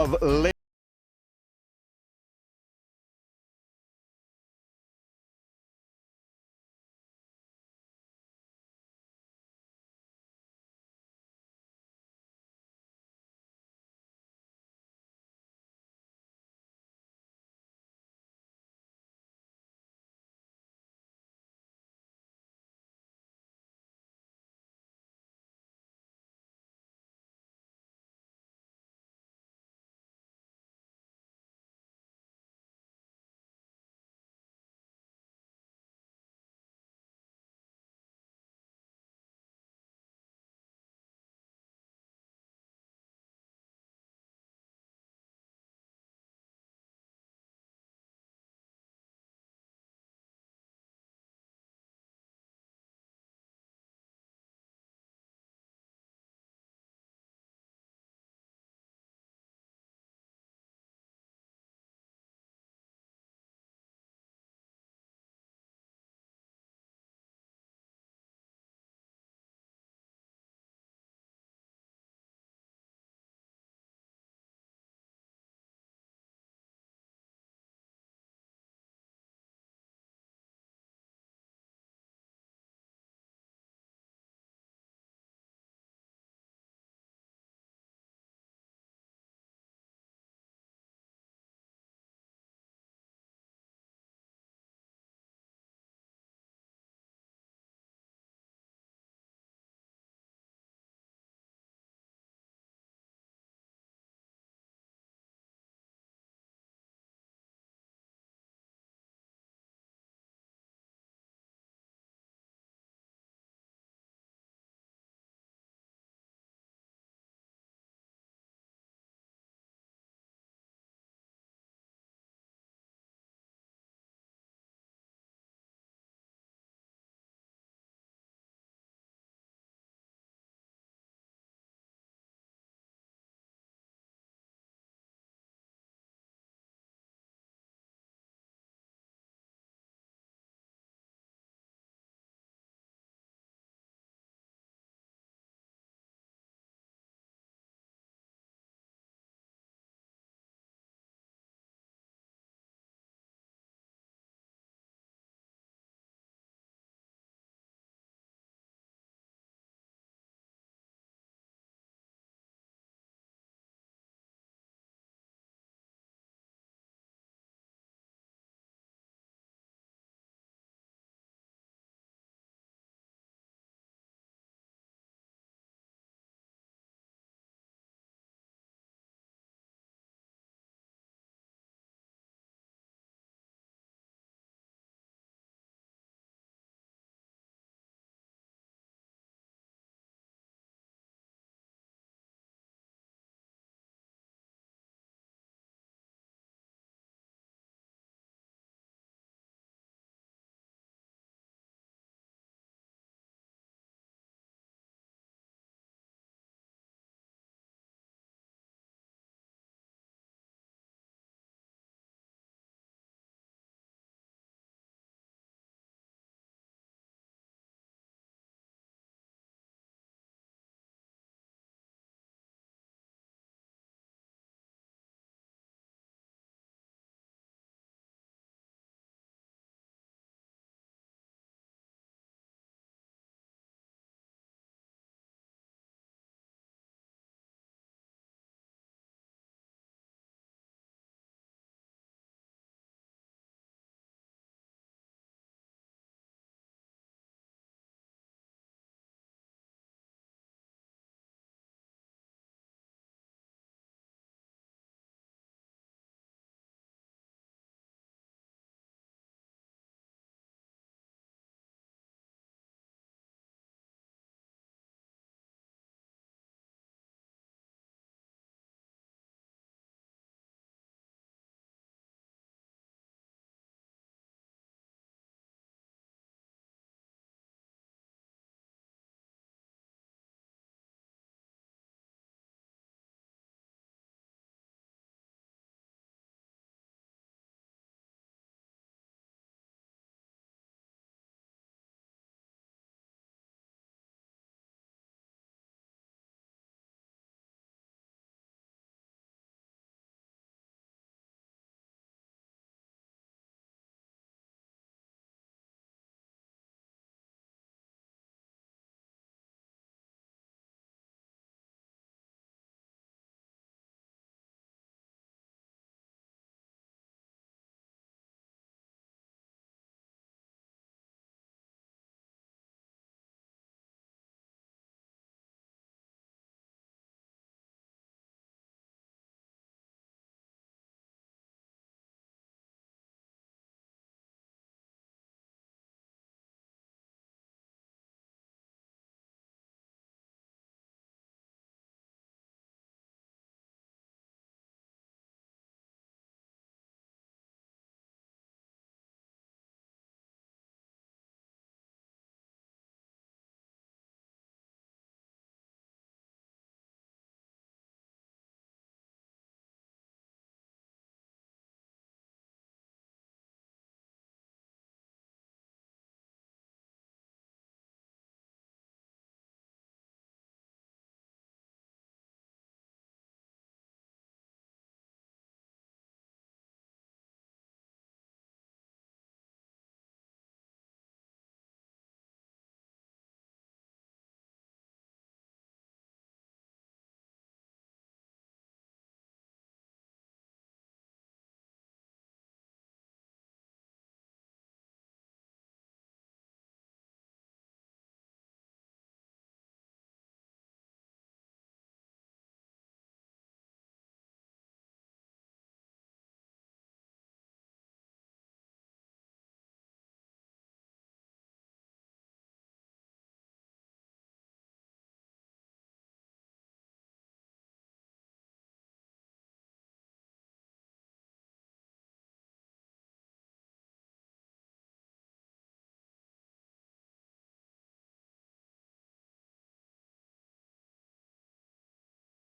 of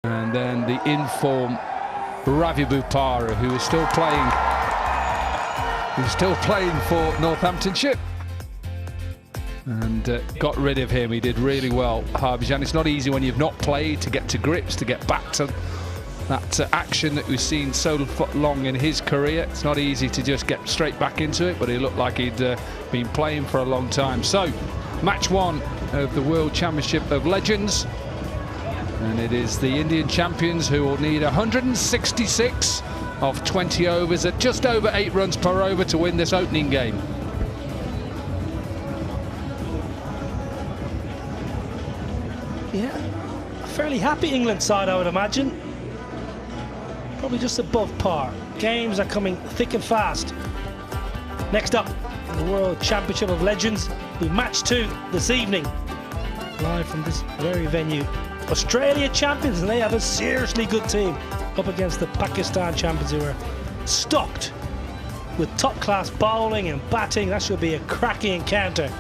And then the in-form Ravi Bupara, who is still playing for Northamptonshire, and got rid of him. He did really well, Harbhajan. It's not easy when you've not played to get to grips, to get back to that action that we've seen so long in his career. It's not easy to just get straight back into it, but he looked like he'd been playing for a long time. So, match one of the World Championship of Legends. And it is the Indian champions who will need 166 of 20 overs at just over 8 runs per over to win this opening game. Yeah, a fairly happy England side, I would imagine. Probably just above par. Games are coming thick and fast. Next up, the World Championship of Legends. We match 2 this evening, live from this very venue. Australia champions, and they have a seriously good team up against the Pakistan champions, who are stocked with top-class bowling and batting. That should be a cracking encounter.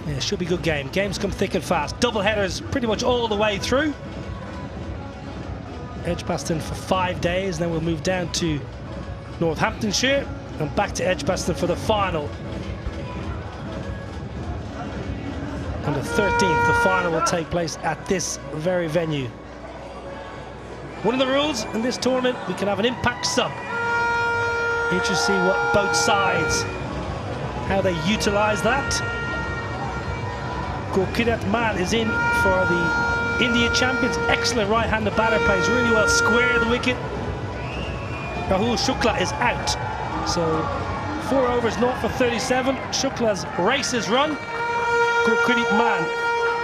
Yeah, it should be a good game. Games come thick and fast. Double headers pretty much all the way through. Edgbaston for 5 days, then we'll move down to Northamptonshire and back to Edgbaston for the final. On the 13th, the final will take place at this very venue. One of the rules in this tournament, we can have an impact sub. Interesting to see what both sides, how they utilize that. Gurkirat Man is in for the India champions. Excellent right-handed batter, plays really well, square the wicket. Rahul Shukla is out. So 4 overs, 0 for 37. Shukla's races run. Gurkirat Man,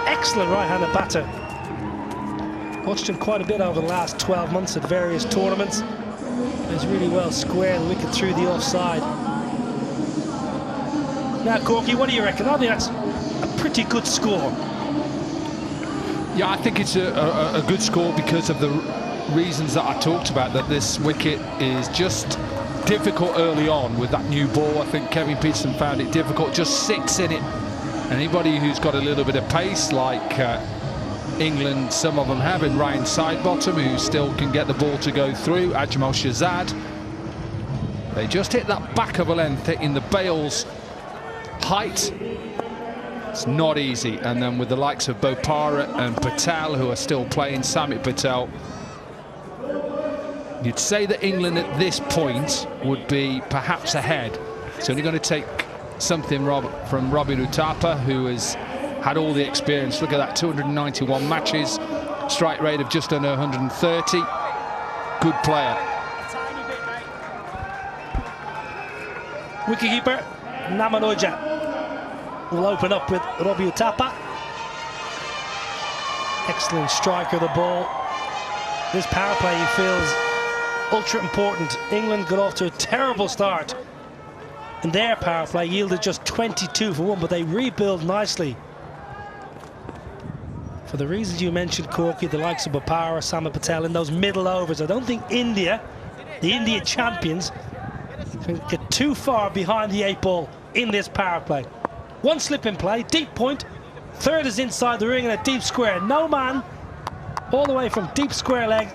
excellent right-handed batter. Watched him quite a bit over the last 12 months at various tournaments. Plays really well, square the wicket through the offside. Now, Corky, what do you reckon? I think that's a pretty good score. Yeah, I think it's a good score because of the reasons that I talked about, that this wicket is just difficult early on with that new ball. I think Kevin Peterson found it difficult, just sits in it. Anybody who's got a little bit of pace, like England, some of them have, in Ryan Sidebottom, who still can get the ball to go through, Ajmal Shahzad. They just hit that back of a length, hitting the bail's height. It's not easy. And then with the likes of Bopara and Patel, who are still playing, Samit Patel, you'd say that England at this point would be perhaps ahead. It's only going to take something from Robin Uthappa, who has had all the experience. Look at that, 291 matches, strike rate of just under 130. Good player. Wicketkeeper Namanoja will open up with Robbie Uthappa. Excellent striker of the ball. This power play, he feels ultra important. England got off to a terrible start, and their power play yielded just 22 for 1, but they rebuild nicely. For the reasons you mentioned, Corky, the likes of Bopara, Samit Patel in those middle overs, I don't think India, the India champions, can get too far behind the 8 ball in this power play. One slip in play, deep point, third is inside the ring and a deep square. No man, all the way from deep square leg,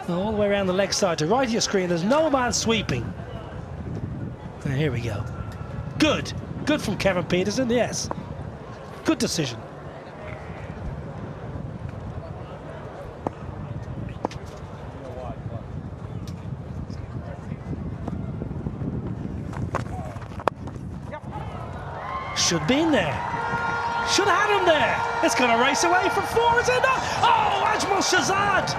all the way around the leg side to right of your screen. There's no man sweeping. And here we go. Good from Kevin Peterson, yes. Good decision. Should be in there. Should have had him there. It's going to race away for 4, is it not? Oh, Ajmal Shahzad!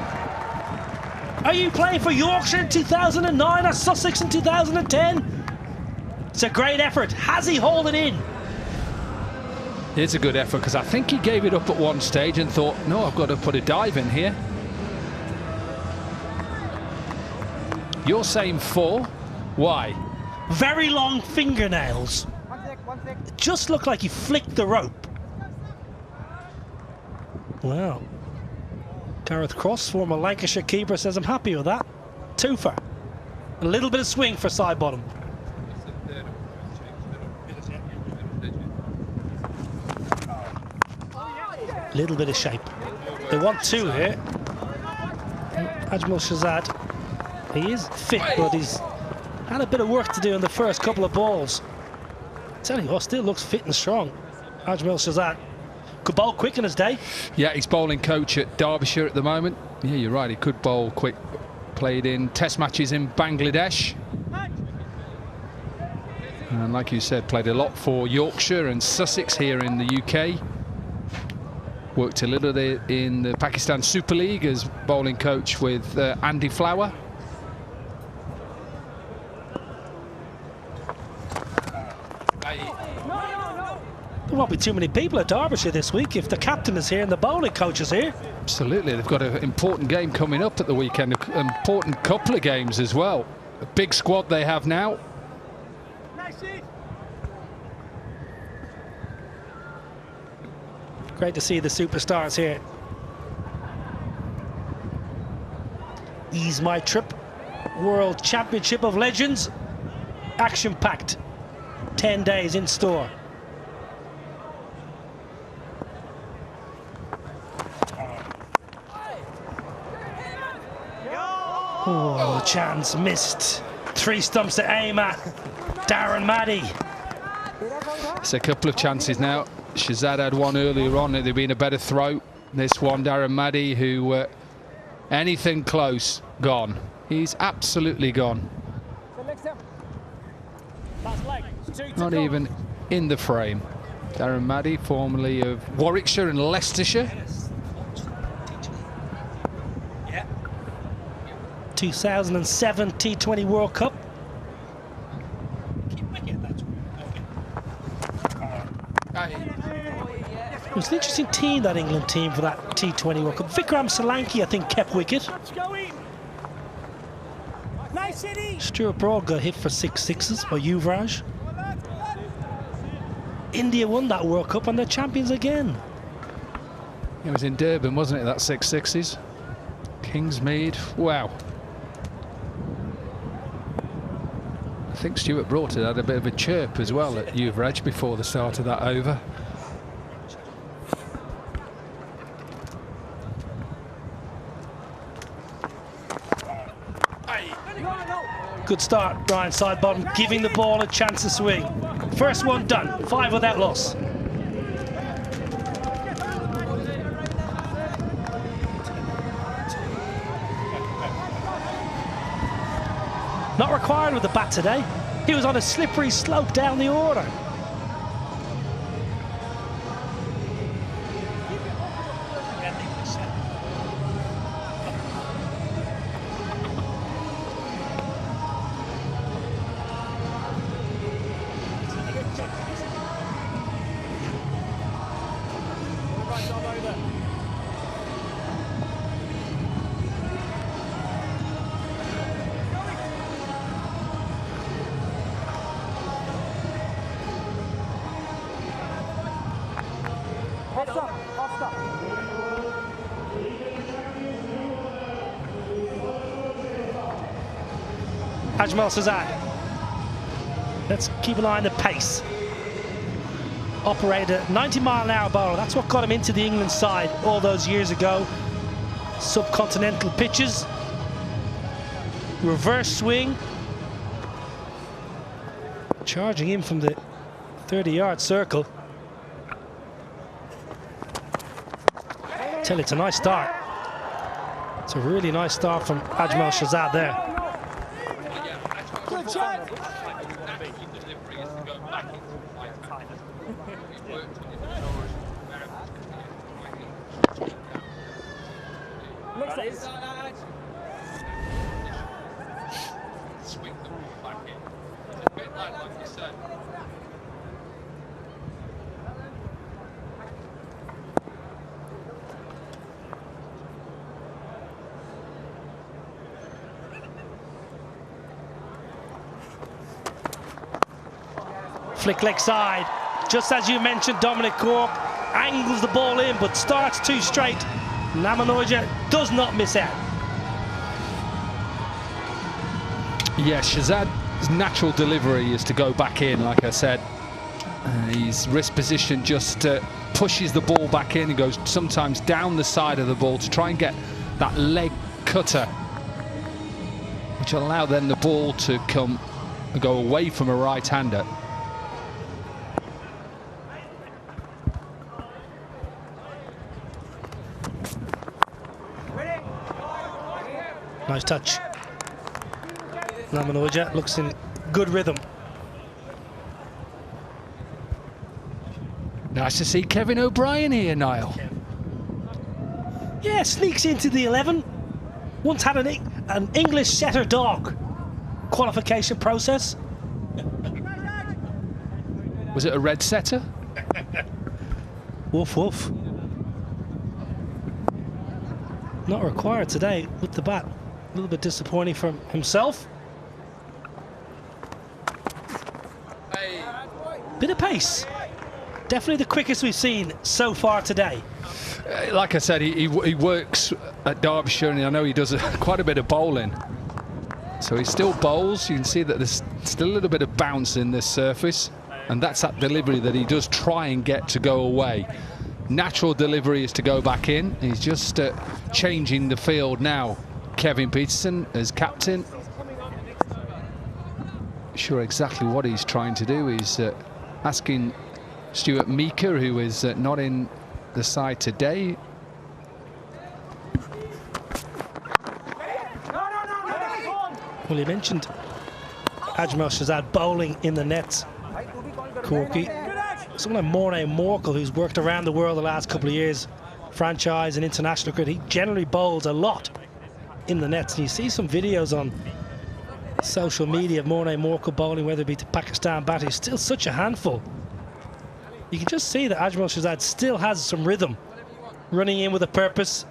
Are you playing for Yorkshire in 2009 or Sussex in 2010? It's a great effort. Has he hauled it in? It's a good effort, because I think he gave it up at one stage and thought, no, I've got to put a dive in here. You're saying 4. Why? Very long fingernails. It just looked like he flicked the rope. Wow. Gareth Cross, former Lancashire keeper, says, I'm happy with that. 2 for. A little bit of swing for Sidebottom. Little bit of shape. They want two here. Ajmal Shahzad, he is fit, but he's had a bit of work to do in the first couple of balls. Tell you what, still looks fit and strong. Ajmal Shahzad could bowl quick in his day. Yeah, he's bowling coach at Derbyshire at the moment. Yeah, you're right, he could bowl quick. Played in test matches in Bangladesh. And like you said, played a lot for Yorkshire and Sussex here in the UK. Worked a little bit in the Pakistan Super League as bowling coach with Andy Flower. There won't be too many people at Derbyshire this week if the captain is here and the bowling coach is here. Absolutely, they've got an important game coming up at the weekend, an important couple of games as well. A big squad they have now. Great to see the superstars here. Ease My Trip, World Championship of Legends. Action-packed, 10 days in store. Oh, chance missed. 3 stumps to aim at. Darren Maddy. It's a couple of chances now. Shahzad had one earlier on, it'd been a better throw. This one, Darren Maddy, who anything close, gone. He's absolutely gone. Not even in the frame. Darren Maddy, formerly of Warwickshire and Leicestershire. 2007 T20 World Cup. It was an interesting team, that England team, for that T20 World Cup. Vikram Solanki, I think, kept wicket. Stuart Broad got hit for 6 sixes by Yuvraj. India won that World Cup and they're champions again. It was in Durban, wasn't it, that 6 sixes? Kingsmead, wow. I think Stuart Broad had a bit of a chirp as well at Yuvraj before the start of that over. Good start, Ryan Sidebottom, giving the ball a chance to swing. First one done, 5 without loss. Not required with the bat today. He was on a slippery slope down the order. Ajmal Shahzad. Let's keep an eye on the pace. Operator, 90-mile-an-hour bowler. That's what got him into the England side all those years ago. Subcontinental pitches. Reverse swing. Charging in from the 30-yard circle. Tell you, it's a nice start. It's a really nice start from Ajmal Shahzad there. Flick leg side, just as you mentioned, Dominic Cork angles the ball in but starts too straight. Namanoja does not miss out. Yeah, Shahzad's natural delivery is to go back in, like I said. His wrist position just pushes the ball back in and goes sometimes down the side of the ball to try and get that leg cutter, which will allow then the ball to go away from a right-hander. Nice touch. Namanoja looks in good rhythm. Nice to see Kevin O'Brien here, Niall. Yeah, sneaks into the 11. Once had an English setter dog qualification process. Was it a red setter? Woof woof. Not required today with the bat. A little bit disappointing from himself. Bit of pace. Definitely the quickest we've seen so far today. Like I said, he works at Derbyshire, and I know he does quite a bit of bowling. So he still bowls. You can see that there's still a little bit of bounce in this surface, and that's that delivery that he does try and get to go away. Natural delivery is to go back in. He's just changing the field now. Kevin Peterson as captain. Sure exactly what he's trying to do. He's asking Stuart Meeker, who is not in the side today. Well, you mentioned Ajmal Shahzad bowling in the nets, Corky. Someone like Morné Morkel, who's worked around the world the last couple of years, franchise and international cricket, he generally bowls a lot in the nets. And you see some videos on social media of Morné Morkel bowling, whether it be to Pakistan bat. He's still such a handful. You can just see that Ajmal Shahzad still has some rhythm, running in with a purpose,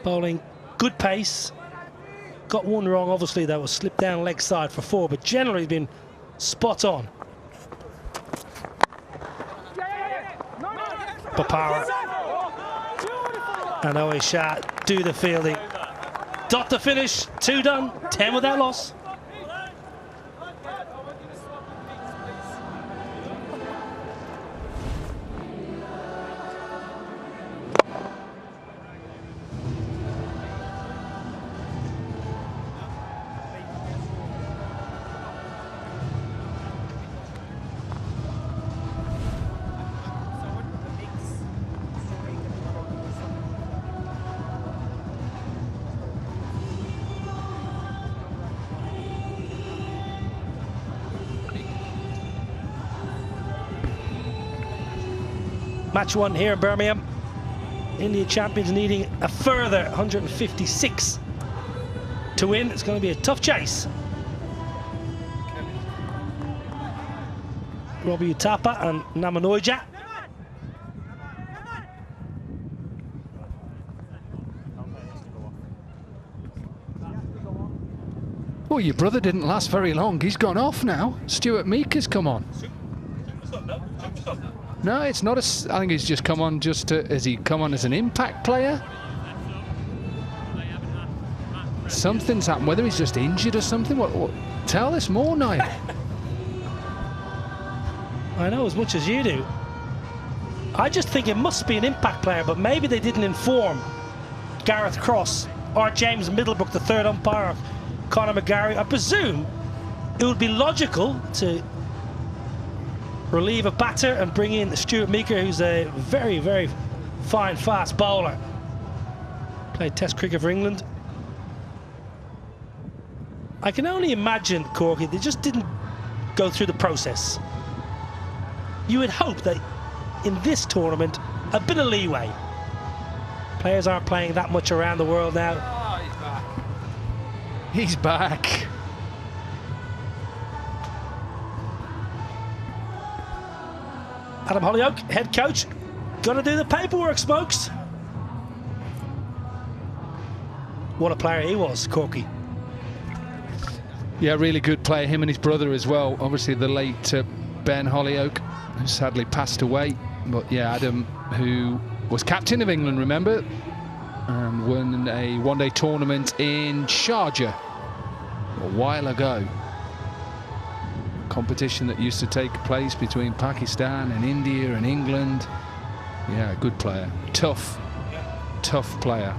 bowling good pace. Got one wrong, obviously, that was slipped down leg side for 4, but generally he's been spot on. Papara and Owe Shah do the fielding. Dot the finish, 2 done, 10 without loss. Match 1 here in Birmingham. India champions needing a further 156 to win. It's going to be a tough chase. Robbie Uthappa and Namanoja. Well, your brother didn't last very long. He's gone off now. Stuart Meeker's come on. No, it's not I think he's just come on has he come on as an impact player? Something's happened, whether he's just injured or something. What tell us more, Niall. I know as much as you do. I just think it must be an impact player, but maybe they didn't inform Gareth Cross or James Middlebrook, the third umpire, Conor McGarry. I presume it would be logical to relieve a batter and bring in Stuart Meeker, who's a very, very fine, fast bowler. Played Test cricket for England. I can only imagine, Corky, they just didn't go through the process. You would hope that in this tournament, a bit of leeway. Players aren't playing that much around the world now. Oh, he's back. He's back. Adam Hollyoake, head coach, gonna do the paperwork, Smokes. What a player he was, Corky. Yeah, really good player, him and his brother as well. Obviously the late Ben Hollyoake, who sadly passed away. But yeah, Adam, who was captain of England, remember? And won a one-day tournament in Sharjah a while ago. competition that used to take place between Pakistan and India and England. Yeah, good player. Tough player.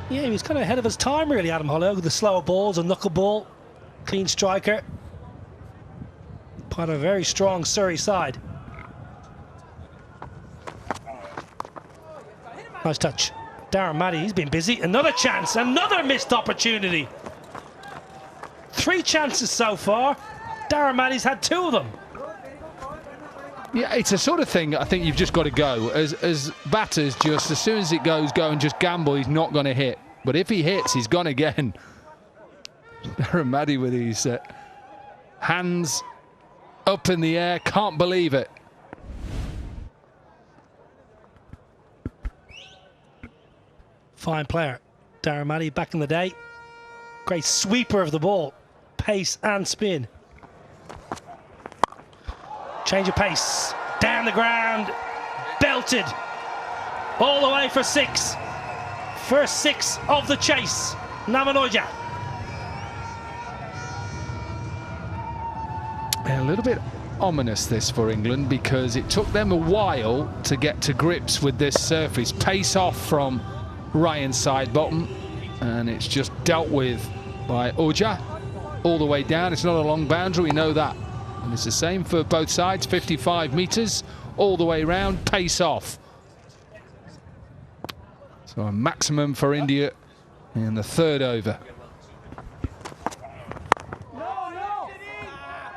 Yeah, he was kind of ahead of his time, really, Adam Hollioake, with the slower balls, a knuckleball, clean striker. Part of a very strong Surrey side. Nice touch. Darren Maddy, he's been busy. Another chance, another missed opportunity. 3 chances so far. Darren Maddy's had 2 of them. Yeah, it's a sort of thing I think you've just got to go. As batters, just as soon as it goes, go and just gamble. He's not going to hit. But if he hits, he's gone again. Darren Maddy with his hands up in the air. Can't believe it. Fine player. Darren Maddy back in the day. Great sweeper of the ball. Pace and spin. Change of pace. Down the ground. Belted. All the way for 6. First 6 of the chase. Namanoja. A little bit ominous this for England, because it took them a while to get to grips with this surface. Pace off from Ryan Sidebottom, and it's just dealt with by Oja all the way down. It's not a long boundary, we know that. And it's the same for both sides, 55 metres all the way round, pace off. So a maximum for India in the 3rd over.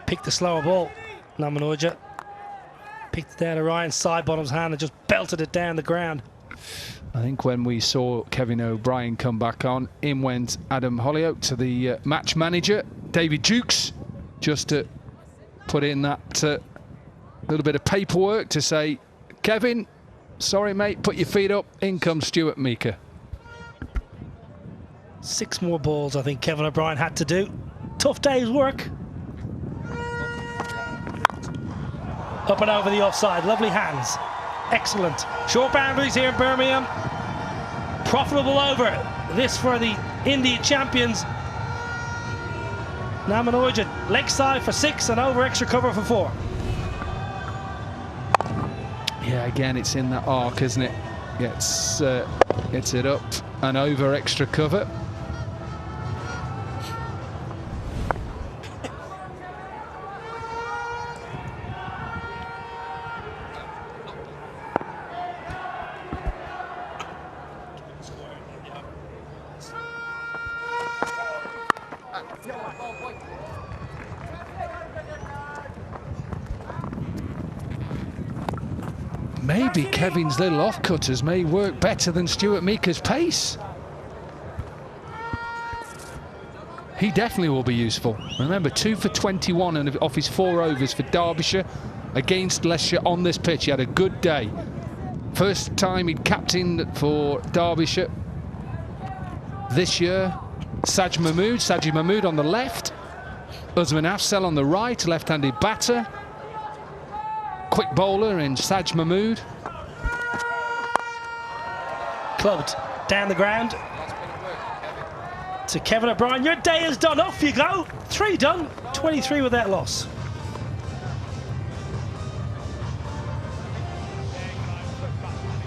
Picked the slower ball, Namanoja. Picked it out of Ryan Sidebottom's hand and just belted it down the ground. I think when we saw Kevin O'Brien come back on, in went Adam Hollioake to the match manager, David Jukes, just to put in that little bit of paperwork to say, Kevin, sorry mate, put your feet up, in comes Stuart Meeker. 6 more balls I think Kevin O'Brien had to do. Tough day's work. Up and over the offside, lovely hands. Excellent. Short boundaries here in Birmingham. Profitable over. This for the India champions. Namanoja leg side for 6 and over extra cover for 4. Yeah, again, it's in that arc, isn't it? Gets it up and over extra cover. Maybe Kevin's little off-cutters may work better than Stuart Meeker's pace. He definitely will be useful. Remember, 2 for 21 and off his 4 overs for Derbyshire against Leicestershire on this pitch. He had a good day. First time he'd captained for Derbyshire this year. Sajid Mahmood on the left. Usman Afzal on the right, left-handed batter. Quick bowler in Sajid Mahmood. Clubbed down the ground. To Kevin O'Brien, your day is done, off you go. 3 done, 23 with that loss.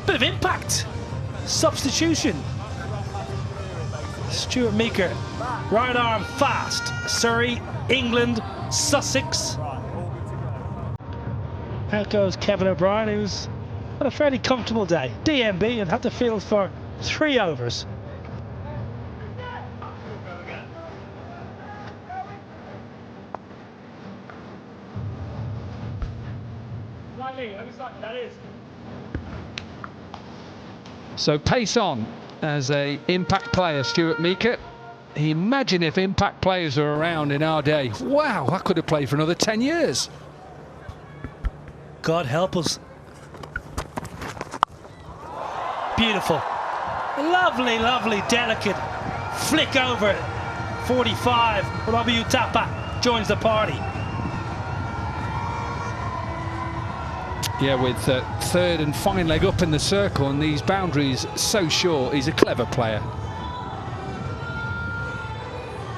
Bit of impact. Substitution. Stuart Meeker, right arm fast. Surrey, England, Sussex. Out goes Kevin O'Brien, who's had a fairly comfortable day. DMB and had to field for 3 overs. So pace on as a impact player, Stuart Meeker. Imagine if impact players were around in our day. Wow, I could have played for another 10 years. God help us. Beautiful. Lovely, lovely, delicate flick over it. 45. W Tapa joins the party. Yeah, with 3rd and fine leg up in the circle and these boundaries so short, he's a clever player.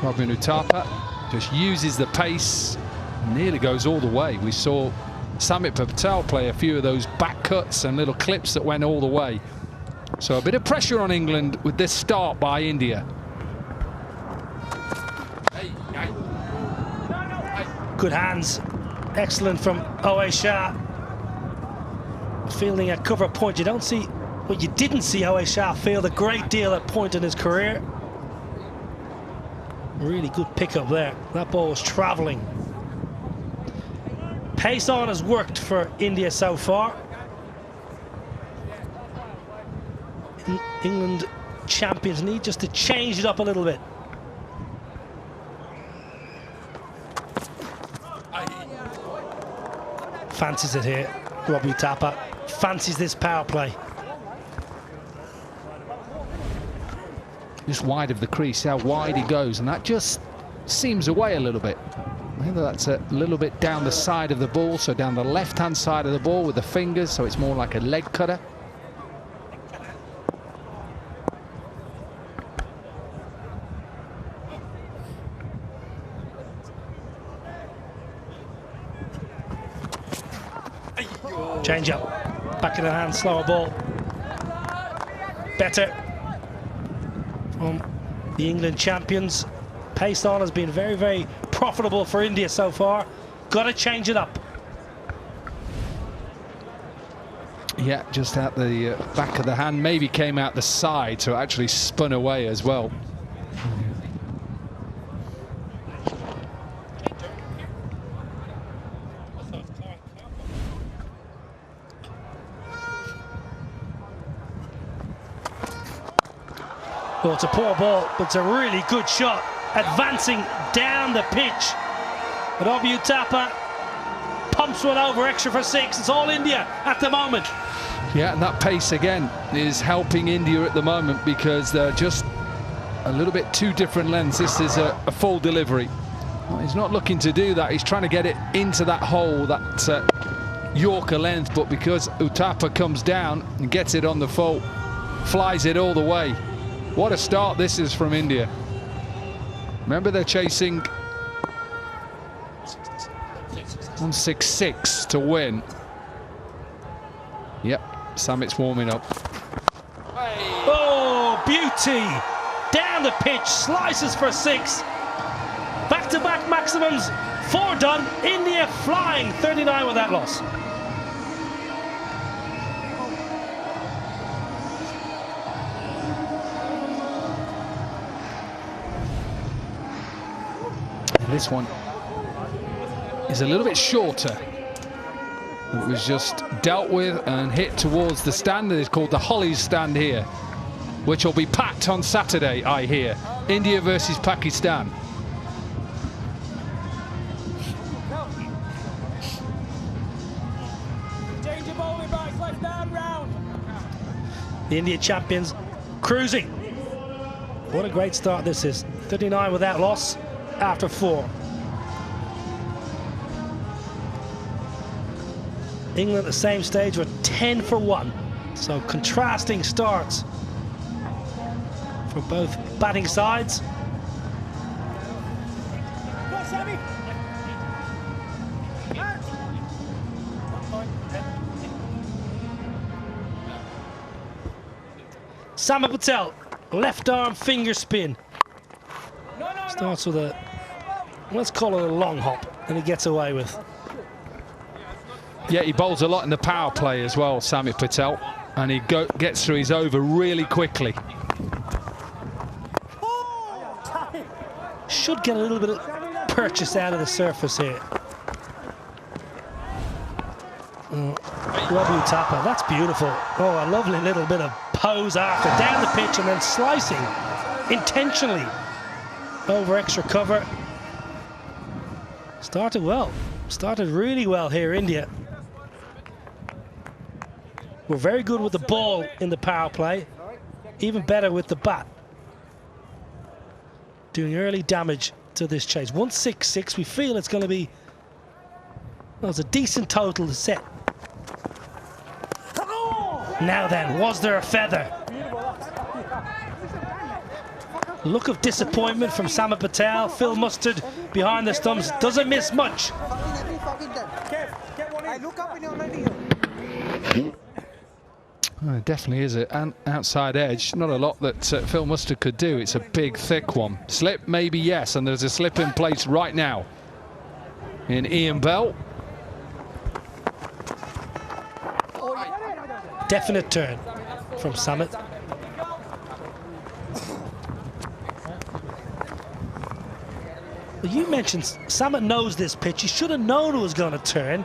Robin Utapa Just uses the pace, nearly goes all the way. We saw Samit Patel play a few of those back cuts and little clips that went all the way. So a bit of pressure on England with this start by India. Good hands. Excellent from Owe Shah. Fielding a cover point. You don't see, well, you didn't see Owe Shah field a great deal at point in his career. Really good pickup there. That ball was travelling. Pace on has worked for India so far. England champions need just to change it up a little bit. Fancies it here. Robbie Tapper fancies this power play. Just wide of the crease, how wide he goes, and that just seems away a little bit. Whether that's a little bit down the side of the ball, so down the left-hand side of the ball with the fingers, so it's more like a leg cutter. Change up, back in the hand, slower ball. Better from the England champions. Pace on has been very, very profitable for India so far. Got to change it up. Yeah, just out the back of the hand, maybe came out the side, so it actually spun away as well. Well, it's a poor ball, but it's a really good shot. Advancing down the pitch. But Robbie Tapper pumps one over, extra for 6. It's all India at the moment. Yeah, and that pace again is helping India at the moment because they're just a little bit two different lengths. This is a full delivery. Well, he's not looking to do that. He's trying to get it into that hole, that Yorker length, but because Uthappa comes down and gets it on the full, flies it all the way. What a start this is from India. Remember, they're chasing 166 to win. Yep, Samit's warming up. Oh, beauty! Down the pitch, slices for 6. Back-to-back maximums, 4 done. India flying 39 with that loss. This one is a little bit shorter. It was just dealt with and hit towards the stand. It's called the Hollies stand here, which will be packed on Saturday, I hear. India versus Pakistan. The India champions cruising. What a great start this is. 39 without loss after 4. England at the same stage were 10 for 1. So contrasting starts for both batting sides. Samit Patel, left arm finger spin. Starts with a, let's call it a long hop, and he gets away with. Yeah, he bowls a lot in the power play as well, Samit Patel, and he gets through his over really quickly. Should get a little bit of purchase out of the surface here. Robbie Tapper, that's beautiful. Oh, a lovely little bit of pose after, down the pitch and then slicing intentionally over extra cover. Started well, started really well here, India. We're very good with the ball in the power play, even better with the bat. Doing early damage to this chase. 166, we feel it's going to be, well, it's a decent total to set. Now then, was there a feather? Look of disappointment from Samit Patel. Phil Mustard behind the stumps. Doesn't miss much. It definitely is an outside edge. Not a lot that Phil Mustard could do. It's a big, thick one. Slip, maybe yes, and there's a slip in place right now in Ian Bell. Definite turn from Samit. Well, you mentioned Samit knows this pitch. He should have known it was going to turn.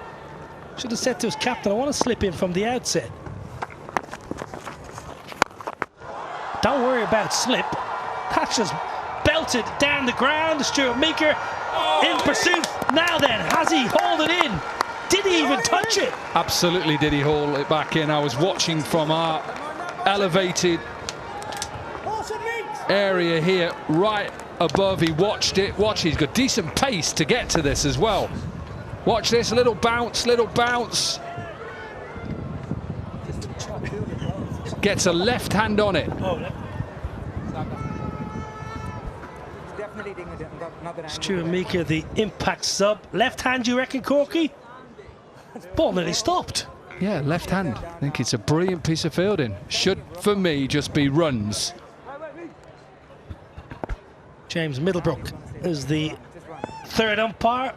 Should have said to his captain, I want to slip in from the outset. Don't worry about slip. That's just belted down the ground. Stuart Meeker in pursuit. Now then, has he hauled it in? Did he even touch it? Absolutely did he haul it back in. I was watching from our elevated area here, right above. He watched it. Watch, he's got decent pace to get to this as well. Watch this, little bounce, little bounce. Gets a left hand on it. Stuart Meeker, the impact sub. Left hand, you reckon, Corky? Ball nearly stopped. Yeah, left hand. I think it's a brilliant piece of fielding. Should, for me, just be runs. James Middlebrook is the third umpire.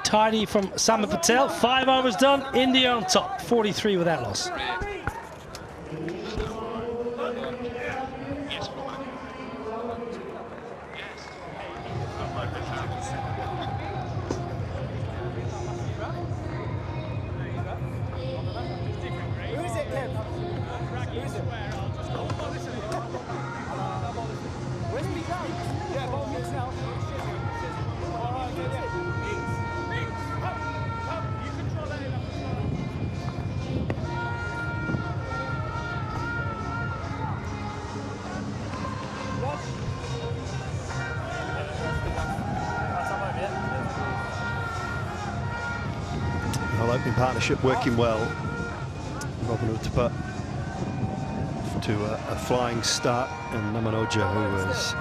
Tidy from Samit Patel. 5 overs done. India on top. 43 without loss. Opening partnership working well. Robin Uthappa to a flying start, and Namanoja, who has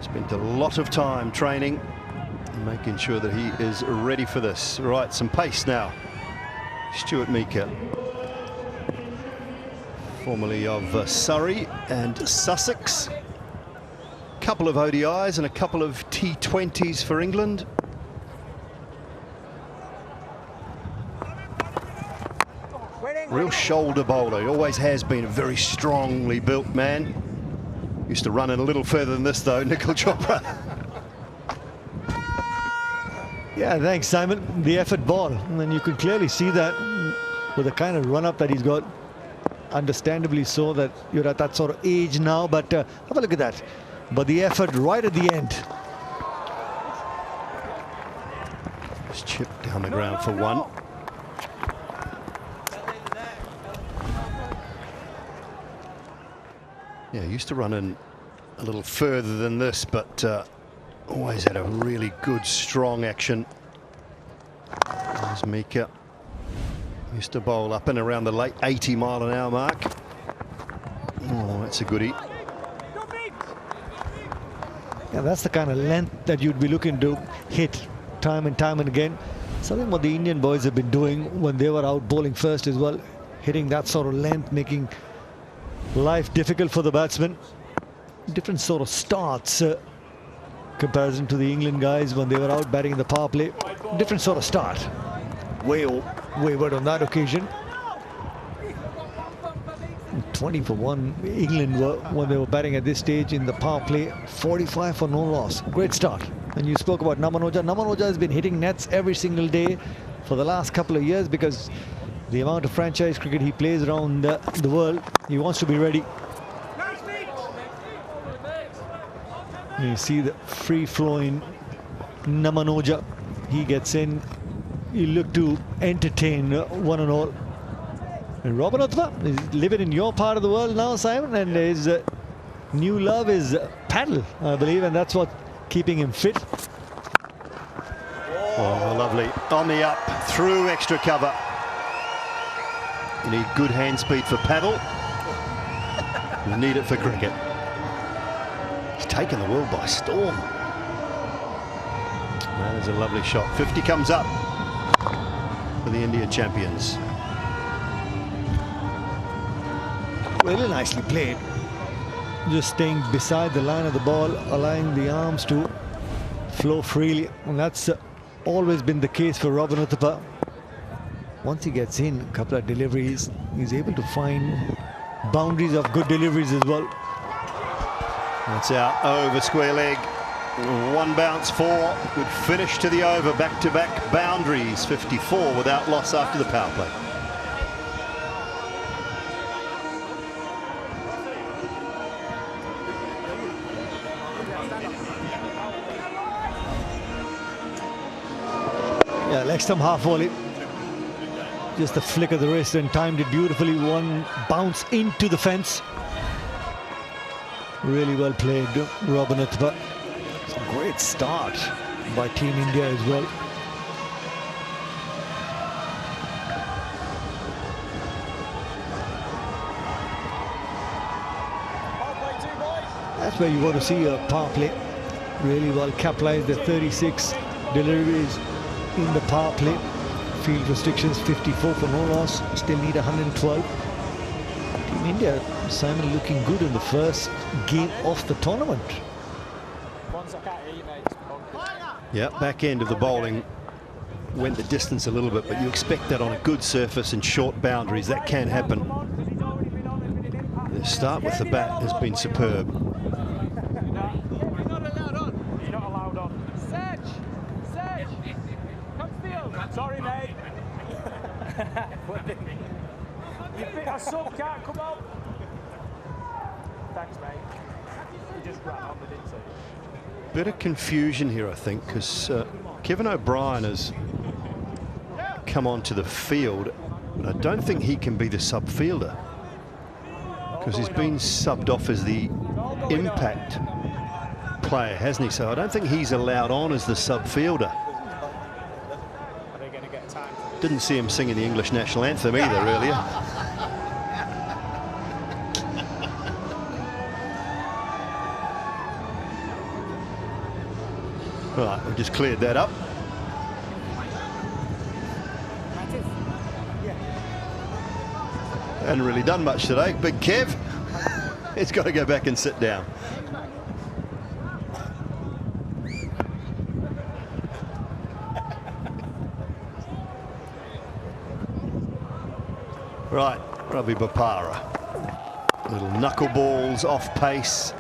spent a lot of time training and making sure that he is ready for this. Right, some pace now. Stuart Meeker, formerly of Surrey and Sussex. Couple of ODIs and a couple of T20s for England. Real shoulder bowler. He always has been a very strongly built man. Used to run in a little further than this, though, Nikhil Chopra. Yeah, thanks, Simon. The effort ball. And then you can clearly see that with the kind of run-up that he's got. Understandably so, that you're at that sort of age now. But have a look at that. But the effort right at the end. Just chipped down the ground for one. Yeah, used to run in a little further than this, but always had a really good, strong action. There's Meeker. Used to bowl up and around the late 80-mile-an-hour mark. Oh, that's a goodie. Yeah, that's the kind of length that you'd be looking to hit time and time and again. Something what the Indian boys have been doing when they were out bowling first as well. Hitting that sort of length, making life difficult for the batsmen. Different sort of starts comparison to the England guys when they were out batting in the power play. Different sort of start. Way wayward on that occasion. 20 for 1 England were when they were batting at this stage in the power play. 45 for no loss. Great start. And you spoke about Namanoja. Namanoja has been hitting nets every single day for the last couple of years because the amount of franchise cricket he plays around the world, he wants to be ready. You see the free-flowing Namanoja. He gets in. You look to entertain one and all. And Robin Uthappa is living in your part of the world now, Simon, and his new love is paddle, I believe, and that's what keeping him fit. Oh, lovely. On the up, through extra cover. You need good hand speed for paddle. You need it for cricket. He's taken the world by storm. That is a lovely shot. 50 comes up for the India champions. Really nicely played. Just staying beside the line of the ball, allowing the arms to flow freely. And that's always been the case for Robin Uthappa. Once he gets in a couple of deliveries, he's able to find boundaries of good deliveries as well. That's out over square leg. One bounce, 4. Good finish to the over. Back-to-back boundaries. 54 without loss after the power play. Yeah, leg stump half volley. Just a flick of the wrist and timed it beautifully. One bounce into the fence. Really well played, Robin Uthappa. It's a great start by Team India as well. That's where you want to see a power play. Really well capitalized. The 36 deliveries in the power play. Field restrictions 54 for no loss. Still need 112. Team India, Simon, looking good in the first game of the tournament. Yeah, back end of the bowling went the distance a little bit, but you expect that on a good surface and short boundaries. That can happen. The start with the bat has been superb. Sorry, mate. You think a sub can't come out? Thanks, mate. You just ran on, didn't you? Bit of confusion here, I think, because Kevin O'Brien has come onto the field, but I don't think he can be the sub fielder because he's been subbed off as the impact player, hasn't he? So I don't think he's allowed on as the sub fielder. Didn't see him singing the English national anthem either earlier. Right, we just cleared that up. Hadn't really done much today. Big Kev, he's got to go back and sit down. Right, Ravi Bopara. Little knuckleballs off pace.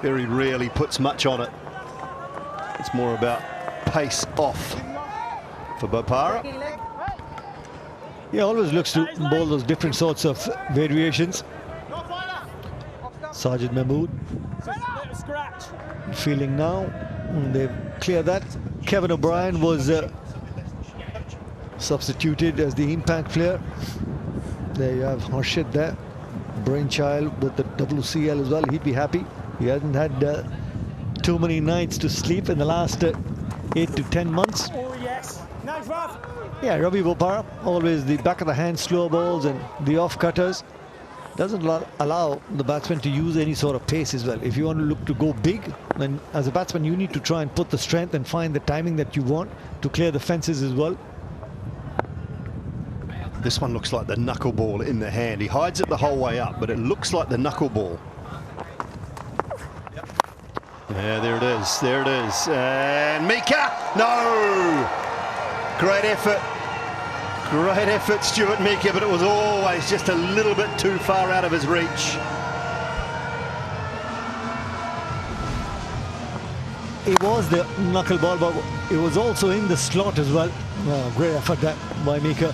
Very rarely puts much on it. It's more about pace off for Bopara. Yeah, always looks to bowl those different sorts of variations. Sergeant Mahmood feeling now. They've cleared that. Kevin O'Brien was substituted as the impact player. There you have Harshit there, brainchild with the WCL as well. He'd be happy. He hasn't had too many nights to sleep in the last 8 to 10 months. Oh, yes. Nice, Rav. Yeah, Ravi Bopara, always the back of the hand slow balls and the off cutters. Doesn't allow the batsman to use any sort of pace as well. If you want to look to go big, then as a batsman you need to try and put the strength and find the timing that you want to clear the fences as well. This one looks like the knuckleball in the hand. He hides it the whole way up, but it looks like the knuckleball. Yeah, there it is. There it is. And Mika! No! Great effort. Great effort, Stuart Mika, but it was always just a little bit too far out of his reach. It was the knuckleball, but it was also in the slot as well. Oh, great effort that by Mika.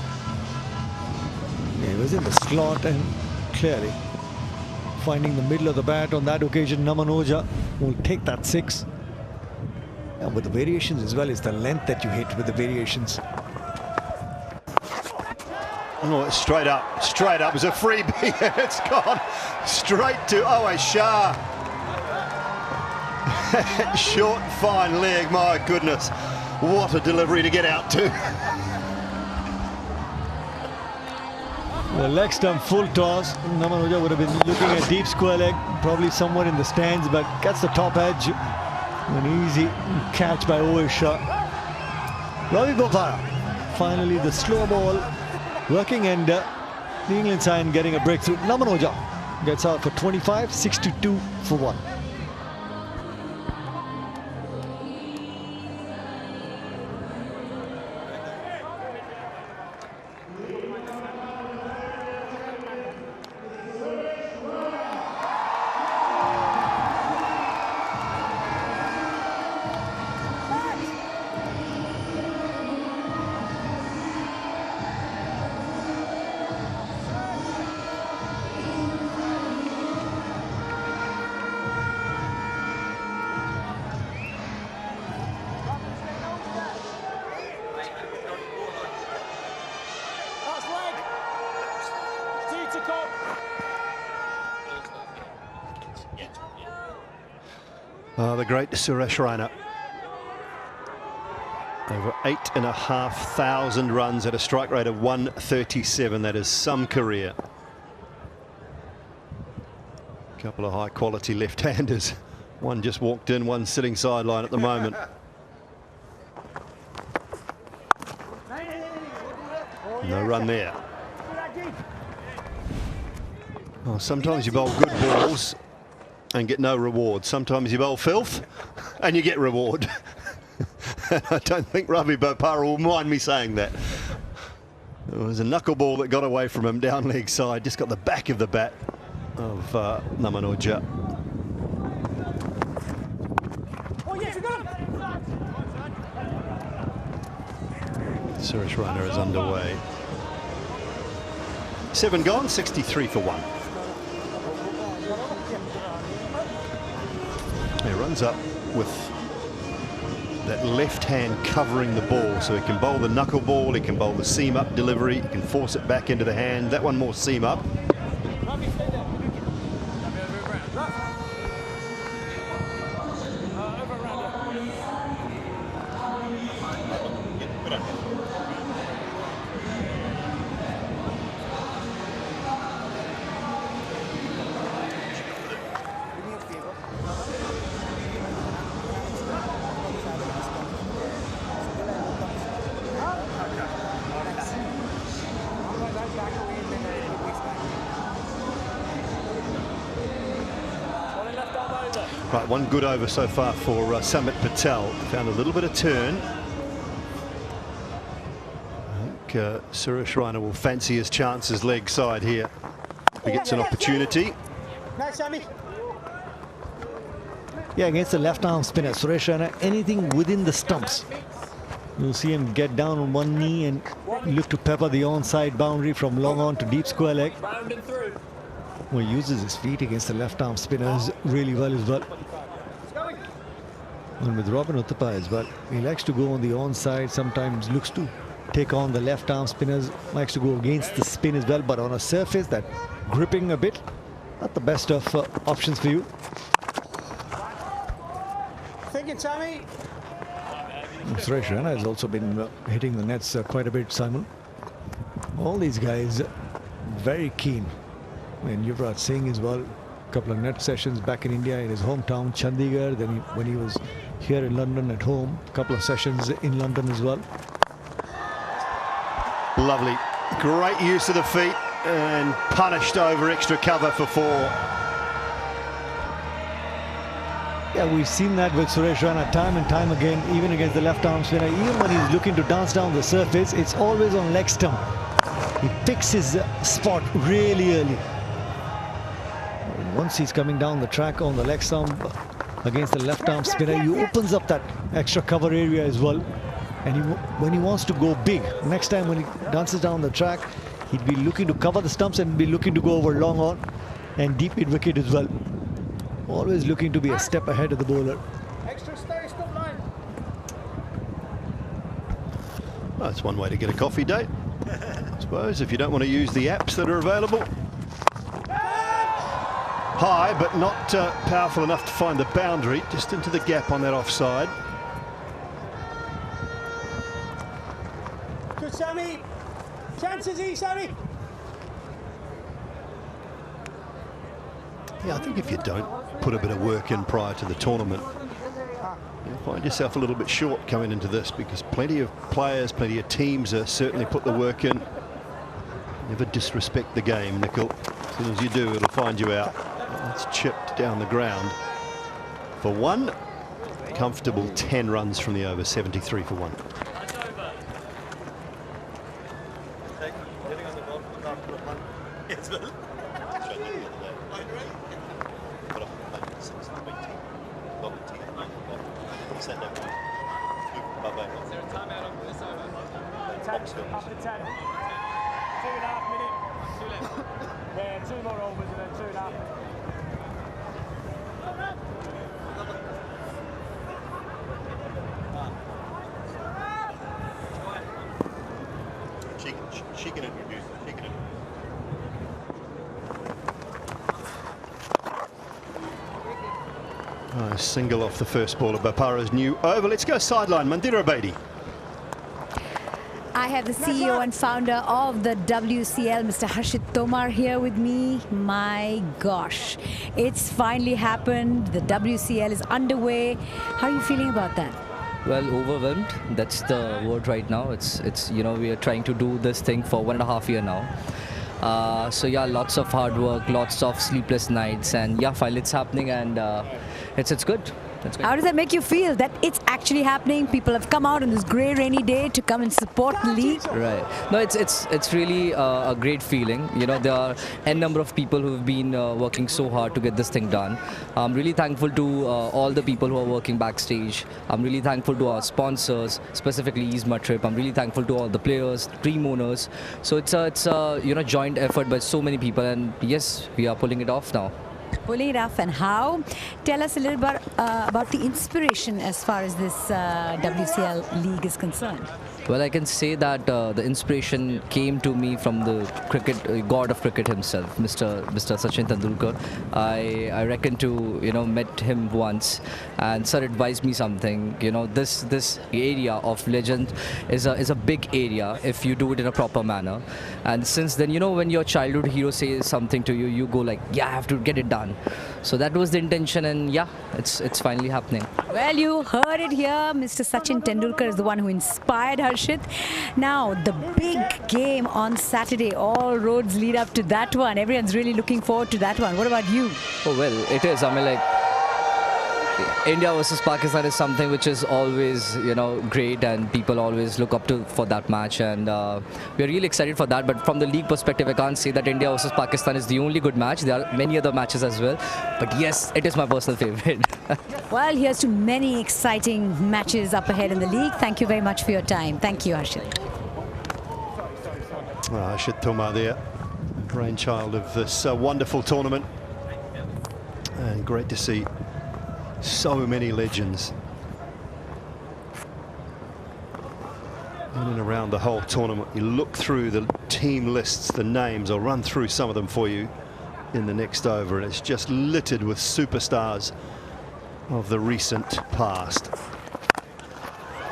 Yeah, it was in the slot and clearly finding the middle of the bat on that occasion. Namanoja will take that 6. And with the variations as well, it's the length that you hit with the variations. Oh, it's straight up. Straight up. It was a freebie. It's gone straight to Shah. Short, fine leg. My goodness. What a delivery to get out to. Well, leg stump full toss. Namanuja would have been looking at deep square leg, probably somewhere in the stands, but gets the top edge. An easy catch by Owen Shah. Ravi Bopara. Finally, the slow ball working, and the England side getting a breakthrough. Namanuja gets out for 25, 62 for 1. The great Suresh Raina. Over 8,500 runs at a strike rate of 137. That is some career. A couple of high quality left-handers. One just walked in, one sitting sideline at the moment. No run there. Oh, sometimes you bowl good balls and get no reward. Sometimes you bowl filth and you get reward. I don't think Ravi Bopara will mind me saying that. It was a knuckleball that got away from him down leg side, just got the back of the bat of Namanuja. Suresh Raina is underway. 7 gone, 63 for 1. He runs up with that left hand covering the ball, so he can bowl the knuckleball, he can bowl the seam up delivery, he can force it back into the hand. That one more seam up. Right, one good over so far for Samit Patel. Found a little bit of turn. I think Suresh Raina will fancy his chances leg side here. He gets an opportunity. Yeah, against the left arm spinner, Suresh Raina, anything within the stumps. You'll see him get down on one knee and look to pepper the onside boundary from long on to deep square leg. Well, he uses his feet against the left arm spinners really well as well. And with Robin Uthappa as well, he likes to go on the onside, sometimes looks to take on the left arm spinners, likes to go against the spin as well, but on a surface that gripping a bit, not the best of options for you. Thinking, Sammy. Suresh Raina has also been hitting the nets quite a bit, Simon. All these guys very keen. And Yuvraj Singh as well, a couple of net sessions back in India in his hometown Chandigarh, then when he was here in London at home, a couple of sessions in London as well. Lovely, great use of the feet and punished over extra cover for 4. Yeah, we've seen that with Suresh Raina time and time again, even against the left arm spinner. Even when he's looking to dance down the surface, it's always on leg stump. He picks his spot really early. Once he's coming down the track on the leg stump against the left arm spinner, he opens up that extra cover area as well. And when he wants to go big, next time when he dances down the track, he'd be looking to cover the stumps and be looking to go over long on and deep mid wicket as well. Always looking to be a step ahead of the bowler. Extra stay, stop line. Well, that's one way to get a coffee date, I suppose, if you don't want to use the apps that are available. High, but not powerful enough to find the boundary, just into the gap on that offside. easy, Sammy. Yeah, I think if you don't put a bit of work in prior to the tournament, you'll find yourself a little bit short coming into this, because plenty of players, plenty of teams certainly put the work in. Never disrespect the game, Nickel. As soon as you do, it'll find you out. It's chipped down the ground for one. Comfortable 10 runs from the over, 73 for one. After 10. 2.5 minutes. Yeah, 2 more overs and then 2.5. She can introduce it. She can introduce it. Single off the first ball of Bapara's new over. Let's go sideline. Mandira Bedi. I have the CEO and founder of the WCL, Mr. Harshit Tomar, here with me. My gosh, it's finally happened. The WCL is underway. How are you feeling about that? Well, overwhelmed. That's the word right now. It's you know, we are trying to do this thing for 1.5 years now. So yeah, lots of hard work, lots of sleepless nights, and yeah, finally it's happening, and it's good. How does that make you feel that it's actually happening? People have come out on this grey rainy day to come and support the league. Right. No, it's really a great feeling. You know, there are n number of people who have been working so hard to get this thing done. I'm really thankful to all the people who are working backstage. I'm really thankful to our sponsors, specifically Easma Trip. I'm really thankful to all the players, team owners. So it's a you know, joint effort by so many people, and yes, we are pulling it off now. Pulling it off, and how? Tell us a little bit about the inspiration as far as this WCL league is concerned. Well, I can say that the inspiration came to me from the god of cricket himself, Mr. Sachin Tendulkar. I reckon to, you know, met him once, and sir advised me something. You know, this area of legend is a big area if you do it in a proper manner. And since then, you know, when your childhood hero says something to you, you go like, yeah, I have to get it done. So that was the intention, and yeah, it's finally happening. Well, you heard it here. Mr. Sachin Tendulkar is the one who inspired Harshit. Now, the big game on Saturday, all roads lead up to that one. Everyone's really looking forward to that one. What about you? Oh, well, it is. I mean, like, India versus Pakistan is something which is always, you know, great, and people always look up to for that match, and we're really excited for that. But from the league perspective, I can't say that India versus Pakistan is the only good match. There are many other matches as well, but yes, it is my personal favorite. Well, here's to many exciting matches up ahead in the league. Thank you very much for your time. Thank you, Harshit. Harshit Tomar there, brainchild of this wonderful tournament, and great to see so many legends in and around the whole tournament. You look through the team lists, the names. I'll run through some of them for you in the next over, and it's just littered with superstars of the recent past.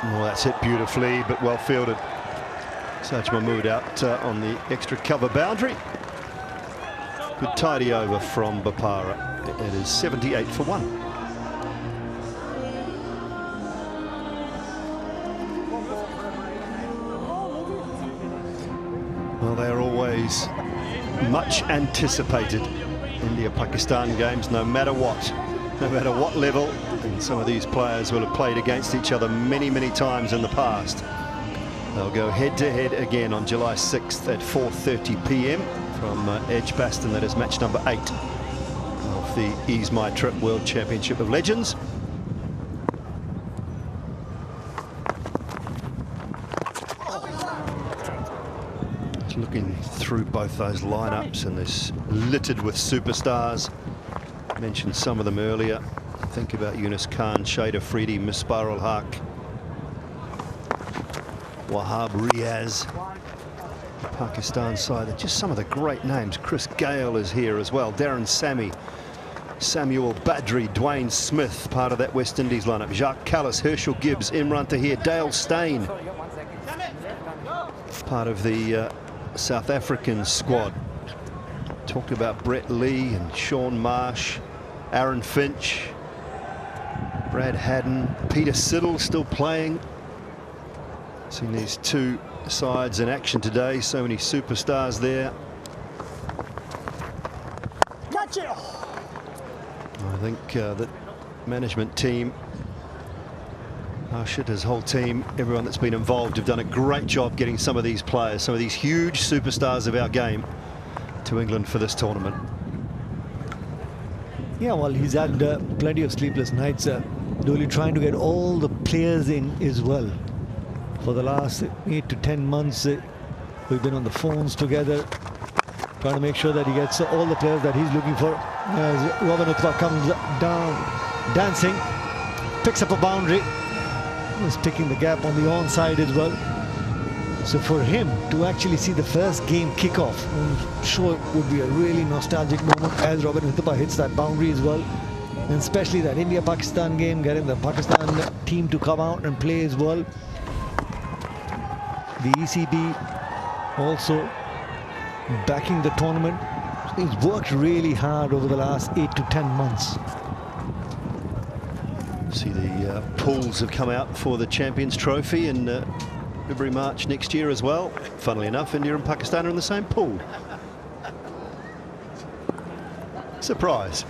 Well, that's hit beautifully, but well fielded. Saj Mahmood out on the extra cover boundary. Good tidy over from Bapara. It is 78 for one. Well, they're always much anticipated India-Pakistan games, no matter what level. And some of these players will have played against each other many, many times in the past. They'll go head-to-head again on July 6th at 4:30 p.m. from Edgbaston. That is match number 8 of the Easma Trip World Championship of Legends. Looking through both those lineups, and this littered with superstars. I mentioned some of them earlier. Think about Yunus Khan, Shade Afridi, Misbah ul Haq, Wahab Riaz. The Pakistan side, they're just some of the great names. Chris Gale is here as well. Darren Sammy, Samuel Badri, Dwayne Smith, part of that West Indies lineup. Jacques Kallis, Herschel Gibbs, Imran Tahir, Dale Steyn, part of the South African squad. Talked about Brett Lee and Sean Marsh, Aaron Finch, Brad Haddon, Peter Siddle still playing. Seen these two sides in action today. So many superstars there. Catch it! I think that management team, Harshit, his whole team, everyone that's been involved have done a great job getting some of these players, some of these huge superstars of our game to England for this tournament. Yeah, well, he's had plenty of sleepless nights, really trying to get all the players in as well. For the last 8 to 10 months, we've been on the phones together, trying to make sure that he gets all the players that he's looking for. As Robin Uthappa comes down, dancing, picks up a boundary, was picking the gap on the onside as well. So for him to actually see the first game kick off, I'm sure it would be a really nostalgic moment as Robin Uthappa hits that boundary as well. And especially that India-Pakistan game, getting the Pakistan team to come out and play as well. The ECB also backing the tournament. He's worked really hard over the last 8 to 10 months. See the pools have come out for the Champions Trophy in February, March next year as well. Funnily enough, India and Pakistan are in the same pool. Surprise.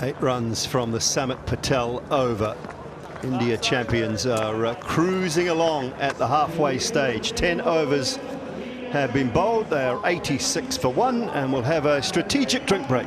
8 runs from the Samit Patel over. India champions are cruising along at the halfway stage. 10 overs have been bowled. They are 86 for 1 and will have a strategic drink break.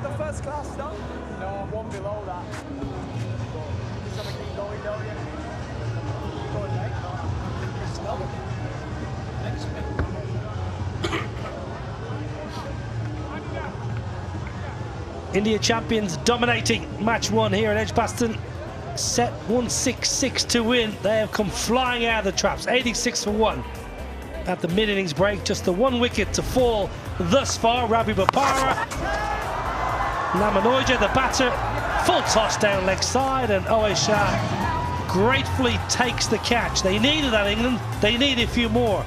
The first class stuff? No, one below that. Just have to keep going, don't you? Keep going, mate. India champions dominating match 1 here at Edgbaston. Set 166 to win. They have come flying out of the traps. 86 for 1 at the mid-innings break. Just the 1 wicket to fall thus far. Ravi Bopara. Namanoja, the batter, full toss down leg side, and Owe Shah gratefully takes the catch. They needed that, England. They need a few more.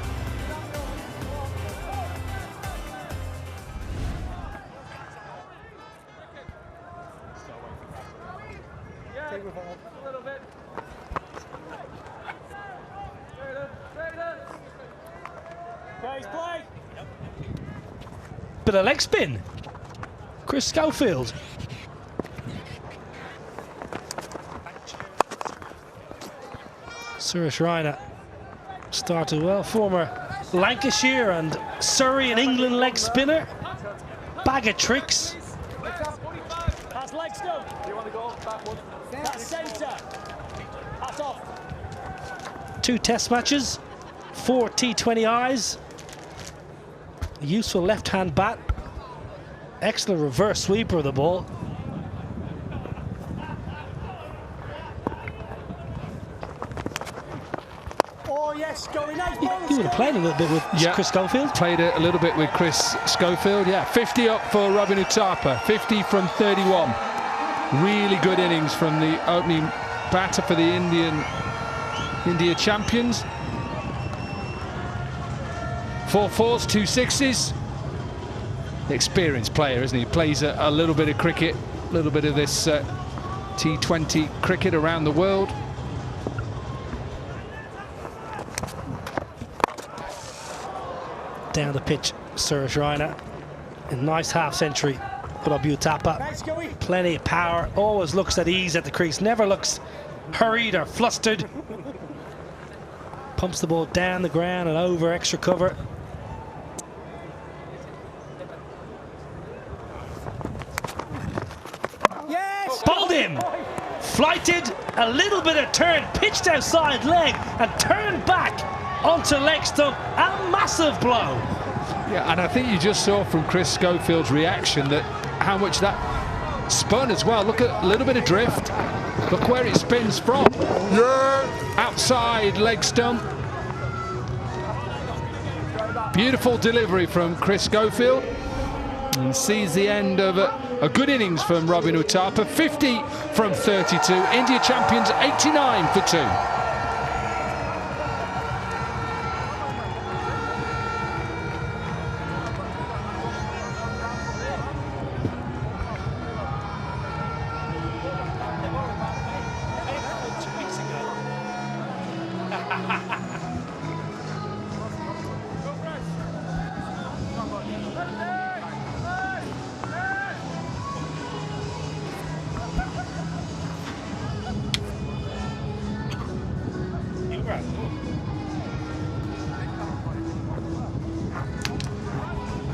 Bit of leg spin. Chris Schofield. Suresh Raina started well. Former Lancashire and Surrey and England leg spinner. Bag of tricks. That's leg stump. You want to go backwards? That's centre. That's off. 2 test matches, 4 T20Is. A useful left-hand bat. Excellent reverse sweeper of the ball. Oh yes, going out. You would have played a little bit with Chris Schofield. Played a little bit with Chris Schofield, yeah. 50 up for Robin Uthappa, 50 from 31. Really good innings from the opening batter for the India champions. 4 fours, 2 sixes. Experienced player, isn't he? Plays a little bit of cricket, a little bit of this T20 cricket around the world. Down the pitch, Suresh Raina. A nice half-century for Uthappa. Plenty of power, always looks at ease at the crease, never looks hurried or flustered. Pumps the ball down the ground and over extra cover. Yes. Bowled him! Flighted, a little bit of turn, pitched outside leg and turned back onto leg stump. A massive blow. Yeah, and I think you just saw from Chris Schofield's reaction that how much that spun as well. Look at a little bit of drift. Look where it spins from. Yeah. Outside leg stump. Beautiful delivery from Chris Schofield. And sees the end of a good innings from Robin Uthappa. 50 from 32. India champions 89 for 2.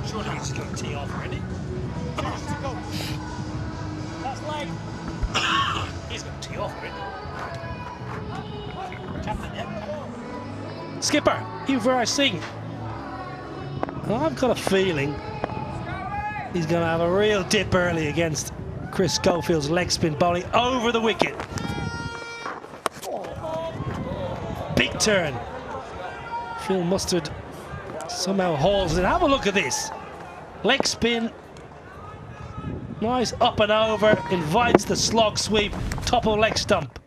Surely he's going to tee off already. That's leg. He's going to tee off already. Skipper, Yuvraj Singh. I've got a feeling he's going to have a real dip early against Chris Schofield's leg spin bowling over the wicket. Big turn. Phil Mustard somehow hauls it. Have a look at this. Leg spin. Nice up and over. Invites the slog sweep. Top of leg stump.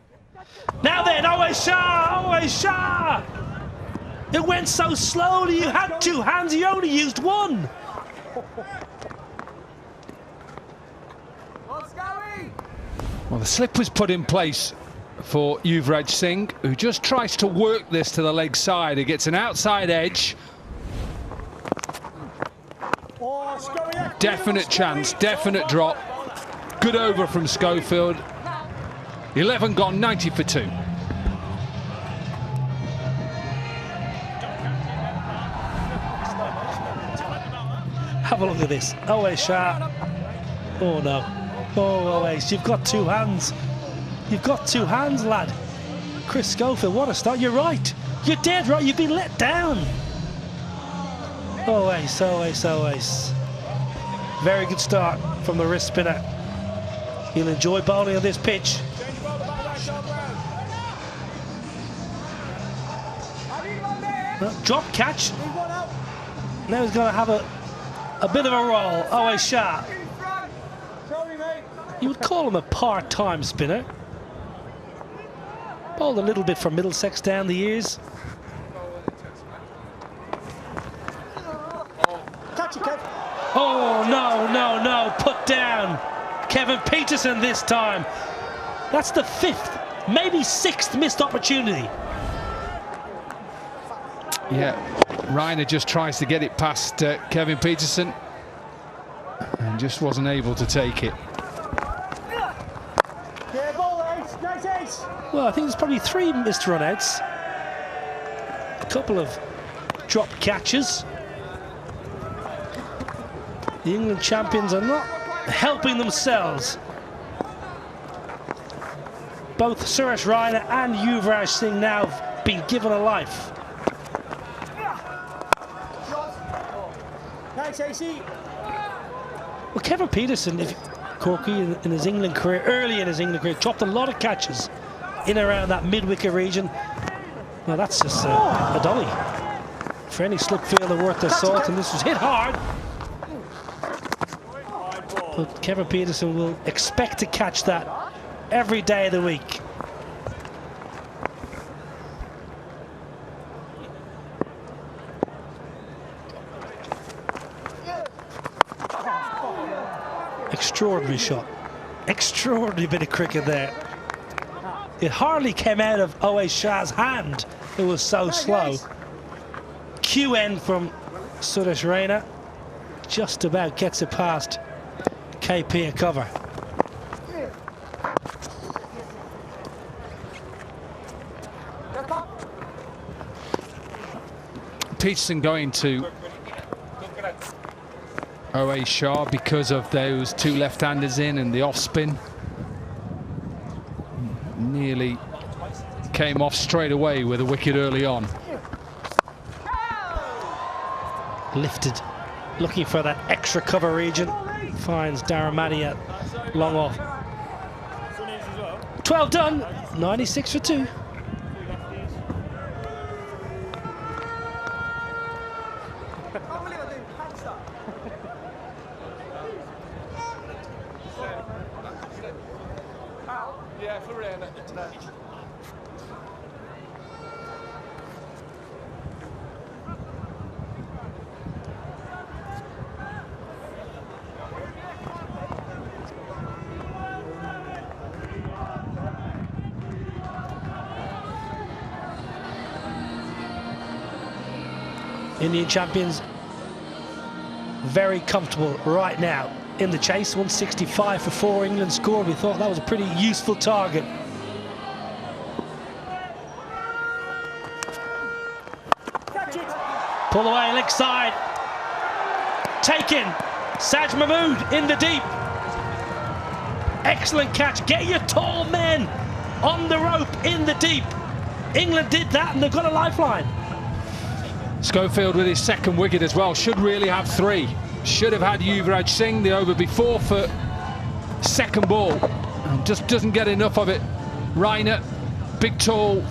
Now then, Always Shah! It went so slowly, you had 2 hands, you only used 1. Well, the slip was put in place for Yuvraj Singh, who just tries to work this to the leg side. He gets an outside edge. Definite chance, definite drop. Good over from Schofield. 11 gone, 90 for 2. Have a look at this. Always Shah. Oh no. Oh, Always, you've got 2 hands. You've got 2 hands, lad. Chris Schofield, what a start. You're right. You're dead right. You've been let down. Always. Very good start from the wrist spinner. He'll enjoy bowling on this pitch. Drop catch. Now he's going to have a bit of a roll. Always Shah. You would call him a part-time spinner. Bowled a little bit for Middlesex down the years. Oh, no. Put down. Kevin Peterson this time. That's the 5th, maybe 6th missed opportunity. Yeah, Reiner just tries to get it past Kevin Peterson and just wasn't able to take it. Well, I think there's probably 3 missed run-outs. A couple of dropped catches. The England champions are not helping themselves. Both Suresh Raina and Yuvraj Singh now have been given a life. Well, Kevin Peterson, Corky, in his England career, early in his England career, dropped a lot of catches in and around that mid-wicket region. Well, that's just a dolly for any slip fielder worth their salt, and this was hit hard. But Kevin Peterson will expect to catch that every day of the week. Extraordinary shot. Extraordinary bit of cricket there. It hardly came out of Oais Shah's hand. It was so slow. QN from Suresh Raina just about gets it past KP a cover. Peterson going to Oais Shah because of those 2 left-handers in and the off-spin. Nearly came off straight away with a wicket early on. Lifted, looking for that extra cover region. Finds Daramati at long off. 12 done, 96 for 2. Indian champions very comfortable right now in the chase. 165 for 4 England scored. We thought that was a pretty useful target. Pull away, leg side. Taken. Saj Mahmood in the deep. Excellent catch. Get your tall men on the rope in the deep. England did that and they've got a lifeline. Schofield with his 2nd wicket as well. Should really have 3. Should have had Yuvraj Singh the over before for 2nd ball. And just doesn't get enough of it. Raina, big tall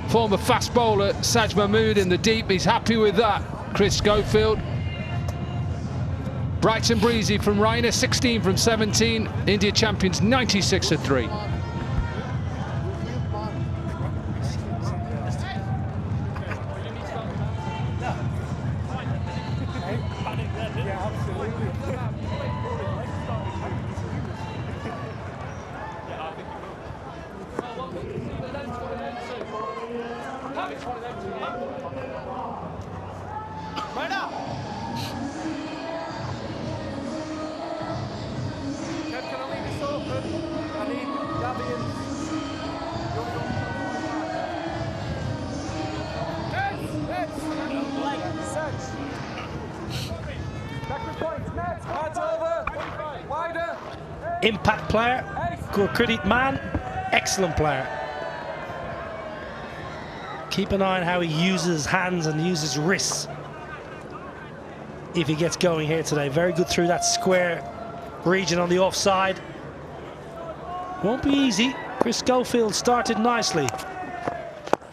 former fast bowler Saj Mahmood in the deep. He's happy with that. Chris Schofield. Bright and breezy from Raina, 16 from 17. India champions 96 for 3. Impact player, Gurpreet man, excellent player. Keep an eye on how he uses hands and uses wrists if he gets going here today. Very good through that square region on the offside. Won't be easy. Chris Schofield started nicely.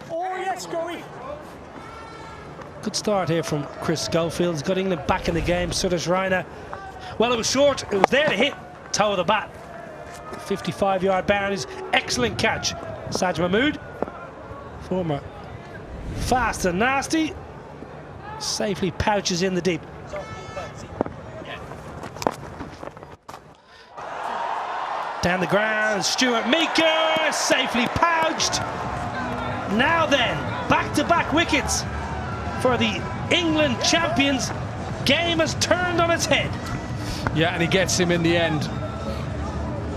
Oh yes, Joey. Good start here from Chris Schofield. He's got England back in the game. Suresh Raina, well, it was short. It was there to hit. Toe of the bat. 55-yard boundaries. Excellent catch. Saj Mahmood, former fast and nasty, safely pouches in the deep. Down the ground, Stuart Meeker safely pouched. Now then, back-to-back wickets for the England champions. Game has turned on its head. Yeah, and he gets him in the end.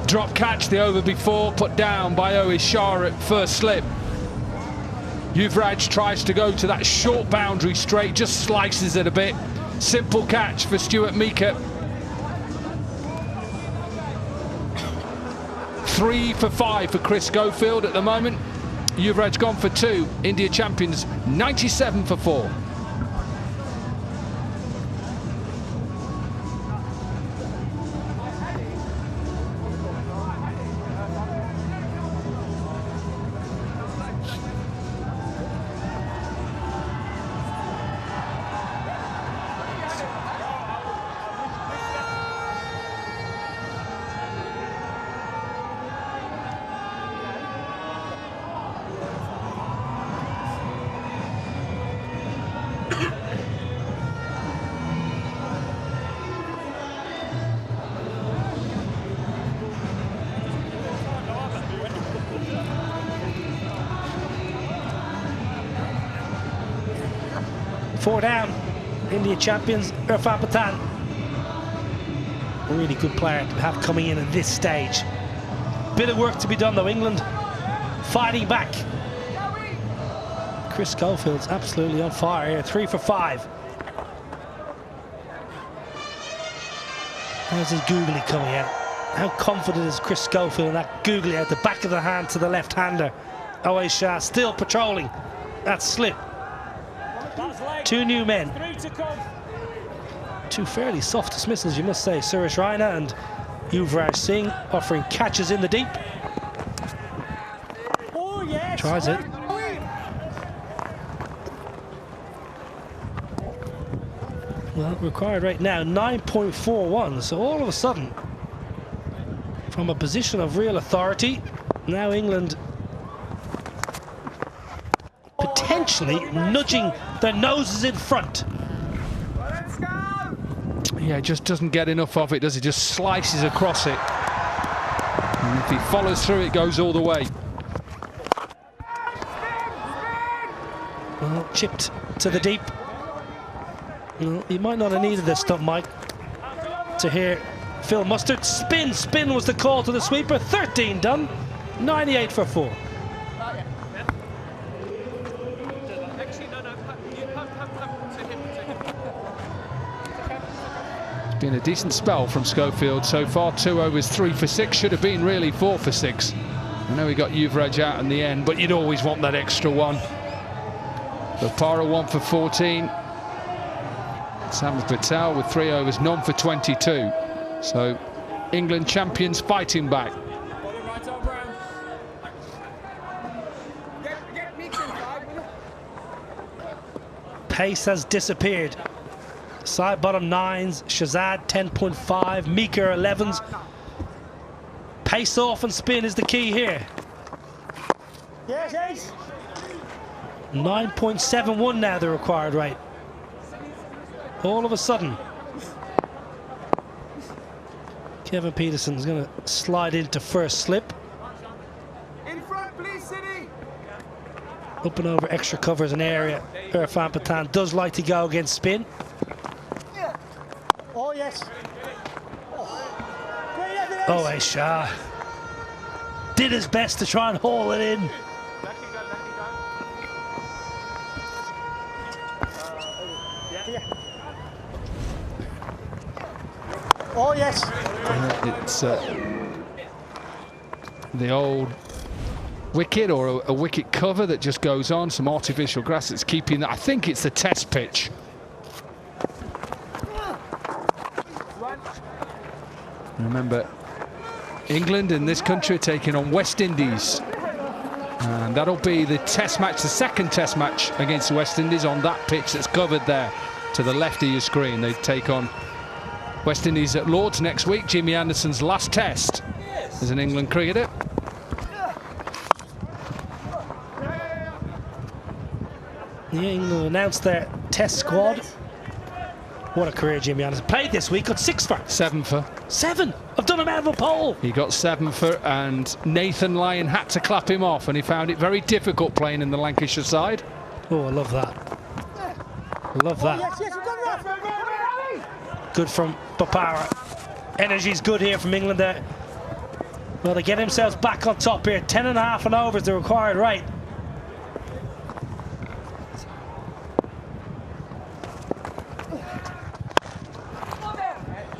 Drop catch the over before, put down by Ois Shah at first slip. Yuvraj tries to go to that short boundary straight, just slices it a bit. Simple catch for Stuart Meeker. 3 for 5 for Chris Schofield at the moment. Yuvraj gone for 2. India champions 97 for 4. Four down, India champions, Irfan Pathan. A really good player to have coming in at this stage. Bit of work to be done though, England fighting back. Chris Schofield's absolutely on fire here, 3 for 5. How's his googly coming out? How confident is Chris Schofield in that googly out the back of the hand to the left-hander? Ois Shah still patrolling that slip. 2 new men. 2 fairly soft dismissals, you must say. Suresh Raina and Yuvraj Singh offering catches in the deep. Tries it. Well, required right now 9.41. So all of a sudden, from a position of real authority, now England potentially nudging their noses in front. Yeah, just doesn't get enough of it, does he? Just slices across it. And if he follows through, it goes all the way. Well, chipped to the deep. Well, he might not have needed this stuff, Mike, to hear Phil Mustard. Spin was the call to the sweeper. 13 done, 98 for 4. It's been a decent spell from Schofield so far. 2 overs, 3 for 6. Should have been really 4 for 6. I know he got Yuvraj out in the end, but you'd always want that extra one. Bopara 1 for 14. Sam Patel with 3 overs, none for 22. So England champions fighting back. Pace has disappeared. Side bottom 9s, Shazad 10.5, Meeker 11s. Pace off and spin is the key here. 9.71 now the required rate. All of a sudden, Kevin Peterson's going to slide into first slip. In front, please, City. Up and over extra covers an area. Irfan Pathan does like to go against spin. Oh, yes. Ois Shah did his best to try and haul it in. Oh, yes. It's the old wicket or a wicket cover that just goes on, some artificial grass that's keeping that. I think it's the test pitch. Remember, England in this country are taking on West Indies. And that'll be the test match, the second test match against the West Indies on that pitch that's covered there to the left of your screen. They take on West Indies at Lords next week. Jimmy Anderson's last test as an England cricketer. Yeah, England announced their test squad. What a career Jimmy Anderson. Played this week, got 6 for. 7 for. 7? I've done him out of a pole. He got 7 for, and Nathan Lyon had to clap him off, and he found it very difficult playing in the Lancashire side. Oh, I love that. Love that. Good from Bopara. Energy's good here from England there. Well, they get themselves back on top here. 10.5 and over is the required rate.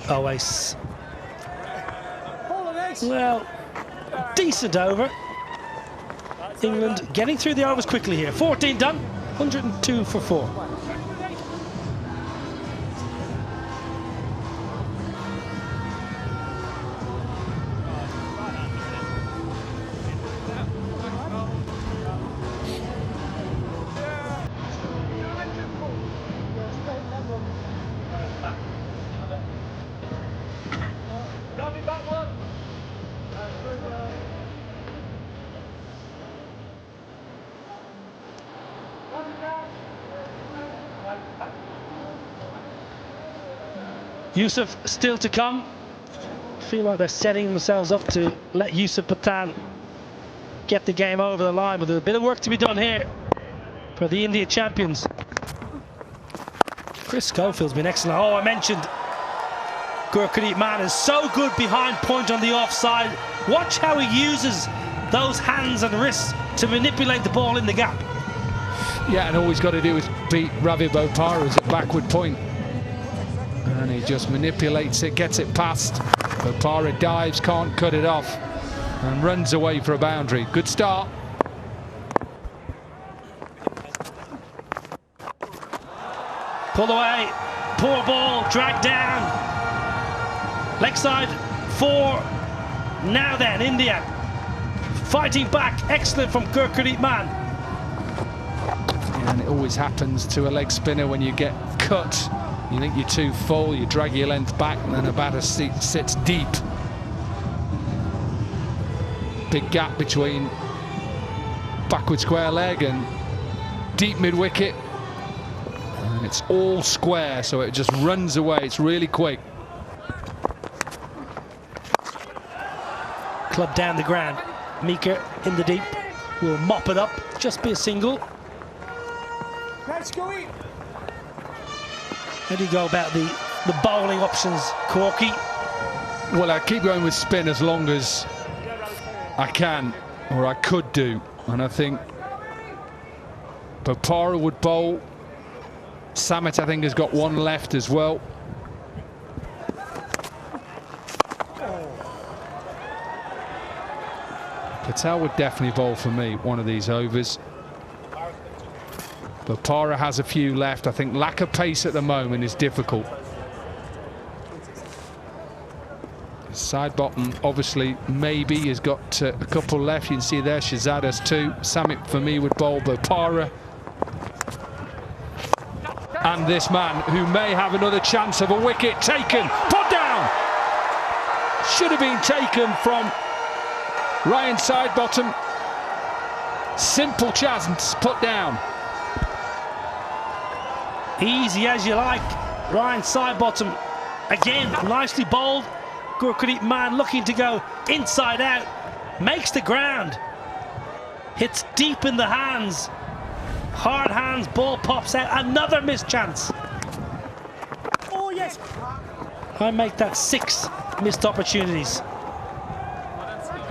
Oh, ace. Well, decent over. England getting through the overs quickly here. 14 done, 102 for 4. Yusuf still to come. Feel like they're setting themselves up to let Yusuf Pathan get the game over the line, but there's a bit of work to be done here for the India champions. Chris Schofield's been excellent. Oh, I mentioned Gurpreet Man is so good behind point on the offside. Watch how he uses those hands and wrists to manipulate the ball in the gap. Yeah, and all he's got to do is beat Ravi Bopara at backward point. And he just manipulates it, gets it past. Bopara dives, can't cut it off, and runs away for a boundary. Good start. Pull away, poor ball, dragged down. Leg side 4. Now then, India fighting back. Excellent from Gurpreet Man. And it always happens to a leg spinner when you get cut. You think you're too full, you drag your length back, and then a batter sits deep. Big gap between backward square leg and deep mid-wicket. And it's all square, so it just runs away. It's really quick. Club down the ground. Meeker in the deep will mop it up. Just be a single. How do you go about the bowling options, Corky? Well, I keep going with spin as long as I can, or I could do. And I think Bopara would bowl. Samit, I think, has got one left as well. Patel would definitely bowl for me one of these overs. Bopara has a few left. I think lack of pace at the moment is difficult. Side bottom, obviously, maybe has got a couple left. You can see there, Shahzad has 2. Samit for me would bowl Bopara. And this man, who may have another chance of a wicket taken, put down! Should have been taken from Ryan Sidebottom. Simple chance, put down. Easy as you like. Ryan Sidebottom again, nicely bowled. Gurpreet Man looking to go inside out, makes the ground, hits deep in the hands, hard hands, ball pops out. Another missed chance. Oh yes, I make that 6 missed opportunities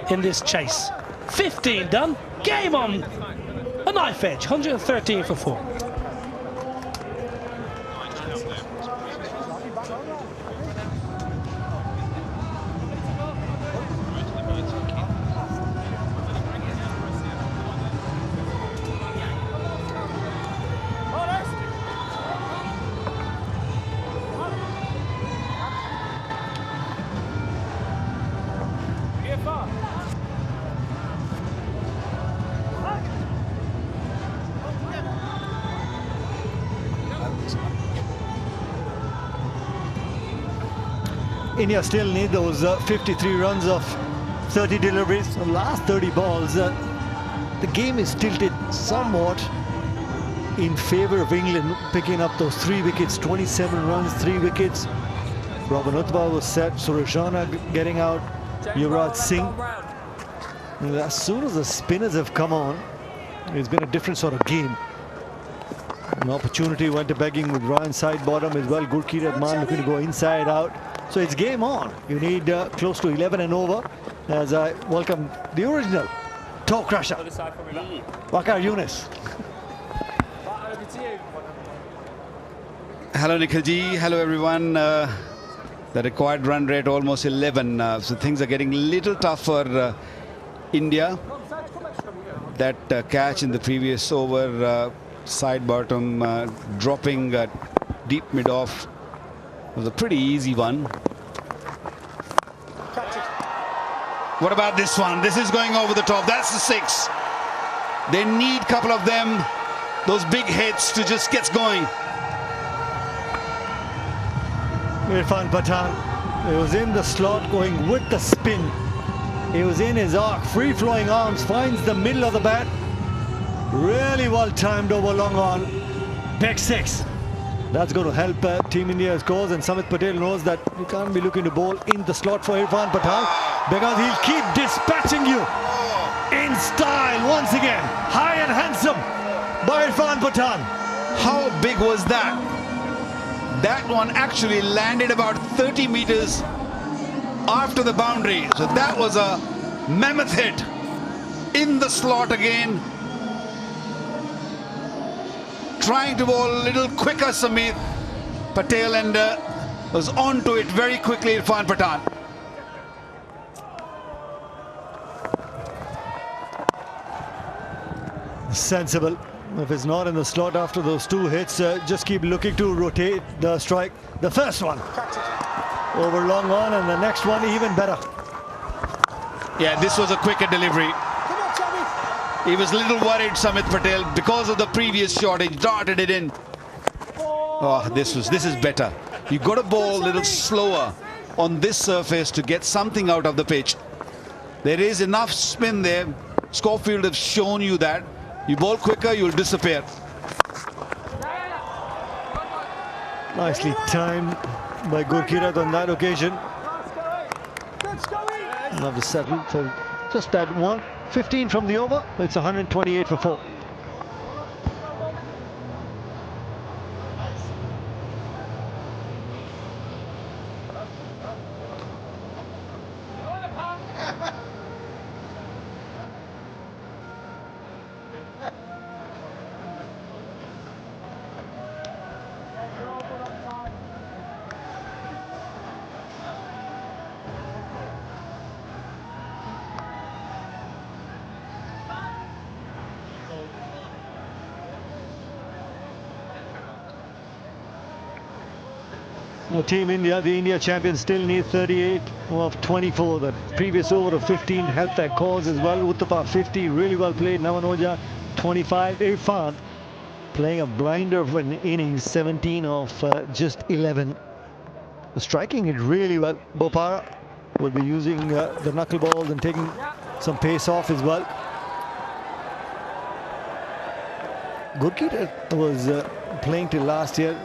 in this chase. 15 done, game on a knife edge. 113 for 4. India still need those 53 runs of 30 deliveries. The last 30 balls, the game is tilted somewhat in favor of England, picking up those 3 wickets, 27 runs, 3 wickets. Robin Uthwa was set, Suresh Raina getting out, Yuvraj Singh. And as soon as the spinners have come on, it's been a different sort of game. An opportunity went to begging with Ryan side bottom as well. Gurkeerat Rahman looking to go inside out. So it's game on. You need close to 11 and over as I welcome the original toe crusher, Waqar Younis. Hello Nikhilji, hello everyone. The required run rate almost 11. So things are getting a little tough for India. That catch in the previous over, side bottom, dropping deep mid off, was a pretty easy one. What about this one? This is going over the top. That's the 6. They need a couple of them, those big hits to just get going. Irfan Pathan, he was in the slot going with the spin. He was in his arc, free-flowing arms, finds the middle of the bat. Really well timed over long on. Back 6. That's going to help Team India's cause, and Samit Patel knows that you can't be looking to bowl in the slot for Irfan Pathan because he'll keep dispatching you in style once again. High and handsome by Irfan Pathan. How big was that? That one actually landed about 30 meters after the boundary. So that was a mammoth hit in the slot again. Trying to bowl a little quicker, Samit Patel, and was on to it very quickly, Irfan Pathan. Sensible. If it's not in the slot after those 2 hits, just keep looking to rotate the strike. The first one over long on, and the next one even better. Yeah, this was a quicker delivery. He was a little worried, Samit Patel, because of the previous shot. He darted it in. Oh, this is better. You got to bowl a little slower on this surface to get something out of the pitch. There is enough spin there. Schofield have shown you that. You bowl quicker, you'll disappear. Nicely timed by Gurkeerat on that occasion. Love to settle for just that one. 15 from the over. It's 128 for 4. Now, Team India, the India champions, still need 38 of 24. The previous over of 15 helped their cause as well. Uttapa 50, really well played. Namanoja 25. Irfan playing a blinder of an innings, 17 of just 11. Striking it really well. Bopara will be using the knuckleballs and taking some pace off as well. Gurkeerat was playing till last year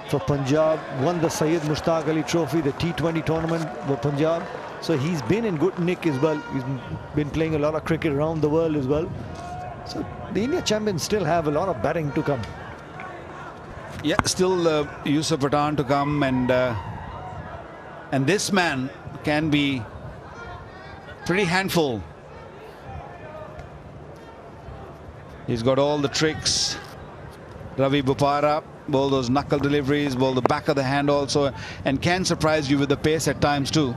for Punjab, won the Syed Mushtaq Ali Trophy, the T20 tournament for Punjab. So he's been in good nick as well. He's been playing a lot of cricket around the world as well. So the India champions still have a lot of batting to come. Yeah, still Yusuf Pathan to come, and this man can be pretty handful. He's got all the tricks. Ravi Bopara, bowl those knuckle deliveries, bowl the back of the hand also, and can surprise you with the pace at times too.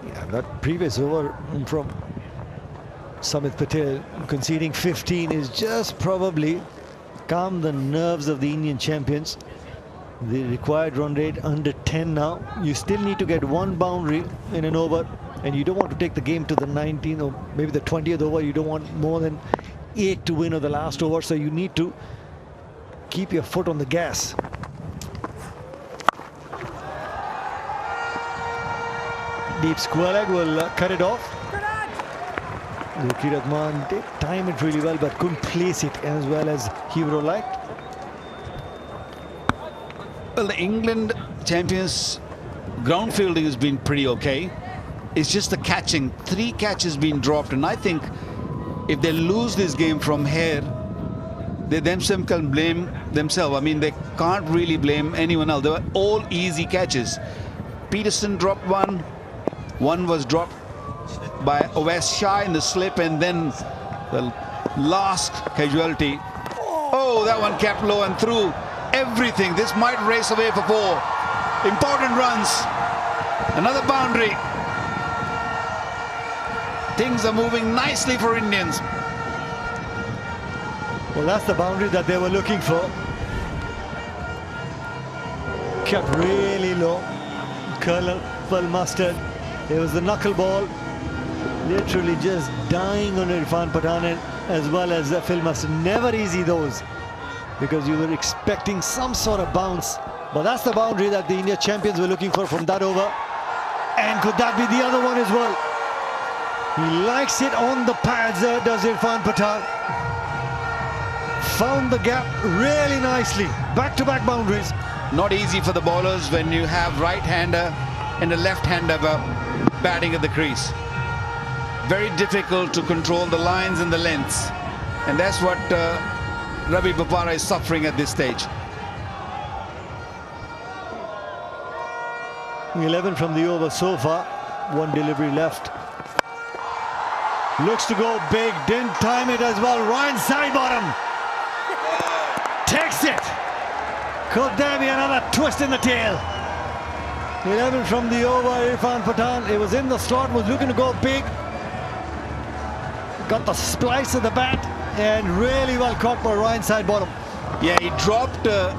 Yeah, that previous over from Samit Patel conceding 15 is just probably calmed the nerves of the Indian champions. The required run rate under 10 now. You still need to get one boundary in an over, and you don't want to take the game to the 19th or maybe the 20th over. You don't want more than 8 to win of the last over, so you need to keep your foot on the gas. Deep square leg will cut it off. Gurkeerat Rahman did time it really well, but couldn't place it as well as he would have liked. Well, the England champions ground fielding has been pretty okay. It's just the catching. 3 catches being dropped, and I think if they lose this game from here, they themselves can blame themselves. I mean, they can't really blame anyone else. They were all easy catches. Peterson dropped one. One was dropped by Owais Shah in the slip, and then the last casualty. Oh, that one kept low and threw everything. This might race away for 4 important runs. Another boundary. Things are moving nicely for Indians. Well, that's the boundary that they were looking for. Kept really low. Colonel Full Mustard. It was the knuckleball. Literally just dying on Irfan Pathan as well as Phil Mustard. Never easy those, because you were expecting some sort of bounce. But that's the boundary that the India champions were looking for from that over. And could that be the other one as well? He likes it on the pads, does Irfan Pathan. Found the gap really nicely. Back-to-back boundaries. Not easy for the bowlers when you have right-hander and a left-hander batting at the crease. Very difficult to control the lines and the lengths. And that's what Ravi Bopara is suffering at this stage. 11 from the over so far. 1 delivery left. Looks to go big. Didn't time it as well. Ryan side bottom. Takes it. Could there be another twist in the tail? 11 from the over. Irfan Pathan. It was in the slot. Was looking to go big. Got the splice of the bat. And really well caught by Ryan side bottom. Yeah, he dropped the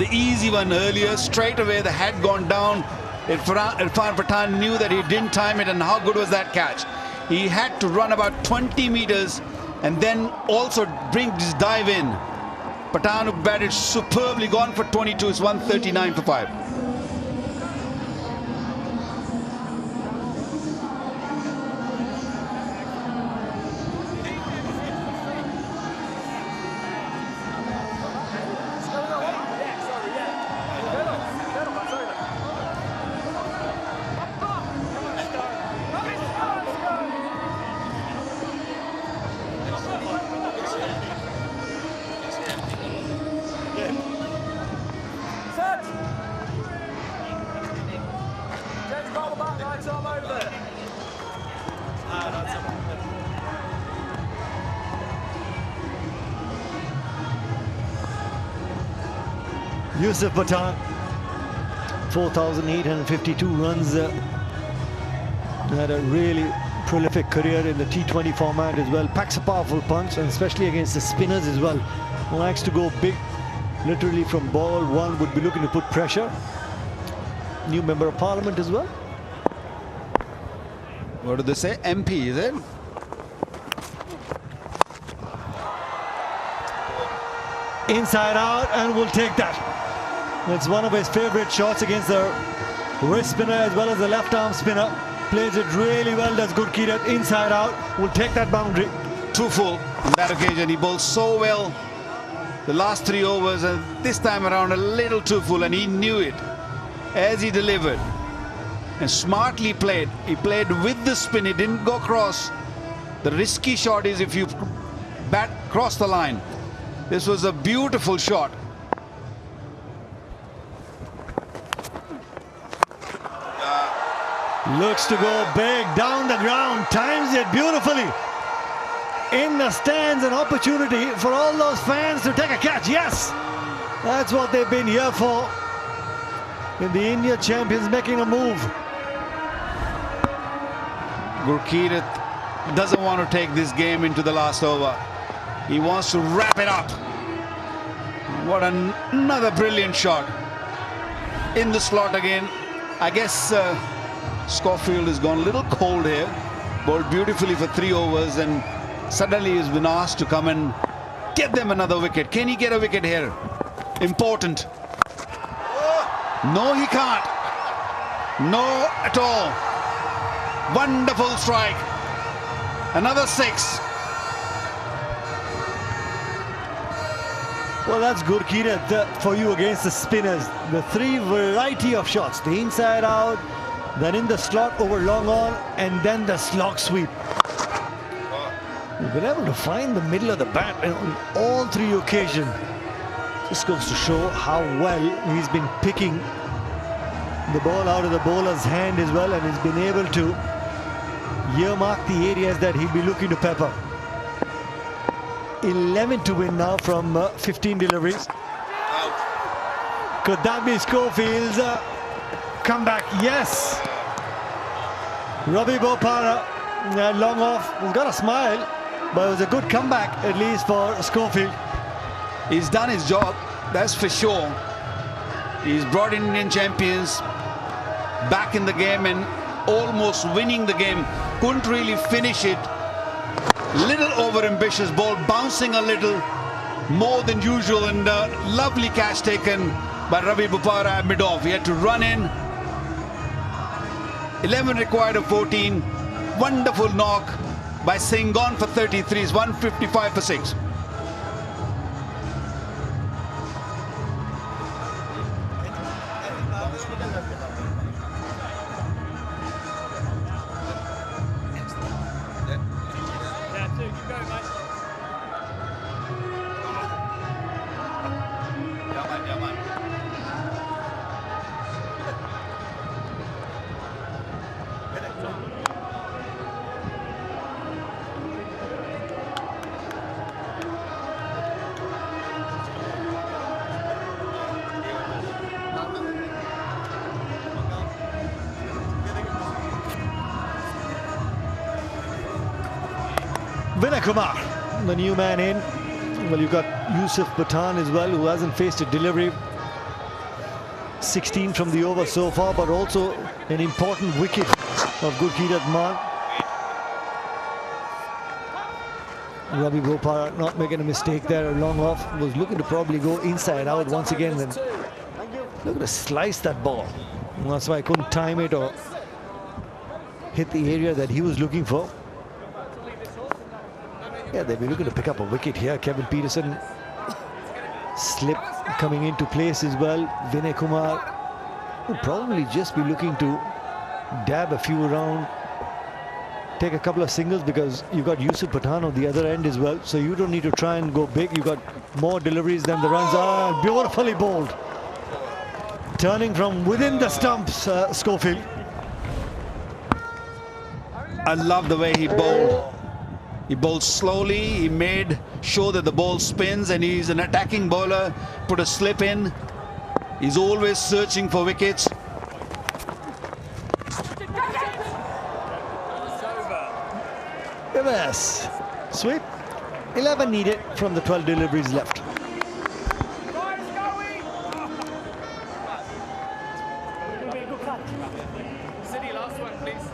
easy one earlier. Straight away the head gone down. Irfan Pathan knew that he didn't time it, and how good was that catch? He had to run about 20 meters and then also bring this dive in. Pathan, who batted superbly, gone for 22, is 139 for 5. Yusuf Pathan, 4,852 runs. Had a really prolific career in the T20 format as well. Packs a powerful punch, and especially against the spinners as well. Likes to go big, literally from ball one, would be looking to put pressure. New member of parliament as well. What do they say? MP, is it? Inside out, and we'll take that. It's one of his favorite shots against the wrist spinner as well as the left arm spinner. Plays it really well, does Gurkeerat. Inside out, we'll take that boundary. Too full on that occasion. He bowled so well the last 3 overs, and this time around a little too full, and he knew it as he delivered. And smartly played. He played with the spin. He didn't go cross. The risky shot is if you bat cross the line. This was a beautiful shot. Looks to go big down the ground. Times it beautifully. In the stands, an opportunity for all those fans to take a catch. Yes, that's what they've been here for. And the India champions making a move. Gurkeerat doesn't want to take this game into the last over. He wants to wrap it up. What another brilliant shot. In the slot again. I guess Schofield has gone a little cold here. Bowled beautifully for 3 overs, and suddenly he's been asked to come and get them another wicket. Can he get a wicket here? Important. No, he can't. No at all. Wonderful strike. Another 6. Well, that's Gurkeerat for you against the spinners. The 3 variety of shots. The inside out, then in the slot over long on, and then the slog sweep. We've been able to find the middle of the bat on all three occasions. This goes to show how well he's been picking the ball out of the bowler's hand as well, and he's been able to earmark the areas that he'll be looking to pepper. 11 to win now from 15 deliveries. Could that be Schofield's comeback? Yes. Ravi Bopara, long off, he's got a smile, but it was a good comeback, at least for Schofield. He's done his job, that's for sure. He's brought in Indian champions back in the game and almost winning the game. Couldn't really finish it. Little over-ambitious ball, bouncing a little more than usual, and lovely catch taken by Ravi Bopara mid-off. He had to run in. 11 required of 14. Wonderful knock by Singh, gone for 33s, 155 for 6. Vinay Kumar, the new man in. Well, you've got Yusuf Pathan as well, who hasn't faced a delivery. 16 from the over so far, but also an important wicket of Gurkeerat Maan. Ravi Bopara not making a mistake there, long off, was looking to probably go inside out once again. Then look to slice that ball. And that's why I couldn't time it or hit the area that he was looking for. Yeah, they'll be looking to pick up a wicket here. Kevin Peterson slip coming into place as well. Vinay Kumar will probably just be looking to dab a few around, take a couple of singles, because you've got Yusuf Pathan on the other end as well. So you don't need to try and go big. You've got more deliveries than the runs are. Beautifully bowled. Turning from within the stumps, Schofield. I love the way he bowled. He bowled slowly, he made sure that the ball spins, and he's an attacking bowler, put a slip in. He's always searching for wickets. Reverse sweep. 11 needed from the 12 deliveries left. City, last one, please.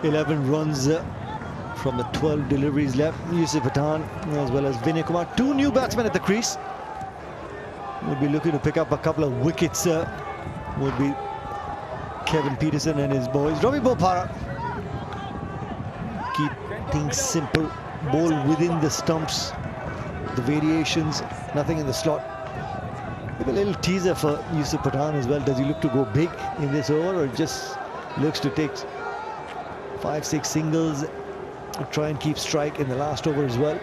11 runs from the 12 deliveries left. Yusuf Pathan as well as Vinay Kumar. Two new batsmen at the crease. Would be looking to pick up a couple of wickets. Would be Kevin Peterson and his boys. Ravi Bopara. Keep things simple. Bowl within the stumps. The variations. Nothing in the slot. Maybe a little teaser for Yusuf Pathan as well. Does he look to go big in this over, or just looks to take 5-6 singles, try and keep strike in the last over as well?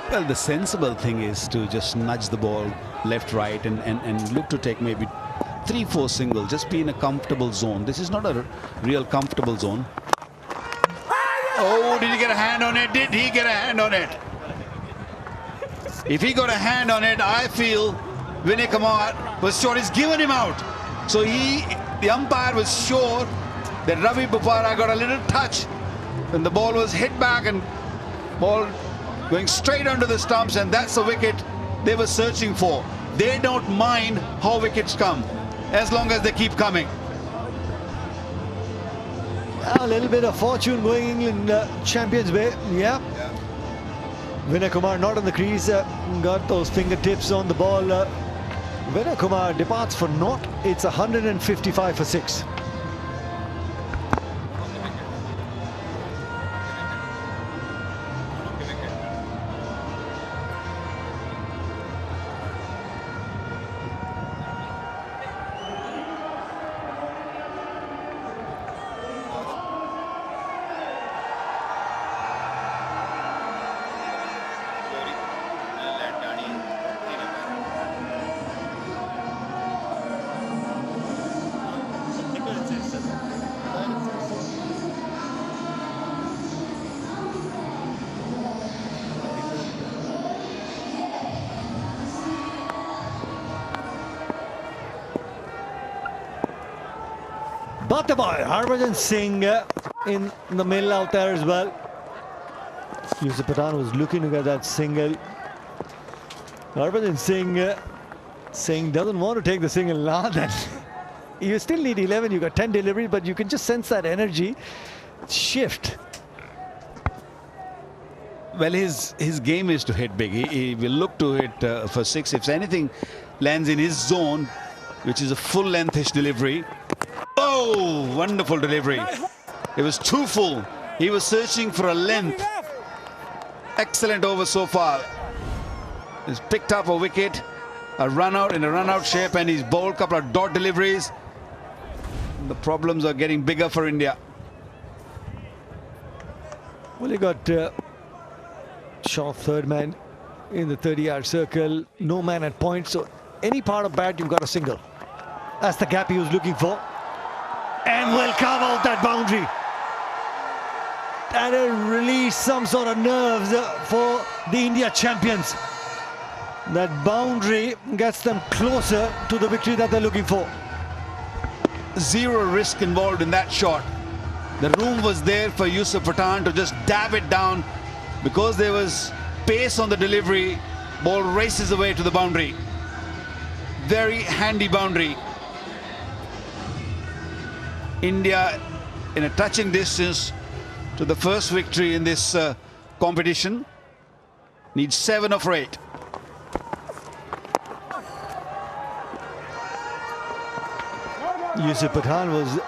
Well, the sensible thing is to just nudge the ball left, right, and look to take maybe 3-4 singles, just be in a comfortable zone. This is not a real comfortable zone. Oh, did he get a hand on it? Did he get a hand on it? If he got a hand on it, I feel Vinay Kumar was sure he's given him out. So the umpire was sure that Ravi Bopara got a little touch when the ball was hit back, and ball going straight onto the stumps, and that's the wicket they were searching for. They don't mind how wickets come, as long as they keep coming. A little bit of fortune going England champions way. Yeah. Vinay Kumar not on the crease. Got those fingertips on the ball. Vinay Kumar departs for naught. It's 155 for 6. But the boy, Harbhajan Singh in the middle out there as well. Yusuf Pathan was looking to get that single. Harbhajan Singh doesn't want to take the single now. Then you still need 11. You got 10 deliveries, but you can just sense that energy shift. Well, his game is to hit big. He will look to hit for 6. If anything lands in his zone, which is a full lengthish delivery. Oh, wonderful delivery. It was too full. He was searching for a length. Excellent over so far. He's picked up a wicket, a run out in a run out shape, and he's bowled a couple of dot deliveries. The problems are getting bigger for India. Well, he got short third man in the 30-yard circle. No man at point. So any part of bat, you've got a single. That's the gap he was looking for. And will carve out that boundary. That'll release some sort of nerves for the India champions. That boundary gets them closer to the victory that they're looking for. Zero risk involved in that shot. The room was there for Yusuf Pathan to just dab it down. Because there was pace on the delivery, ball races away to the boundary. Very handy boundary. India in a touching distance to the first victory in this competition. Needs 7 of 8. Yusuf Pathan was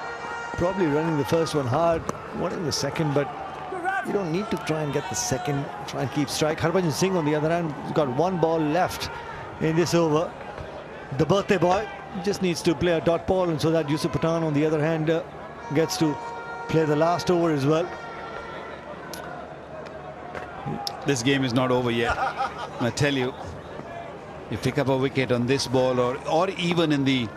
probably running the first one hard, wanting the second, but you don't need to try and get the second. Try and keep strike. Harbhajan Singh on the other hand has got 1 ball left in this over. The birthday boy just needs to play a dot ball, and so that Yusuf Pathan on the other hand gets to play the last over as well. This game is not over yet. I tell you, you pick up a wicket on this ball or even in the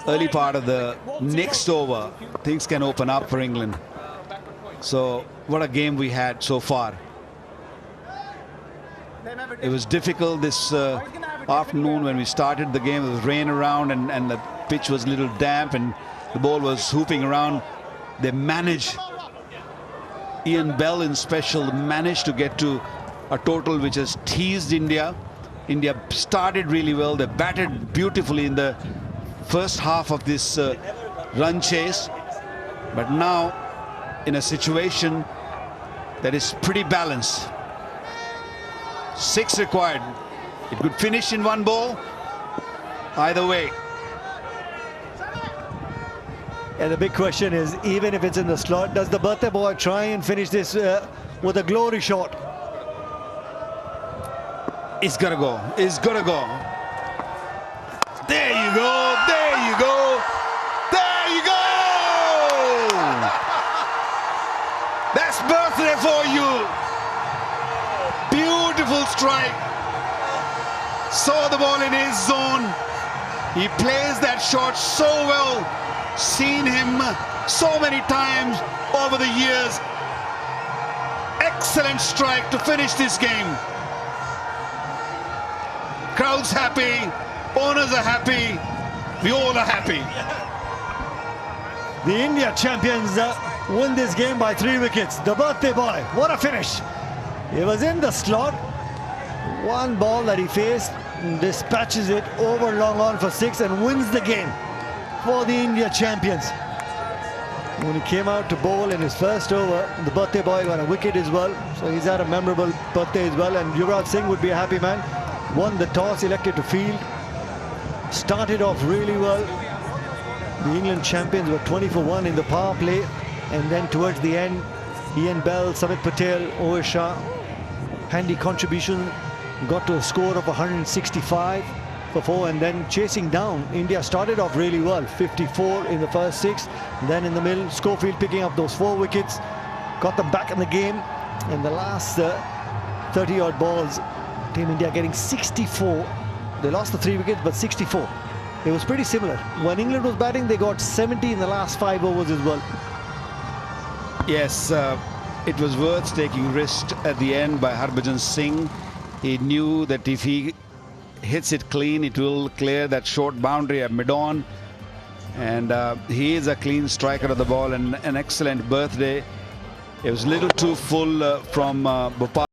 early part of the next over, things can open up for England. So what a game we had so far. It was difficult this afternoon when we started the game. There was rain around and the pitch was a little damp and the ball was hooping around. They managed, Ian Bell in special, managed to get to a total which has teased India. India started really well. They batted beautifully in the first half of this run chase. But now in a situation that is pretty balanced. 6 required. It could finish in 1 ball. Either way. And the big question is, even if it's in the slot, does the birthday boy try and finish this with a glory shot? It's gotta go. It's gotta go. There you go. There you go. There you go. That's birthday for you. Beautiful strike. Saw the ball in his zone. He plays that shot so well. Seen him so many times over the years. Excellent strike to finish this game. Crowd's happy. Owners are happy. We all are happy. The India champions win this game by 3 wickets. The birthday boy, what a finish. He was in the slot. 1 ball that he faced, dispatches it over long on for 6 and wins the game for the India champions. When he came out to bowl in his first over, the birthday boy got a wicket as well. So he's had a memorable birthday as well. And Yuvraj Singh would be a happy man. Won the toss, elected to field. Started off really well. The England champions were 20 for 1 in the power play. And then towards the end, Ian Bell, Samit Patel, Owen Shah, handy contribution. Got to a score of 165 for 4, and then chasing down. India started off really well, 54 in the first 6. Then in the middle, Schofield picking up those 4 wickets, got them back in the game. And the last 30-odd balls, Team India getting 64. They lost the 3 wickets, but 64. It was pretty similar. When England was batting, they got 70 in the last 5 overs as well. Yes, it was worth taking risk at the end by Harbhajan Singh. He knew that if he hits it clean, it will clear that short boundary at mid-on. And he is a clean striker of the ball and an excellent birthday. It was a little too full from Bhopal.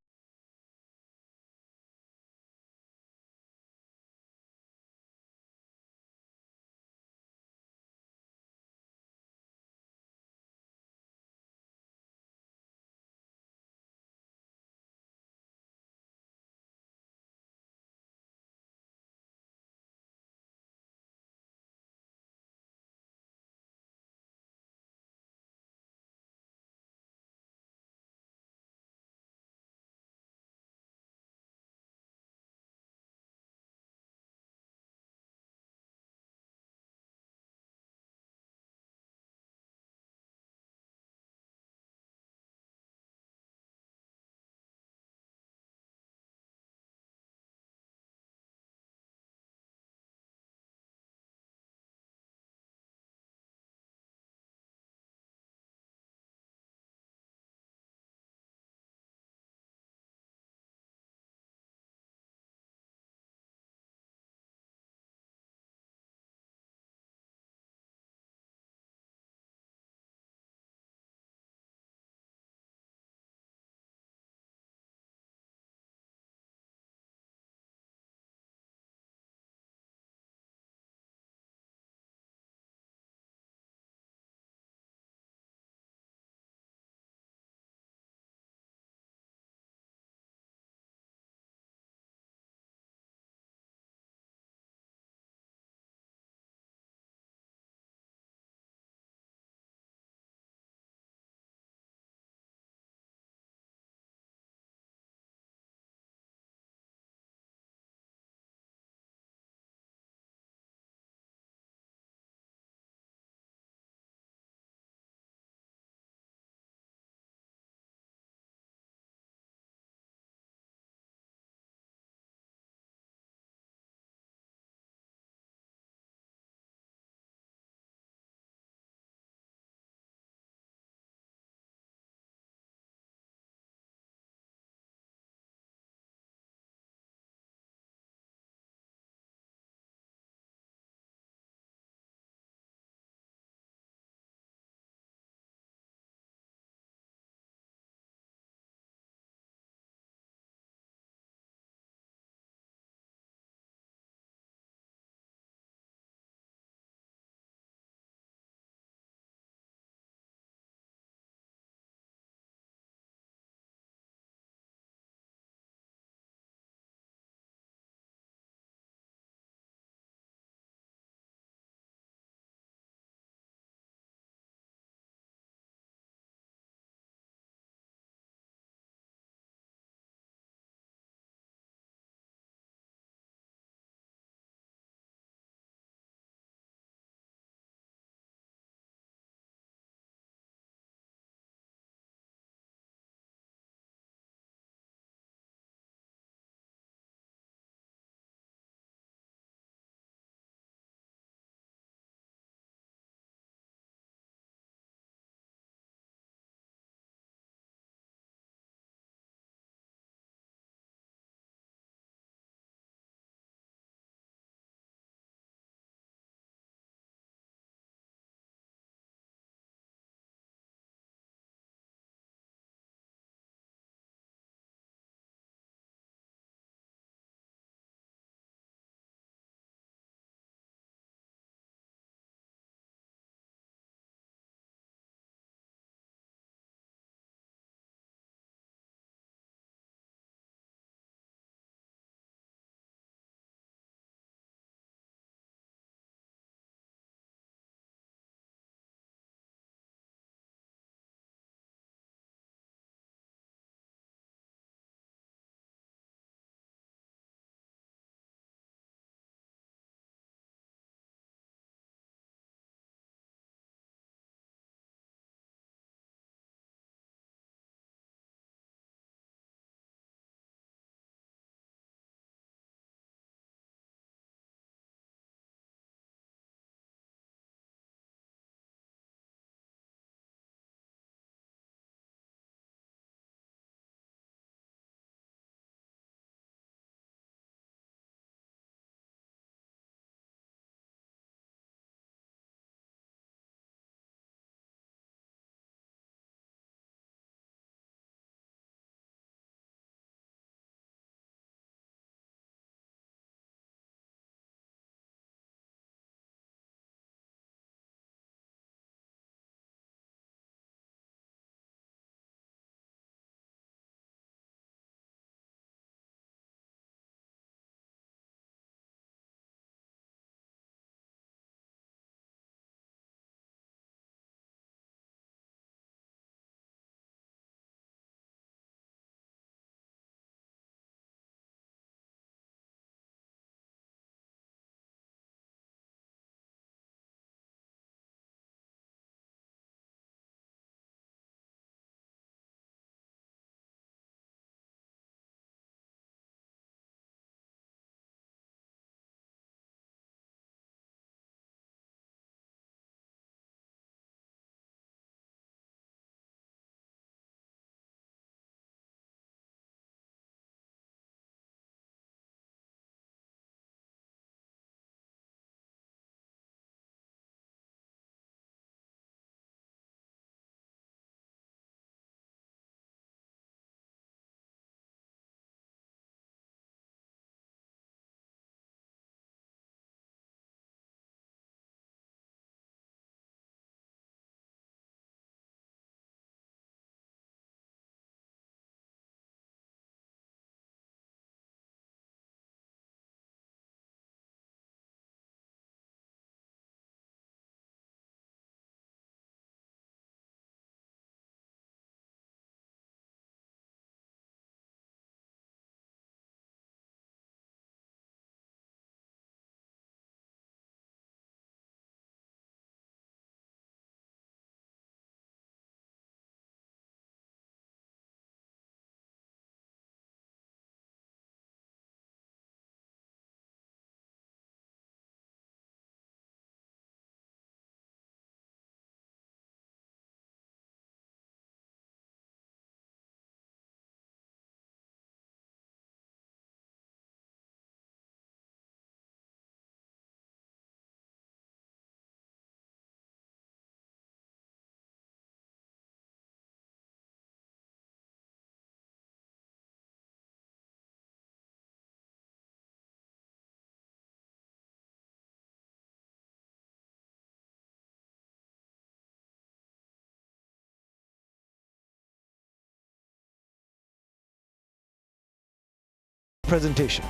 presentation.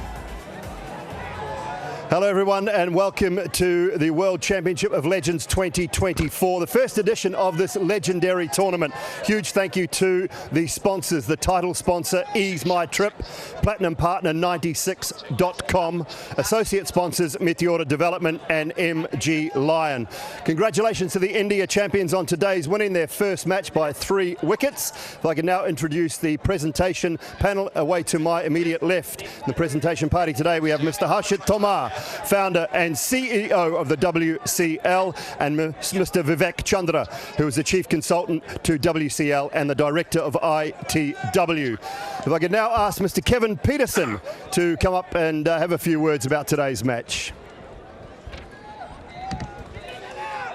Hello everyone and welcome to the World Championship of Legends 2024, the first edition of this legendary tournament. Huge thank you to the sponsors, the title sponsor Ease My Trip, Platinum Partner 96.com, associate sponsors Meteora Development and MG Lion. Congratulations to the India champions on today's winning their first match by 3 wickets. If I can now introduce the presentation panel away to my immediate left. In the presentation party today we have Mr. Harshit Tomar, founder and CEO of the WCL, and Mr. Vivek Chandra, who is the chief consultant to WCL and the director of ITW. If I could now ask Mr. Kevin Peterson to come up and have a few words about today's match.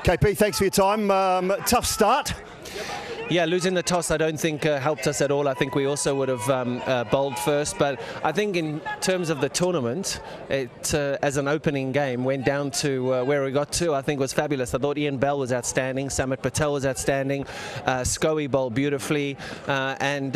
KP, thanks for your time. Tough start. Yeah, losing the toss I don't think helped us at all. I think we also would have bowled first, but I think in terms of the tournament, it as an opening game went down to where we got to. I think was fabulous. I thought Ian Bell was outstanding, Samit Patel was outstanding, Scoey bowled beautifully, and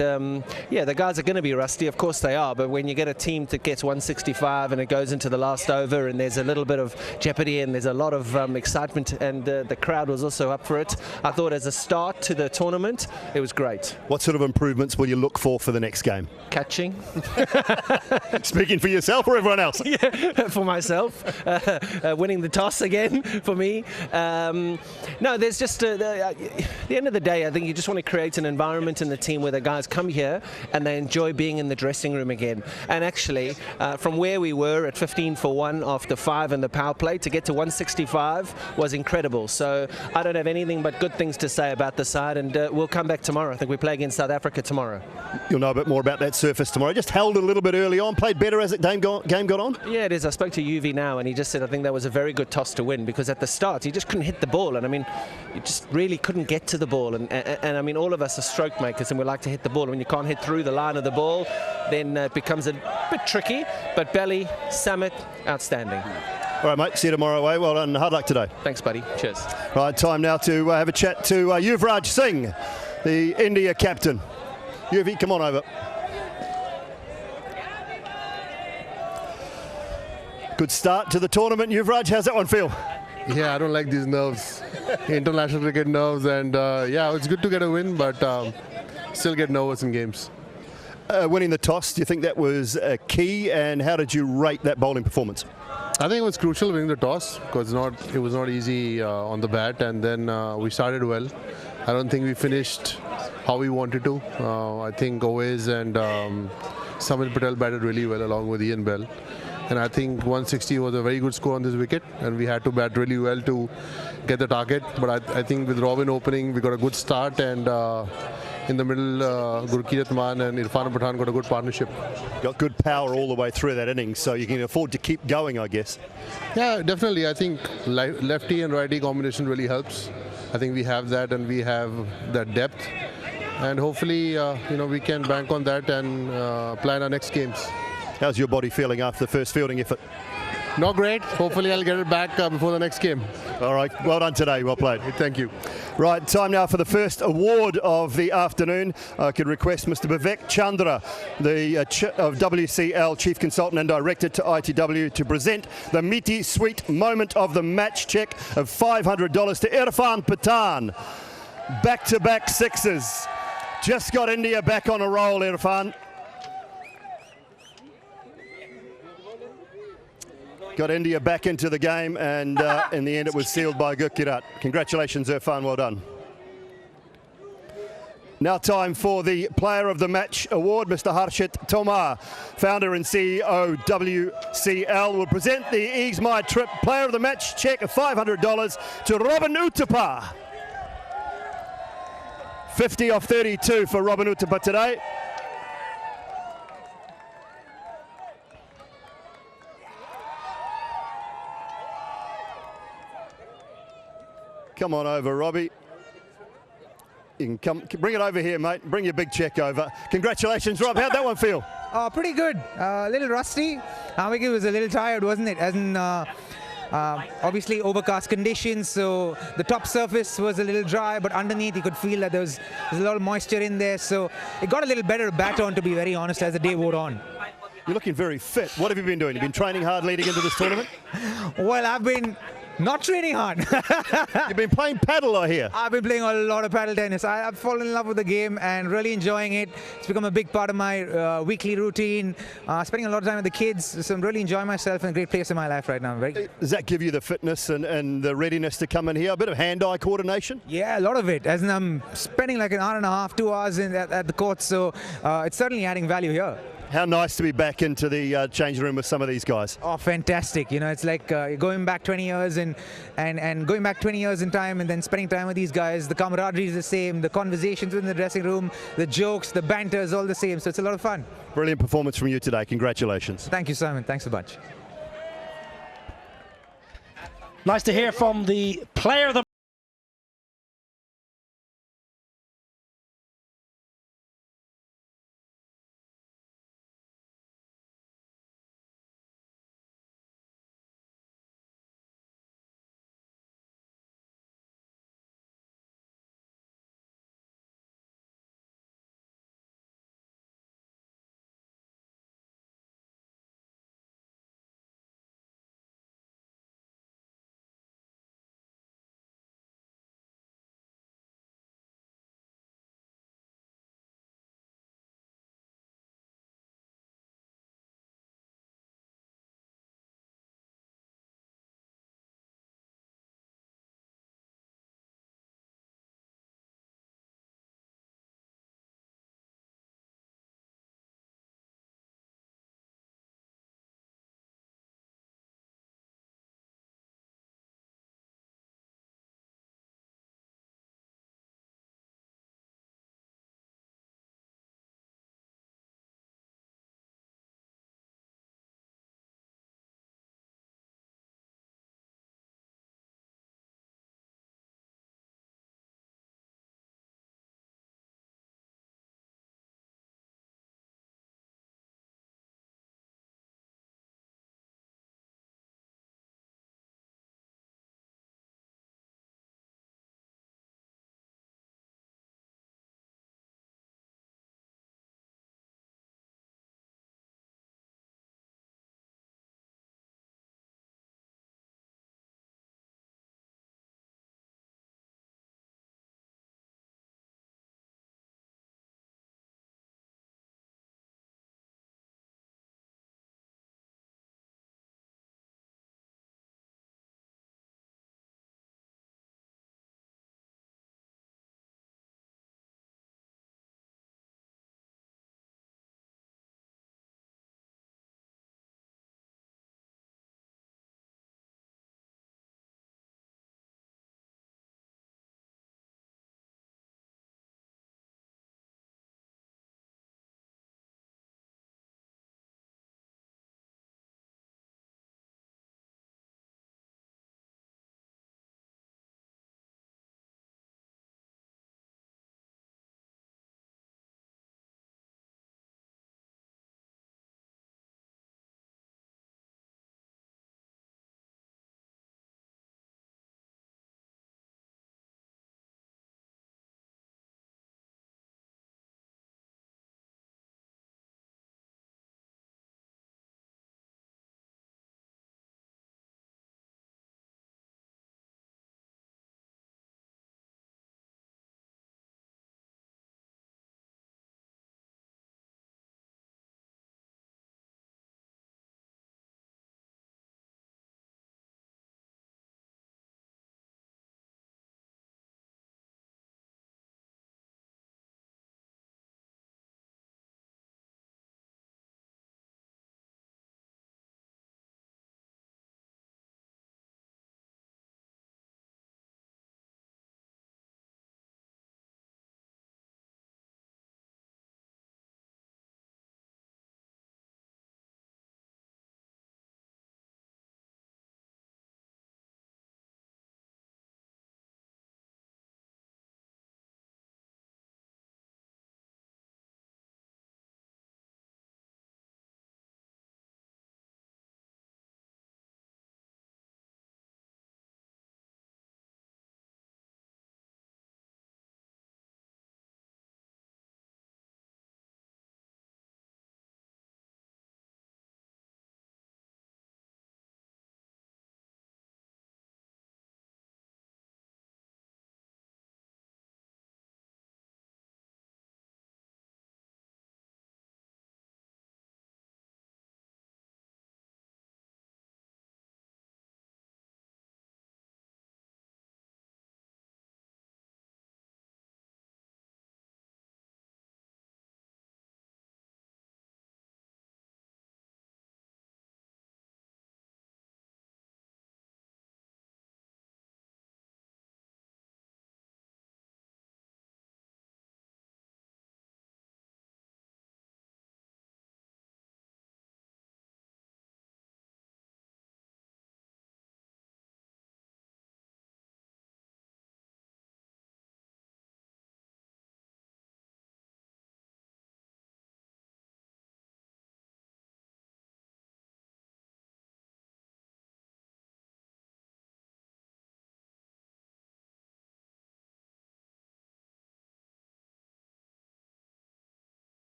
yeah, the guys are going to be rusty, of course they are, but when you get a team that gets 165 and it goes into the last over and there's a little bit of jeopardy and there's a lot of excitement and the crowd was also up for it, I thought as a start to the tournament it was great. What sort of improvements will you look for the next game? Catching. Speaking for yourself or everyone else? Yeah, for myself. Winning the toss again for me. No, there's just at the end of the day, I think you just want to create an environment in the team where the guys come here and they enjoy being in the dressing room again. And actually, from where we were at 15 for 1 after 5 in the power play to get to 165 was incredible. So I don't have anything but good things to say about the side, and we'll come back tomorrow. I think we play against South Africa tomorrow. You'll know a bit more about that surface tomorrow. Just held a little bit early on, played better as the game got on? Yeah, it is. I spoke to UV now and he just said I think that was a very good toss to win, because at the start you just couldn't hit the ball, and I mean you just really couldn't get to the ball, and I mean all of us are stroke makers and we like to hit the ball, and when you can't hit through the line of the ball then it becomes a bit tricky. But Belly, Samit, outstanding. All right, mate. See you tomorrow away. Well done. Hard luck today. Thanks, buddy. Cheers. Right, time now to have a chat to Yuvraj Singh, the India captain. Yuvi, come on over. Good start to the tournament. Yuvraj, how's that one feel? Yeah, I don't like these nerves, international cricket nerves, and yeah, it's good to get a win, but still get nervous in games. Winning the toss, do you think that was key, and how did you rate that bowling performance? I think it was crucial winning the toss, because it was not easy on the bat, and then we started well. I don't think we finished how we wanted to. I think Owais and Samit Patel batted really well along with Ian Bell. And I think 160 was a very good score on this wicket, and we had to bat really well to get the target. But I think with Robin opening, we got a good start, and in the middle, Gurkeerat Man and Irfan Pathan got a good partnership. Got good power all the way through that innings, so you can afford to keep going, I guess. Yeah, definitely. I think lefty and righty combination really helps. I think we have that, and we have that depth. And hopefully, we can bank on that and plan our next games. How's your body feeling after the first fielding effort? Not great. Hopefully I'll get it back before the next game. All right. Well done today. Well played. Thank you. Right, time now for the first award of the afternoon. I could request Mr. Vivek Chandra, the of WCL Chief Consultant and Director to ITW, to present the meaty sweet moment of the match check of $500 to Irfan Pathan. Back-to-back sixes. Just got India back on a roll, Irfan. Got India back into the game, and in the end it was sealed by Gurkeerat. Congratulations, Irfan, well done. Now time for the Player of the Match award. Mr. Harshit Tomar, founder and CEO WCL, will present the Ease My Trip Player of the Match check of $500 to Robin Uthappa. 50 off 32 for Robin Uthappa today. Come on over, Robbie. You can bring it over here, mate. Bring your big check over. Congratulations, Rob. How'd that one feel? Pretty good. A little rusty. Wicket was a little tired, wasn't it? As in, obviously overcast conditions, so the top surface was a little dry, but underneath you could feel that there's a lot of moisture in there. So it got a little better to bat on, to be very honest, as the day wore on. You're looking very fit. What have you been doing? You've been training hard leading into this tournament? Well, I've been not training hard. You've been playing paddle, I hear. I've been playing a lot of paddle tennis. I've fallen in love with the game and really enjoying it. It's become a big part of my weekly routine. Spending a lot of time with the kids, so I'm really enjoying myself in a great place in my life right now. Does that give you the fitness and the readiness to come in here? A bit of hand-eye coordination? Yeah, a lot of it. As in, I'm spending like an hour and a half, 2 hours at the court, so it's certainly adding value here. How nice to be back into the changing room with some of these guys. Oh, fantastic. You know, it's like going back 20 years and going back 20 years in time and then spending time with these guys. The camaraderie is the same. The conversations in the dressing room, the jokes, the banter is all the same. So it's a lot of fun. Brilliant performance from you today. Congratulations. Thank you, Simon. Thanks a bunch. Nice to hear from the player of the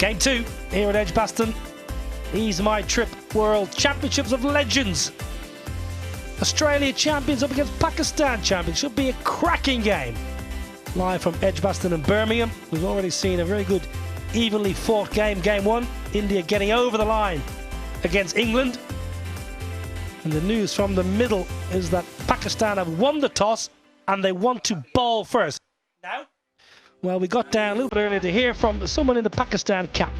Game 2 here at Edgbaston. Ease My Trip World Championships of Legends. Australia champions up against Pakistan champions. Should be a cracking game. Live from Edgbaston and Birmingham. We've already seen a very good, evenly fought game. Game 1, India getting over the line against England. And the news from the middle is that Pakistan have won the toss and they want to bowl first. Now? Well, we got down a little bit earlier to hear from someone in the Pakistan camp.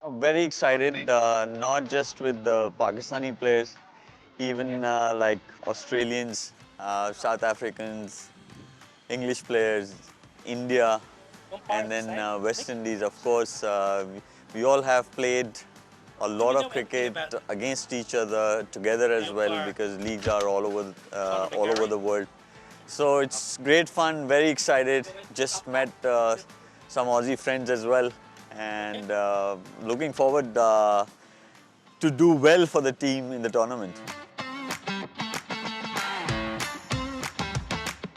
I'm very excited, not just with the Pakistani players, even like Australians, South Africans, English players, India, and then West Indies. Of course, we all have played a lot of cricket against each other together as well, because leagues are all over the world. So it's great fun, very excited. Just met some Aussie friends as well, and looking forward to do well for the team in the tournament.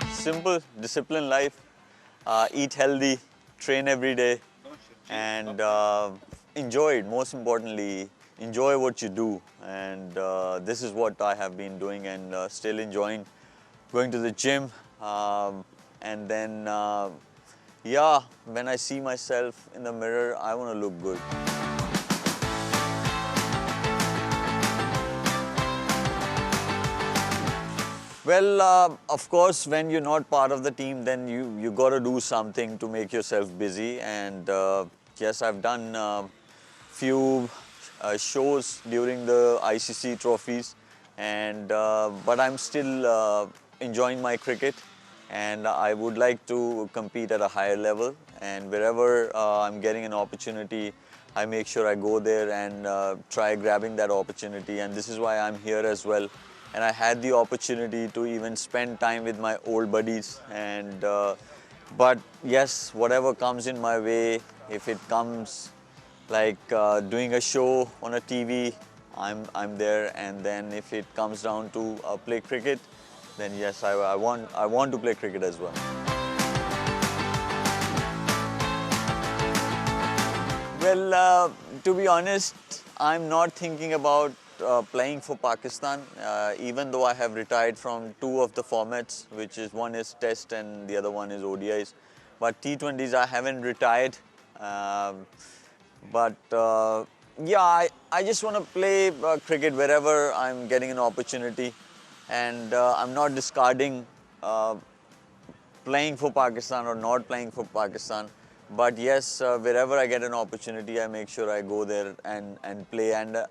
Simple, disciplined life, eat healthy, train every day, and enjoy it. Most importantly, enjoy what you do, and this is what I have been doing and still enjoying. Going to the gym, and then yeah, when I see myself in the mirror, I want to look good. Well, of course, when you're not part of the team, then you got to do something to make yourself busy. And yes, I've done few shows during the ICC trophies, and but I'm still enjoying my cricket, and I would like to compete at a higher level. And wherever I'm getting an opportunity, I make sure I go there and try grabbing that opportunity. And this is why I'm here as well. And I had the opportunity to even spend time with my old buddies. And but yes, whatever comes in my way, if it comes like doing a show on a TV, I'm there. And then if it comes down to play cricket, then yes, I want to play cricket as well. Well, to be honest, I'm not thinking about playing for Pakistan, even though I have retired from 2 of the formats, which is one is Test and the other one is ODIs. But T20s I haven't retired. But yeah, I just want to play cricket wherever I'm getting an opportunity, and I'm not discarding playing for Pakistan or not playing for Pakistan. But yes, wherever I get an opportunity, I make sure I go there and play. And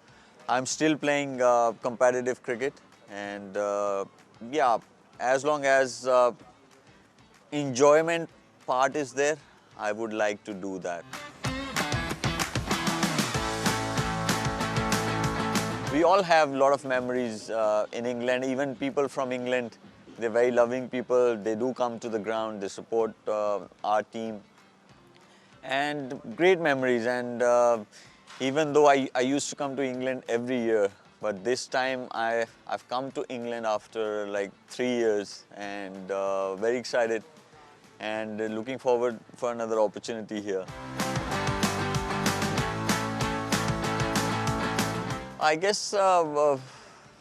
I'm still playing competitive cricket, and yeah, as long as enjoyment part is there, I would like to do that. We all have a lot of memories in England. Even people from England, they're very loving people. They do come to the ground, they support our team, and great memories. And even though I used to come to England every year, but this time I've come to England after like 3 years, and very excited and looking forward for another opportunity here. I guess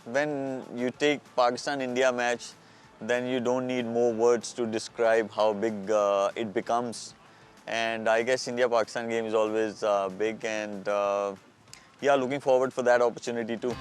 when you take Pakistan-India match, then you don't need more words to describe how big it becomes. And I guess India-Pakistan game is always big, and yeah, looking forward for that opportunity too.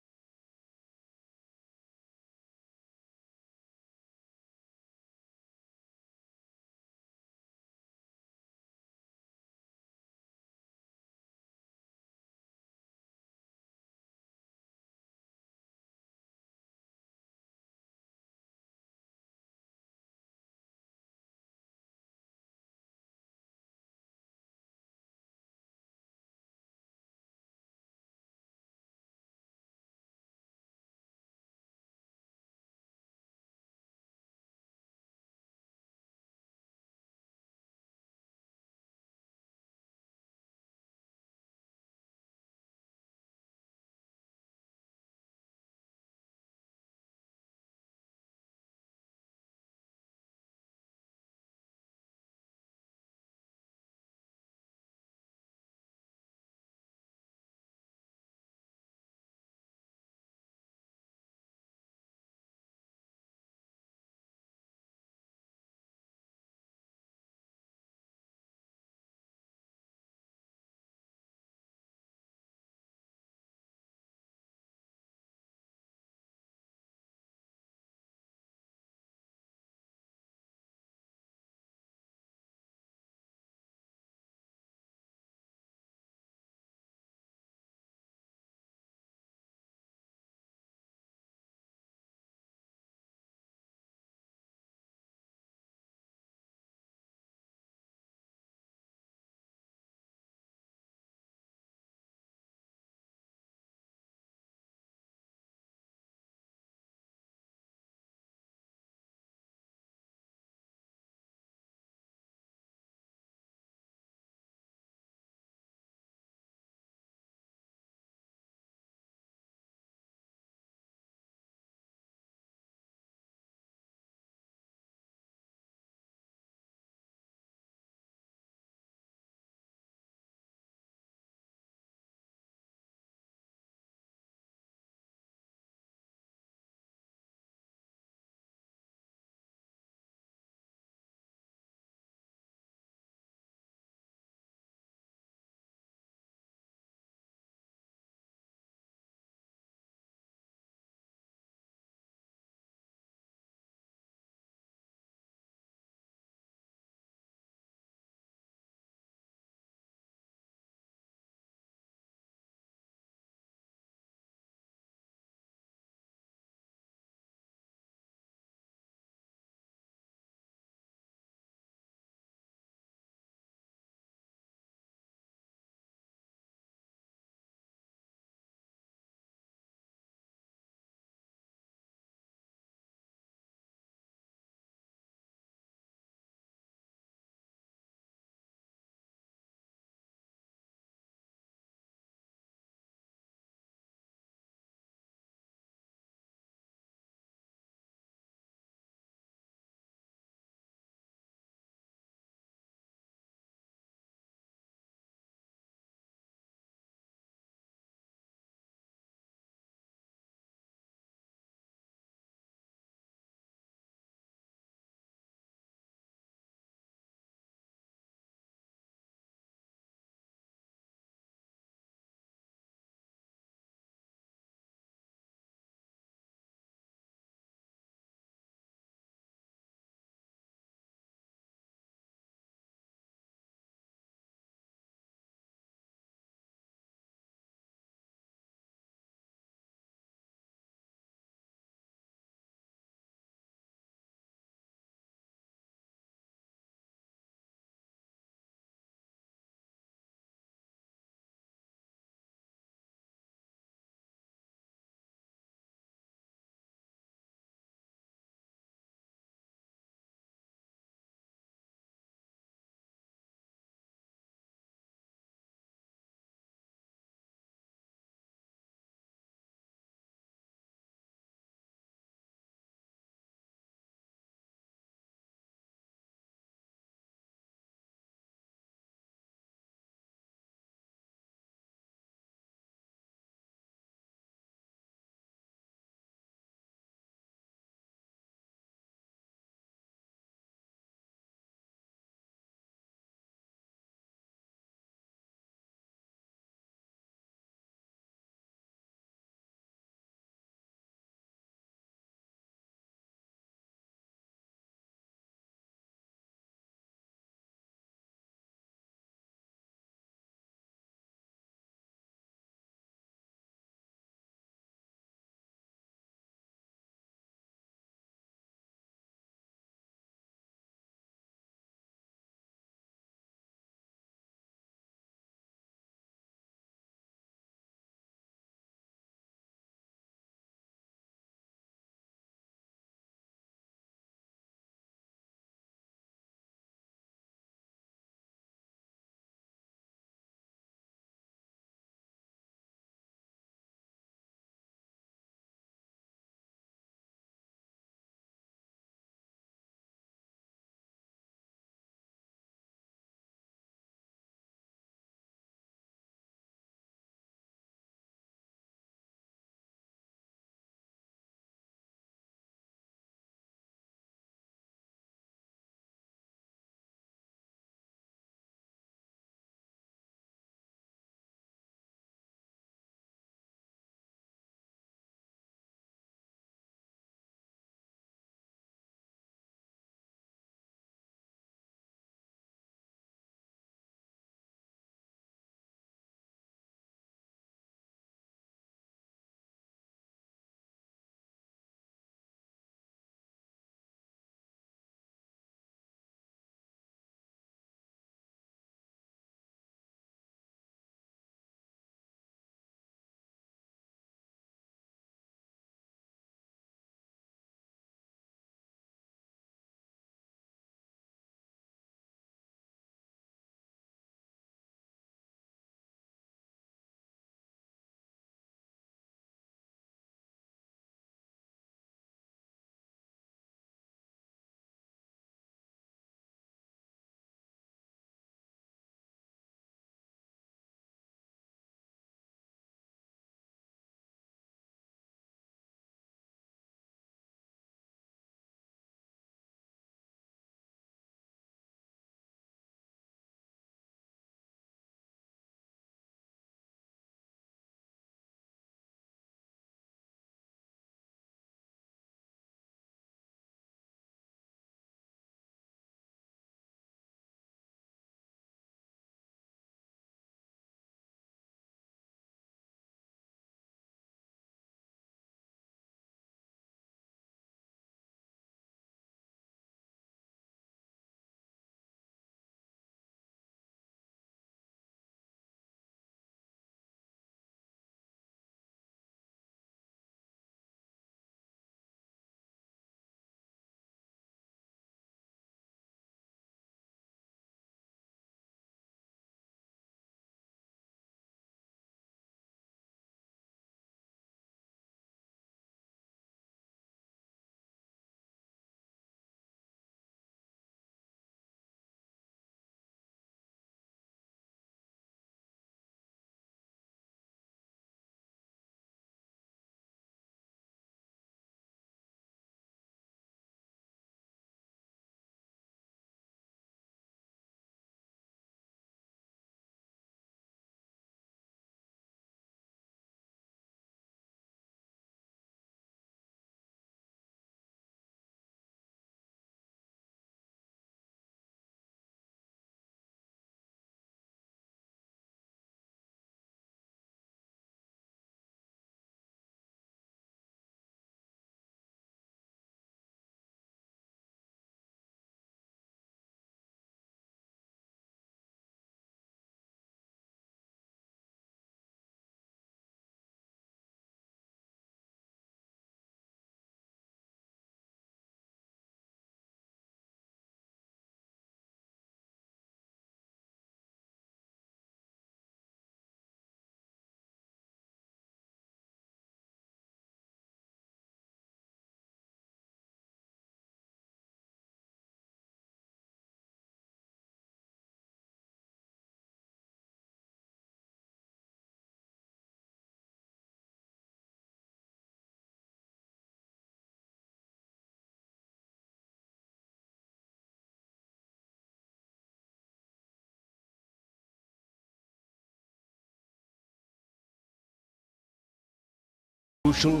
Crucial.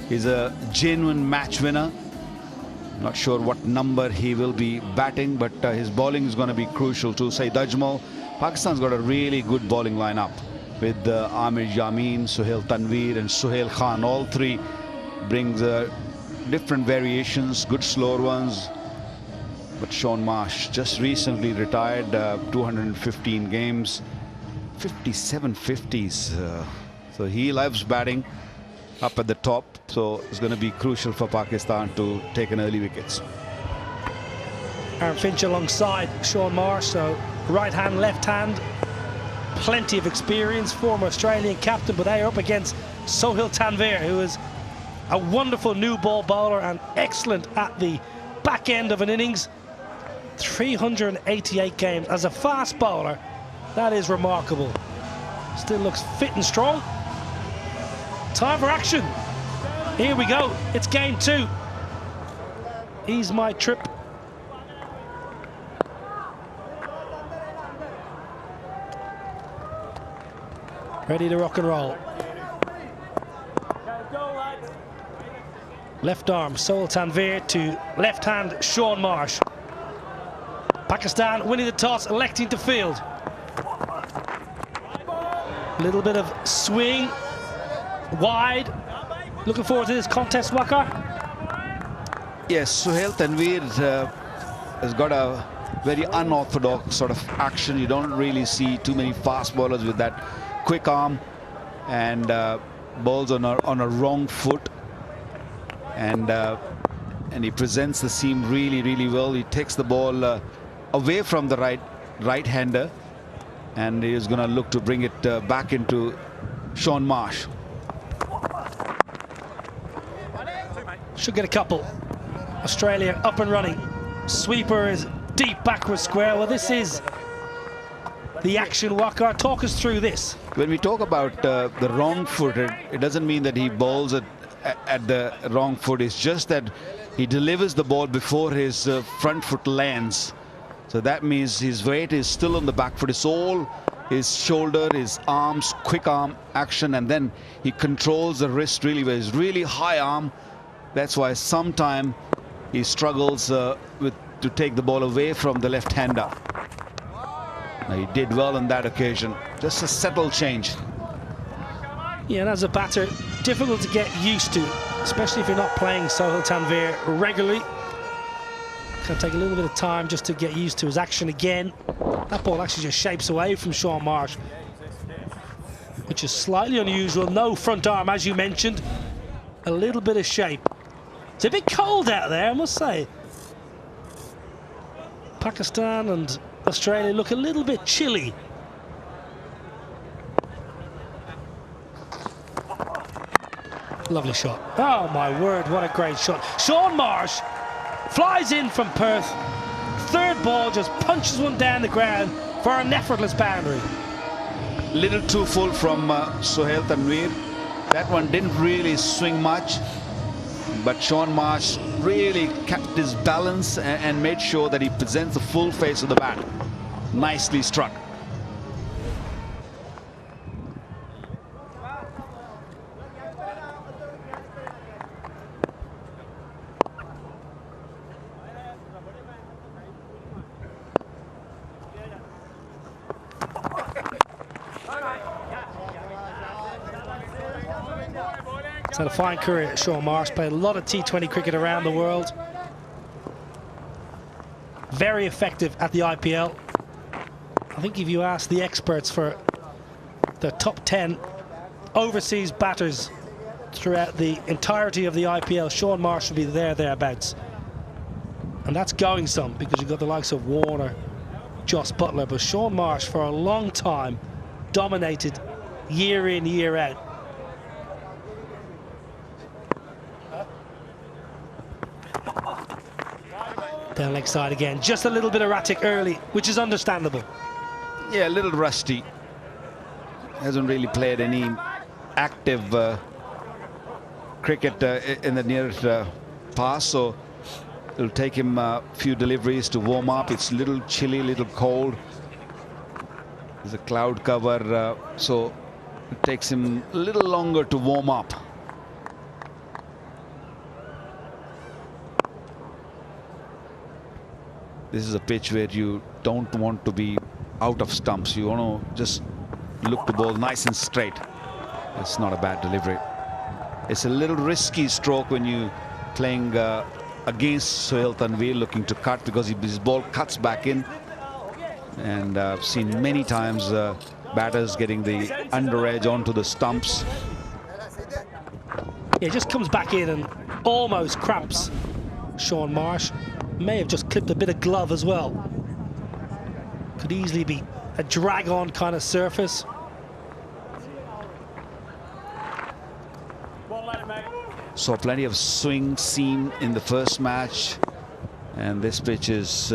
He's a genuine match winner. Not sure what number he will be batting, but his bowling is going to be crucial too. Saeed Ajmal. Pakistan's got a really good bowling lineup with Amir Yameen, Suhail Tanveer and Suhail Khan. All three brings different variations, good slower ones. But Shaun Marsh just recently retired, 215 games, 57 50s. So he loves batting up at the top. So it's going to be crucial for Pakistan to take an early wickets. Aaron Finch alongside Shaun Marsh, so right hand, left hand, plenty of experience, former Australian captain, but they are up against Suhail Tanveer, who is a wonderful new ball bowler and excellent at the back end of an innings. 388 games as a fast bowler, that is remarkable. Still looks fit and strong. Time for action. Here we go, it's game 2. Ease my trip. Ready to rock and roll. Left arm, Suhail Tanveer to left hand, Shaun Marsh. Pakistan winning the toss, electing to field. A little bit of swing, wide. Looking forward to this contest, Waqar. Yes, Suhail Tanveer has got a very unorthodox sort of action. You don't really see too many fast bowlers with that quick arm, and bowls on a wrong foot, and he presents the seam really well. He takes the ball away from the right-hander, and he is going to look to bring it back into Shaun Marsh. Should get a couple. Australia up and running. Sweeper is deep backward square. Well, this is the action, Waqar. Talk us through this. When we talk about the wrong foot, it doesn't mean that he bowls at the wrong foot. It's just that he delivers the ball before his front foot lands. So that means his weight is still on the back foot. It's all his shoulder, his arms, quick arm action, and then he controls the wrist really well. He's really high arm. That's why sometimes he struggles to take the ball away from the left-hander. He did well on that occasion. Just a subtle change. Yeah, and as a batter, difficult to get used to, especially if you're not playing Suhail Tanveer regularly. Can take a little bit of time just to get used to his action again. That ball actually just shapes away from Shaun Marsh, which is slightly unusual. No front arm, as you mentioned. A little bit of shape. It's a bit cold out there, I must say. Pakistan and Australia look a little bit chilly. Lovely shot. Oh my word, what a great shot. Shaun Marsh flies in from Perth. Third ball, just punches one down the ground for an effortless boundary. Little too full from Suhail Tanveer. That one didn't really swing much, but Shaun Marsh really kept his balance and made sure that he presents the full face of the bat. Nicely struck. He's had a fine career at Shaun Marsh, played a lot of T20 cricket around the world. Very effective at the IPL. I think if you ask the experts for the top 10 overseas batters throughout the entirety of the IPL, Shaun Marsh will be thereabouts. And that's going some, because you've got the likes of Warner, Jos Buttler, but Shaun Marsh for a long time dominated year in, year out. Down leg side again, just a little bit erratic early, which is understandable. Yeah, a little rusty. Hasn't really played any active cricket in the near past, so it'll take him a few deliveries to warm up. It's a little chilly, a little cold. There's a cloud cover, so it takes him a little longer to warm up. This is a pitch where you don't want to be out of stumps. You want to just look the ball nice and straight. It's not a bad delivery. It's a little risky stroke when you playing against Sohail Tanvir, looking to cut, because his ball cuts back in. And I've seen many times batters getting the under edge onto the stumps. Yeah, just comes back in and almost cramps Sean Marsh. May have just clipped a bit of glove as well. Could easily be a drag-on kind of surface. Saw plenty of swing seam in the first match, and this pitch is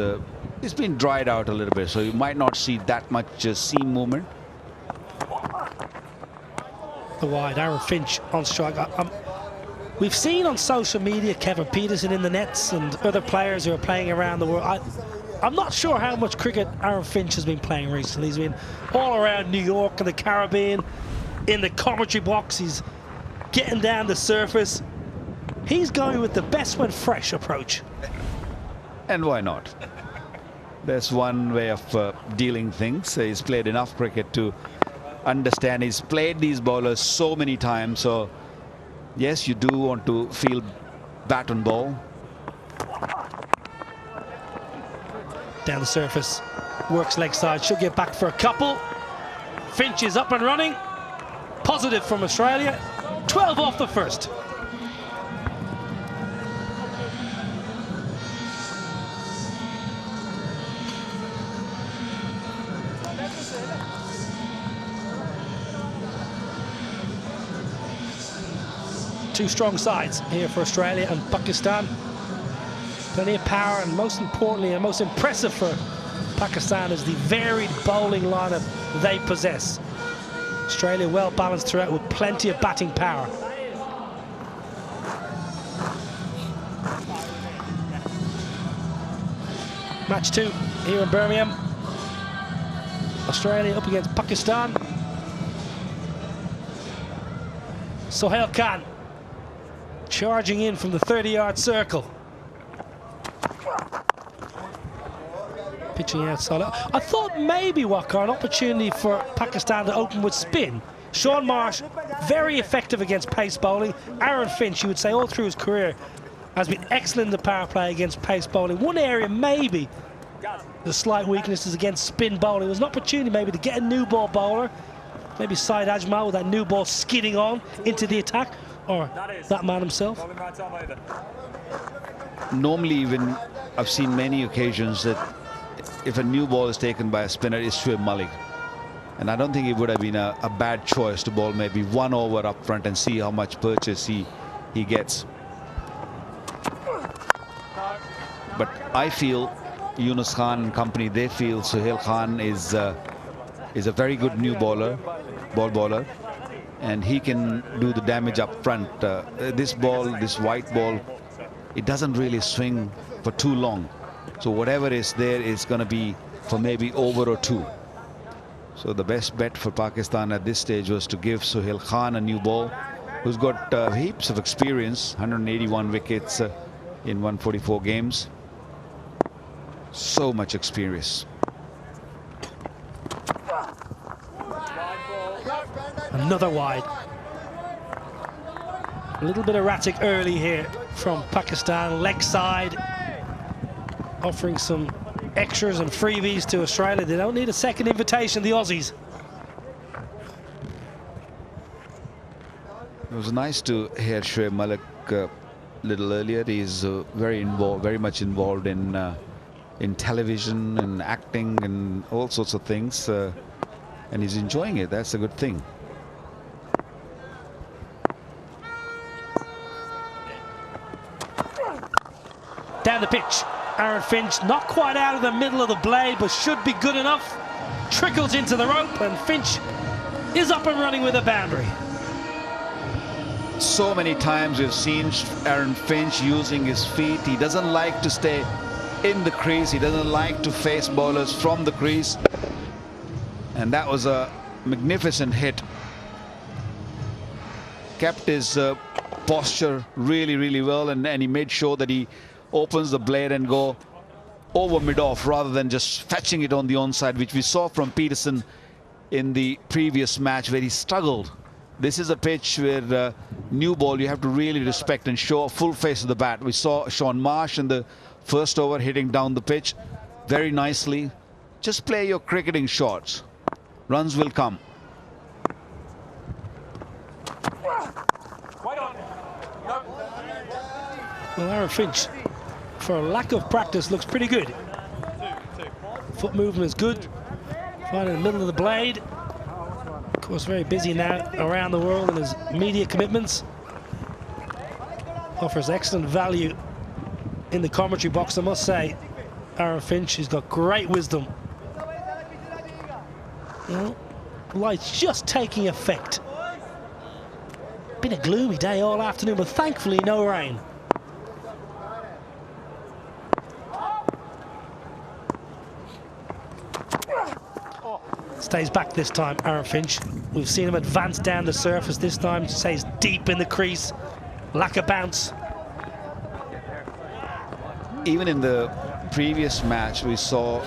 it's been dried out a little bit, so you might not see that much seam movement. The wide, Aaron Finch on strike. We've seen on social media Kevin Peterson in the nets and other players who are playing around the world. I'm not sure how much cricket Aaron Finch has been playing recently. He's been all around New York and the Caribbean, in the commentary box. He's getting down the surface. He's going with the best when fresh approach. And why not? That's one way of dealing things. He's played enough cricket to understand. He's played these bowlers so many times. So, yes, you do want to feel bat and ball. Down the surface, works leg side, should get back for a couple. Finch is up and running. Positive from Australia. 12 off the first. Two strong sides here for Australia and Pakistan. Plenty of power, and most importantly and most impressive for Pakistan is the varied bowling lineup they possess. Australia well balanced throughout with plenty of batting power. Match 2 here in Birmingham. Australia up against Pakistan. Sohail Khan charging in from the 30-yard circle. Pitching outside. I thought maybe, Waqar, an opportunity for Pakistan to open with spin. Sean Marsh, very effective against pace bowling. Aaron Finch, you would say all through his career, has been excellent in the power play against pace bowling. One area maybe the slight weakness is against spin bowling. It was an opportunity maybe to get a new ball bowler, maybe Syed Ajmal with that new ball skidding on into the attack, or that man himself. Normally, even I've seen many occasions that if a new ball is taken by a spinner, it's Shoaib Malik. And I don't think it would have been a bad choice to bowl maybe one over up front and see how much purchase he gets. But I feel Yunus Khan and company, they feel Sohail Khan is a very good new ball bowler, and he can do the damage up front. This ball, this white ball, it doesn't really swing for too long. So whatever is there is going to be for maybe over or two. So the best bet for Pakistan at this stage was to give Sohail Khan a new ball, who's got heaps of experience, 181 wickets in 144 games. So much experience. Another wide. A little bit erratic early here from Pakistan, leg side, offering some extras and freebies to Australia. They don't need a second invitation, the Aussies. It was nice to hear Shoaib Malik a little earlier. He's very much involved in television and acting and all sorts of things, and he's enjoying it. That's a good thing. Down the pitch, Aaron Finch, not quite out of the middle of the blade, but should be good enough. Trickles into the rope, and Finch is up and running with a boundary. So many times we've seen Aaron Finch using his feet. He doesn't like to stay in the crease. He doesn't like to face bowlers from the crease. And that was a magnificent hit. Kept his posture really, really well, and he made sure that he opens the blade and go over mid-off rather than just fetching it on the onside, which we saw from Peterson in the previous match where he struggled. This is a pitch where new ball you have to really respect and show a full face of the bat. We saw Sean Marsh in the first over hitting down the pitch very nicely. Just play your cricketing shots. Runs will come. Well, Aaron Finch, for a lack of practice, looks pretty good. Foot movement is good. Right in the middle of the blade. Of course, very busy now around the world in his media commitments. Offers excellent value in the commentary box, I must say. Aaron Finch, he's got great wisdom. Well, light's just taking effect. Been a gloomy day all afternoon, but thankfully no rain. Stays back this time, Aaron Finch. We've seen him advance down the surface this time. Stays deep in the crease. Lack of bounce. Even in the previous match, we saw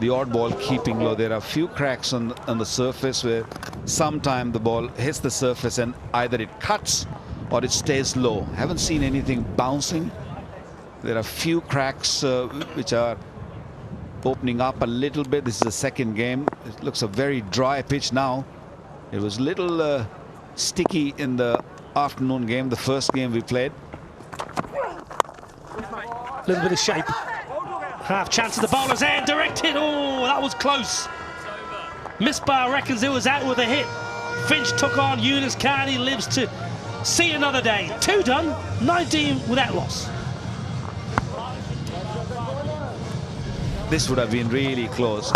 the odd ball keeping low. There are a few cracks on the surface where sometime the ball hits the surface and either it cuts or it stays low. Haven't seen anything bouncing. There are a few cracks which are opening up a little bit. This is the second game. It looks a very dry pitch now. It was a little sticky in the afternoon game, the first game we played. A little bit of shape. Half chance of the bowler's end. Direct hit. Oh, that was close. Misbah reckons it was out with a hit. Finch took on Yunus Khan. He lives to see another day. 2 done, 19 without loss. This would have been really close.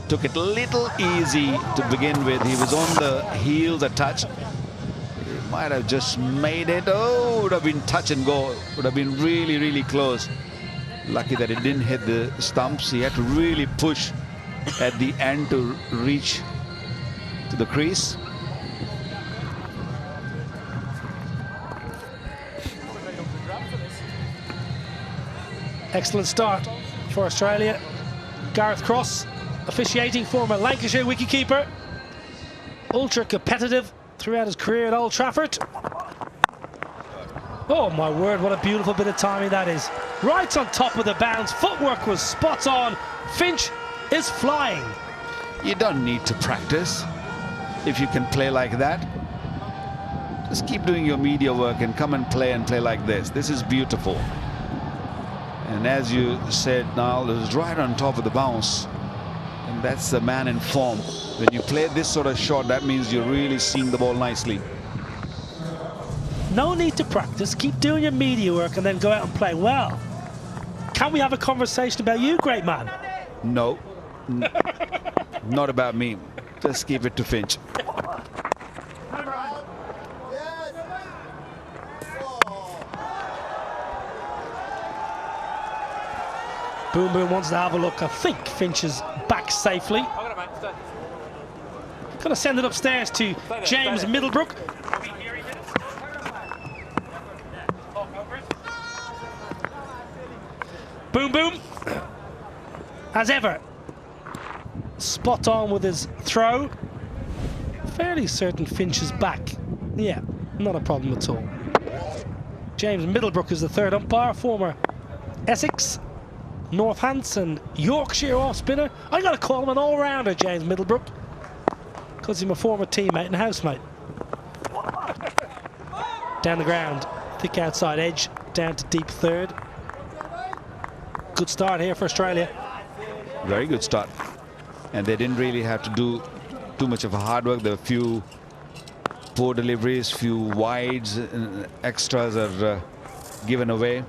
Took it a little easy to begin with. He was on the heels a touch. He might have just made it. Oh, would have been touch and go. Would have been really, really close. Lucky that it didn't hit the stumps. He had to really push at the end to reach to the crease. Excellent start for Australia. Gareth Cross, officiating, former Lancashire wicketkeeper. Ultra competitive throughout his career at Old Trafford. Oh my word, what a beautiful bit of timing that is. Right on top of the bounce, footwork was spot on. Finch is flying. You don't need to practice if you can play like that. Just keep doing your media work and come and play like this. This is beautiful. And as you said, Niall, it was right on top of the bounce. And that's the man in form. When you play this sort of shot, that means you're really seeing the ball nicely. No need to practice. Keep doing your media work and then go out and play well. Can we have a conversation about you, great man? No. Not about me. Just keep it to Finch. Boom Boom wants to have a look. I think Finch is back safely. Gonna send it upstairs to James Middlebrook. Boom Boom, as ever, spot on with his throw. Fairly certain Finch is back. Yeah, not a problem at all. James Middlebrook is the third umpire, former Essex, Northampton, Yorkshire off spinner. I gotta call him an all-rounder, James Middlebrook, because he's my former teammate and housemate. Down the ground, thick outside edge, down to deep third. Good start here for Australia. Very good start. And they didn't really have to do too much of a hard work. There were a few poor deliveries, few wides, extras are given away.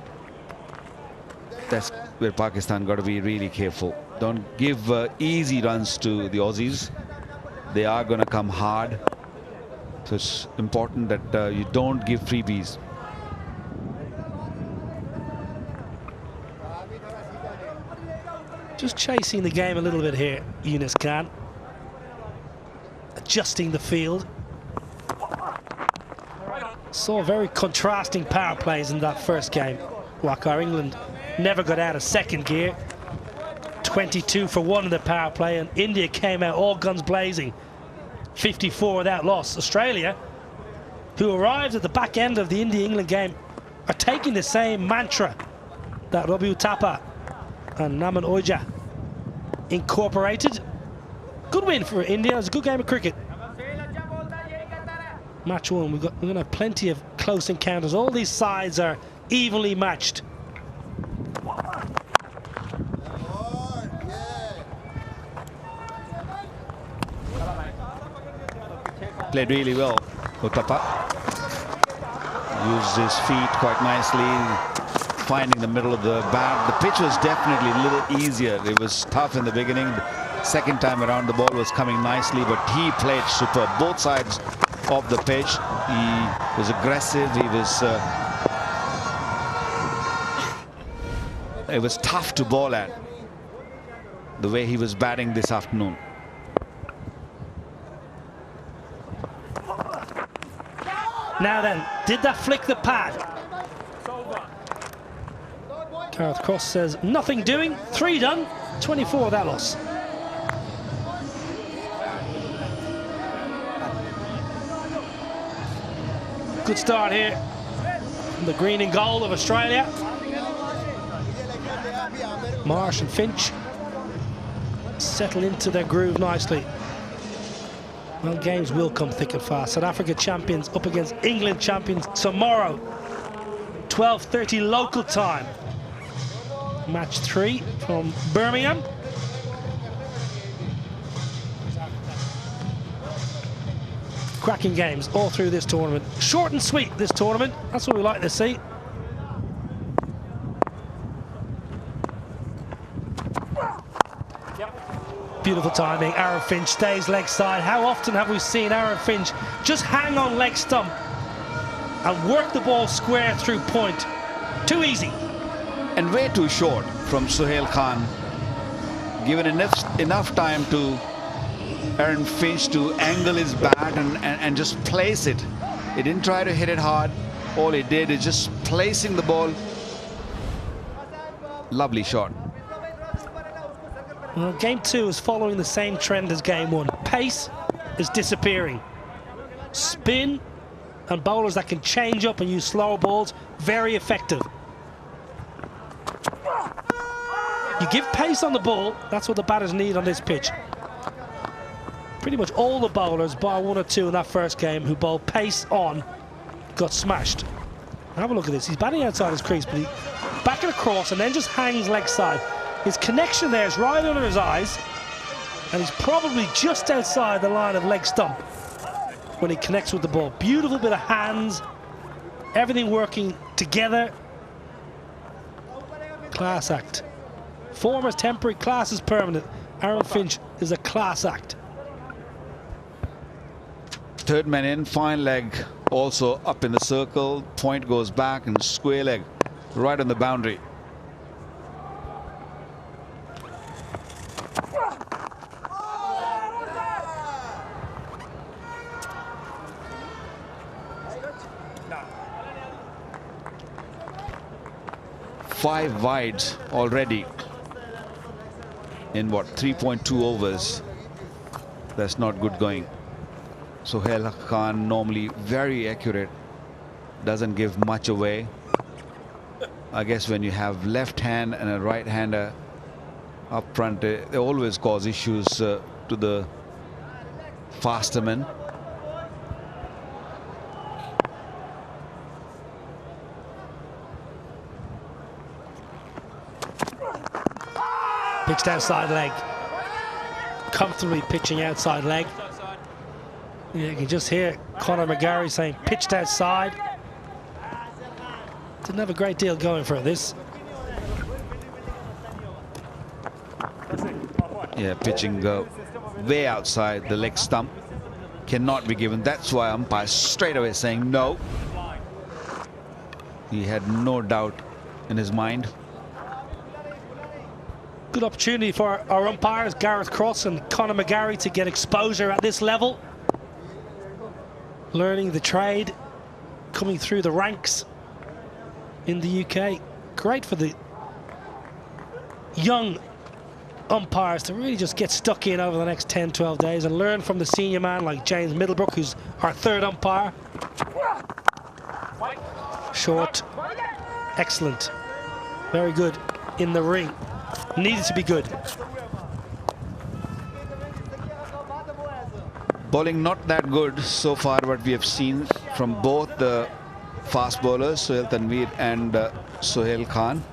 That's where Pakistan got to be really careful. Don't give easy runs to the Aussies. They are going to come hard. So it's important that you don't give freebies. Just chasing the game a little bit here, Yunus Khan. Adjusting the field. Saw very contrasting power plays in that first game. Wakar England never got out of second gear. 22 for 1 in the power play, and India came out all guns blazing. 54 without loss. Australia, who arrived at the back end of the India-England game, are taking the same mantra that Ravi Uthappa and Naman Oja incorporated. Good win for India. It was a good game of cricket. Match 1, we're going to have plenty of close encounters. All these sides are evenly matched. Played really well. Uthappa used his feet quite nicely, finding the middle of the bat. The pitch was definitely a little easier. It was tough in the beginning. The second time around, the ball was coming nicely, but he played superb. Both sides of the pitch. He was aggressive. He was. It was tough to bowl at, the way he was batting this afternoon. Now then, did that flick the pad? Gareth Cross says nothing doing, 3 done, 24 without loss. Good start here from the green and gold of Australia. Marsh and Finch settle into their groove nicely. Well, games will come thick and fast. South Africa champions up against England champions tomorrow, 12:30 local time. Match 3 from Birmingham. Cracking games all through this tournament. Short and sweet, this tournament. That's what we like to see. Beautiful timing. Aaron Finch stays leg side. How often have we seen Aaron Finch just hang on leg stump and work the ball square through point? Too easy. And way too short from Sohail Khan. Given enough time to Aaron Finch to angle his bat and just place it. He didn't try to hit it hard. All he did is just placing the ball. Lovely shot. Well, game 2 is following the same trend as game 1. Pace is disappearing. Spin and bowlers that can change up and use slower balls, very effective. You give pace on the ball, that's what the batters need on this pitch. Pretty much all the bowlers, bar 1 or 2 in that first game, who bowled pace on, got smashed. Have a look at this. He's batting outside his crease, but he back it across and then just hangs leg side. His connection there is right under his eyes, and he's probably just outside the line of leg stump when he connects with the ball. Beautiful bit of hands, everything working together. Class act. Form is temporary, class is permanent. Aaron Finch is a class act. Third man in, fine leg also up in the circle. Point goes back and square leg right on the boundary. Five wides already in what, 3.2 overs. That's not good going. Sohail Khan, normally very accurate, doesn't give much away. I guess when you have left hand and a right hander up front, they always cause issues to the faster men. Pitched outside leg. Comfortably pitching outside leg. Yeah, you can just hear Conor McGarry saying pitched outside. Didn't have a great deal going for this. Yeah, pitching way outside the leg stump. Cannot be given. That's why umpire straight away saying no. He had no doubt in his mind. Good opportunity for our umpires, Gareth Cross and Conor McGarry, to get exposure at this level. Learning the trade, coming through the ranks in the UK. Great for the young umpires to really just get stuck in over the next 10, 12 days and learn from the senior man like James Middlebrook, who's our third umpire. Short, excellent, very good in the ring. Needed to be good. Bowling not that good so far, what we have seen from both the fast bowlers, Sohail Tanveer and Sohail Khan.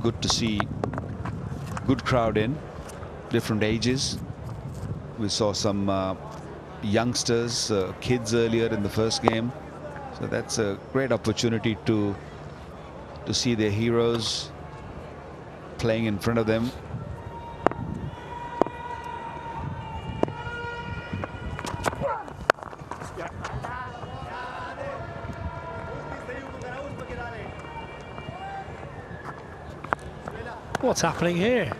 Good to see good crowd in, different ages. We saw some youngsters, kids earlier in the first game. So that's a great opportunity to see their heroes playing in front of them. What's happening here?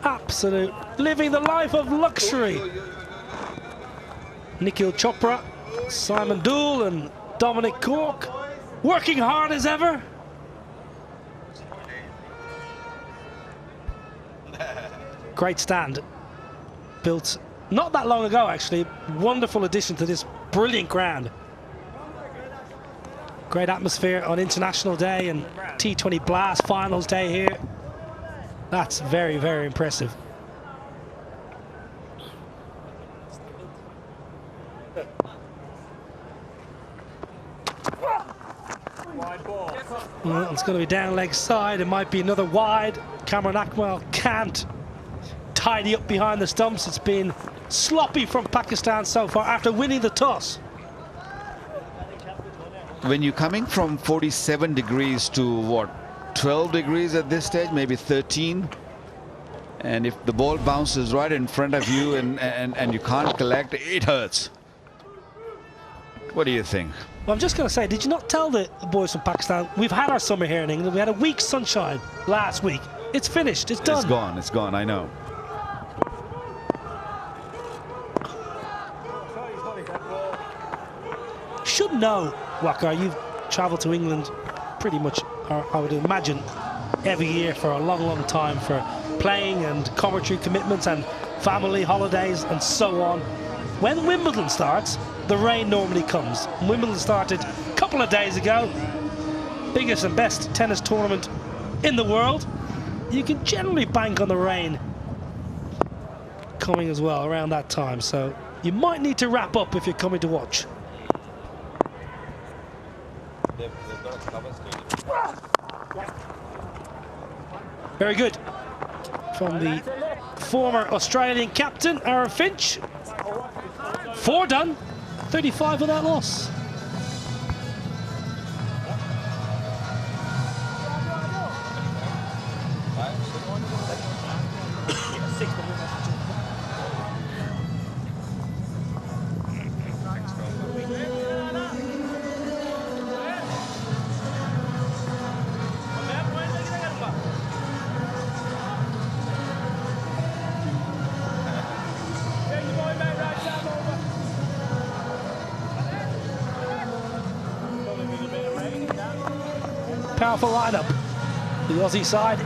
Absolute living the life of luxury. Nikhil Chopra, Simon Dool and Dominic Cork working hard as ever. Great stand. Built not that long ago, actually. Wonderful addition to this brilliant ground. Great atmosphere on International Day and T20 Blast Finals Day here. That's very, very impressive. Well, it's going to be down leg side. It might be another wide. Cameron Akmal can't tidy up behind the stumps. It's been sloppy from Pakistan so far after winning the toss. When you're coming from 47 degrees to what, 12 degrees at this stage, maybe 13, and if the ball bounces right in front of you and you can't collect, it hurts. What do you think? Well, I'm just going to say, did you not tell the boys from Pakistan, we've had our summer here in England, we had a week's sunshine last week. It's finished, it's done. It's gone, I know. Should know, Waqar, you've travelled to England pretty much, I would imagine, every year for a long, long time for playing and commentary commitments and family holidays and so on. When Wimbledon starts, the rain normally comes. Wimbledon started a couple of days ago. Biggest and best tennis tournament in the world. You can generally bank on the rain coming as well around that time. So you might need to wrap up if you're coming to watch. Very good from the former Australian captain, Aaron Finch. 4 done, 35 without loss. Powerful lineup. The Aussie side,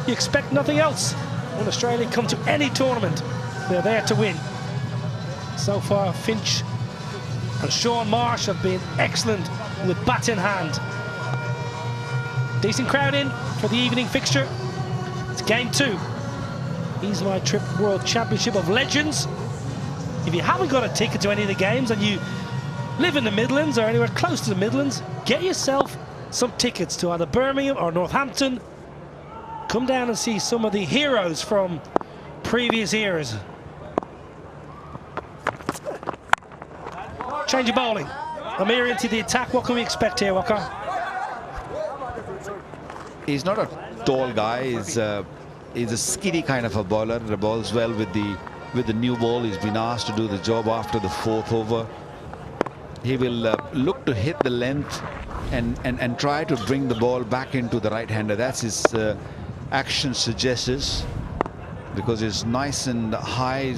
you expect nothing else when Australia come to any tournament. They're there to win. So far, Finch and Sean Marsh have been excellent with bat in hand. Decent crowd in for the evening fixture. It's game 2. Ease My Trip World Championship of Legends. If you haven't got a ticket to any of the games and you live in the Midlands or anywhere close to the Midlands, get yourself some tickets to either Birmingham or Northampton. Come down and see some of the heroes from previous eras. Change of bowling. Amir into the attack. What can we expect here, Waqar? He's not a tall guy. He's a skinny kind of a bowler. He bowls well with the new ball. He's been asked to do the job after the 4th over. He will look to hit the length and try to bring the ball back into the right-hander. That's his action suggests, because it's nice and high.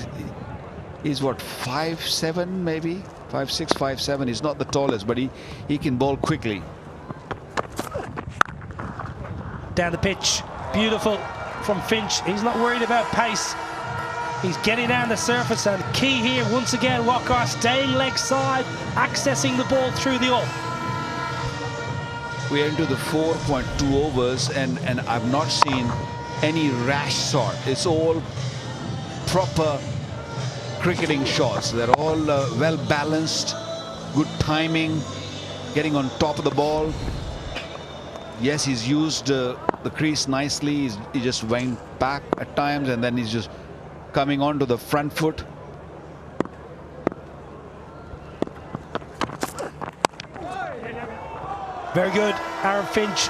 He's what, 5'7", maybe 5'6", 5'7". He's not the tallest, but he can bowl quickly. Down the pitch, beautiful from Finch. He's not worried about pace. He's getting down the surface, and key here once again, Walker staying leg side, accessing the ball through the off. We are into the 4.2 overs, and I've not seen any rash shot. It's all proper cricketing shots. They're all well balanced, good timing, getting on top of the ball. Yes, he's used the crease nicely. He just went back at times, and then he's just coming onto the front foot. Very good, Aaron Finch.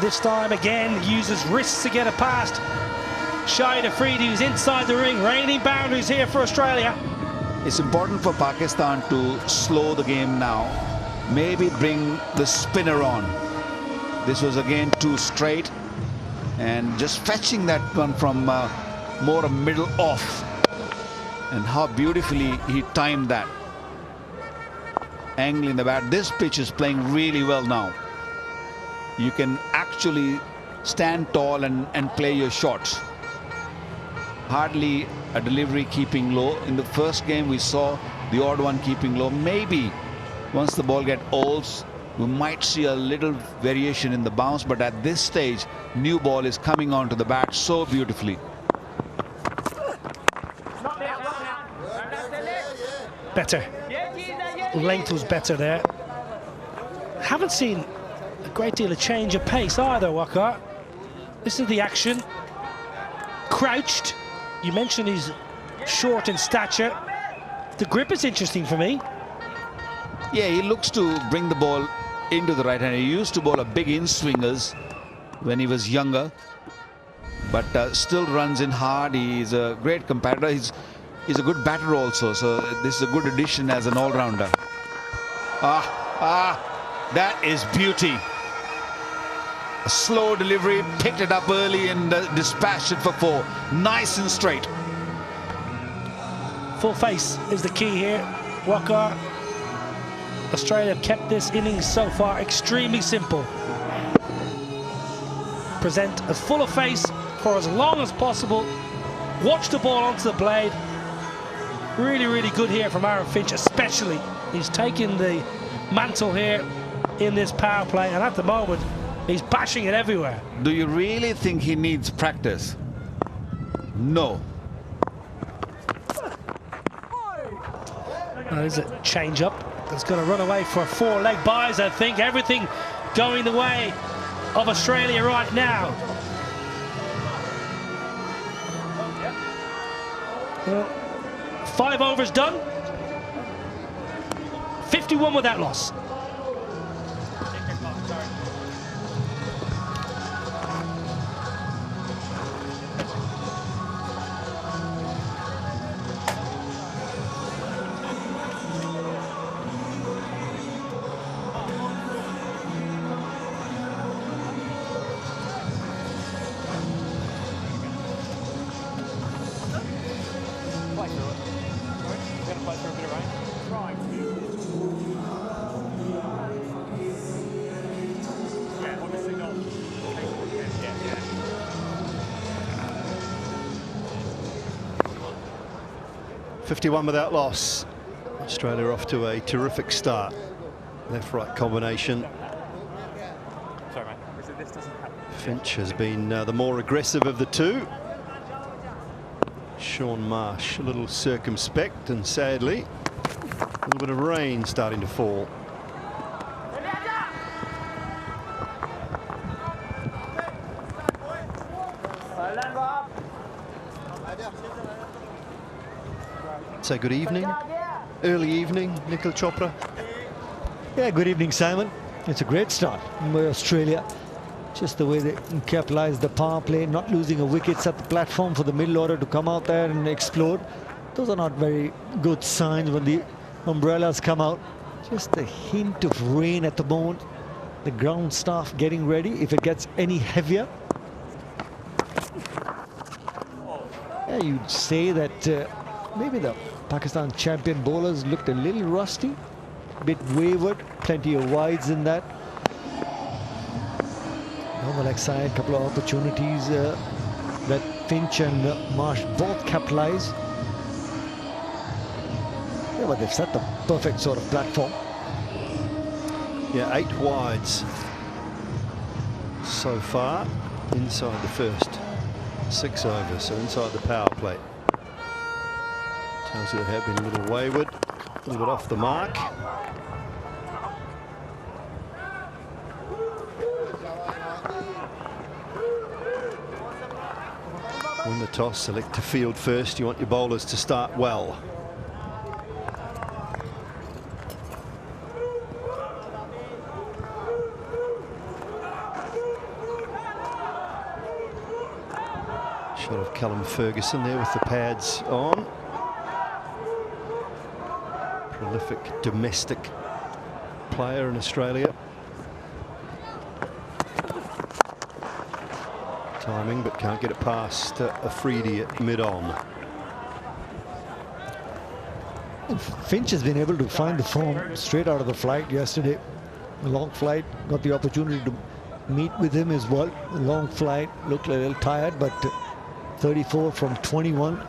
This time again uses wrists to get it past Shahid Afridi, who's inside the ring. Reigning boundaries here for Australia. It's important for Pakistan to slow the game now. Maybe bring the spinner on. This was again too straight, and just fetching that one from more a middle off, and how beautifully he timed that. Angling the bat. This pitch is playing really well now. You can actually stand tall and play your shots. Hardly a delivery keeping low. In the first game we saw the odd one keeping low. Maybe once the ball gets old, we might see a little variation in the bounce, but at this stage new ball is coming onto the bat so beautifully. Better. Length was better there. Haven't seen a great deal of change of pace either, Waqar. This is the action. Crouched. You mentioned he's short in stature. The grip is interesting for me. Yeah, he looks to bring the ball into the right hand. He used to bowl a big in-swingers when he was younger, but still runs in hard. He's a great competitor. He's a good batter also, so this is a good addition as an all-rounder. That is beauty. A slow delivery, picked it up early and dispatched it for 4. Nice and straight. Full face is the key here. Waqar. Australia kept this innings so far extremely simple. Present as full a face for as long as possible. Watch the ball onto the blade. Really, really good here from Aaron Finch, especially. He's taking the mantle here in this power play, and at the moment, he's bashing it everywhere. Do you really think he needs practice? No. There's a change up that's going to run away for 4 leg byes, I think. Everything going the way of Australia right now. Well, 5 overs done. 51 without loss. .51 without loss. Australia off to a terrific start. Left-right combination. Finch has been the more aggressive of the two. Sean Marsh a little circumspect, and sadly a little bit of rain starting to fall. Say good evening, early evening, Nikhil Chopra. Yeah, good evening, Simon. It's a great start by Australia. Just the way they capitalize the power play, not losing a wicket, set the platform for the middle order to come out there and explode. Those are not very good signs when the umbrellas come out. Just a hint of rain at the moment. The ground staff getting ready if it gets any heavier. Yeah, you'd say that maybe the Pakistan champion bowlers looked a little rusty, a bit wavered, plenty of wides in that. down the leg side, couple of opportunities that Finch and Marsh both capitalize. Yeah, but they've set the perfect sort of platform. Yeah, 8 wides so far inside the first 6 overs, so inside the power play. Tells you they have been a little wayward, a little bit off the mark. Win the toss, select to field first. You want your bowlers to start well. Shot of Callum Ferguson there with the pads on. Prolific domestic player in Australia. Timing, but can't get it past Afridi at mid-on. Finch has been able to find the form straight out of the flight yesterday. A long flight, got the opportunity to meet with him as well. A long flight, looked a little tired, but 34 from 21.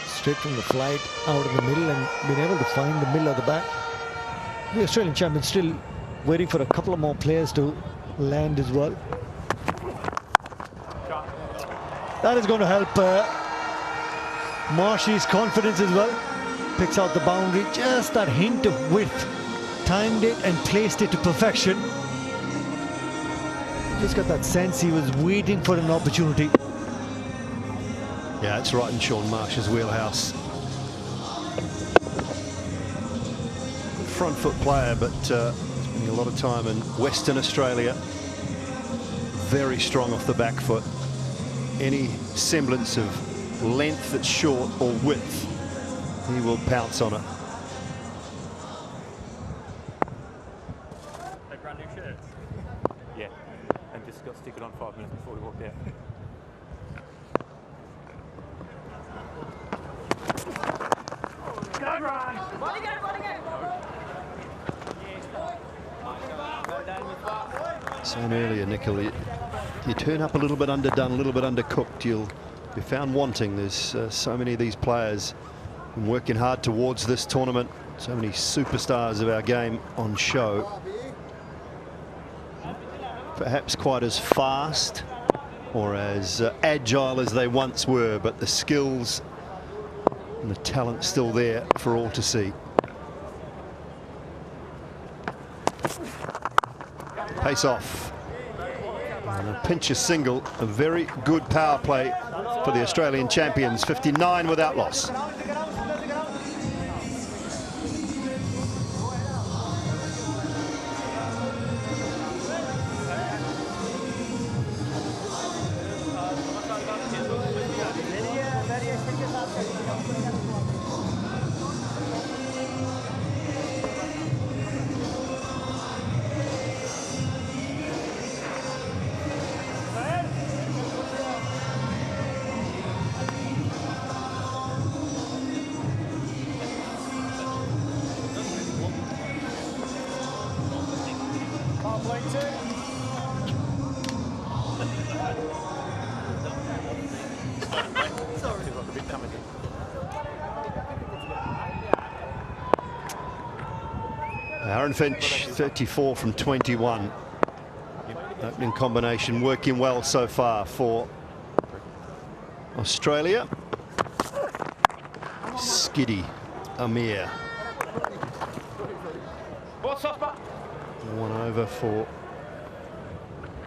Straight from the flight, out in the middle, and been able to find the middle of the bat. The Australian champion still waiting for a couple of more players to land as well. That is going to help Marshy's confidence as well. Picks out the boundary, just that hint of width. Timed it and placed it to perfection. Just got that sense he was waiting for an opportunity. Yeah, it's right in Sean Marsh's wheelhouse. Front foot player, but spending a lot of time in Western Australia. Very strong off the back foot. Any semblance of length that's short or width, he will pounce on it. A brand new shirt? Yeah, and just got stick it on 5 minutes before we walked out. Good run! Saying earlier, Nickel, you turn up a little bit underdone, a little bit undercooked, you'll be found wanting. There's so many of these players working hard towards this tournament. So many superstars of our game on show. Perhaps quite as fast or as agile as they once were, but the skills and the talent still there for all to see. Pace off. And a pinch a single, a very good power play for the Australian champions, 59 without loss. Aaron Finch, 34 from 21. Opening combination working well so far for Australia. Skiddy, Amir. 1 over for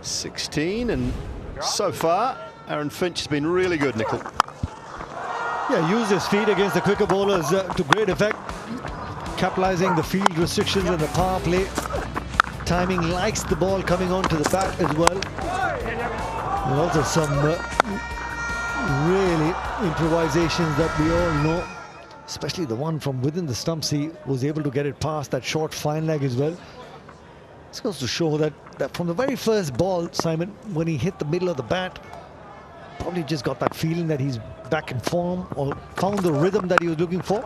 16, and so far Aaron Finch has been really good, Nickel. Yeah, used his feet against the quicker bowlers to great effect. Capitalizing the field restrictions in the power play. Timing, likes the ball coming onto the bat as well. And also some really improvisations that we all know, especially the one from within the stumps. He was able to get it past that short fine leg as well. This goes to show that from the very first ball, Simon, when he hit the middle of the bat, probably just got that feeling that he's back in form or found the rhythm that he was looking for.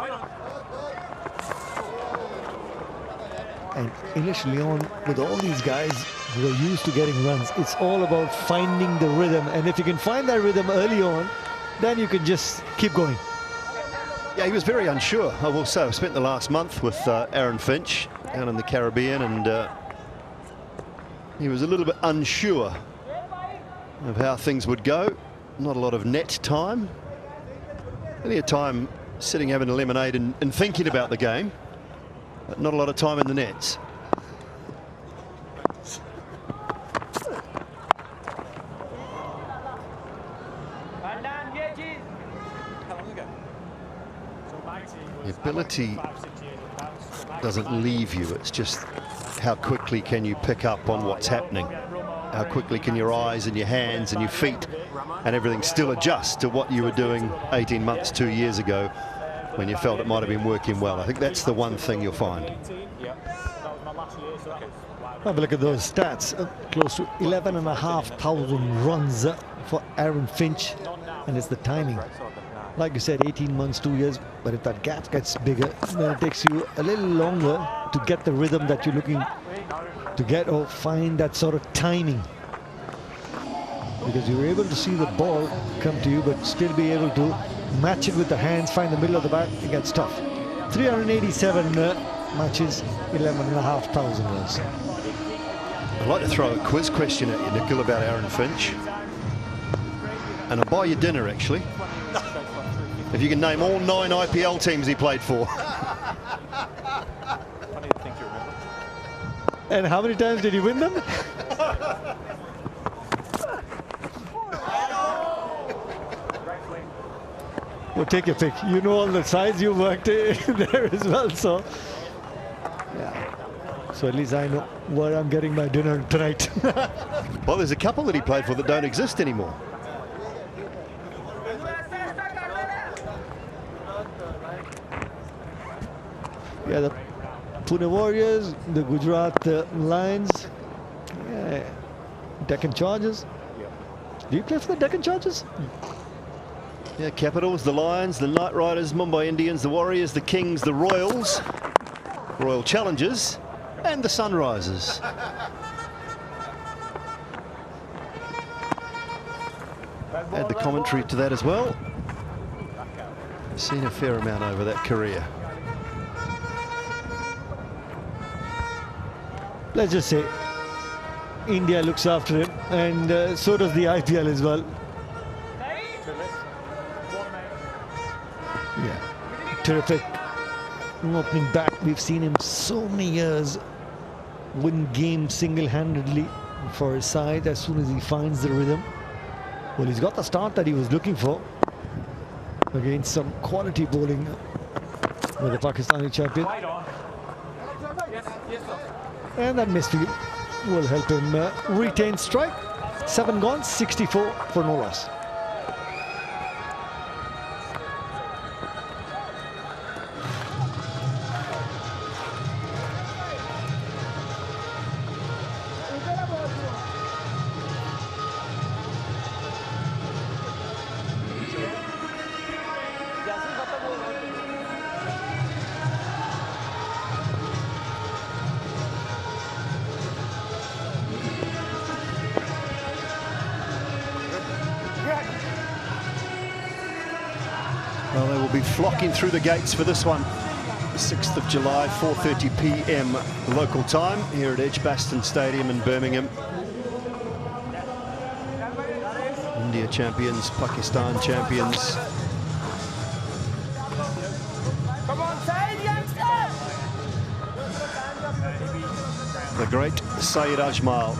And initially on with all these guys who are used to getting runs. It's all about finding the rhythm, and if you can find that rhythm early on, then you can just keep going. Yeah, he was very unsure, I will say. I've spent the last month with Aaron Finch down in the Caribbean, and he was a little bit unsure of how things would go. Not a lot of net time. Plenty of time sitting having a lemonade and thinking about the game, but not a lot of time in the nets. The ability doesn't leave you, it's just how quickly can you pick up on what's happening. How quickly can your eyes and your hands and your feet and everything still adjust to what you were doing 18 months, 2 years ago when you felt it might have been working well. I think that's the one thing you'll find. Have a look at those stats. Close to 11,500 runs for Aaron Finch, and it's the timing. Like you said, 18 months, 2 years, but if that gap gets bigger, then it takes you a little longer to get the rhythm that you're looking to get, or find that sort of timing. Because you're able to see the ball come to you, but still be able to match it with the hands, find the middle of the bat. It gets tough. 387 matches, 11,500 runs. I'd like to throw a quiz question at you, Nikhil, about Aaron Finch. And I'll buy you dinner, actually. If you can name all 9 IPL teams he played for. And how many times did he win them? Well, take your pick. You know all the sides you worked there as well, so yeah. So at least I know where I'm getting my dinner tonight. Well, there's a couple that he played for that don't exist anymore. Yeah, the Pune Warriors, the Gujarat Lions, yeah, Deccan Chargers. Do you play for the Deccan Chargers? Yeah, Capitals, the Lions, the Knight Riders, Mumbai Indians, the Warriors, the Kings, the Royals, Royal Challengers, and the Sunrisers. Add the commentary to that as well. I've seen a fair amount over that career. Let's just say India looks after him, and so does the IPL as well. Yeah, terrific opening bat. We've seen him so many years win games single-handedly for his side as soon as he finds the rhythm. Well, he's got the start that he was looking for against some quality bowling with the Pakistani champion. And that misfield will help him retain strike. 7 gone, 64 for no loss. Well, they will be flocking through the gates for this one. 6th of July, 4:30 p.m. local time here at Edgbaston Stadium in Birmingham. India champions, Pakistan champions. The great Saeed Ajmal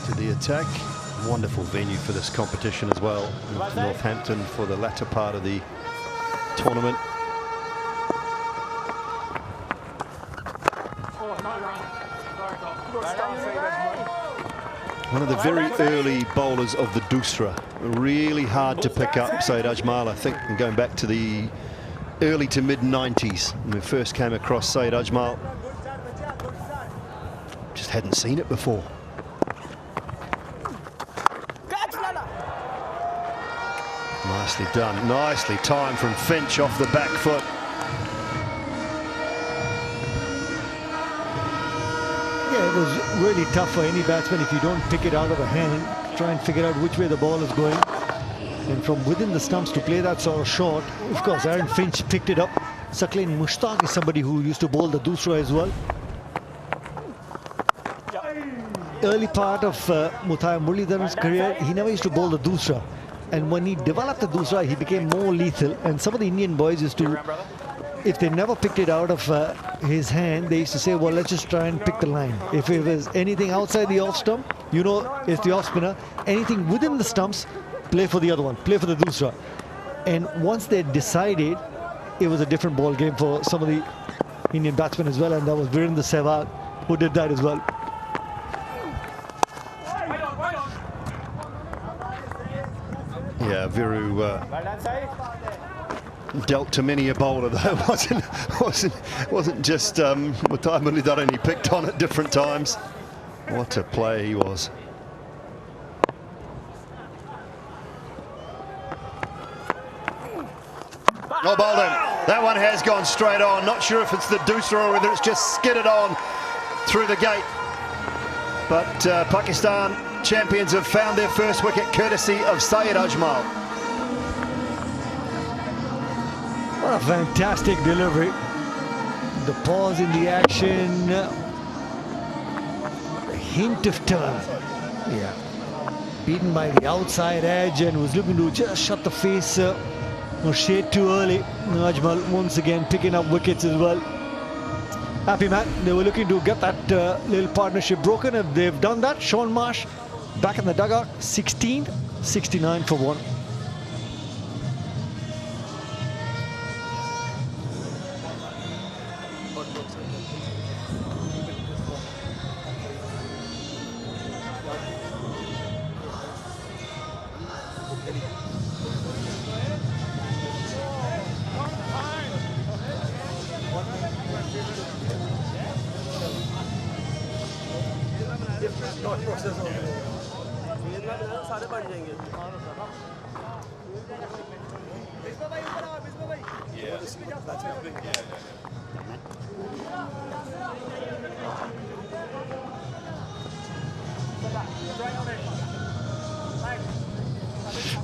to the attack. Wonderful venue for this competition as well. Northampton for the latter part of the tournament. One of the very early bowlers of the Dusra. Really hard to pick up, Saeed Ajmal, I think, and going back to the early to mid-90s when we first came across Saeed Ajmal. Just hadn't seen it before. Nicely done, nicely timed from Finch off the back foot. that was really tough for any batsman if you don't pick it out of the hand, try and figure out which way the ball is going. And from within the stumps to play that sort of shot, of course, Aaron Finch picked it up. Saqlain Mushtaq is somebody who used to bowl the doosra as well. Early part of Muthaiya Muralidharan's career, he never used to bowl the doosra. And when he developed the doosra, he became more lethal. And some of the Indian boys used to, if they never picked it out of his hand, they used to say, well, let's just try and pick the line. If it was anything outside the off stump, you know, it's the off spinner. Anything within the stumps, play for the other one, play for the doosra. And once they decided, it was a different ball game for some of the Indian batsmen as well. And that was Virendra Sehwag who did that as well. Yeah, Viru dealt to many a bowler though. wasn't just Muthaiya Muralidharan. He picked on at different times. What a player he was. Oh, Bolden, that one has gone straight on. Not sure if it's the doosra or whether it's just skidded on through the gate. But Pakistan champions have found their first wicket courtesy of Syed Ajmal. What a fantastic delivery. The pause in the action. A hint of turn. Yeah. Beaten by the outside edge and was looking to just shut the face. No shade too early. Ajmal once again picking up wickets as well. Happy man. They were looking to get that little partnership broken. If they've done that, Sean Marsh back in the dugout, 16, 69 for 1.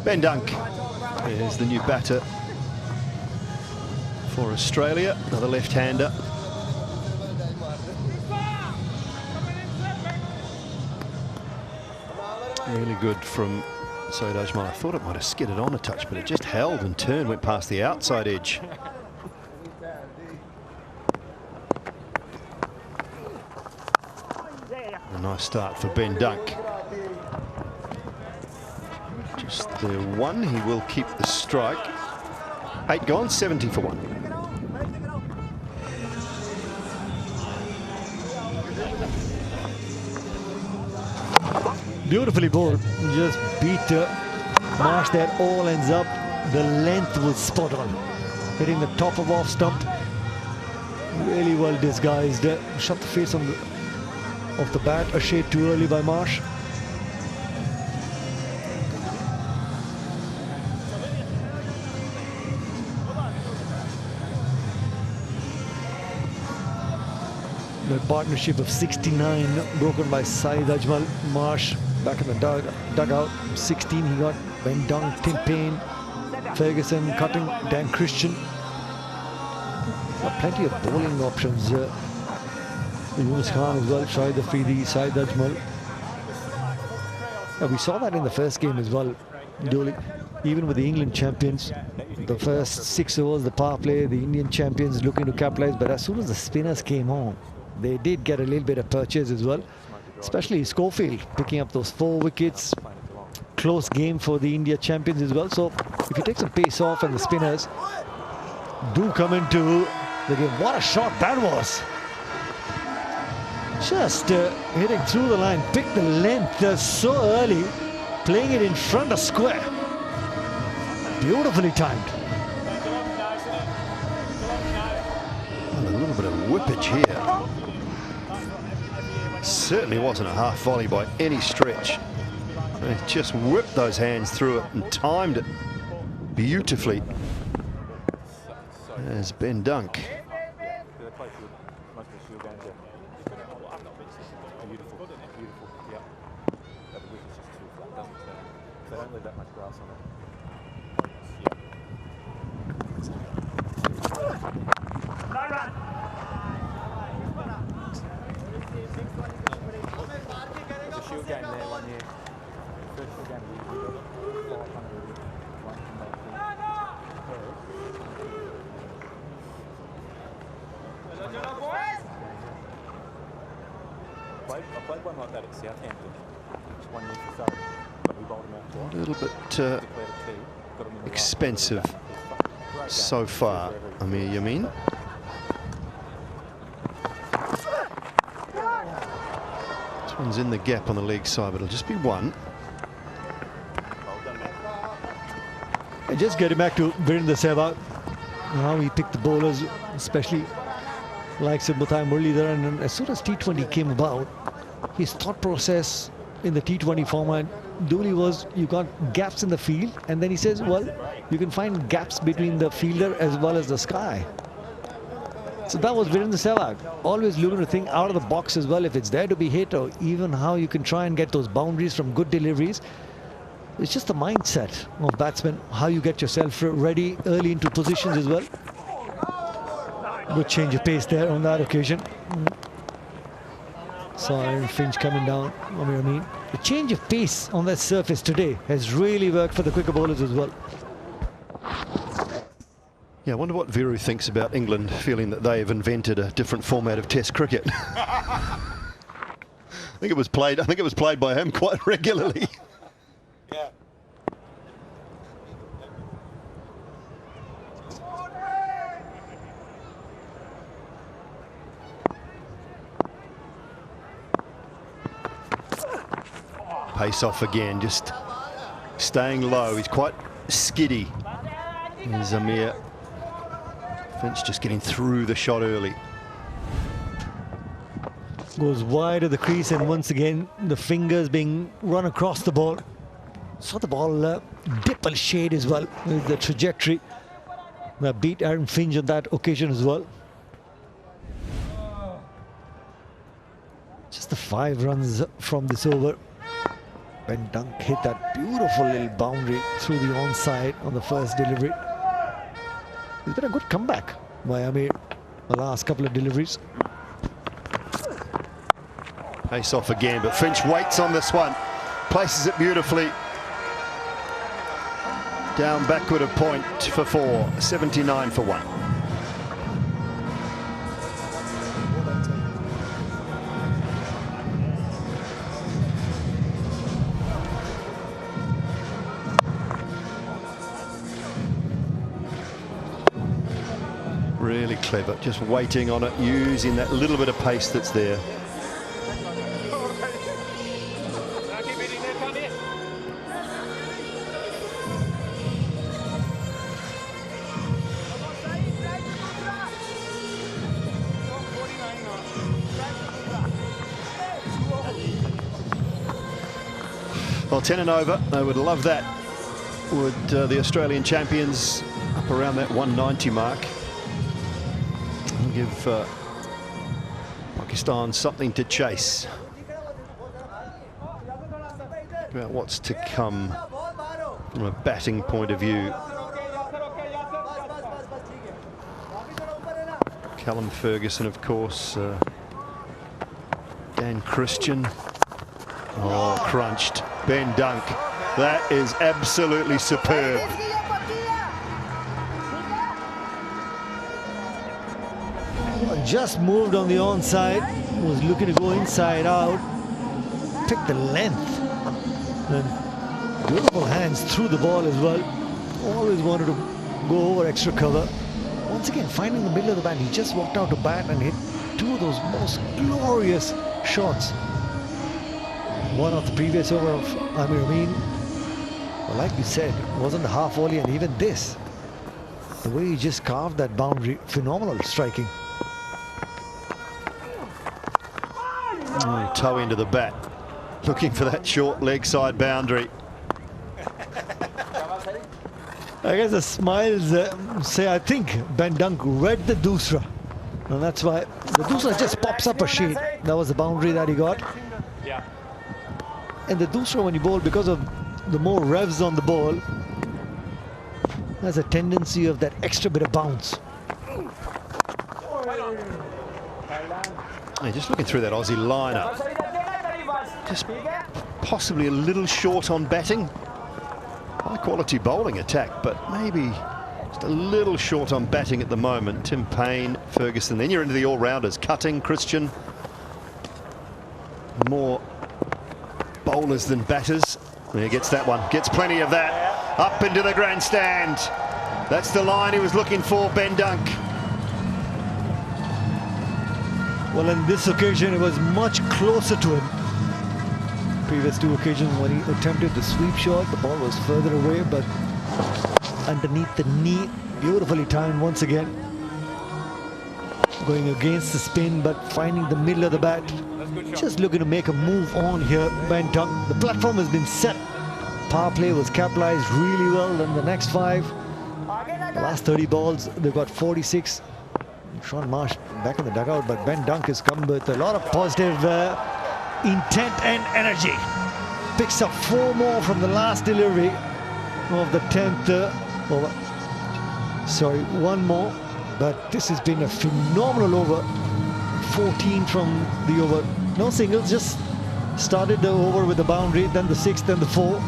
Ben Dunk is the new batter for Australia, another left-hander. Really good from Syed Ajmal. I thought it might have skidded on a touch, but it just held and turned, went past the outside edge. A nice start for Ben Dunk. Just the one, he will keep the strike. 8 gone, 70 for 1. Beautifully bowled. Just beat Marsh there. All ends up. The length was spot on. Hitting the top of off stump. Really well disguised. Shut the face on of the bat. A shade too early by Marsh. The partnership of 69 broken by Syed Ajmal. Marsh back in the dugout. 16 he got. Ben Dunk, Tim Payne, Ferguson, Cutting, Dan Christian. Plenty of bowling options. Yunus Khan as well. Shahid Afridi, Syed Ajmal. Yeah, we saw that in the first game as well. Even with the England champions, the first 6 overs, the power play, the Indian champions looking to capitalize. But as soon as the spinners came on, they did get a little bit of purchase as well, especially Schofield picking up those 4 wickets. Close game for the India champions as well. So if you take some pace off and the spinners do come into the game. What a shot that was. Just hitting through the line, picked the length so early, playing it in front of square. Beautifully timed. Well, a little bit of whippage here. Certainly wasn't a half volley by any stretch. He just whipped those hands through it and timed it beautifully. There's Ben Dunk. played one like that at Southampton 1 year or so. But we bowled him out twice. A little bit Declared a T, got him in the expensive last so far, Amir Yamin. This one's in the gap on the leg side, but it'll just be one. And just getting back to Virendra Sehwag, how he picked the bowlers, especially likes of Muthai Muralidharan, and as soon as T20 came about, his thought process in the T20 format, Dooley was, you got gaps in the field, and then he says, well, you can find gaps between the fielder as well as the sky. So that was Virendra Sehwag, always looking to think out of the box as well, if it's there to be hit, or even how you can try and get those boundaries from good deliveries. It's just the mindset of batsmen, how you get yourself ready early into positions as well. Good change of pace there on that occasion. Saw Aaron Finch coming down. I mean, the change of pace on that surface today has really worked for the quicker bowlers as well. Yeah, I wonder what Viru thinks about England feeling that they have invented a different format of Test cricket. I think it was played by him quite regularly. Yeah. Pace off again, just staying low. He's quite skiddy. There's Amir Finch just getting through the shot early. Goes wide of the crease, and once again the fingers being run across the ball. Saw the ball dip a shade as well with the trajectory. That beat Aaron Finch on that occasion as well. Just the 5 runs from this over. Ben Dunk hit that beautiful little boundary through the onside on the first delivery. It's been a good comeback by Amir the last couple of deliveries. Pace off again, but Finch waits on this one. Places it beautifully. Down backward of point for 4, 79 for 1. Really clever, just waiting on it, using that little bit of pace that's there. Well, 10 and over, they would love that. Would the Australian champions up around that 190 mark. Give Pakistan something to chase. About what's to come from a batting point of view. Callum Ferguson, of course. Dan Christian. Oh, crunched. Ben Dunk. That is absolutely superb. Just moved on the onside, was looking to go inside out, picked the length, and beautiful hands through the ball as well. Always wanted to go over extra cover. Once again, finding the middle of the bat, he just walked out to bat and hit 2 of those most glorious shots. One of the previous over of Amir Amin. Well, like you said, it wasn't the half volley, and even this, the way he just carved that boundary, phenomenal striking. Toe into the bat, looking for that short leg side boundary. I guess the smiles say, I think Ben Dunk read the doosra, and that's why the doosra just pops up a shade. That was the boundary that he got. Yeah. And the doosra, when you bowl, because of the more revs on the ball, has a tendency of that extra bit of bounce. Yeah, just looking through that Aussie lineup, just possibly a little short on batting. High quality bowling attack, but maybe just a little short on batting at the moment. Tim Payne, Ferguson, then you're into the all-rounders. Cutting, Christian. more bowlers than batters. And he gets that one, gets plenty of that. Up into the grandstand. That's the line he was looking for, Ben Dunk. Well, on this occasion, it was much closer to him. Previous two occasions when he attempted the sweep shot, the ball was further away, but underneath the knee, beautifully timed once again. Going against the spin, but finding the middle of the bat. Just looking to make a move on here, Ben Dunk. The platform has been set. Power play was capitalized really well in the next 5. The last 30 balls, they've got 46. Sean Marsh back in the dugout, but Ben Dunk has come with a lot of positive intent and energy. Picks up 4 more from the last delivery of the 10th over. Sorry, 1 more. But this has been a phenomenal over. 14 from the over. No singles, just started the over with the boundary, then the 6th and the 4.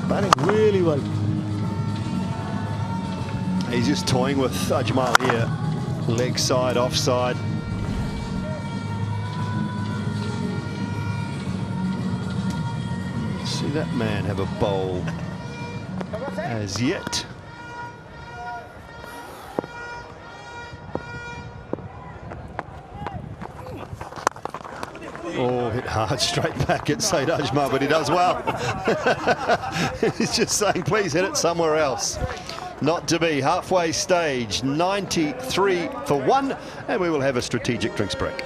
Batting really well. He's just toying with Ajmal here. Leg side, offside. See that man have a bowl as yet. Oh, hit hard straight back at Saeed Ajmal, but he does well. He's just saying, please hit it somewhere else. Not to be. Halfway stage, 93 for 1, and we will have a strategic drinks break.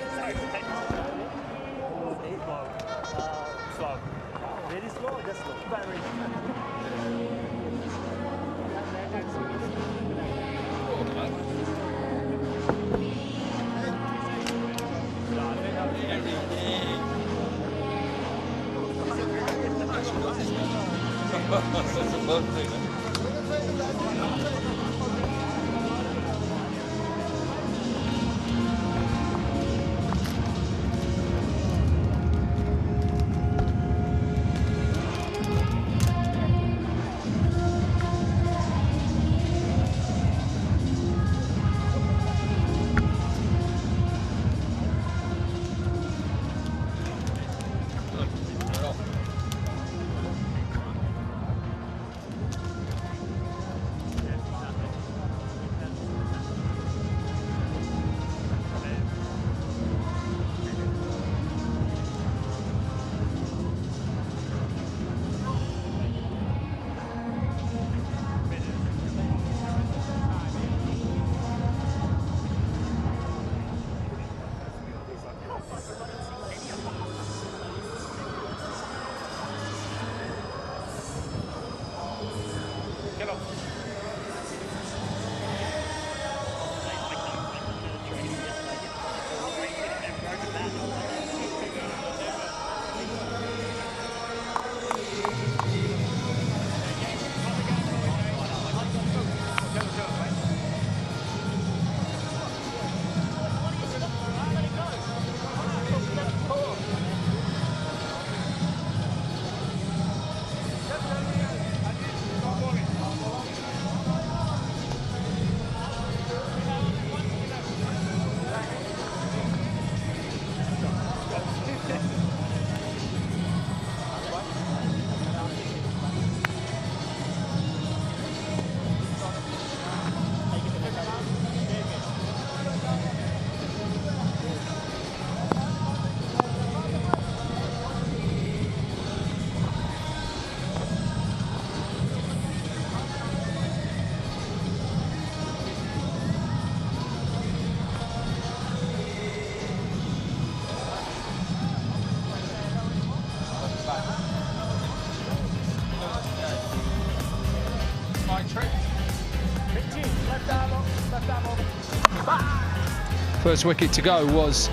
First wicket to go was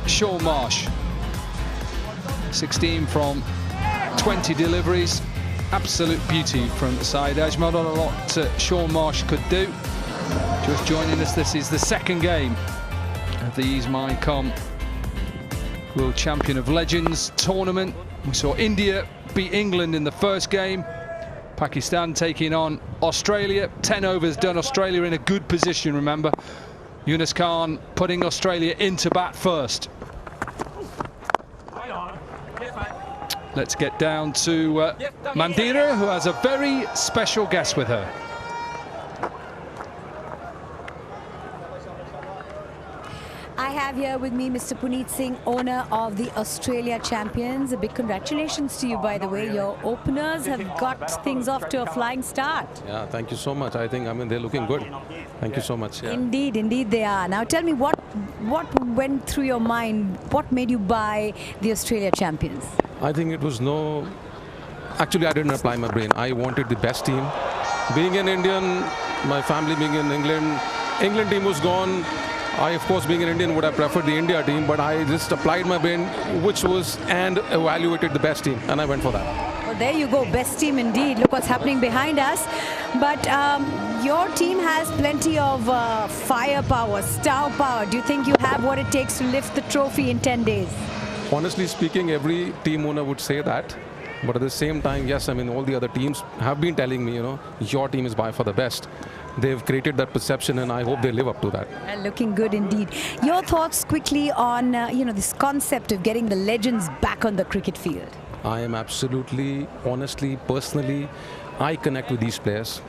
Sean Marsh. 16 from 20 deliveries. Absolute beauty from Saeed Ajmal. Not a lot Sean Marsh could do. Just joining us, this is the second game of the Ease My Com World Champion of Legends tournament. We saw India beat England in the first game. Pakistan taking on Australia. 10 overs done. Australia in a good position, remember. Yunus Khan putting Australia into bat first. Let's get down to Mandira, who has a very special guest with her. I have here with me Mr. Puneet Singh, owner of the Australia Champions. A big congratulations to you, by the way. Your openers have got things off to a flying start. Yeah, thank you so much. I think, they're looking good. Thank you so much. Yeah. Indeed, indeed they are. Now tell me, what went through your mind? What made you buy the Australia Champions? I think it was actually I didn't apply my brain. I wanted the best team. Being an Indian, my family being in England team was gone. I, of course, being an Indian, would have preferred the India team, but I just applied my brain, and evaluated the best team, and I went for that. Well, there you go, best team indeed. Look what's happening behind us. But your team has plenty of firepower, star power. Do you think you have what it takes to lift the trophy in 10 days? Honestly speaking, every team owner would say that. But at the same time, yes, all the other teams have been telling me, your team is by far the best. They've created that perception, and I hope they live up to that. Looking good indeed. Your thoughts quickly on, this concept of getting the legends back on the cricket field? I am absolutely, honestly, personally, I connect with these players.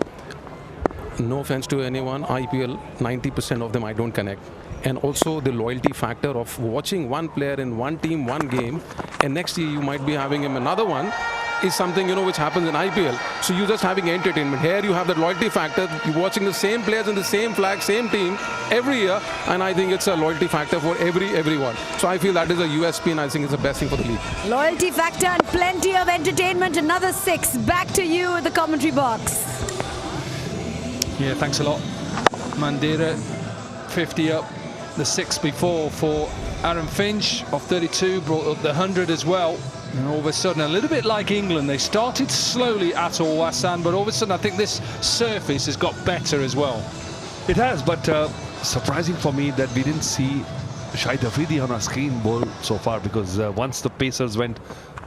No offense to anyone, IPL, 90% of them I don't connect. And also the loyalty factor of watching one player in one team, one game, and next year you might be having him another one, is something, which happens in IPL. So you're just having entertainment. Here you have that loyalty factor. You're watching the same players in the same flag, same team every year, and I think it's a loyalty factor for everyone. So I feel that is a USP, and I think it's the best thing for the league. Loyalty factor and plenty of entertainment. Another 6. Back to you at the commentary box. Yeah, thanks a lot. Mandira, 50 up. The 6 before for Aaron Finch of 32, brought up the 100 as well. And all of a sudden, a little bit like England, they started slowly at Al-Wassan, but all of a sudden I think this surface has got better as well. It has, but surprising for me that we didn't see Shahid Afridi on our screen bowl so far, because once the Pacers went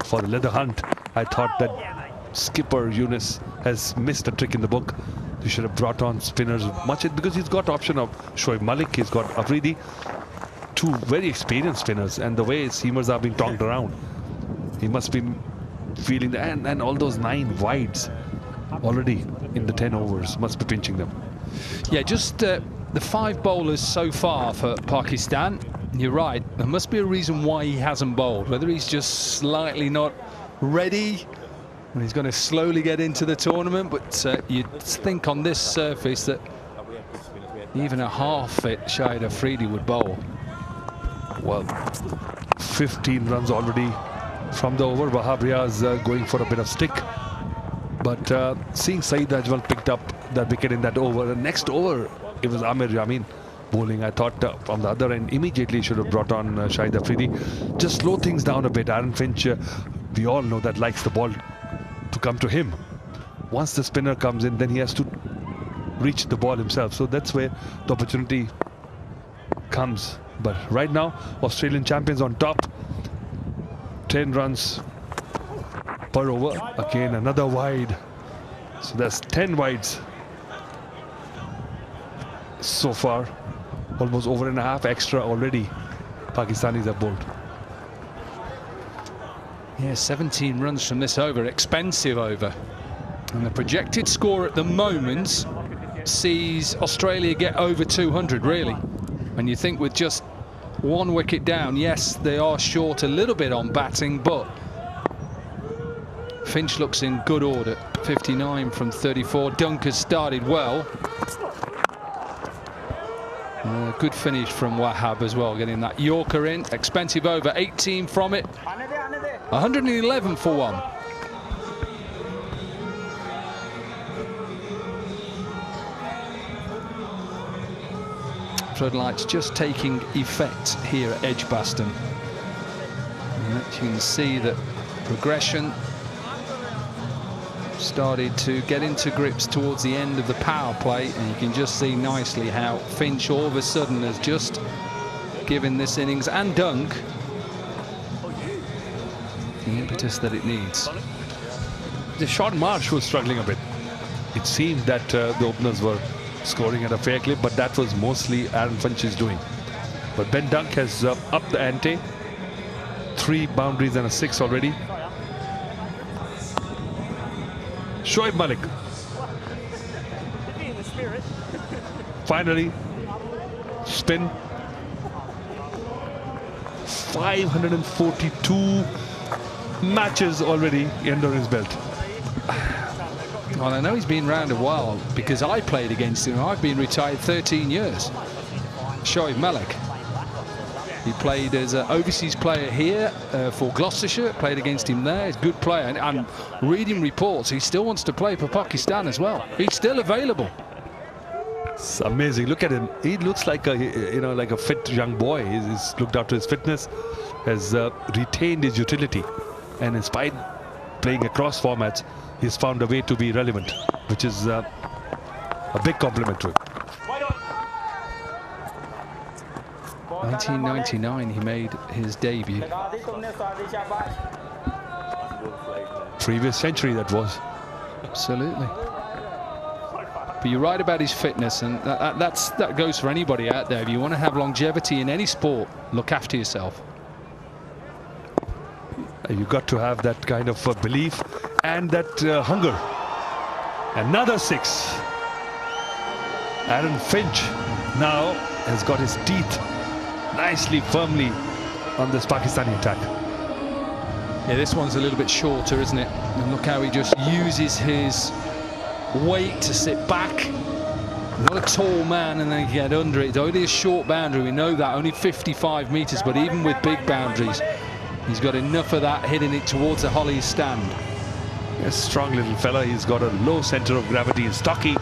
for the leather hunt, I thought that skipper Yunus has missed a trick in the book. He should have brought on spinners much, because he's got option of Shoaib Malik, he's got Afridi, 2 very experienced spinners, and the way seamers are being tossed around, he must be feeling the, and all those 9 wides already in the 10 overs must be pinching them. Yeah, just the 5 bowlers so far for Pakistan. You're right, there must be a reason why he hasn't bowled, whether he's just slightly not ready. And he's going to slowly get into the tournament, but you'd think on this surface that even a half-fit Shahid Afridi would bowl. Well, 15 runs already from the over. Wahab Riaz going for a bit of stick. But seeing Saeed Ajmal picked up that wicket in that over, the next over, it was Amir Yamin bowling. I thought from the other end, immediately should have brought on Shahid Afridi. Just slow things down a bit. Aaron Finch, we all know that likes the ball to come to him. Once the spinner comes in, then he has to reach the ball himself. So that's where the opportunity comes. But right now, Australian champions on top. 10 runs per over. Again, another wide. So that's 10 wides so far. Almost over and a half extra already Pakistanis have bowled. Yeah, 17 runs from this over, expensive over. And the projected score at the moment sees Australia get over 200, really. And you think with just 1 wicket down, yes, they are short a little bit on batting, but Finch looks in good order. 59 from 34. Dunk has started well. Good finish from Wahab as well, getting that Yorker in. Expensive over, 18 from it. 111 for 1. Floodlights just taking effect here at Edgbaston. And you can see that progression started to get into grips towards the end of the power play, and you can just see nicely how Finch all of a sudden has just given this innings and Dunk the impetus that it needs. The short Marsh was struggling a bit. It seemed that the openers were scoring at a fair clip, but that was mostly Aaron Finch's doing. But Ben Dunk has upped the ante. 3 boundaries and a 6 already. Shoaib Malik. Finally, spin. 542 matches already under his belt. Well, I know he's been around a while because I played against him. I've been retired 13 years. Shoaib Malik. He played as an overseas player here for Gloucestershire, played against him there. He's a good player. And I'm reading reports, he still wants to play for Pakistan as well. He's still available. It's amazing. Look at him. He looks like a, like a fit young boy. He's looked after his fitness, has retained his utility, and in spite playing across formats, he's found a way to be relevant, which is a big compliment to him. 1999 he made his debut. Previous century that was. Absolutely. But you're right about his fitness, and that goes for anybody out there. If you want to have longevity in any sport, look after yourself. You've got to have that kind of belief and that hunger. Another 6. Aaron Finch now has got his teeth nicely, firmly on this Pakistani attack. Yeah, this one's a little bit shorter, isn't it? And look how he just uses his weight to sit back. Not a tall man, and then get under it. It's only a short boundary, we know that, only 55 metres, but even with big boundaries, he's got enough of that hitting it towards the Hollies stand. A strong little fella. He's got a low centre of gravity. He's stocky,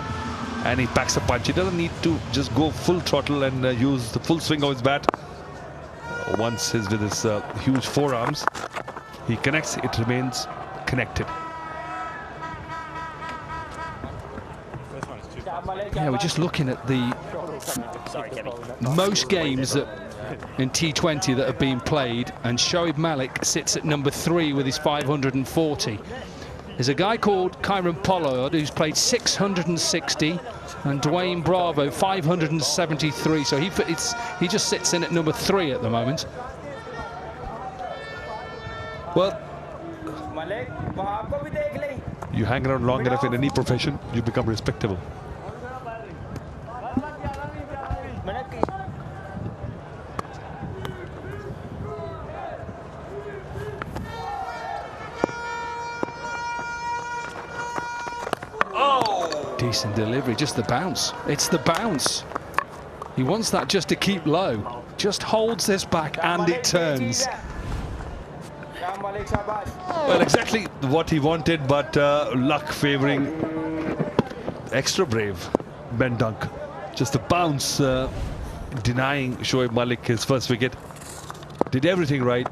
and he packs a punch. He doesn't need to just go full throttle and use the full swing of his bat. Once he's with his huge forearms, he connects, it remains connected. Yeah, we're just looking at the most games that in T20 that have been played, and Shoaib Malik sits at number 3 with his 540. There's a guy called Kyron Pollard who's played 660, and Dwayne Bravo 573. So he just sits in at number 3 at the moment. Well, you hang around long enough in any profession, you become respectable. Decent delivery, just the bounce. It's the bounce. He wants that just to keep low. Just holds this back and it turns. Well, exactly what he wanted, but luck favouring extra brave Ben Dunk. Just a bounce, denying Shoaib Malik his first wicket. Did everything right,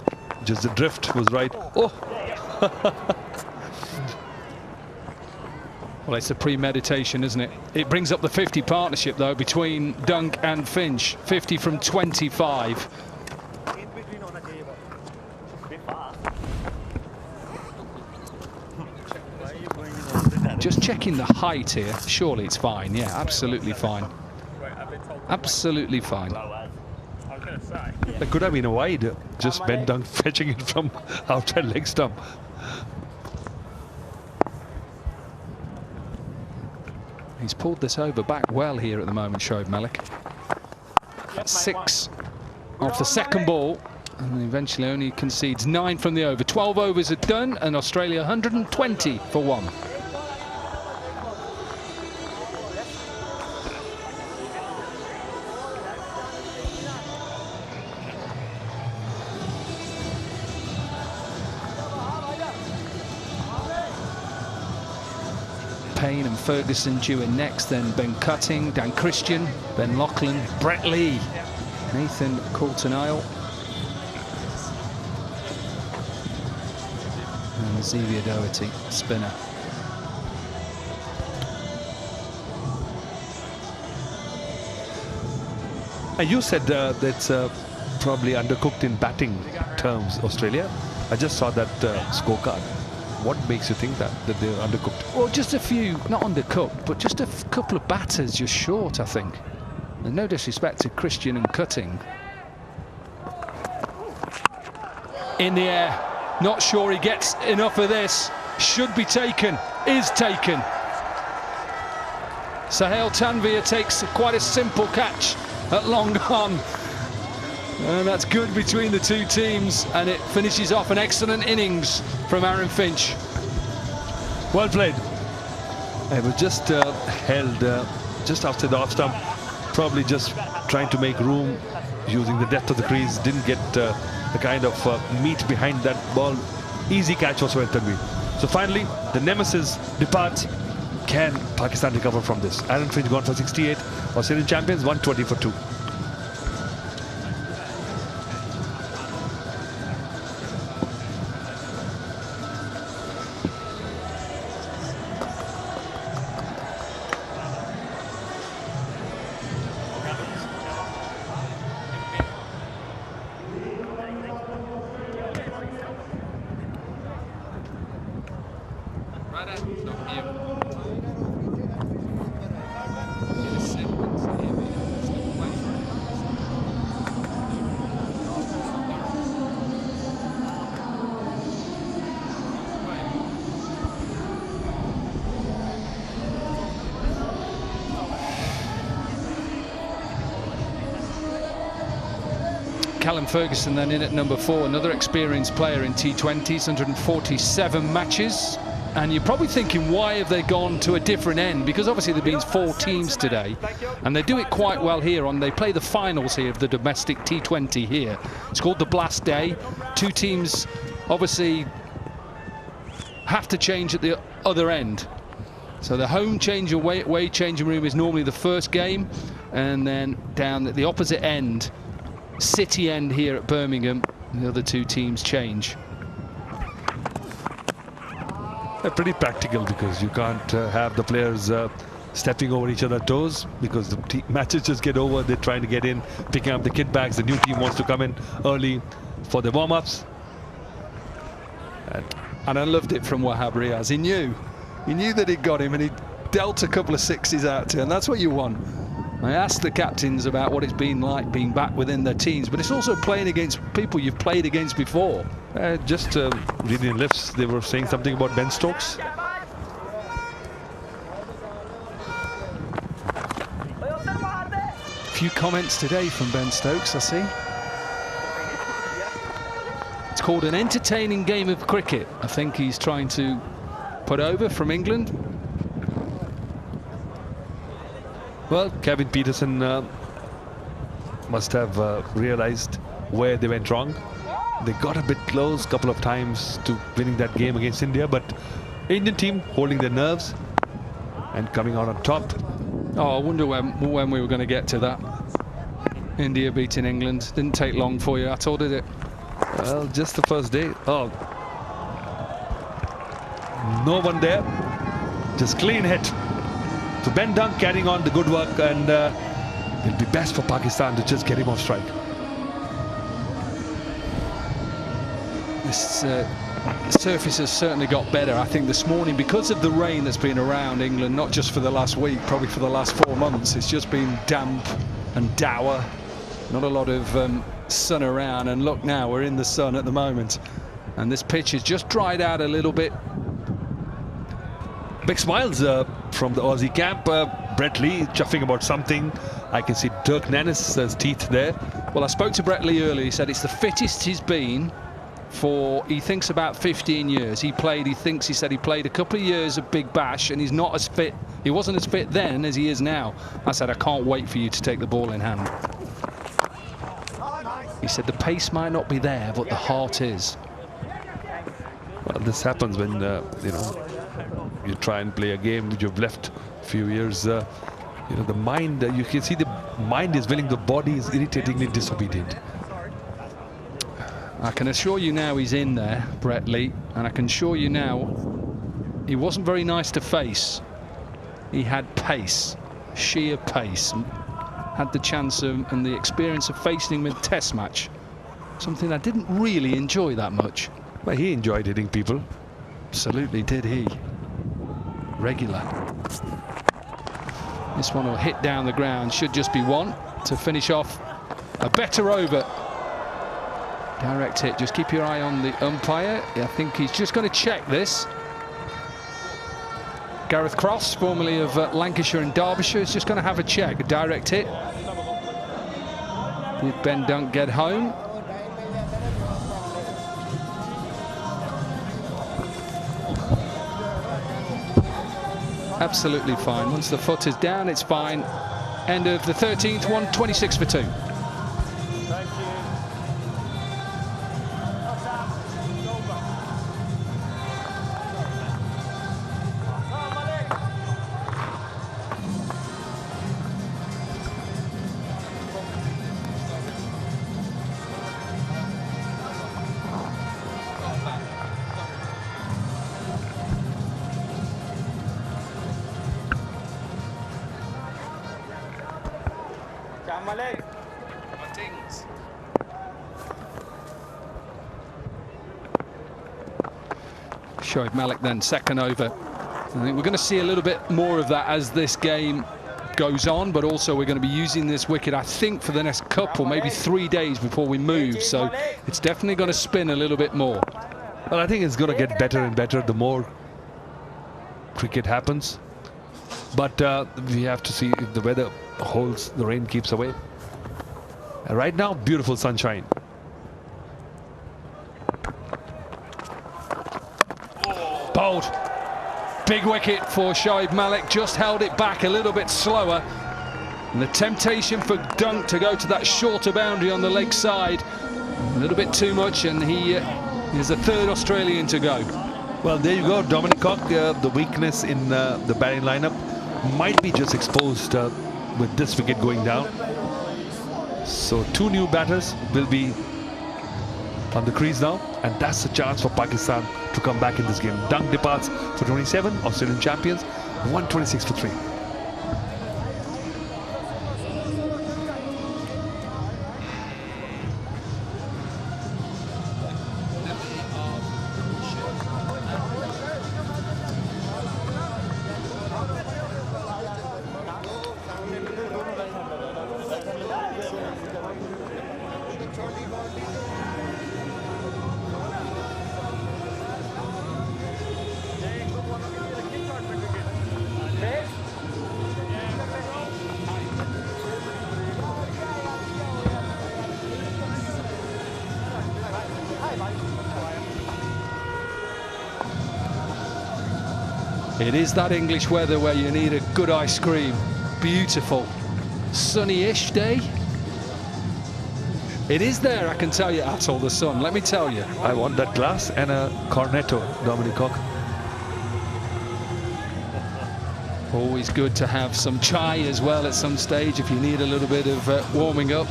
just the drift was right. Oh! Well, it's a premeditation, isn't it? It brings up the 50 partnership, though, between Dunk and Finch. 50 from 25. Just checking the height here. Surely it's fine. Yeah, absolutely fine. Absolutely fine. That could have been a wide. Just Ben Dunk fetching it from outside leg stump. He's pulled this over back well here at the moment, Shoaib Malik. That's 6 off the second ball, and eventually only concedes 9 from the over. 12 overs are done, and Australia 120 for 1. Payne and Ferguson due in next, then Ben Cutting, Dan Christian, Ben Lachlan, Brett Lee, Nathan Coulton-Isle, and Xavier Doherty, spinner. And you said that's probably undercooked in batting terms, Australia. I just saw that scorecard. What makes you think that they're undercooked? Well, just a few, not undercooked, but just a couple of batters just short, I think. And no disrespect to Christian and Cutting. In the air, not sure he gets enough of this. Should be taken. is taken. Sahel Tanvir takes quite a simple catch at long on. And that's good between the two teams, and it finishes off an excellent innings from Aaron Finch. Well played. It was just held just after the off stump, probably just trying to make room using the depth of the crease. Didn't get the kind of meat behind that ball. Easy catch for Sahel Tanvir. So finally, the nemesis departs. Can Pakistan recover from this? Aaron Finch gone for 68. Australian champions 120 for 2. Callum Ferguson then in at number 4, another experienced player in T20s, 147 matches. And you're probably thinking, why have they gone to a different end? Because obviously there have been 4 teams today, and they do it quite well here. They play the finals here of the domestic T20 here. It's called the Blast Day. 2 teams obviously have to change at the other end. So the home change away changing room is normally the first game, and then down at the opposite end, City end here at Birmingham, the other 2 teams change. They're pretty practical because you can't have the players stepping over each other's toes, because the matches just get over. They're trying to get in, picking up the kit bags. The new team wants to come in early for the warm-ups. And I loved it from Wahab Riaz. He knew that he'd got him, and he dealt a couple of 6s out to him. And that's what you want. I asked the captains about what it's been like being back within their teams, but it's also playing against people you've played against before. Just reading lips, they were saying something about Ben Stokes. A few comments today from Ben Stokes, I see. It's called an entertaining game of cricket. I think he's trying to put over from England. Well, Kevin Peterson must have realized where they went wrong. They got a bit close a couple of times to winning that game against India, but Indian team holding their nerves and coming out on top. Oh, I wonder when we were going to get to that. India beating England. Didn't take long for you at all, did it? Well, just the first day. Oh, no one there. Just clean hit. So Ben Dunk carrying on the good work, and it'll be best for Pakistan to just get him off strike. This surface has certainly got better, I think, this morning because of the rain that's been around England, not just for the last week, probably for the last 4 months. It's just been damp and dour, not a lot of sun around. And look now, we're in the sun at the moment, and this pitch has just dried out a little bit. Big smiles from the Aussie camp. Brett Lee chuffing about something. I can see Dirk Nennis' teeth there. Well, I spoke to Brett Lee earlier. He said it's the fittest he's been for, he thinks, about 15 years. He said he played a couple of years of Big Bash, and he's not as fit. He wasn't as fit then as he is now. I said, I can't wait for you to take the ball in hand. He said the pace might not be there, but the heart is. Well, this happens when, you try and play a game which you've left a few years. The mind, you can see the mind is willing, the body is irritatingly disobedient. I can assure you now he's in there, Brett Lee, and I can assure you now he wasn't very nice to face. He had pace, sheer pace, and had the chance of, and the experience of facing him in a test match, something I didn't really enjoy that much. But he enjoyed hitting people. Absolutely did he. Regular. This one will hit down the ground, should just be one to finish off a better over. Direct hit, just keep your eye on the umpire. I think he's just going to check this. Gareth Cross, formerly of Lancashire and Derbyshire, is just going to have a check. A direct hit. Did Ben Dunk get home? Absolutely fine. Once the foot is down, it's fine. End of the 13th one, 26 for 2. Shoaib Malik then second over. I think we're going to see a little bit more of that as this game goes on, but also we're going to be using this wicket, I think, for the next couple, maybe 3 days before we move. So it's definitely going to spin a little bit more. Well, I think it's going to get better and better the more cricket happens. But we have to see if the weather holds, the rain keeps away. And right now, beautiful sunshine. Bowled. Big wicket for Shoaib Malik. Just held it back a little bit slower. And the temptation for Dunk to go to that shorter boundary on the leg side, a little bit too much, and he is the third Australian to go. Well, there you go. Dominic Cock, the weakness in the batting lineup might be just exposed with this wicket going down. So 2 new batters will be on the crease now, and that's a chance for Pakistan to come back in this game. Dunk departs for 27, Australian champions, 126 for 3. It is that English weather where you need a good ice cream. Beautiful, sunny-ish day. It is there, I can tell you, Atul, the sun, let me tell you. I want that glass and a cornetto, Dominic Cock. Always good to have some chai as well at some stage if you need a little bit of warming up.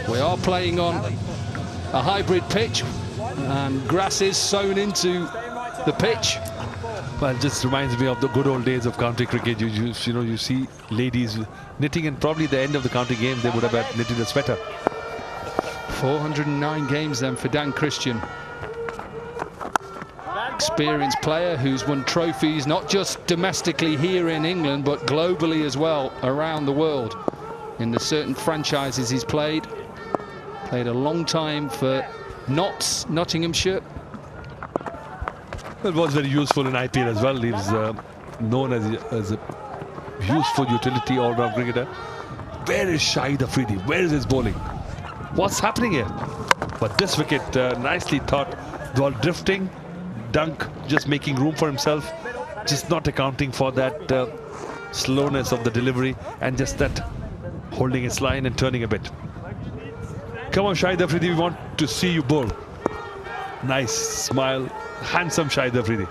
We are playing on a hybrid pitch, and grass is sown into the pitch. Well, it just reminds me of the good old days of county cricket. You know, you see ladies knitting, and probably the end of the county game they would have had knitted a sweater. 409 games then for Dan Christian. Experienced player who's won trophies not just domestically here in England but globally as well, around the world in the certain franchises he's played. Played a long time for Notts, Nottinghamshire. It was very useful in IPL as well. He was known as a useful utility all-round cricketer. Where is Shahid Afridi? Where is his bowling? What's happening here? But this wicket, nicely thought, ball drifting. Dunk just making room for himself, just not accounting for that slowness of the delivery and just that holding its line and turning a bit. Come on, Shahid Afridi, we want to see you bowl. Nice smile, handsome Shahid Afridi.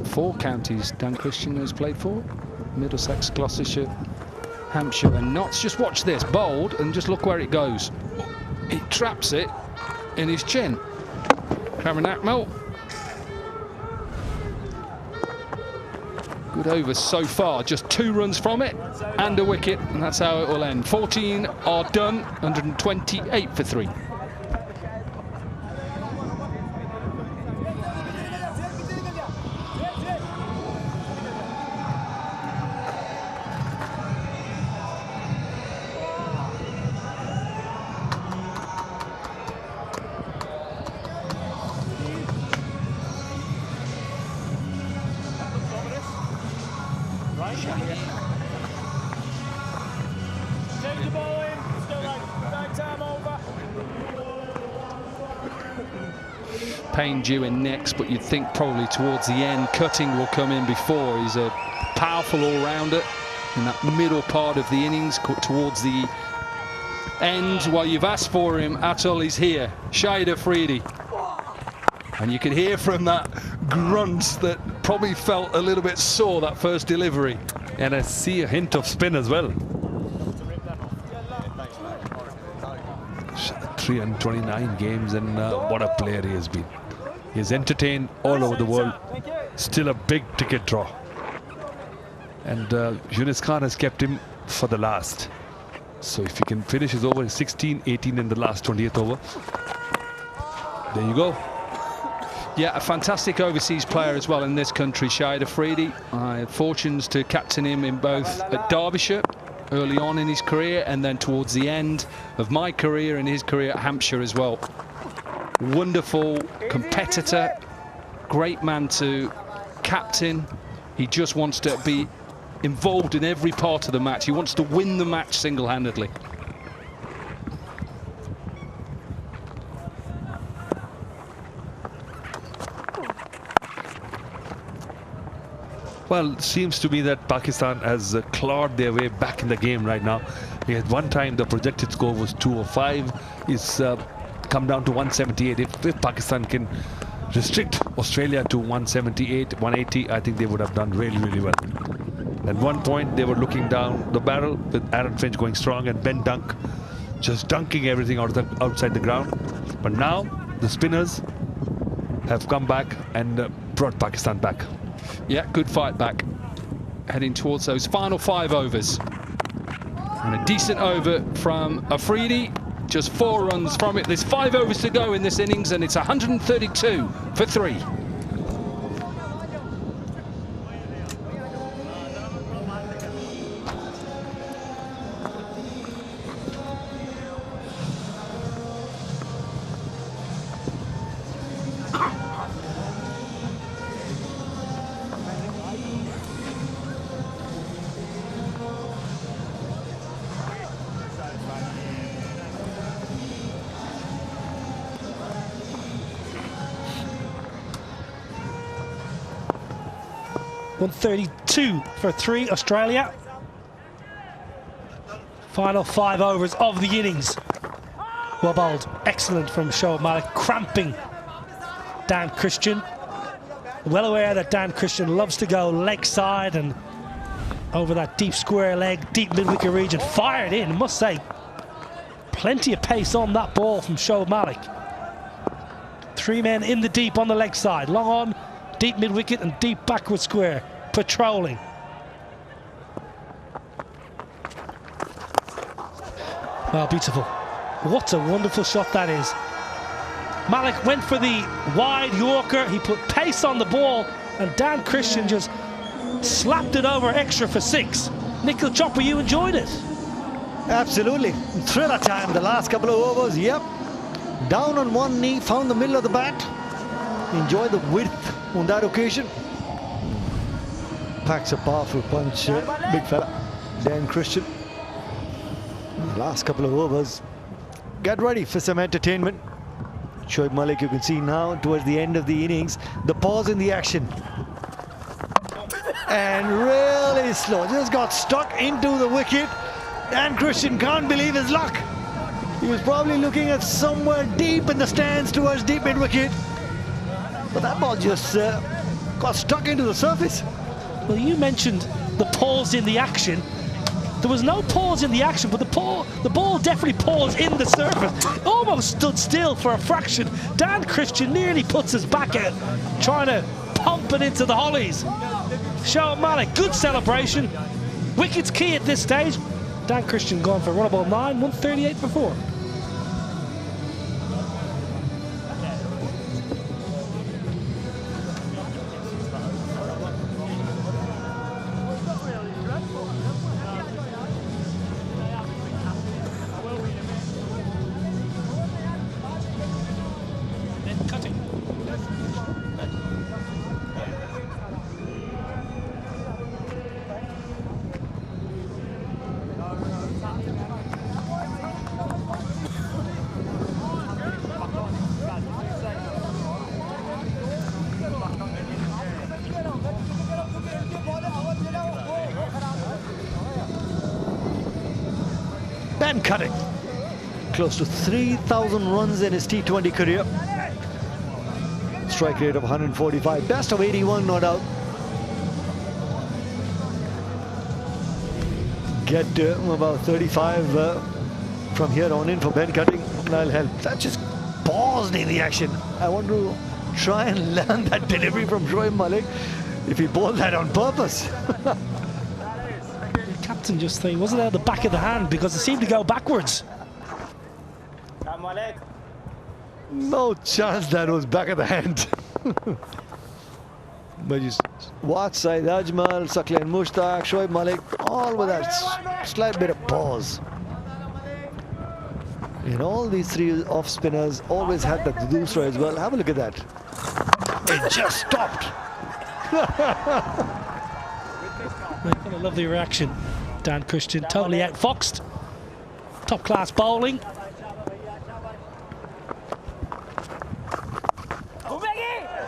Four counties Dan Christian has played for: Middlesex, Gloucestershire, Hampshire and Notts. Just watch this, bowled, and just look where it goes. He traps it in his chin. Cameron Atmel. Good over so far, just 2 runs from it and a wicket, and that's how it will end. 14 are done, 128 for 3. campaign due in next, but you'd think probably towards the end, Cutting will come in before. He's a powerful all-rounder in that middle part of the innings, towards the end. While you've asked for him, Atul is here. Shahid Afridi. And you could hear from that grunt that probably felt a little bit sore, that first delivery. And I see a hint of spin as well. 329 games, and what a player he has been. He's entertained all over the world. Still a big ticket draw. And Yunus Khan has kept him for the last. So if he can finish his over 16-18 in the last 20th over, there you go. Yeah, a fantastic overseas player as well in this country, Shahid Afridi. I had fortunes to captain him in both at Derbyshire early on in his career, and then towards the end of my career and his career at Hampshire as well. Wonderful competitor, great man to captain. He just wants to be involved in every part of the match. He wants to win the match single-handedly. Well, it seems to me that Pakistan has clawed their way back in the game right now. At one time, the projected score was 205. It's come down to 178. If Pakistan can restrict Australia to 178, 180, I think they would have done really, really well. At one point, they were looking down the barrel with Aaron Finch going strong and Ben Dunk just dunking everything outside the ground. But now, the spinners have come back and brought Pakistan back. Yeah, good fight back. Heading towards those final 5 overs. And a decent over from Afridi. Just 4 runs from it. There's 5 overs to go in this innings, and it's 132 for 3. .132 for 3, Australia. Final 5 overs of the innings. Well bowled, excellent from Shoaib Malik, cramping Dan Christian. Well aware that Dan Christian loves to go leg side and over that deep square leg, deep mid-wicket region. Fired in, I must say. Plenty of pace on that ball from Shoaib Malik. 3 men in the deep on the leg side. Long on, deep mid-wicket and deep backward square. Patrolling. Oh, beautiful. What a wonderful shot that is. Malik went for the wide Yorker. He put pace on the ball, and Dan Christian just slapped it over extra for 6. Nikhil Chopra, you enjoyed it? Absolutely. Thriller time, the last couple of overs. Yep. Down on one knee, found the middle of the bat. Enjoy the width on that occasion. Packs a powerful punch, big fella, Dan Christian. Last couple of overs. Get ready for some entertainment. Shoaib Malik, you can see now towards the end of the innings, the pause in the action. And really slow, just got stuck into the wicket. Dan Christian can't believe his luck. He was probably looking at somewhere deep in the stands towards deep mid-wicket. But that ball just got stuck into the surface. Well, you mentioned the pause in the action. There was no pause in the action, but the ball definitely paused in the surface. Almost stood still for a fraction. Dan Christian nearly puts his back out, trying to pump it into the hollies. Shoaib Malik, good celebration. Wicket's key at this stage. Dan Christian gone for runnable 9, 138 for 4. Ben Cutting. Close to 3,000 runs in his T20 career. Strike rate of 145. Best of 81, no doubt. Get about 35 from here on in for Ben Cutting. That'll help. That just paused in the action. I want to try and learn that delivery from Shoaib Malik if he bowled that on purpose. The captain just saying, wasn't out the back of the hand because it seemed to go backwards. No chance that was back of the hand. But you watch Saeed Ajmal, Saqlain Mushtaq, Shoaib Malik, all with that slight bit of pause. And all these three off spinners always had that doosra as well. Have a look at that. It just stopped. What a lovely reaction. Dan Christian totally outfoxed. Top class bowling.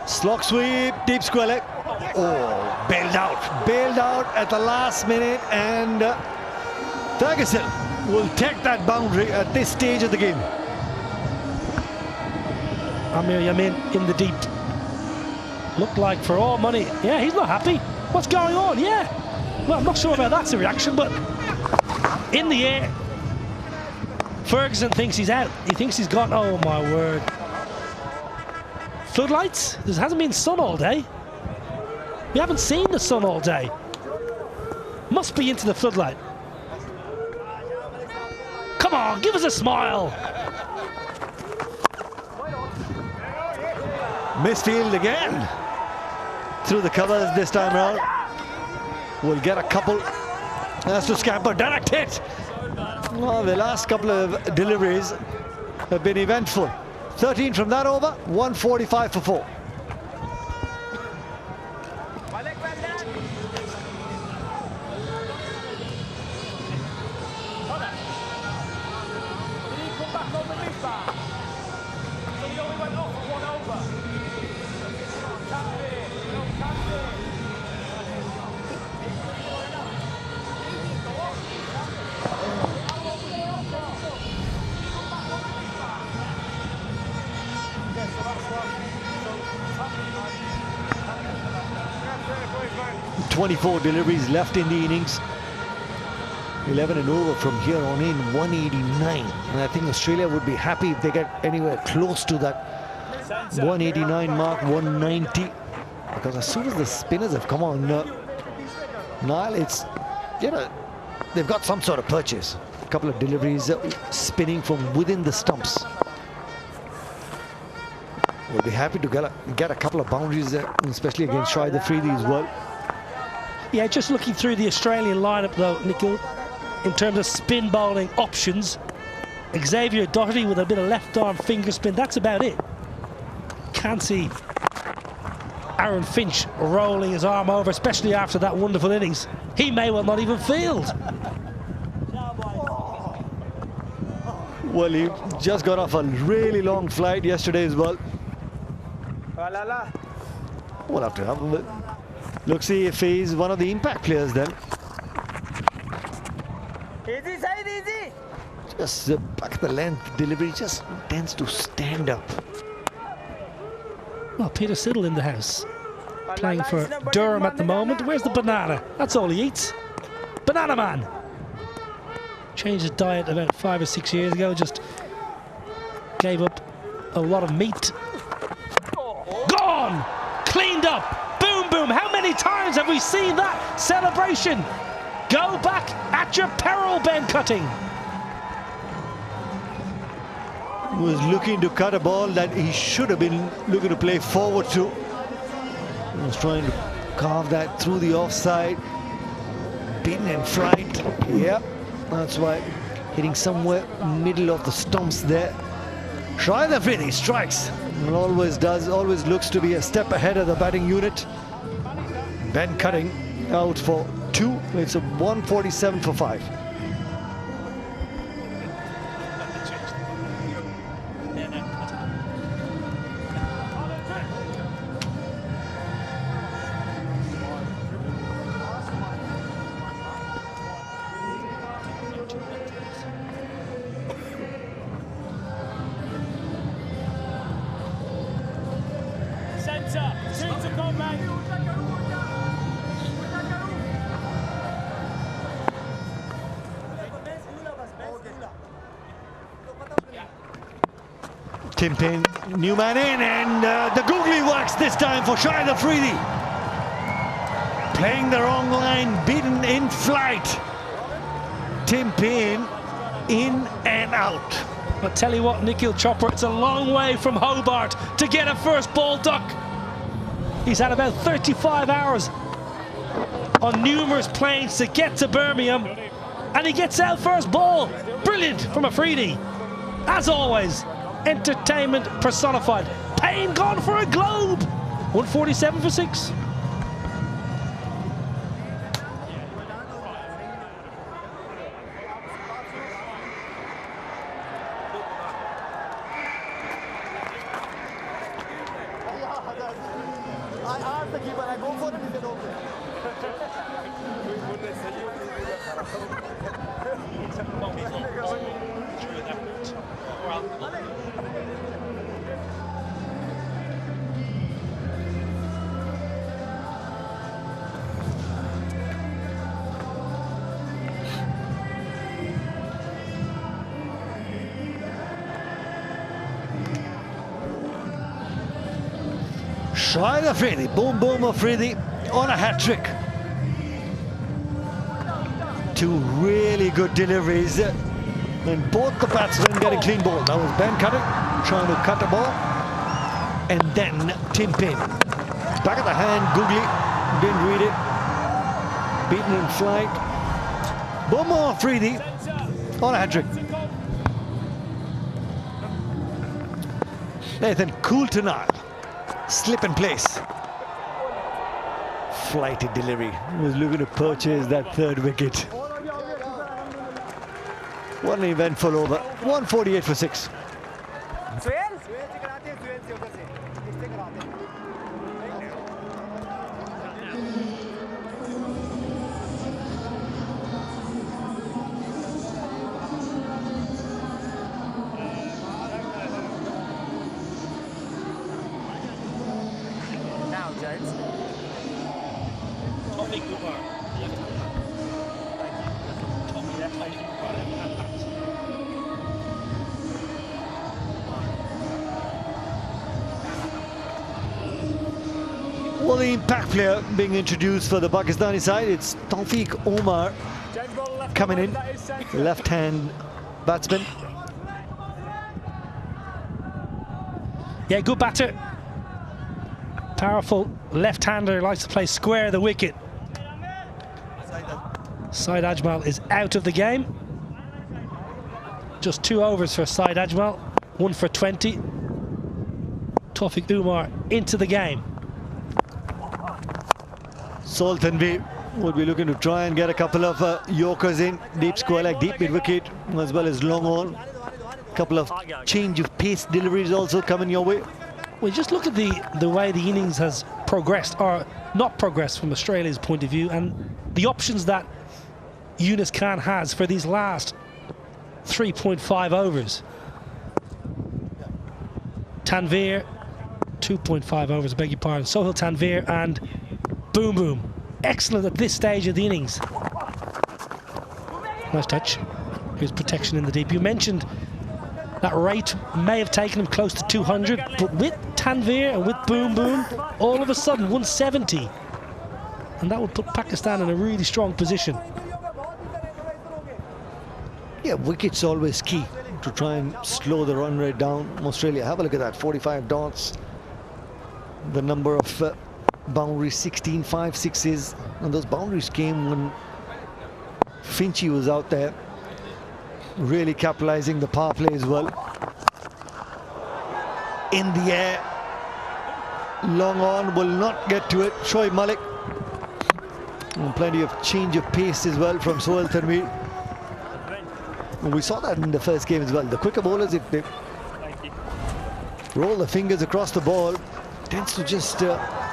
Slog sweep, deep square leg. Oh, bailed out at the last minute, and Ferguson will take that boundary at this stage of the game. Amir Yamin in the deep. Looked like for all money. Yeah, he's not happy. What's going on? Yeah. Well, I'm not sure about that's a reaction, but in the air, Ferguson thinks he's out. He thinks he's gone. Oh my word. Floodlights? There hasn't been sun all day. We haven't seen the sun all day. Must be into the floodlight. Come on, give us a smile. Misfield again. Through the covers this time around. We'll get a couple. Has to scamper, direct hit. Well, the last couple of deliveries have been eventful. 13 from that over, 145 for 4. .24 deliveries left in the innings. 11 and over from here on in, 189. And I think Australia would be happy if they get anywhere close to that 189 mark, 190. Because as soon as the spinners have come on, Niall, it's, you know, they've got some sort of purchase. A couple of deliveries spinning from within the stumps. We'll be happy to get a couple of boundaries there, especially against Shahid Afridi as well. Yeah, just looking through the Australian lineup though, Nikhil, in terms of spin bowling options, Xavier Doherty with a bit of left arm finger spin, that's about it. Can't see Aaron Finch rolling his arm over, especially after that wonderful innings. He may well not even field. Well, he just got off a really long flight yesterday as well. We'll have to have a look. Look, see if he's one of the impact players then. Easy, side, easy. Just back at the length, delivery just tends to stand up. Well, Peter Siddle in the house, playing for Durham at the moment. Where's the banana? That's all he eats. Banana man. Changed his diet about 5 or 6 years ago, just gave up a lot of meat. Gone! Cleaned up! Boom, boom! How many times have we seen that celebration? Go back at your peril, Ben Cutting. He was looking to cut a ball that he should have been looking to play forward to. He was trying to carve that through the offside. Beaten in flight. Yep, that's why. Hitting somewhere middle of the stumps there. Shahid Afridi strikes. And always does, always looks to be a step ahead of the batting unit. Ben Cutting out for 2. It's a 147 for 5. Tim Payne, new man in, and the googly works this time for Shoaib Afridi. Playing the wrong line, beaten in flight. Tim Payne in and out. But tell you what, Nikhil Chopra, it's a long way from Hobart to get a first ball duck. He's had about 35 hours on numerous planes to get to Birmingham, and he gets out first ball. Brilliant from Afridi. As always, entertainment personified. Payne gone for a globe. 147 for 6. Shoaib Afridi, boom boom Afridi on a hat-trick. Two really good deliveries, and both the batsmen getting clean ball. That was Ben Cutting trying to cut the ball, and then Tim Payne. Back of the hand, googly, didn't read it. Beaten in flight. Boom boom Afridi on a hat-trick. Nathan Coulthard. Slip in place. Flighty delivery. He was looking to purchase that third wicket. What an eventful over. 148 for 6. Well, the impact player being introduced for the Pakistani side, it's Tawfiq Umar coming in, left-hand batsman. Yeah, good batter. Powerful left-hander, likes to play square the wicket. Saeed Ajmal is out of the game. Just 2 overs for Saeed Ajmal, 1 for 20. Tawfiq Umar into the game. Sohail Tanveer will be looking to try and get a couple of Yorkers in, deep square leg, deep mid wicket, as well as long on. Couple of change of pace deliveries also coming your way. Well, just look at the way the innings has progressed, or not progressed from Australia's point of view, and the options that Yunus Khan has for these last 3.5 overs. Tanveer, 2.5 overs, I beg your pardon. Sohail Tanveer and Boom Boom. Excellent at this stage of the innings. Nice touch. Here's protection in the deep. You mentioned that rate may have taken him close to 200, but with Tanveer and with Boom Boom, all of a sudden 170. And that would put Pakistan in a really strong position. Yeah, wicket's always key to try and slow the run rate down. Australia, have a look at that, 45 dots. The number of boundaries, 16, 5 sixes, and those boundaries came when Finchy was out there, really capitalizing the power play as well. In the air, long on, will not get to it. Shoaib Malik, and plenty of change of pace as well from Sohail Tanveer. And we saw that in the first game as well. The quicker bowlers, if they roll the fingers across the ball, tends to just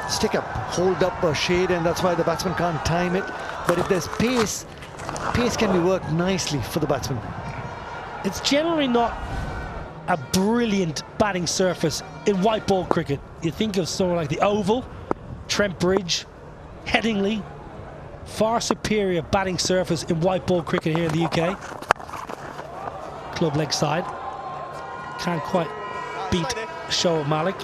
stick up, hold up or shade, and that's why the batsman can't time it. But if there's pace, pace can be worked nicely for the batsman. It's generally not a brilliant batting surface in white ball cricket. You think of somewhere like the Oval, Trent Bridge, Headingley. Far superior batting surface in white ball cricket here in the UK. Club leg side. Can't quite beat Shoaib Malik.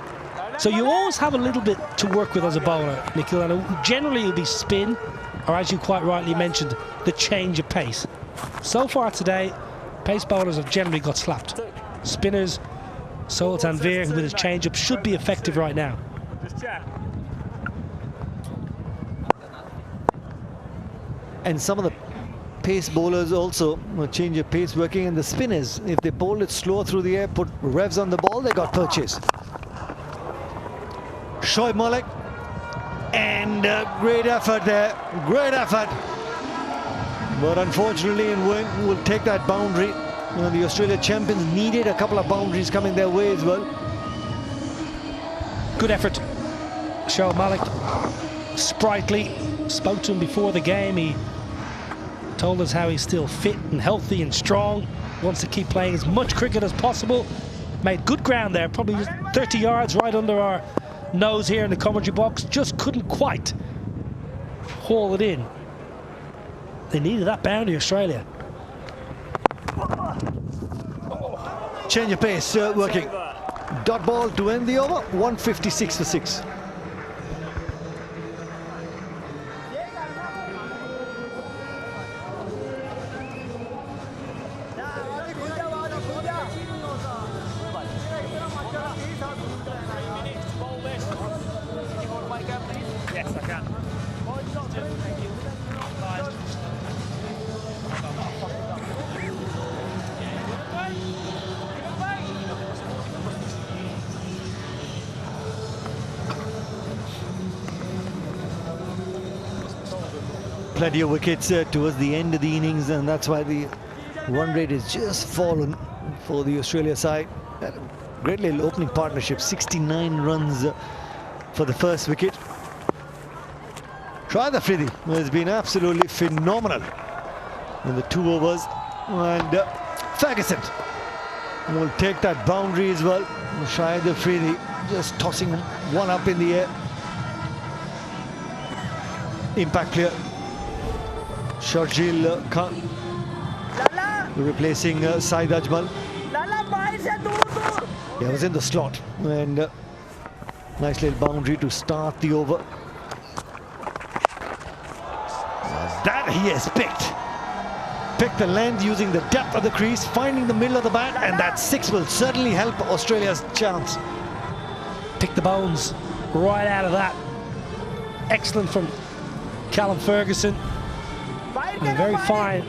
So you always have a little bit to work with as a bowler, Nikhil. And generally it'll be spin, or as you quite rightly mentioned, the change of pace. So far today, pace bowlers have generally got slapped. Spinners, Sohail Tanvir with his change-up should be effective right now. And some of the pace bowlers also change of pace working, and the spinners, if they bowl it slow through the air, put revs on the ball, they got purchase. Shoaib Malik, and great effort there, great effort. But unfortunately, in win, will take that boundary. You know, the Australia champions needed a couple of boundaries coming their way as well. Good effort. Shoaib Malik, sprightly. Spoke to him before the game. He told us how he's still fit and healthy and strong. Wants to keep playing as much cricket as possible. Made good ground there, probably just 30 yards right under our nose here in the commentary box. Just couldn't quite haul it in. They needed that boundary, Australia. Change of pace working. Dot ball to end the over. 156 for 6. Yes, I can. Plenty of wickets towards the end of the innings, and that's why the run rate has just fallen for the Australia side. Great little opening partnership, 69 runs for the first wicket. Shahid Afridi has been absolutely phenomenal in the 2 overs, and Ferguson will take that boundary as well. Shahid Afridi just tossing one up in the air. Impact clear. Sharjeel Khan replacing Saeed Ajmal. He was in the slot, and nice little boundary to start the over. That he has picked the length using the depth of the crease, finding the middle of the bat, and that 6 will certainly help Australia's chance. Pick the bones right out of that. Excellent from Callum Ferguson. A very fine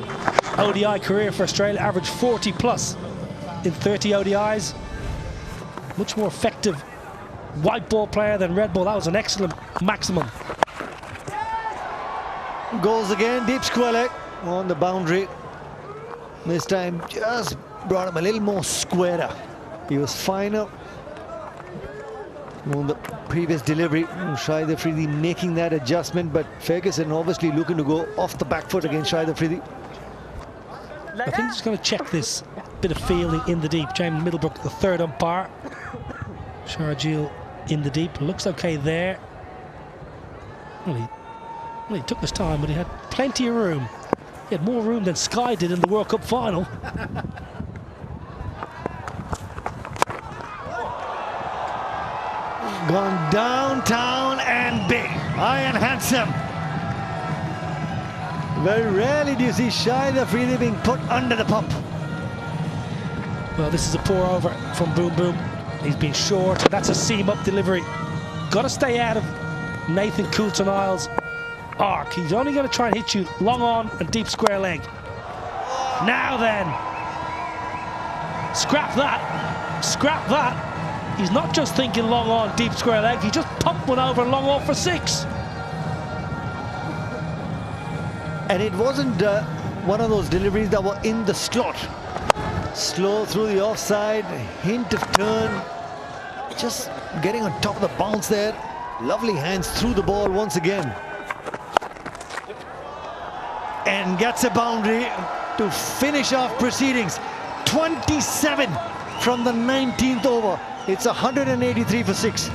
ODI career for Australia, averaged 40 plus in 30 ODIs. Much more effective white ball player than red ball. That was an excellent maximum. Goes again, deep square leg on the boundary. This time just brought him a little more squarer. He was finer on the previous delivery. Shahid Afridi making that adjustment, but Ferguson obviously looking to go off the back foot against Shahid Afridi. I think he's going to check this bit of fielding in the deep. James Middlebrook, the third umpire. Sharjeel in the deep, looks okay there. Well, he took his time, but he had plenty of room. He had more room than Sky did in the World Cup final. Gone downtown and big, high and handsome. Very rarely do you see Shahid Afridi being put under the pump. Well, this is a pour over from Boom Boom. He's been short, and that's a seam-up delivery. Got to stay out of Nathan Coulter-Niles' arc. He's only going to try and hit you long on and deep square leg. Now then, scrap that, scrap that. He's not just thinking long on, deep square leg. He just pumped one over long off for 6. And it wasn't one of those deliveries that were in the slot. Slow through the offside, hint of turn. Just getting on top of the bounce there. Lovely hands through the ball once again. And gets a boundary to finish off proceedings. 27 from the 19th over. It's 183 for 6.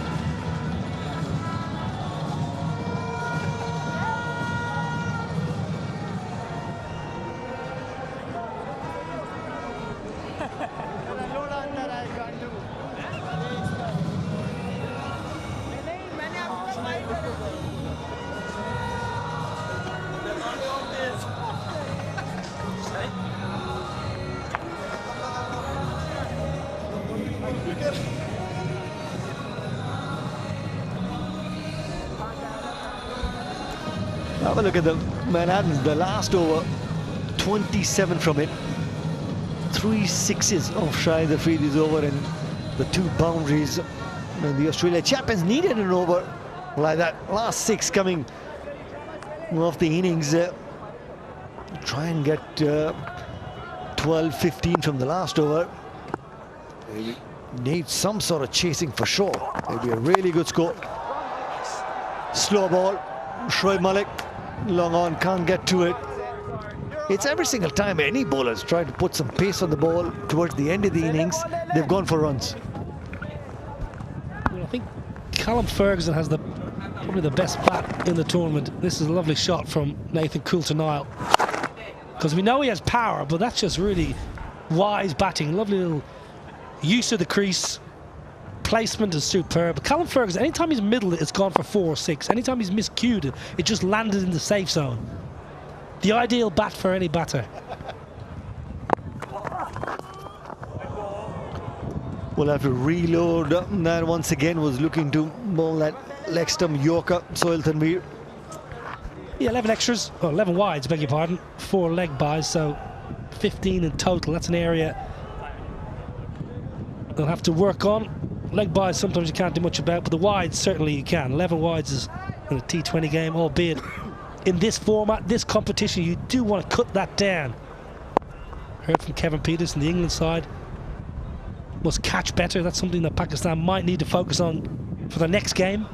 Have a look at the Manhattans, the last over, 27 from it. 3 sixes off shy the free this over, and the 2 boundaries. And the Australia champions needed an over like that. Last 6 coming off the innings. Try and get 12-15 from the last over. Maybe need some sort of chasing for sure. Maybe a really good score. Slow ball. Shoaib Malik, long on, can't get to it. It's every single time any bowlers try to put some pace on the ball towards the end of the innings, they've gone for runs. Well, I think Callum Ferguson has probably the best bat in the tournament. This is a lovely shot from Nathan Coulter-Nile. Because we know he has power, but that's just really wise batting. Lovely little use of the crease. Placement is superb. But Callum Ferguson, anytime he's middle, it's gone for 4 or 6. Anytime he's miscued, it just landed in the safe zone. The ideal bat for any batter. We'll have to reload. That once again was looking to bowl that leg stump Yorker, Sohail Tanveer. Yeah, 11 extras, or 11 wides, beg your pardon. 4 leg buys, so 15 in total. That's an area they'll have to work on. Leg buys sometimes you can't do much about, but the wides certainly you can. 11 wides is in a T20 game, albeit in this format, this competition, you do want to cut that down. Heard from Kevin Peters and the England side. Must catch better. That's something that Pakistan might need to focus on for the next game.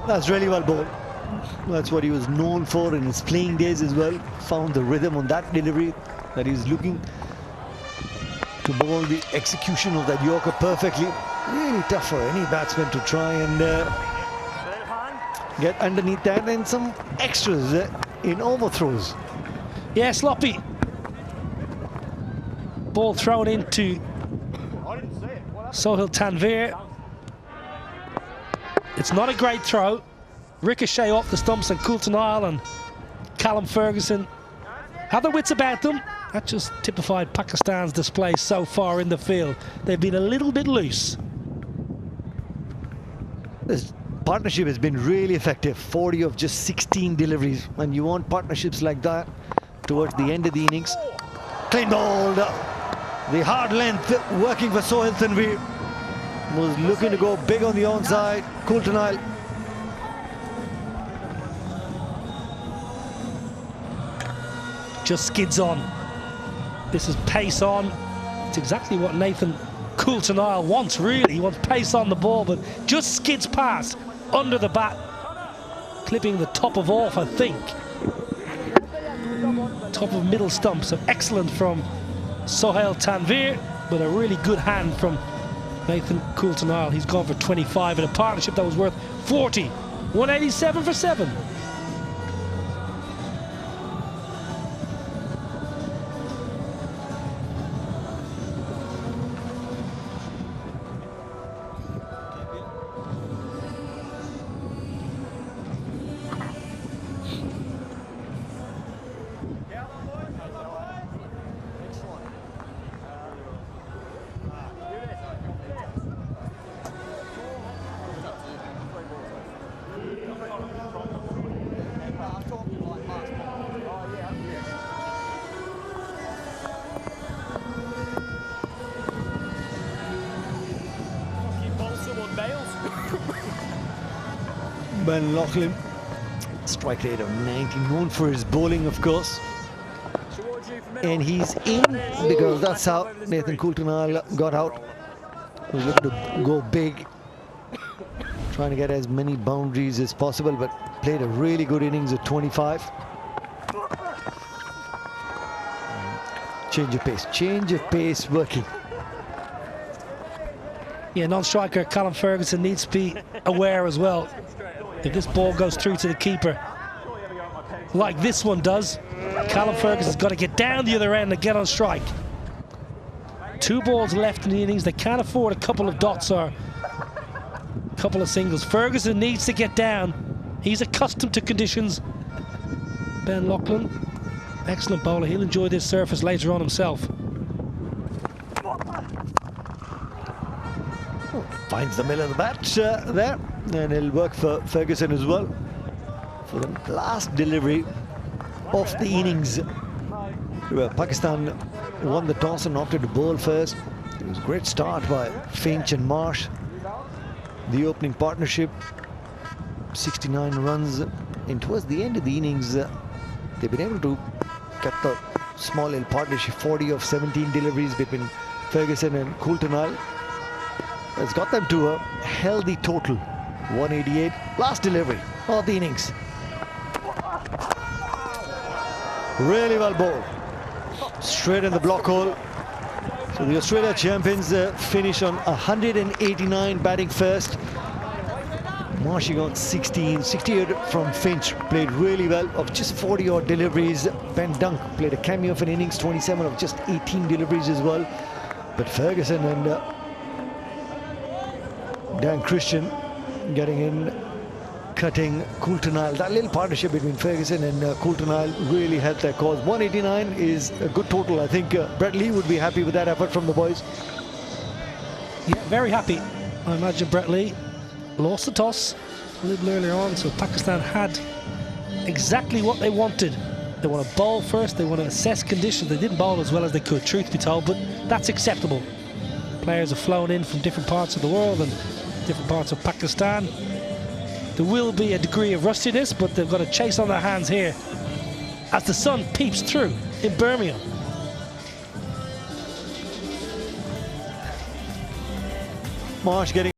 That's really well bowled. That's what he was known for in his playing days as well. Found the rhythm on that delivery that he's looking to bowl the execution of that Yorker perfectly. Really tough for any batsman to try and get underneath that, and some extras in overthrows. Yeah, sloppy. Ball thrown into Sohail Tanveer. It's not a great throw. Ricochet off the stumps, and Coulter-Nile and Callum Ferguson have their wits about them. That just typified Pakistan's display so far in the field. They've been a little bit loose. This partnership has been really effective. 40 of just 16 deliveries. And you want partnerships like that towards the end of the innings. Clean bowled. The hard length working for Sohail Tanveer. Was looking to go big on the onside. Coulter-Nile. Just skids on. This is pace on. It's exactly what Nathan Coulter-Nile wants, really. He wants pace on the ball, but just skids past under the bat, clipping the top of off, I think. Top of middle stump. So excellent from Sohail Tanveer, but a really good hand from Nathan Coulter-Nile. He's gone for 25 in a partnership that was worth 40. 187 for 7. Ben Loughlin, strike rate of 90, known for his bowling, of course. And he's in because that's how Nathan Coulter-Nile got out. He was looking to go big, trying to get as many boundaries as possible, but played a really good innings at 25. Change of pace working. Yeah, non-striker Callum Ferguson needs to be aware as well. If this ball goes through to the keeper, like this one does, Callum Ferguson's got to get down the other end and get on strike. 2 balls left in the innings. They can't afford a couple of dots or a couple of singles. Ferguson needs to get down. He's accustomed to conditions. Ben Loughlin, excellent bowler. He'll enjoy this surface later on himself. Finds the middle of the bat there, and it'll work for Ferguson as well. For the last delivery of the innings, Pakistan won the toss and opted to bowl first. It was a great start by Finch and Marsh. The opening partnership, 69 runs. And towards the end of the innings, they've been able to get the small little partnership, 40 of 17 deliveries between Ferguson and Coulter-Nile. It's got them to a healthy total, 188. Last delivery of the innings. Really well bowled. Straight in the block hole. So the Australia champions finish on 189 batting first. Marshy got 16, 68 from Finch, played really well of just 40 odd deliveries. Ben Dunk played a cameo of an innings, 27 of just 18 deliveries as well. But Ferguson and Dan Christian getting in, cutting Coulter-Nile. That little partnership between Ferguson and Coulter-Nile really helped their cause. 189 is a good total. I think Brett Lee would be happy with that effort from the boys. Yeah, very happy. I imagine Brett Lee lost the toss a little earlier on, so Pakistan had exactly what they wanted. They want to bowl first, they want to assess conditions. They didn't bowl as well as they could, truth be told, but that's acceptable. Players have flown in from different parts of the world and different parts of Pakistan. There will be a degree of rustiness, but they've got a chase on their hands here as the sun peeps through in Birmingham. Marsh getting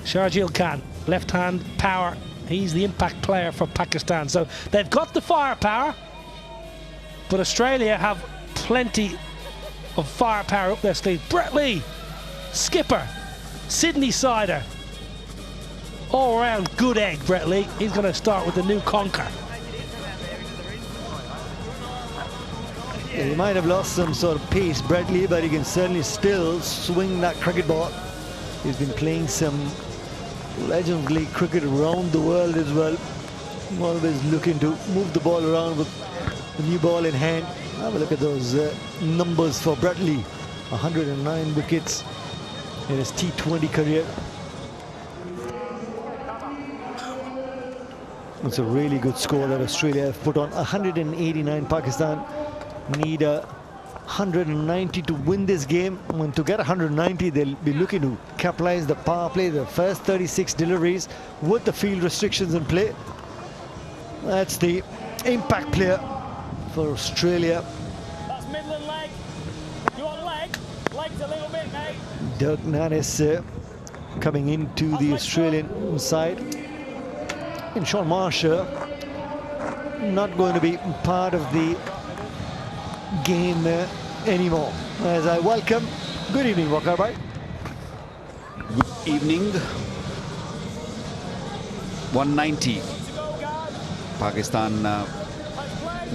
Sharjeel Khan, left hand power. He's the impact player for Pakistan. So they've got the firepower, but Australia have plenty of firepower up their sleeve. Brett Lee, skipper, Sydney sider. All round good egg, Brett Lee. He's going to start with the new conker. Yeah, he might have lost some sort of pace, Brett Lee, but he can certainly still swing that cricket ball. He's been playing some legendary cricket around the world as well. Always looking to move the ball around with the new ball in hand. Have a look at those numbers for Brett Lee. 109 wickets in his T20 career. It's a really good score that Australia have put on. 189. Pakistan need 190 to win this game. And to get 190, they'll be looking to capitalize the power play, the first 36 deliveries with the field restrictions in play. That's the impact player for Australia. That's Midland leg. You want leg? Legs a little bit, mate. Dirk Nannes coming into the Australian side. And Sean Marsh not going to be part of the game anymore. As I welcome, good evening, Wakar Bhai. Good evening. 190. Pakistan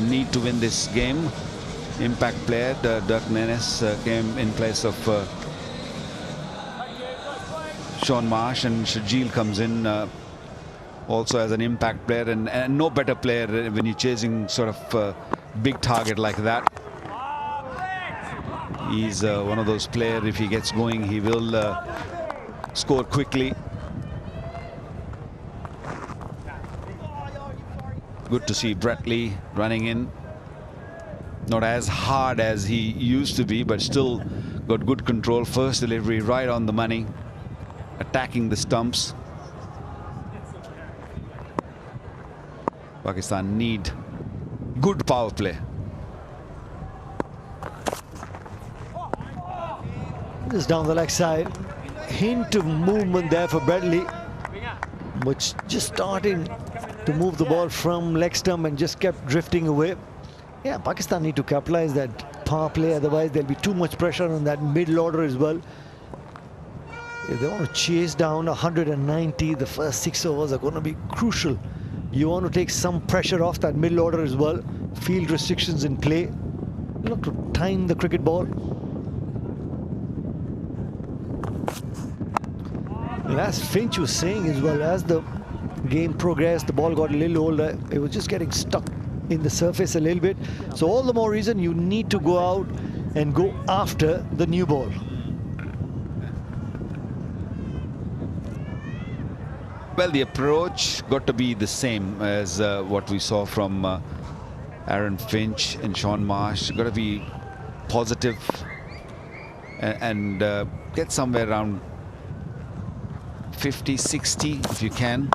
need to win this game. Impact player Dirk Nannes came in place of Sean Marsh, and Sharjeel comes in also as an impact player, and no better player when you're chasing sort of big target like that. He's one of those players, if he gets going, he will score quickly. Good to see Brett Lee running in. Not as hard as he used to be, but still got good control. First delivery right on the money, attacking the stumps. Pakistan need good power play. Just down the leg side. Hint of movement there for Brett Lee, which just starting to move the ball from leg stump and just kept drifting away. Yeah, Pakistan need to capitalize that power play, otherwise there'll be too much pressure on that middle order as well. If they want to chase down 190, the first 6 overs are going to be crucial. You want to take some pressure off that middle order as well. Field restrictions in play. Look to time the cricket ball. And as Finch was saying as well, as the game progressed, the ball got a little older. It was just getting stuck in the surface a little bit. So all the more reason you need to go out and go after the new ball. Well, the approach got to be the same as what we saw from Aaron Finch and Sean Marsh. Got to be positive and get somewhere around 50, 60 if you can.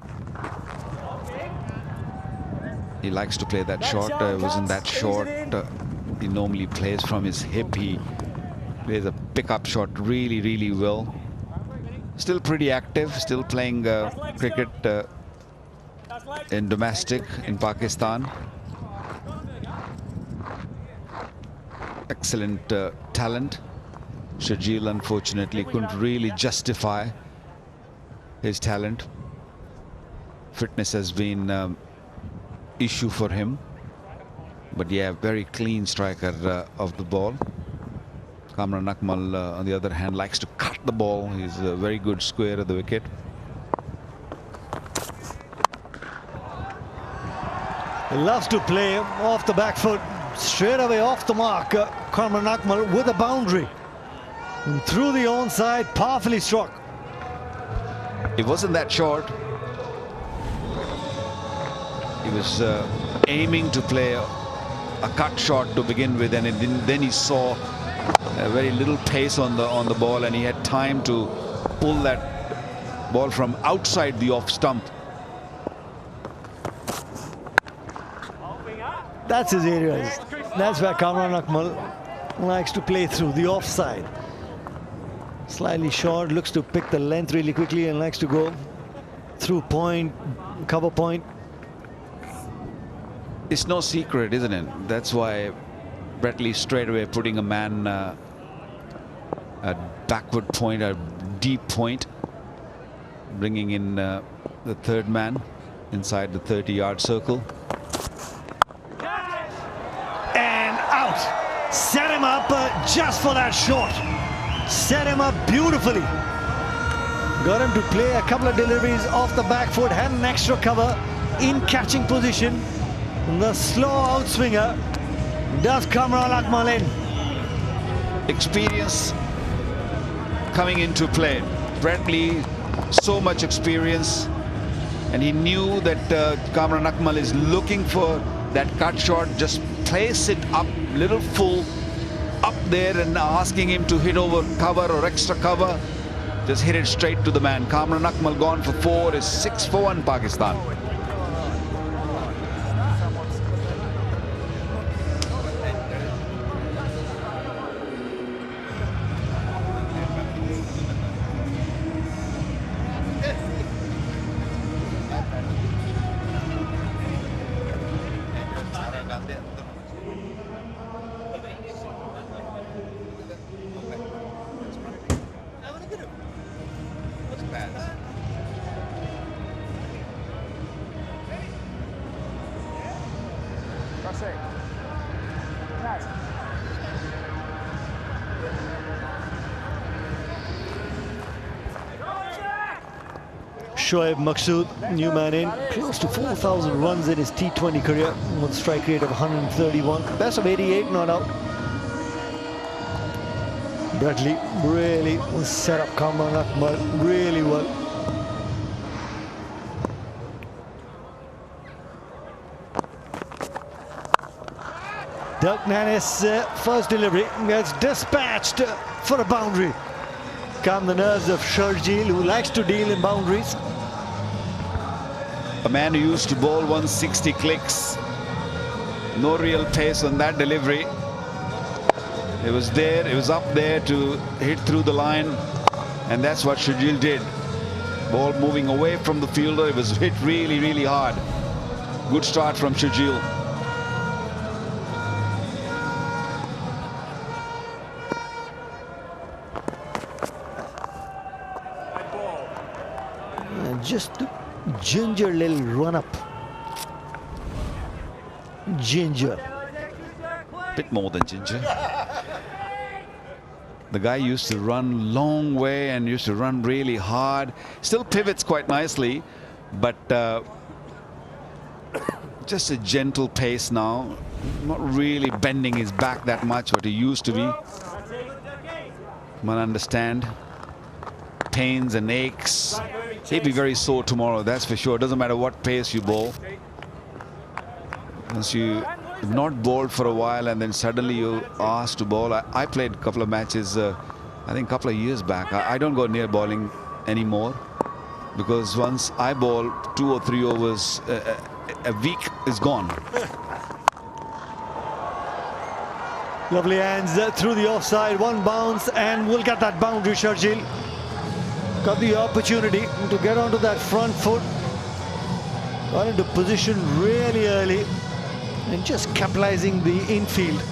He likes to play that short. Wasn't that short? He normally plays from his hip. He plays a pickup shot really, really well. Still pretty active, still playing cricket in domestic in Pakistan. Excellent talent. Sharjeel unfortunately couldn't really justify his talent. Fitness has been issue for him, but yeah, very clean striker of the ball. Kamran Akmal, on the other hand, likes to cut the ball. He's a very good square of the wicket. He loves to play off the back foot, straight away off the mark. Kamran Akmal with a boundary. And through the onside, powerfully struck. It wasn't that short. He was aiming to play a cut shot to begin with, and then he saw very little pace on the ball, and he had time to pull that ball from outside the off stump. That's his area. That's where Kamran Akmal likes to play through the offside. Slightly short, looks to pick the length really quickly and likes to go through point, cover point. It's no secret, isn't it? That's why Brett Lee straight away putting a man a backward point, a deep point, bringing in the third man inside the 30-yard circle. And out. Set him up just for that shot. Set him up beautifully. Got him to play a couple of deliveries off the back foot, had an extra cover in catching position. The slow outswinger does Kamran Akmal in. Experience coming into play. Brett Lee, so much experience, and he knew that Kamran Akmal is looking for that cut shot. Just place it up, little full, up there, and asking him to hit over cover or extra cover. Just hit it straight to the man. Kamran Akmal gone for 4, is 6 for 1 Pakistan. Shoaib Maqsood, new man in, close to 4,000 runs in his T20 career, with a strike rate of 131, best of 88 not out. Brett Lee really set up Kamran Akmal really well. Dirk Nannes' first delivery gets dispatched for a boundary. Calm the nerves of Sharjeel, who likes to deal in boundaries. A man who used to bowl 160 clicks. No real pace on that delivery. It was there, it was up there to hit through the line, and that's what Sharjeel did. Ball moving away from the fielder, it was hit really, really hard. Good start from Sharjeel. Just ginger little run up. Ginger. Bit more than ginger. The guy used to run long way and used to run really hard. Still pivots quite nicely, but just a gentle pace now. Not really bending his back that much what he used to be. Must understand pains and aches. He'll be very sore tomorrow, that's for sure. Doesn't matter what pace you bowl. Once you have not bowled for a while and then suddenly you're asked to bowl. I played a couple of matches, I think a couple of years back. I don't go near bowling anymore, because once I bowl 2 or 3 overs, a week is gone. Lovely hands through the offside, one bounce, and we'll get that boundary. Sharjeel got the opportunity to get onto that front foot, got into position really early, and just capitalizing the infield.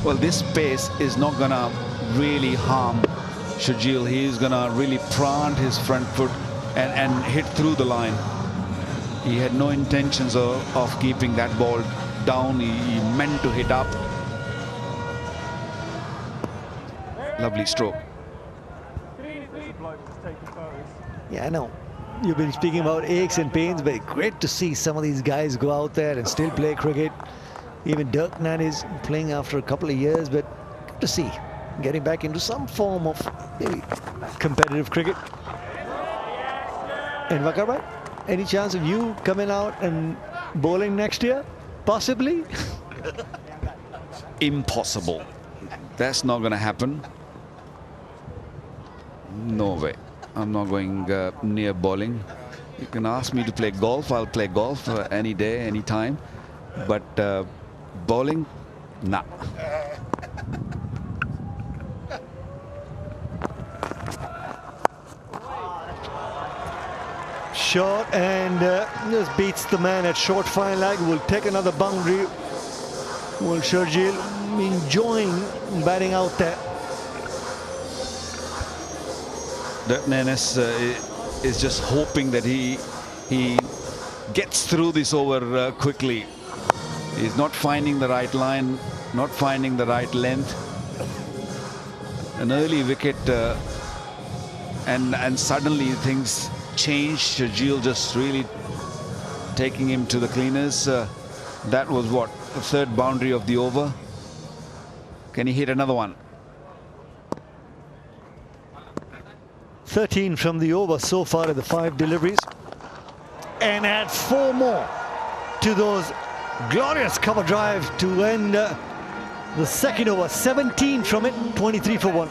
Well, this pace is not gonna really harm Sharjeel. He's gonna really plant his front foot and hit through the line. He had no intentions of keeping that ball down. He meant to hit up. Lovely stroke. Yeah, I know. You've been speaking about aches and pains, but great to see some of these guys go out there and still play cricket. Even Dirk Nannes playing after a couple of years, but good to see getting back into some form of maybe competitive cricket. And Wakar, any chance of you coming out and bowling next year? Possibly? Impossible. That's not going to happen. No way. I'm not going near bowling. You can ask me to play golf. I'll play golf any day, any time. But bowling, nah. shot and just beats the man at short fine leg. Will take another boundary. Will Sharjeel enjoying batting out there. Nennis is just hoping that he gets through this over quickly. He's not finding the right line, not finding the right length. An early wicket and suddenly things change. Sharjeel just really taking him to the cleaners. That was what, the third boundary of the over. Can he hit another one? 13 from the over so far in the 5 deliveries, and add 4 more to those glorious cover drive to end the second over. 17 from it, 23 for 1.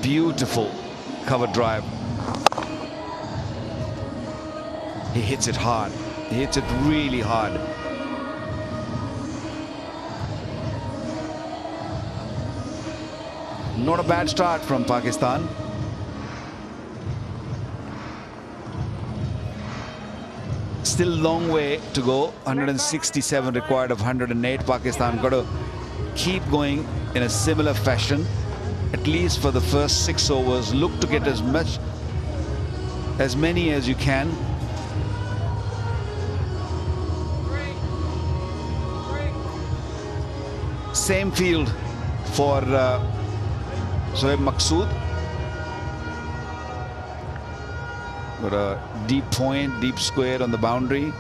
Beautiful cover drive. He hits it hard. He hits it really hard. Not a bad start from Pakistan. Still long way to go. 167 required of 108. Pakistan got to keep going in a similar fashion, at least for the first 6 overs. Look to get as many as you can. Same field for Zohaib Maqsood. Got a deep point, deep square on the boundary,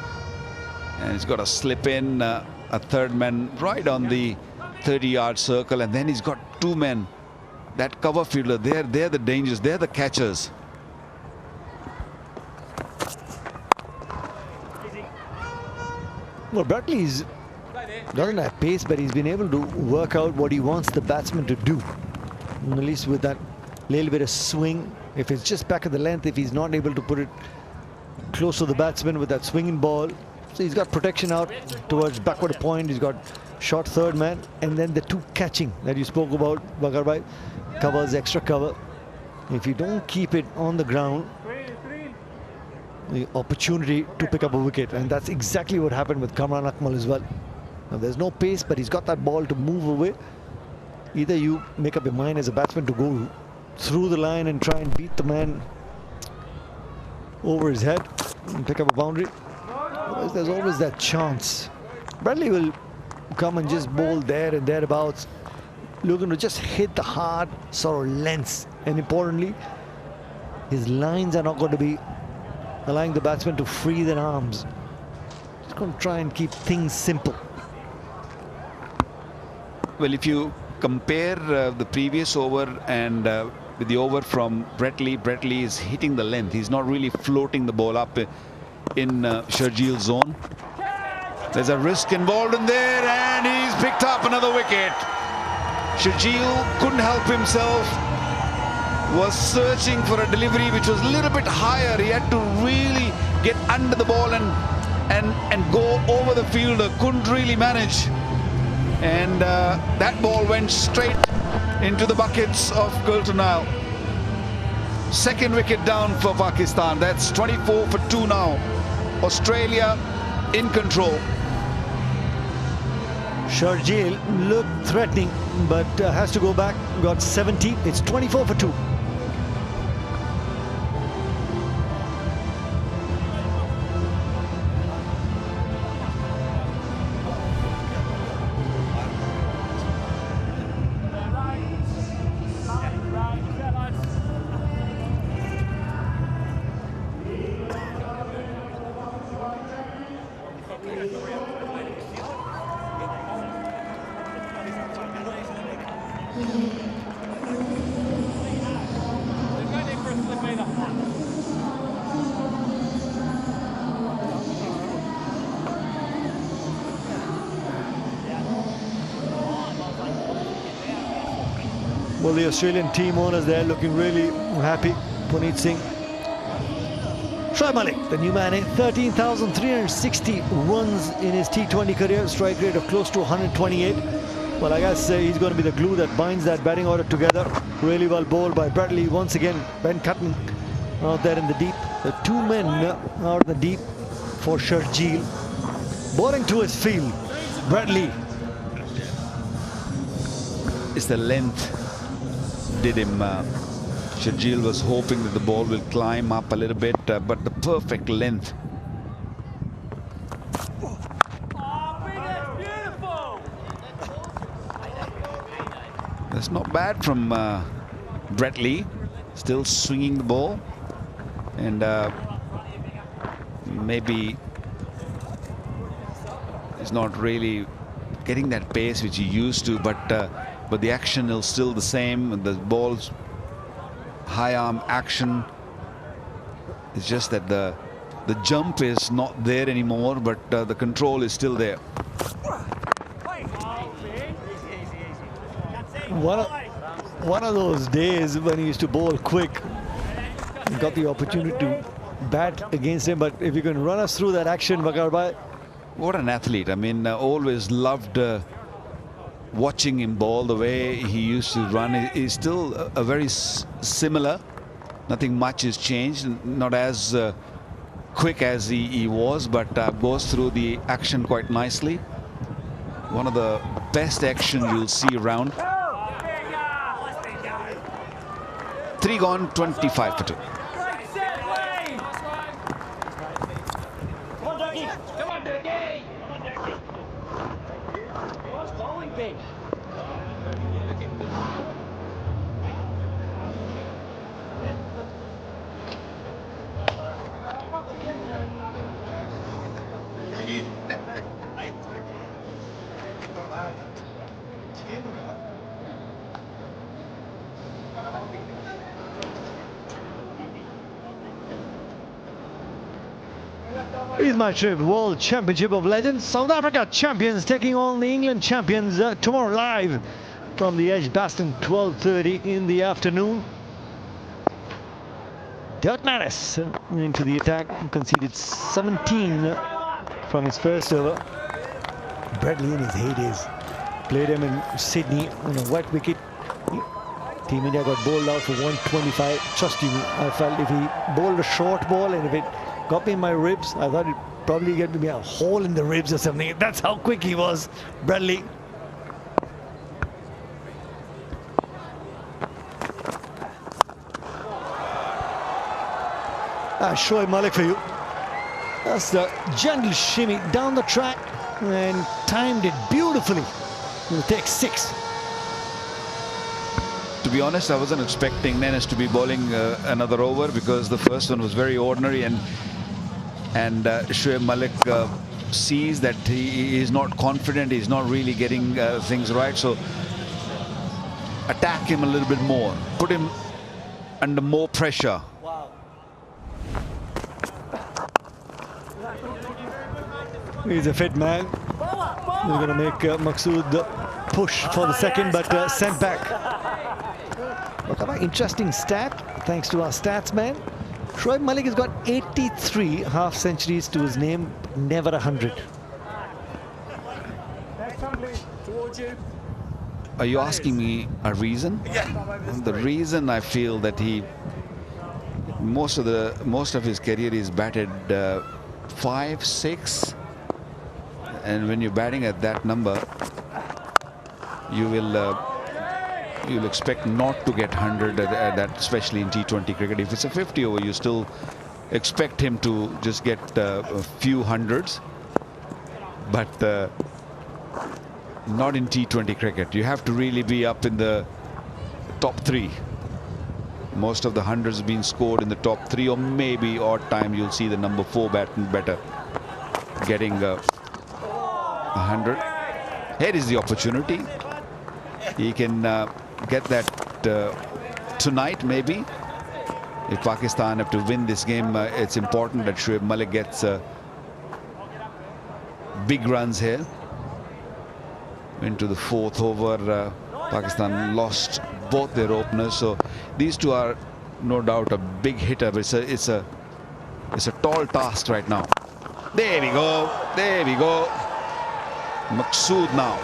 and he's got to slip in a third man right on the 30-yard circle, and then he's got 2 men. That cover fielder, they're the dangers, they're the catchers. Well, Bradley's doesn't have pace, but he's been able to work out what he wants the batsman to do. And at least with that little bit of swing, if it's just back of the length, if he's not able to put it close to the batsman with that swinging ball. So he's got protection out towards backward point. He's got short third man, and then the 2 catching that you spoke about, Bakar bhai, covers, extra cover. If you don't keep it on the ground, the opportunity to pick up a wicket, and that's exactly what happened with Kamran Akmal as well. Now, there's no pace, but he's got that ball to move away. Either you make up your mind as a batsman to go through the line and try and beat the man over his head and pick up a boundary. Otherwise, there's always that chance. Bradley will come and just bowl there and thereabouts, looking to just hit the hard sort of lengths. And importantly, his lines are not going to be allowing the batsman to free their arms. He's going to try and keep things simple. Well, if you compare the previous over and with the over from Bradley is hitting the length. He's not really floating the ball up in Sharjeel's zone. There's a risk involved in there, and he's picked up another wicket. Sharjeel couldn't help himself. Was searching for a delivery which was a little bit higher. He had to really get under the ball and go over the fielder. Couldn't really manage. And that ball went straight into the buckets of Gultenile. Second wicket down for Pakistan. That's 24 for 2 now. Australia in control. Sharjeel looked threatening, but has to go back. Got 70. It's 24 for 2. Well, the Australian team owners, they're looking really happy. Puneet Singh Shoaib Malik, the new man, 13,360 runs in his T20 career, strike rate of close to 128. Well, I guess he's going to be the glue that binds that batting order together. Really well bowled by Bradley. Once again, Ben Cutman out there in the deep. The two men out in the deep for Sharjeel. Bowling to his field, Bradley. It's the length did him. Sharjeel was hoping that the ball will climb up a little bit, but the perfect length. That's not bad from Bradley. Still swinging the ball, and maybe he's not really getting that pace which he used to, but the action is still the same. The ball's high arm action. It's just that the jump is not there anymore, but the control is still there. One of those days when he used to bowl quick, got the opportunity to bat against him. But if you can run us through that action, Waqar bhai. What an athlete. I mean, always loved watching him bowl. The way he used to run is still a very similar. Nothing much has changed. Not as quick as he was, but goes through the action quite nicely. One of the best action you'll see around. 3 gone, 25 for 2. Here's my trip. World Championship of Legends. South Africa champions taking on the England champions tomorrow live from the Edgbaston, 12:30 in the afternoon. Dirk Maris into the attack, conceded 17 from his first over. Bradley in his heydays played him in Sydney on a wet wicket. Team India got bowled out for 125. Trust you, I felt if he bowled a short ball and if it got me in my ribs, I thought it'd probably get me a hole in the ribs or something. That's how quick he was, Bradley. Shoaib Malik for you. That's the gentle shimmy down the track and timed it beautifully. It'll take 6. To be honest, I wasn't expecting Nenes to be bowling another over because the first one was very ordinary, and Shoaib Malik sees that he is not confident, he's not really getting things right, so attack him a little bit more, put him under more pressure. He's a fit man. We're going to make Maqsood push for the second, but sent back. Look at an interesting stat, thanks to our stats man. Shoaib Malik has got 83 half centuries to his name, never 100. Are you asking me a reason? The reason I feel that most of his career is batted 5, 6, and when you're batting at that number, you'll expect not to get 100 at that, especially in T20 cricket. If it's a 50 over, you still expect him to just get a few hundreds, but not in T20 cricket. You have to really be up in the top 3. Most of the hundreds have been scored in the top 3, or maybe odd time you'll see the number 4 batting better, getting 100. Here is the opportunity. He can get that tonight, maybe. If Pakistan have to win this game, it's important that Shoaib Malik gets big runs here. Into the 4th over, Pakistan lost both their openers, so these two are no doubt a big hitter, but it's a It's a tall task right now. There we go. There we go. Maqsood now.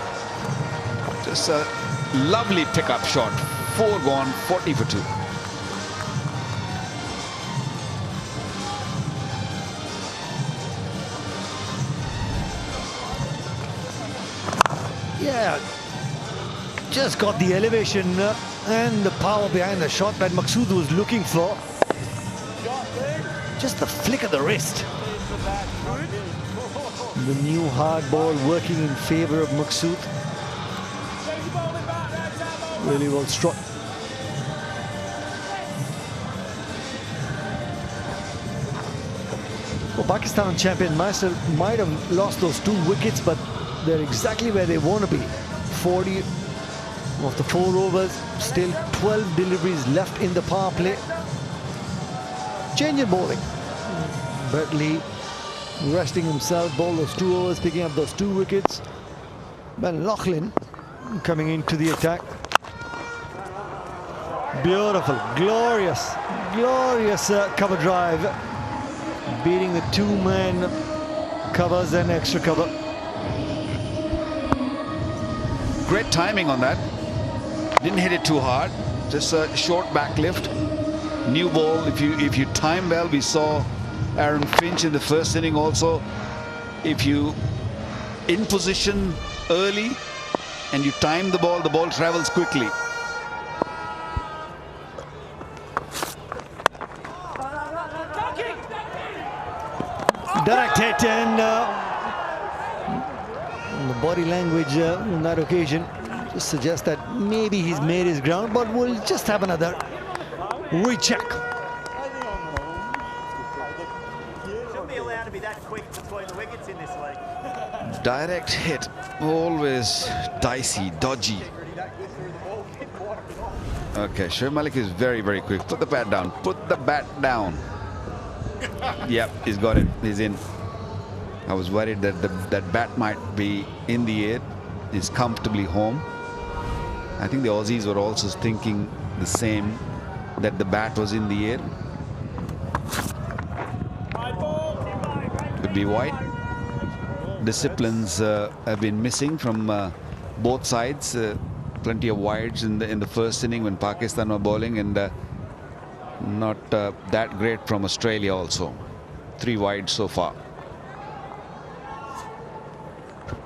Just a lovely pickup shot. 4 gone, 40 for 2. Yeah, just got the elevation and the power behind the shot that Maqsood was looking for. Just the flick of the wrist. The new hard ball working in favor of Maqsood. Really well struck. Well, Pakistan champion Master might have lost those 2 wickets, but they're exactly where they want to be. 40 of the 4 overs, still 12 deliveries left in the power play. Change in bowling. Brett Lee resting himself, bowled those 2 overs, picking up those 2 wickets. Ben Laughlin coming into the attack. Beautiful, glorious, glorious cover drive. Beating the 2-man covers and extra cover. Great timing on that. Didn't hit it too hard. Just a short back lift. New ball. If you time well, we saw Aaron Finch in the first inning also. If you in position early and you time the ball travels quickly. Direct hit, and the body language on that occasion just suggests that maybe he's made his ground, but we'll just have another recheck. Shouldn't be allowed to be that quick between the wickets in this league. Direct hit, always dicey, dodgy. Okay, Shoaib Malik is very, very quick. Put the bat down. Put the bat down. Yep, he's got it. He's in. I was worried that that bat might be in the air. He's comfortably home. I think the Aussies were also thinking the same, that the bat was in the air. Could be wide. Disciplines have been missing from both sides. Plenty of wides in the first inning when Pakistan were bowling, and not that great from Australia also. 3 wide so far.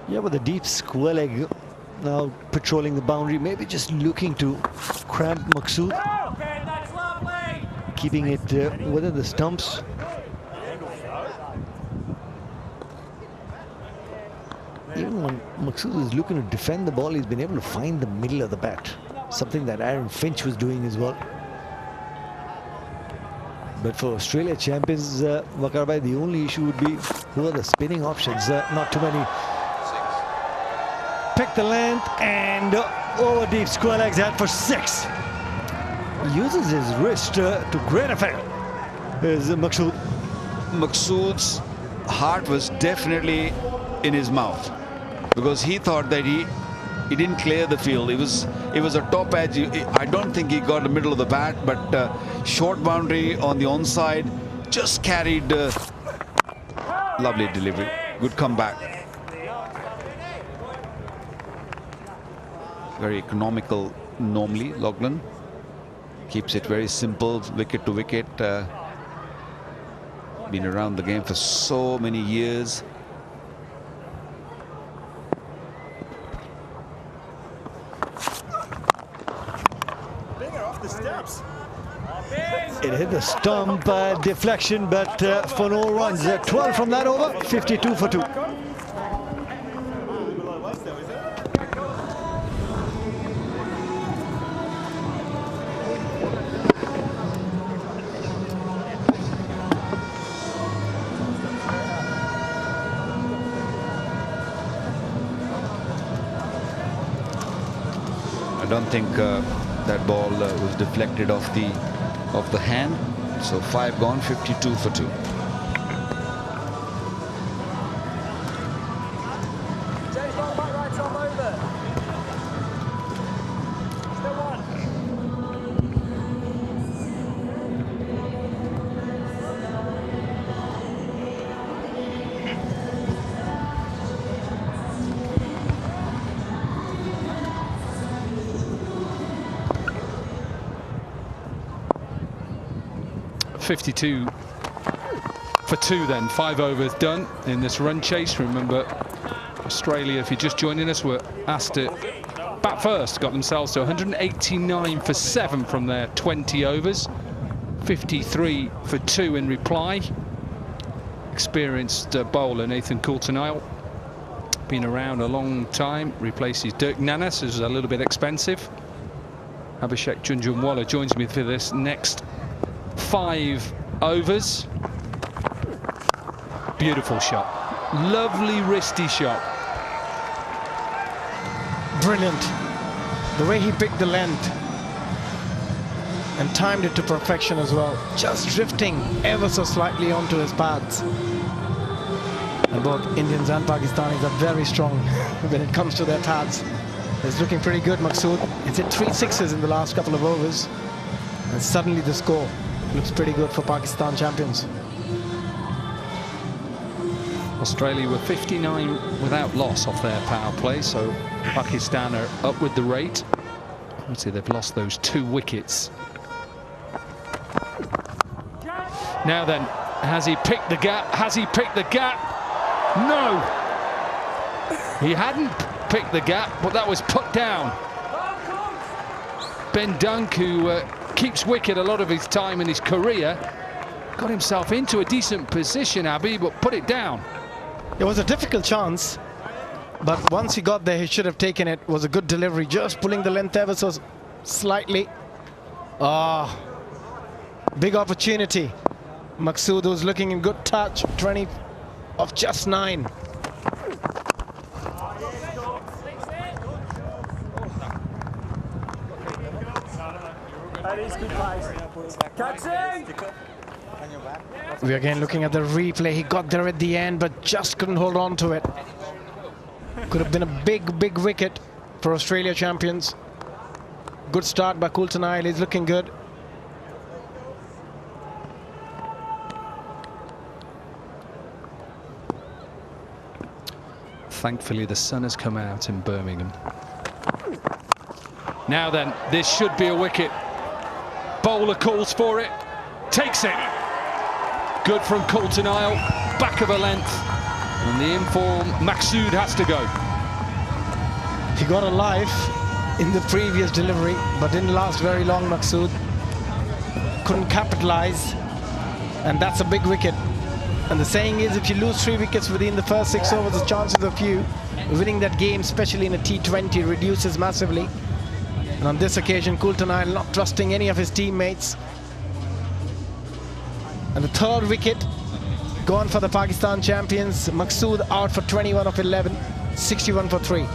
Yeah, with the deep square leg now patrolling the boundary, maybe just looking to cramp Maqsood. Keeping it within the stumps. Even when Maqsood is looking to defend the ball, he's been able to find the middle of the bat. Something that Aaron Finch was doing as well. But for Australia champions, Waqar bhai, the only issue would be who are the spinning options. Not too many. Pick the length and over deep square legs out for 6. Uses his wrist to great effect. Is Maqsood. Maqsood's heart was definitely in his mouth, because he thought that he didn't clear the field. It was a top edge. I don't think he got the middle of the bat, but short boundary on the onside, just carried. Lovely delivery. Good comeback. Very economical normally, Laughlin. Keeps it very simple, wicket to wicket. Been around the game for so many years. It hit the stump, deflection, but for no runs. 12 from that over, 52 for 2. I don't think that ball was deflected off the hand. So 5 gone, 52 for 2. 52 for 2 then. 5 overs done in this run chase. Remember, Australia, if you're just joining us, were asked to bat first. Got themselves to 189 for 7 from their 20 overs. 53 for 2 in reply. Experienced bowler Nathan Coulter-Nile. Been around a long time. Replaces Dirk Nannes, who's a little bit expensive. Abhishek Junjunwala joins me for this next 5 overs. Beautiful shot. Lovely wristy shot. Brilliant. The way he picked the length and timed it to perfection as well. Just drifting ever so slightly onto his pads. And both Indians and Pakistanis are very strong when it comes to their pads. It's looking pretty good, Maqsood. It's hit 3 sixes in the last couple of overs. And suddenly the score looks pretty good for Pakistan champions. Australia were 59 without loss off their power play, so Pakistan are up with the rate. Obviously, they've lost those 2 wickets. Now then, has he picked the gap? Has he picked the gap? No! He hadn't picked the gap, but that was put down. Ben Dunk, who keeps wicket a lot of his time in his career, got himself into a decent position, Abby, but put it down. It was a difficult chance, but once he got there, he should have taken it. It was a good delivery, just pulling the length ever so slightly. Ah, big opportunity. Maqsood was looking in good touch, 20 of just 9. We're again looking at the replay. He got there at the end, but just couldn't hold on to it. Could have been a big wicket for Australia champions. Good start by Coulter-Nile. He's looking good. Thankfully, the sun has come out in Birmingham. Now then, this should be a wicket. Bowler calls for it, takes it. Good from Coulter-Nile, back of a length. And the inform Maqsood has to go. He got a life in the previous delivery, but didn't last very long, Maqsood. Couldn't capitalize, and that's a big wicket. And the saying is, if you lose 3 wickets within the first 6 overs, the chances of you winning that game, especially in a T20, reduces massively. And on this occasion, Coulter-Nile not trusting any of his teammates. And the 3rd wicket gone for the Pakistan champions. Maqsood out for 21 of 11, 61 for 3.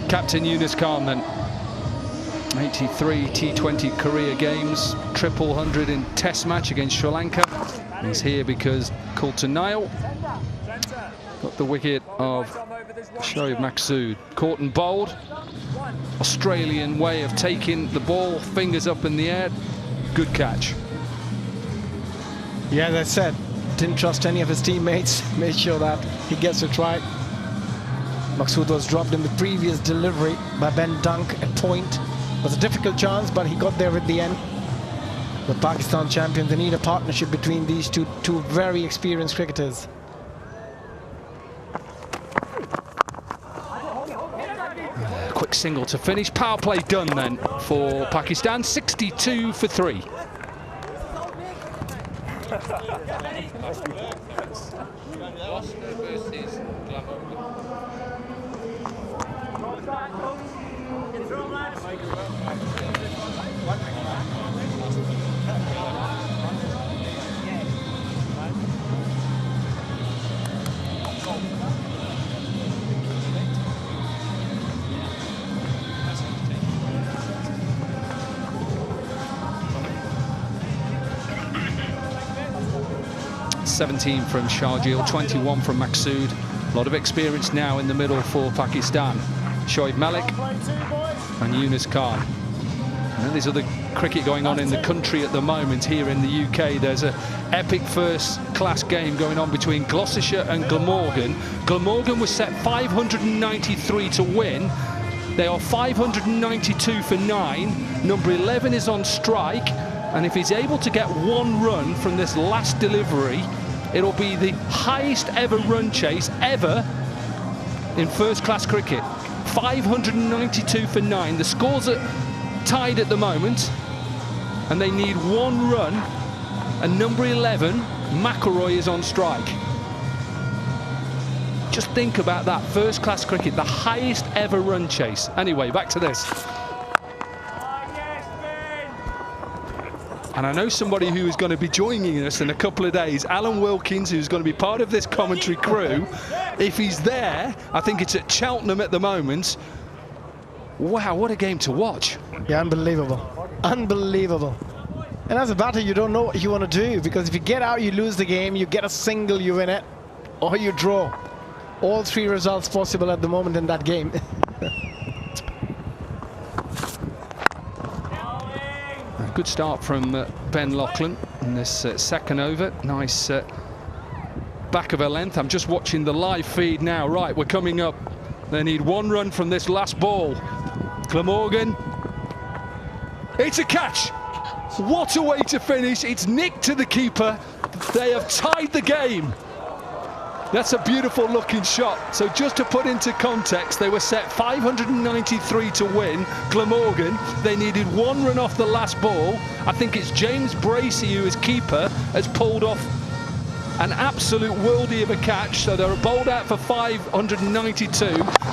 Captain Yunus Khan then. 83 T20 career games, 100 in Test match against Sri Lanka. He's here because Coulter-Nile got the wicket of Shoaib Maqsood. Caught and bowled. Australian way of taking the ball, fingers up in the air. Good catch. Yeah, as I said, didn't trust any of his teammates. Made sure that he gets it right. Maqsood was dropped in the previous delivery by Ben Dunk at point. It was a difficult chance, but he got there at the end. The Pakistan champions, they need a partnership between these two very experienced cricketers. Quick single to finish. Power play done then for Pakistan. 62 for 3. 17 from Sharjeel, 21 from Maqsood. A lot of experience now in the middle for Pakistan. Shoaib Malik and Yunus Khan. And there's other cricket going on in the country at the moment. Here in the UK, there's an epic first-class game going on between Gloucestershire and Glamorgan. Glamorgan was set 593 to win. They are 592 for 9. Number 11 is on strike, and if he's able to get 1 run from this last delivery, it'll be the highest ever run chase ever in first-class cricket. 592 for 9. The scores are tied at the moment, and they need 1 run, and number 11, McIlroy, is on strike. Just think about that, first-class cricket, the highest ever run chase. Anyway, back to this. And I know somebody who is going to be joining us in a couple of days, Alan Wilkins, who's going to be part of this commentary crew. If he's there, I think it's at Cheltenham at the moment. Wow, what a game to watch. Yeah, unbelievable. Unbelievable. And as a batter, you don't know what you want to do, because if you get out, you lose the game, you get a single, you win it, or you draw. All 3 results possible at the moment in that game. A good start from Ben Lachlan in this second over. Nice back of a length. I'm just watching the live feed now. Right, we're coming up. They need 1 run from this last ball. Glamorgan. It's a catch. What a way to finish. It's nicked to the keeper. They have tied the game. That's a beautiful looking shot. So just to put into context, they were set 593 to win. Glamorgan, they needed 1 run off the last ball. I think it's James Bracey, who is keeper, has pulled off an absolute worldie of a catch. So they're bowled out for 592,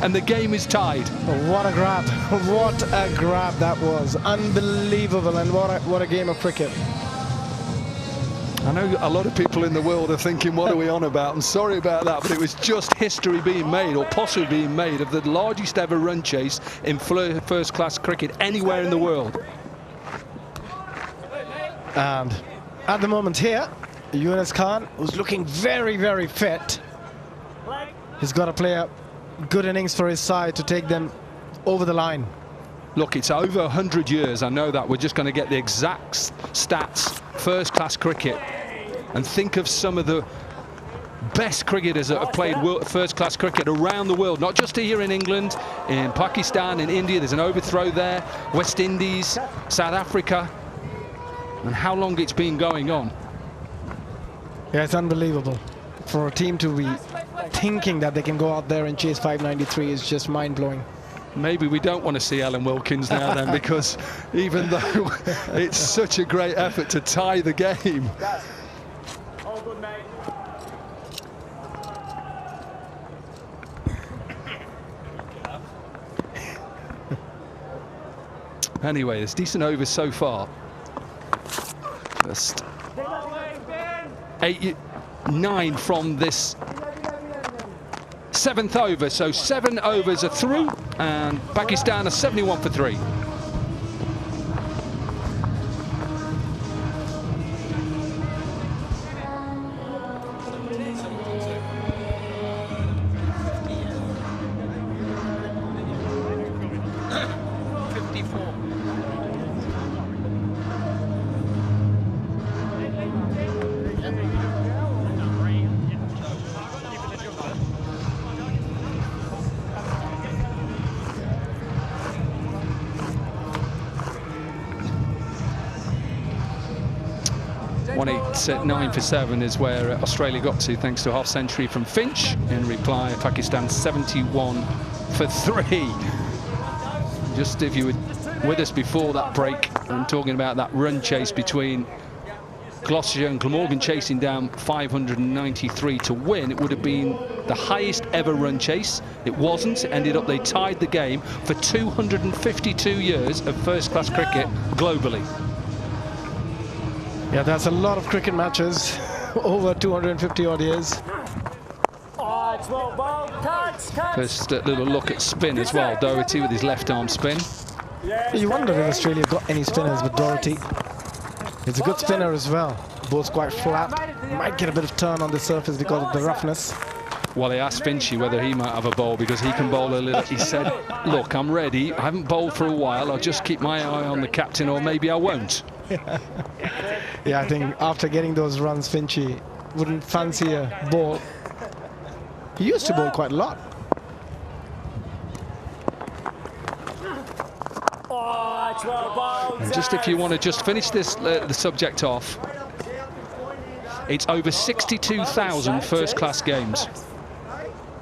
and the game is tied. What a grab. What a grab that was. Unbelievable, and what a game of cricket. I know a lot of people in the world are thinking, what are we on about? I'm sorry about that, but it was just history being made, or possibly being made, of the largest ever run chase in first-class cricket anywhere in the world. And at the moment here, Yunus Khan, who's looking very, very fit. He's got to play a good innings for his side to take them over the line. Look, it's over 100 years, I know that. We're just going to get the exact stats, first-class cricket. And think of some of the best cricketers that have played first-class cricket around the world, not just here in England, in Pakistan, in India. There's an overthrow there, West Indies, South Africa, and how long it's been going on. Yeah, it's unbelievable. For a team to be thinking that they can go out there and chase 593 is just mind-blowing. Maybe we don't want to see Alan Wilkins now then, because even though it's such a great effort to tie the game. All good, mate. Anyway, there's decent overs so far. Just 8-9 from this 7th over, so 7 overs are through, and Pakistan are 71 for 3. At 9 for 7 is where Australia got to, thanks to a half century from Finch. In reply, Pakistan 71 for 3. Just if you were with us before that break, I'm talking about that run chase between Gloucestershire and Glamorgan, chasing down 593 to win. It would have been the highest ever run chase. It wasn't. It ended up they tied the game for 252 years of first-class cricket globally. Yeah, that's a lot of cricket matches, over 250 odd years. First little look at spin as well. Doherty with his left arm spin. You wonder if Australia got any spinners with Doherty. He's a good spinner as well. bowl's quite flat. Might get a bit of turn on the surface because of the roughness. Well, he asked Finchy whether he might have a bowl because he can bowl a little. He said, look, I'm ready. I haven't bowled for a while. I'll just keep my eye on the captain, or maybe I won't. Yeah, I think after getting those runs, Finchy wouldn't fancy a ball. He used to bowl quite a lot. And just if you want to just finish this, the subject off, it's over 62,000 first-class games.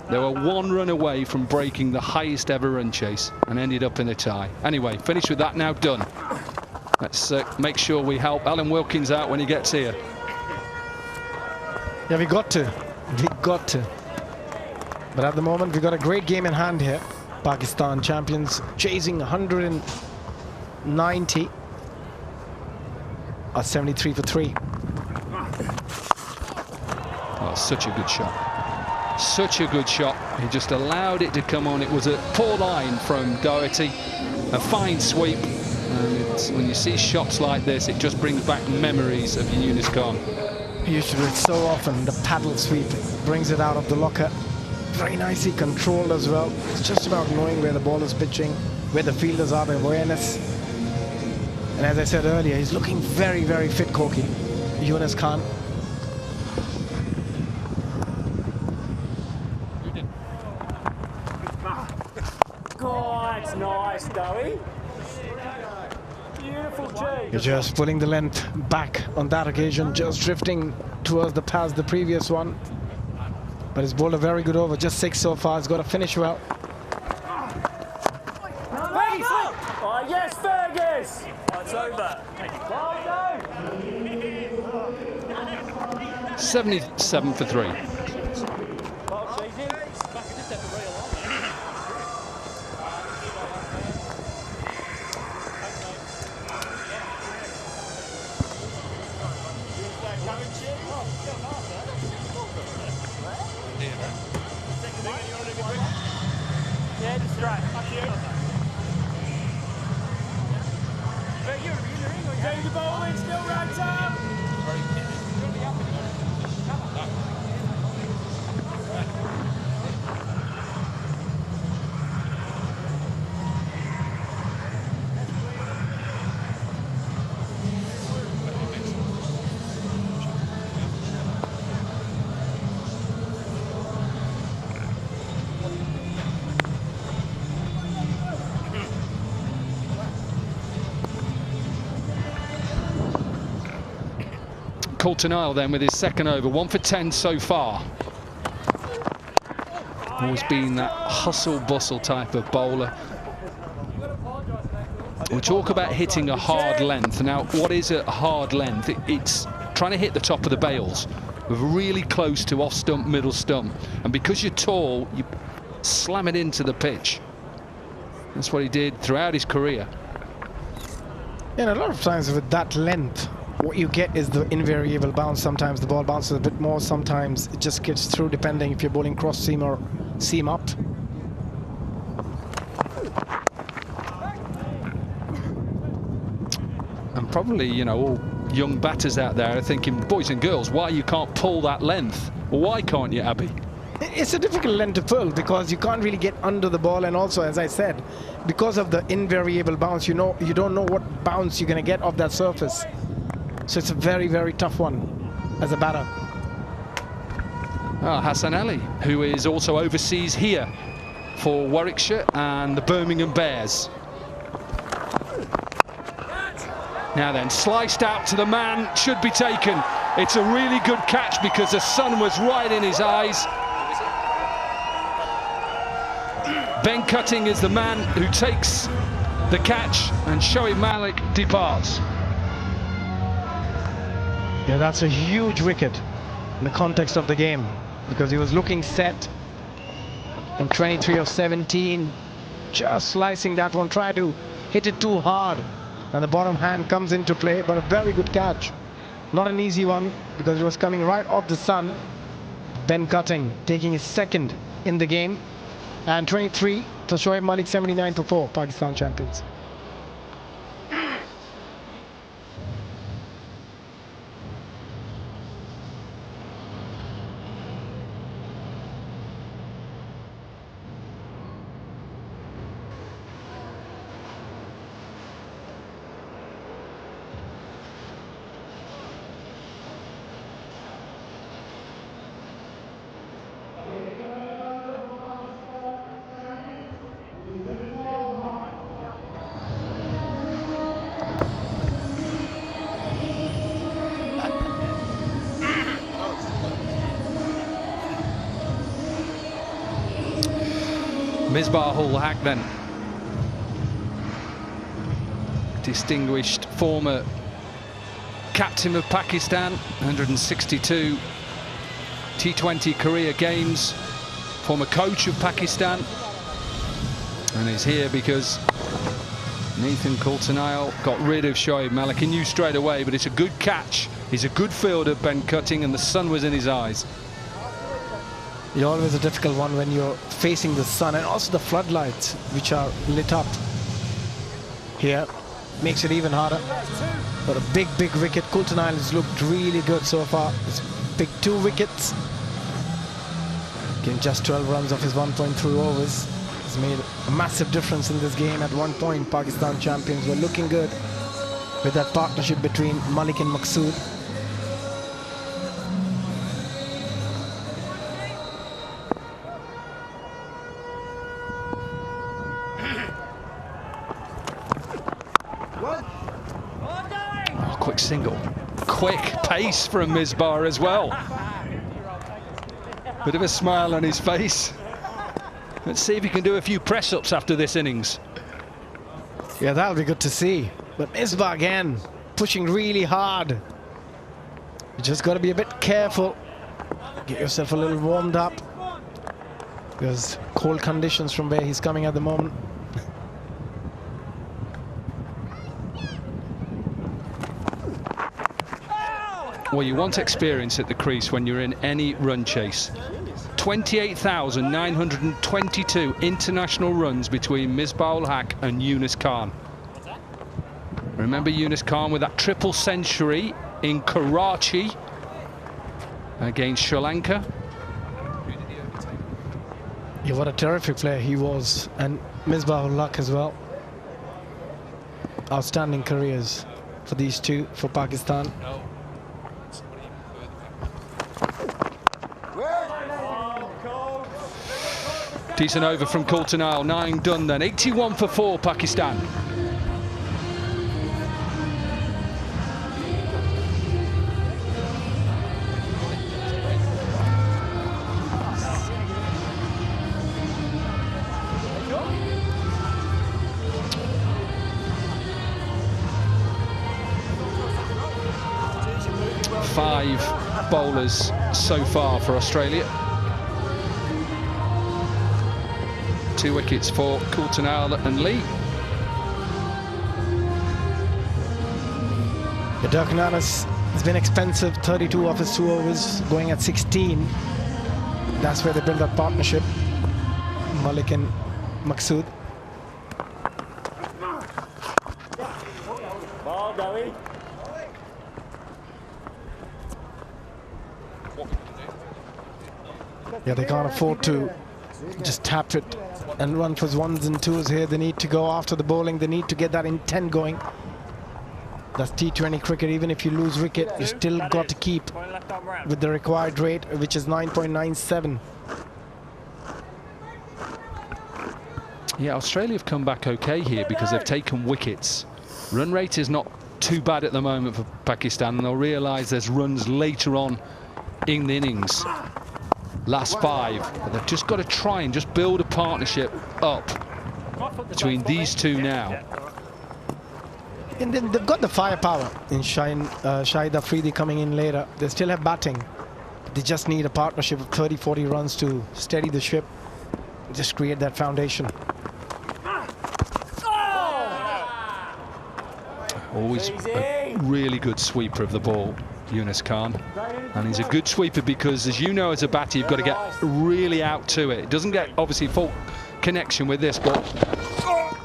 They were 1 run away from breaking the highest ever run chase and ended up in a tie. Anyway, finished with that, now done. Let's make sure we help Alan Wilkins out when he gets here. Yeah, we got to. We got to. But at the moment, we've got a great game in hand here. Pakistan champions chasing 190. 73 for 3. Oh, such a good shot. Such a good shot. He just allowed it to come on. It was a poor line from Doherty. A fine sweep. And when you see shots like this, it just brings back memories of Yunus Khan. He used to do it so often. The paddle sweep brings it out of the locker. Very nicely controlled as well. It's just about knowing where the ball is pitching, where the fielders are, the awareness. And as I said earlier, he's looking very, very fit, Koki. Yunus Khan. God, nice, Dowie. Beautiful G. You're just pulling the length back on that occasion, just drifting towards the past the previous one. But he's bowled a very good over, just 6 so far. He's got to finish well. Oh, yes, Fergus. Oh, it's over. 77 for 3. Yeah, just right. Take the ball in, still right up. Coulter-Nile then with his second over, 1 for 10 so far. Always been that hustle-bustle type of bowler. We talk about hitting a hard length. Now, what is a hard length? It's trying to hit the top of the bails, really close to off-stump, middle stump. And because you're tall, you slam it into the pitch. That's what he did throughout his career. Yeah, a lot of times with that length, what you get is the invariable bounce. Sometimes the ball bounces a bit more, sometimes it just gets through, depending if you're bowling cross seam or seam up. And probably, you know, all young batters out there are thinking, boys and girls, why you can't pull that length? Well, why can't you, Abby? It's a difficult length to pull because you can't really get under the ball, and also, as I said, because of the invariable bounce, you don't know what bounce you're going to get off that surface. So it's a very, very tough one as a batter. Hassan Ali, who is also overseas here for Warwickshire and the Birmingham Bears. Now then, sliced out to the man, should be taken. It's a really good catch because the sun was right in his eyes. Ben Cutting is the man who takes the catch, and Shoaib Malik departs. Yeah, that's a huge wicket in the context of the game because he was looking set on 23 of 17, just slicing that one, try to hit it too hard, and the bottom hand comes into play, but a very good catch. Not an easy one because it was coming right off the sun. Ben Cutting taking his second in the game, and 23 for Shoaib Malik, 79 for 4, Pakistan champions. Misbah-ul-Haq then. Distinguished former captain of Pakistan, 162 T20 career games, former coach of Pakistan, and he's here because Nathan Coulter-Nile got rid of Shoaib Malik. He knew straight away, but it's a good catch. He's a good fielder, Ben Cutting, and the sun was in his eyes. It's always a difficult one when you're facing the sun, and also the floodlights which are lit up here makes it even harder. But a big wicket. Coulter-Nile has looked really good so far. He's picked 2 wickets, getting just 12 runs off his 1.3 overs. He's made a massive difference in this game. At one point, Pakistan champions were looking good with that partnership between Malik and Maqsood. Oh, quick single. Quick pace from Misbah as well. Bit of a smile on his face. Let's see if he can do a few press-ups after this innings. Yeah, that'll be good to see. But Misbah again, pushing really hard. You just got to be a bit careful. Get yourself a little warmed up. Because cold conditions from where he's coming at the moment. Well, you want experience at the crease when you're in any run chase. 28,922 international runs between Misbah-ul-Haq and Yunus Khan. Remember Yunus Khan with that triple century in Karachi against Sri Lanka? Yeah, what a terrific player he was. And Misbah-ul-Haq as well. Outstanding careers for these two, for Pakistan. Decent over from Coulter-Nile, 9 done then. 81 for 4, Pakistan. Five bowlers so far for Australia. 2 wickets for Coulter-Nile and Lee. The Darkananas has been expensive, 32 off his 2 overs, going at 16. That's where they build that partnership, Malik and Maqsood. Ball going. Yeah, they can't afford to just tap it and run for 1s and 2s here. They need to go after the bowling. They need to get that intent going. That's T20 cricket. Even if you lose wicket, you still got to keep with the required rate, which is 9.97. Yeah, Australia have come back okay here because they've taken wickets. Run rate is not too bad at the moment for Pakistan, and they'll realise there's runs later on in the innings. Last 5, but they've just got to try and just build a partnership up between these two now. And then they've got the firepower in Shahid Afridi coming in later. They still have batting. They just need a partnership of 30-40 runs to steady the ship, just create that foundation. Always a really good sweeper of the ball, Yunus Khan. And he's a good sweeper because, as you know, as a batter, you've got to get really out to it. It doesn't get, obviously, full connection with this, but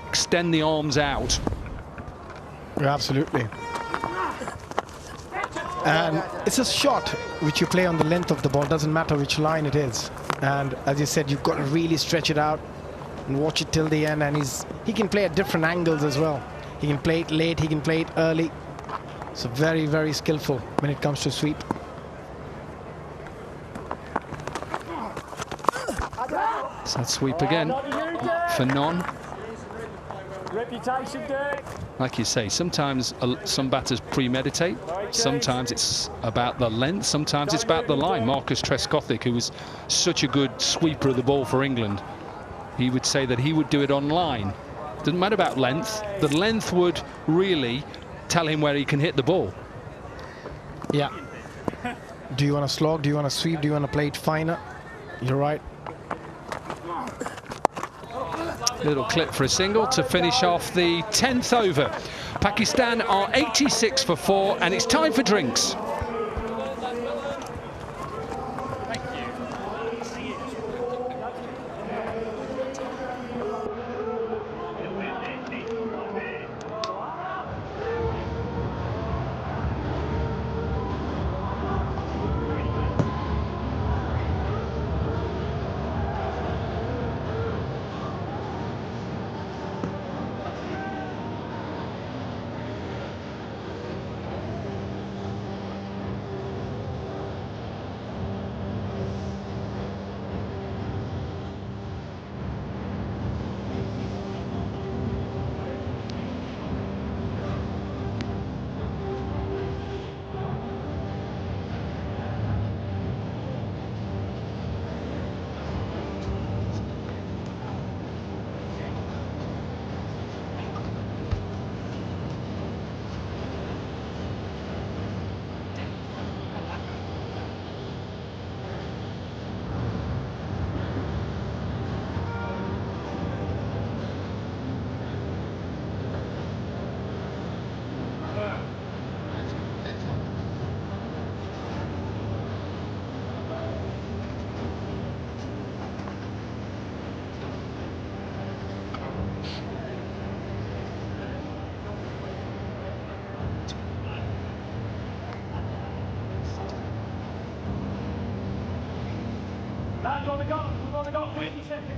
extend the arms out. Yeah, absolutely. And it's a shot which you play on the length of the ball. Doesn't matter which line it is. And as you said, you've got to really stretch it out and watch it till the end. And he can play at different angles as well. He can play it late, he can play it early. So very, very skillful when it comes to sweep. So that sweep again for none. Reputation, Dirk. Like you say, sometimes some batters premeditate. Sometimes it's about the length. Sometimes it's about the line. Marcus Trescothick, who was such a good sweeper of the ball for England, he would say that he would do it on line. Doesn't matter about length. The length would really tell him where he can hit the ball. Yeah. Do you want to slog? Do you want to sweep? Do you want to play it finer? You're right. Little clip for a single to finish off the 10th over. Pakistan are 86 for 4, and it's time for drinks. We've only got 50 seconds.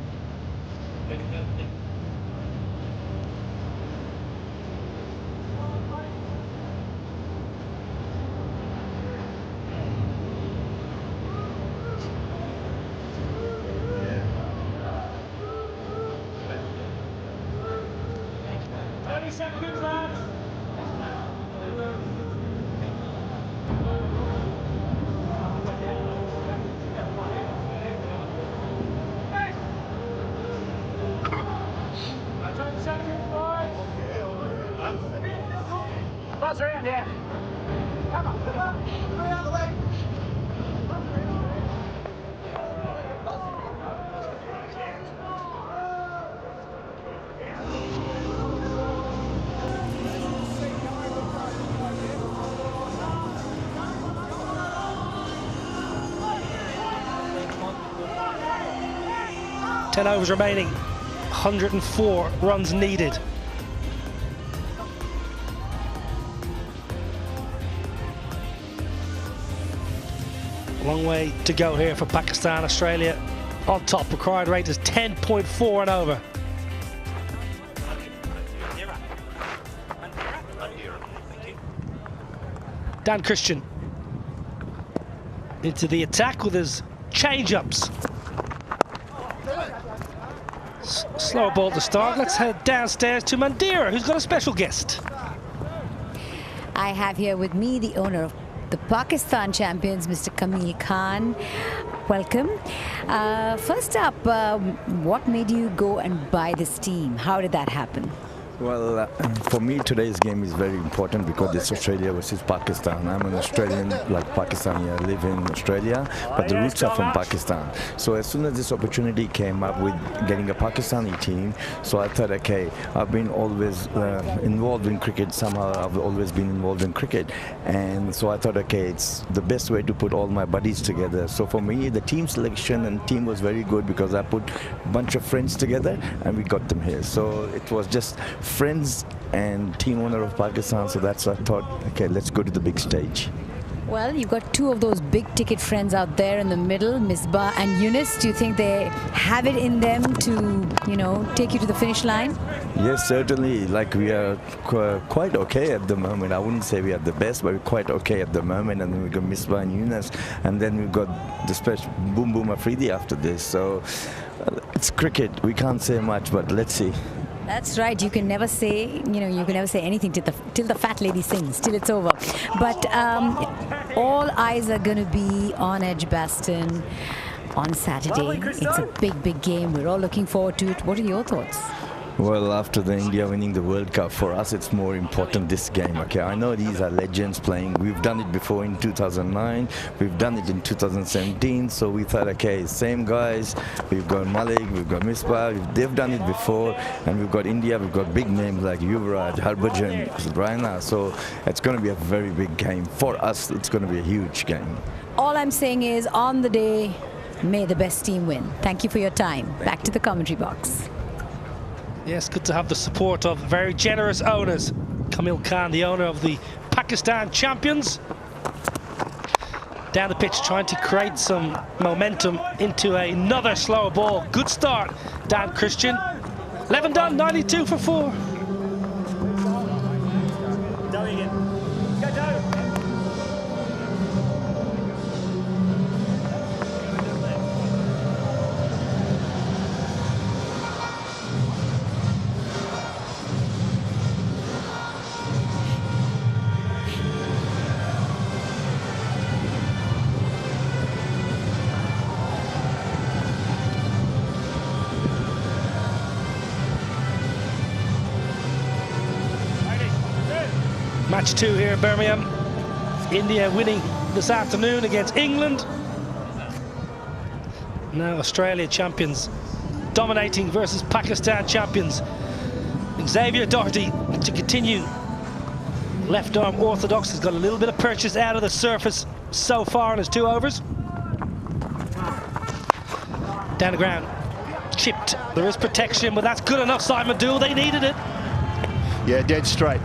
Seconds, lads. Buzz around here. Come on. Get out of the way. 10 overs remaining, 104 runs needed. Long way to go here for Pakistan. Australia on top. Required rate is 10.4 and over. Dan Christian into the attack with his change-ups. Slower ball to start. Let's head downstairs to Mandira, who's got a special guest. I have here with me the owner of the Pakistan champions, Mr. Kamil Khan. Welcome. First up, what made you go and buy this team? How did that happen? Well, for me, today's game is very important because it's Australia versus Pakistan. I'm an Australian, like Pakistani. I live in Australia, but the roots are from Pakistan. So as soon as this opportunity came up with getting a Pakistani team, so I thought, okay, I've been always involved in cricket. Somehow I've always been involved in cricket. And so I thought, okay, it's the best way to put all my buddies together. So for me, the team selection and team was very good because I put a bunch of friends together and we got them here. So it was just friends and team owner of Pakistan, so that's why I thought, okay, let's go to the big stage. Well, you've got two of those big ticket friends out there in the middle, Misbah and Yunus. Do you think they have it in them to, you know, take you to the finish line? Yes, certainly. Like, we are quite okay at the moment. I wouldn't say we are the best, but we're quite okay at the moment. And then we've got Misbah and Yunus, and then we've got the special Boom Boom Afridi after this. So it's cricket. We can't say much, but let's see. That's right. You can never say, you know, you can never say anything till the fat lady sings, till it's over. But all eyes are going to be on Edgbaston. on Saturday. It's a big, big game. We're all looking forward to it. What are your thoughts? Well, after the India winning the World Cup, for us it's more important this game, okay? I know these are legends playing. We've done it before in 2009. We've done it in 2017. So we thought, okay, same guys. We've got Malik, we've got Misbah. They've done it before. And we've got India. We've got big names like Yuvraj, Harbhajan, Raina. So it's going to be a very big game. For us, it's going to be a huge game. All I'm saying is, on the day, may the best team win. Thank you for your time. Back to the commentary box. Yes, good to have the support of very generous owners. Kamil Khan, the owner of the Pakistan champions. Down the pitch, trying to create some momentum into another slower ball. Good start, Dan Christian. 11 done, 92 for 4. Match 2 here in Birmingham. India winning this afternoon against England. Now Australia champions dominating versus Pakistan champions. Xavier Doherty to continue. Left arm orthodox, has got a little bit of purchase out of the surface so far in his 2 overs. Down the ground, chipped. There is protection, but that's good enough, Simon Dool. They needed it. Yeah, dead straight.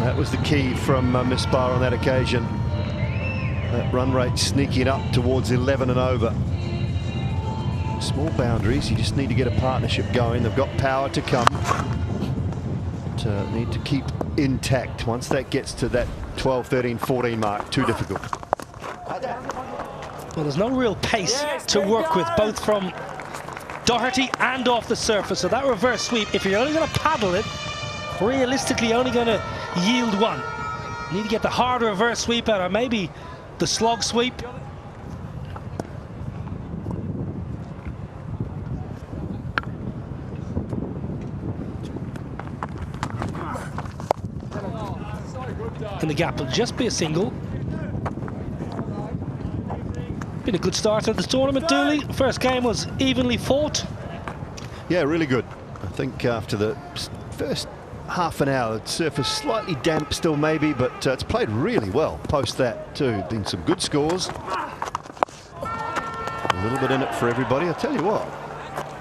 That was the key from Misbah on that occasion. That run rate sneaking up towards 11 and over. Small boundaries, you just need to get a partnership going. They've got power to come. But, need to keep intact. Once that gets to that 12, 13, 14 mark, too difficult. Well, there's no real pace to work with, both from Doherty and off the surface. So that reverse sweep, if you're only going to paddle it, realistically only going to yield 1. You need to get the hard reverse sweep out, or maybe the slog sweep. And the gap will just be a single. Been a good start to this tournament, Dooley. First game was evenly fought. Yeah, really good. I think after the first half an hour, the surface slightly damp still maybe, but it's played really well post that too. Been some good scores. A little bit in it for everybody. I'll tell you what,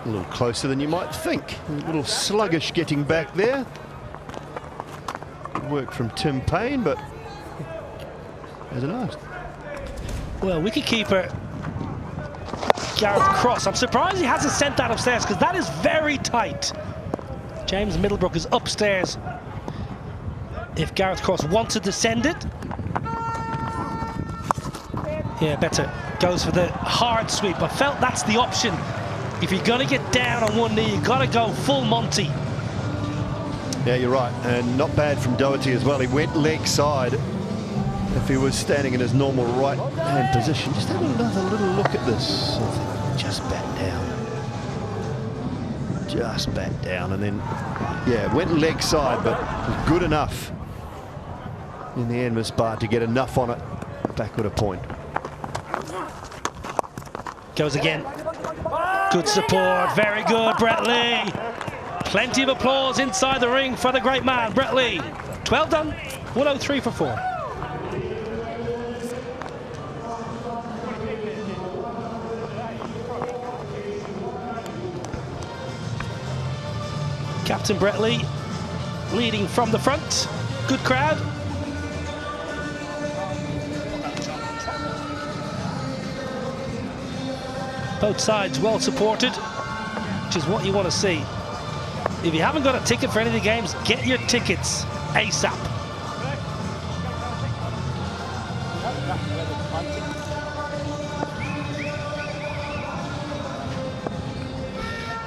a little closer than you might think. A little sluggish getting back there. Good work from Tim Payne, but I don't know. Well, wicketkeeper Gareth Cross, I'm surprised he hasn't sent that upstairs, because that is very tight. James Middlebrook is upstairs. If Gareth Cross wanted to send it. Yeah, better goes for the hard sweep. I felt that's the option. If you're going to get down on one knee, you've got to go full Monty. Yeah, you're right. And not bad from Doherty as well. He went leg side. If he was standing in his normal right-hand position, just have another little look at this. Just back down. Just back down, and then, yeah, went leg side, but was good enough in the end, Misbah, to get enough on it back with a point. Goes again. Good support, very good, Brett Lee. Plenty of applause inside the ring for the great man, Brett Lee. 12 done, 103 for 4. Captain Brett Lee leading from the front. Good crowd. Both sides well supported, which is what you want to see. If you haven't got a ticket for any of the games, get your tickets ASAP.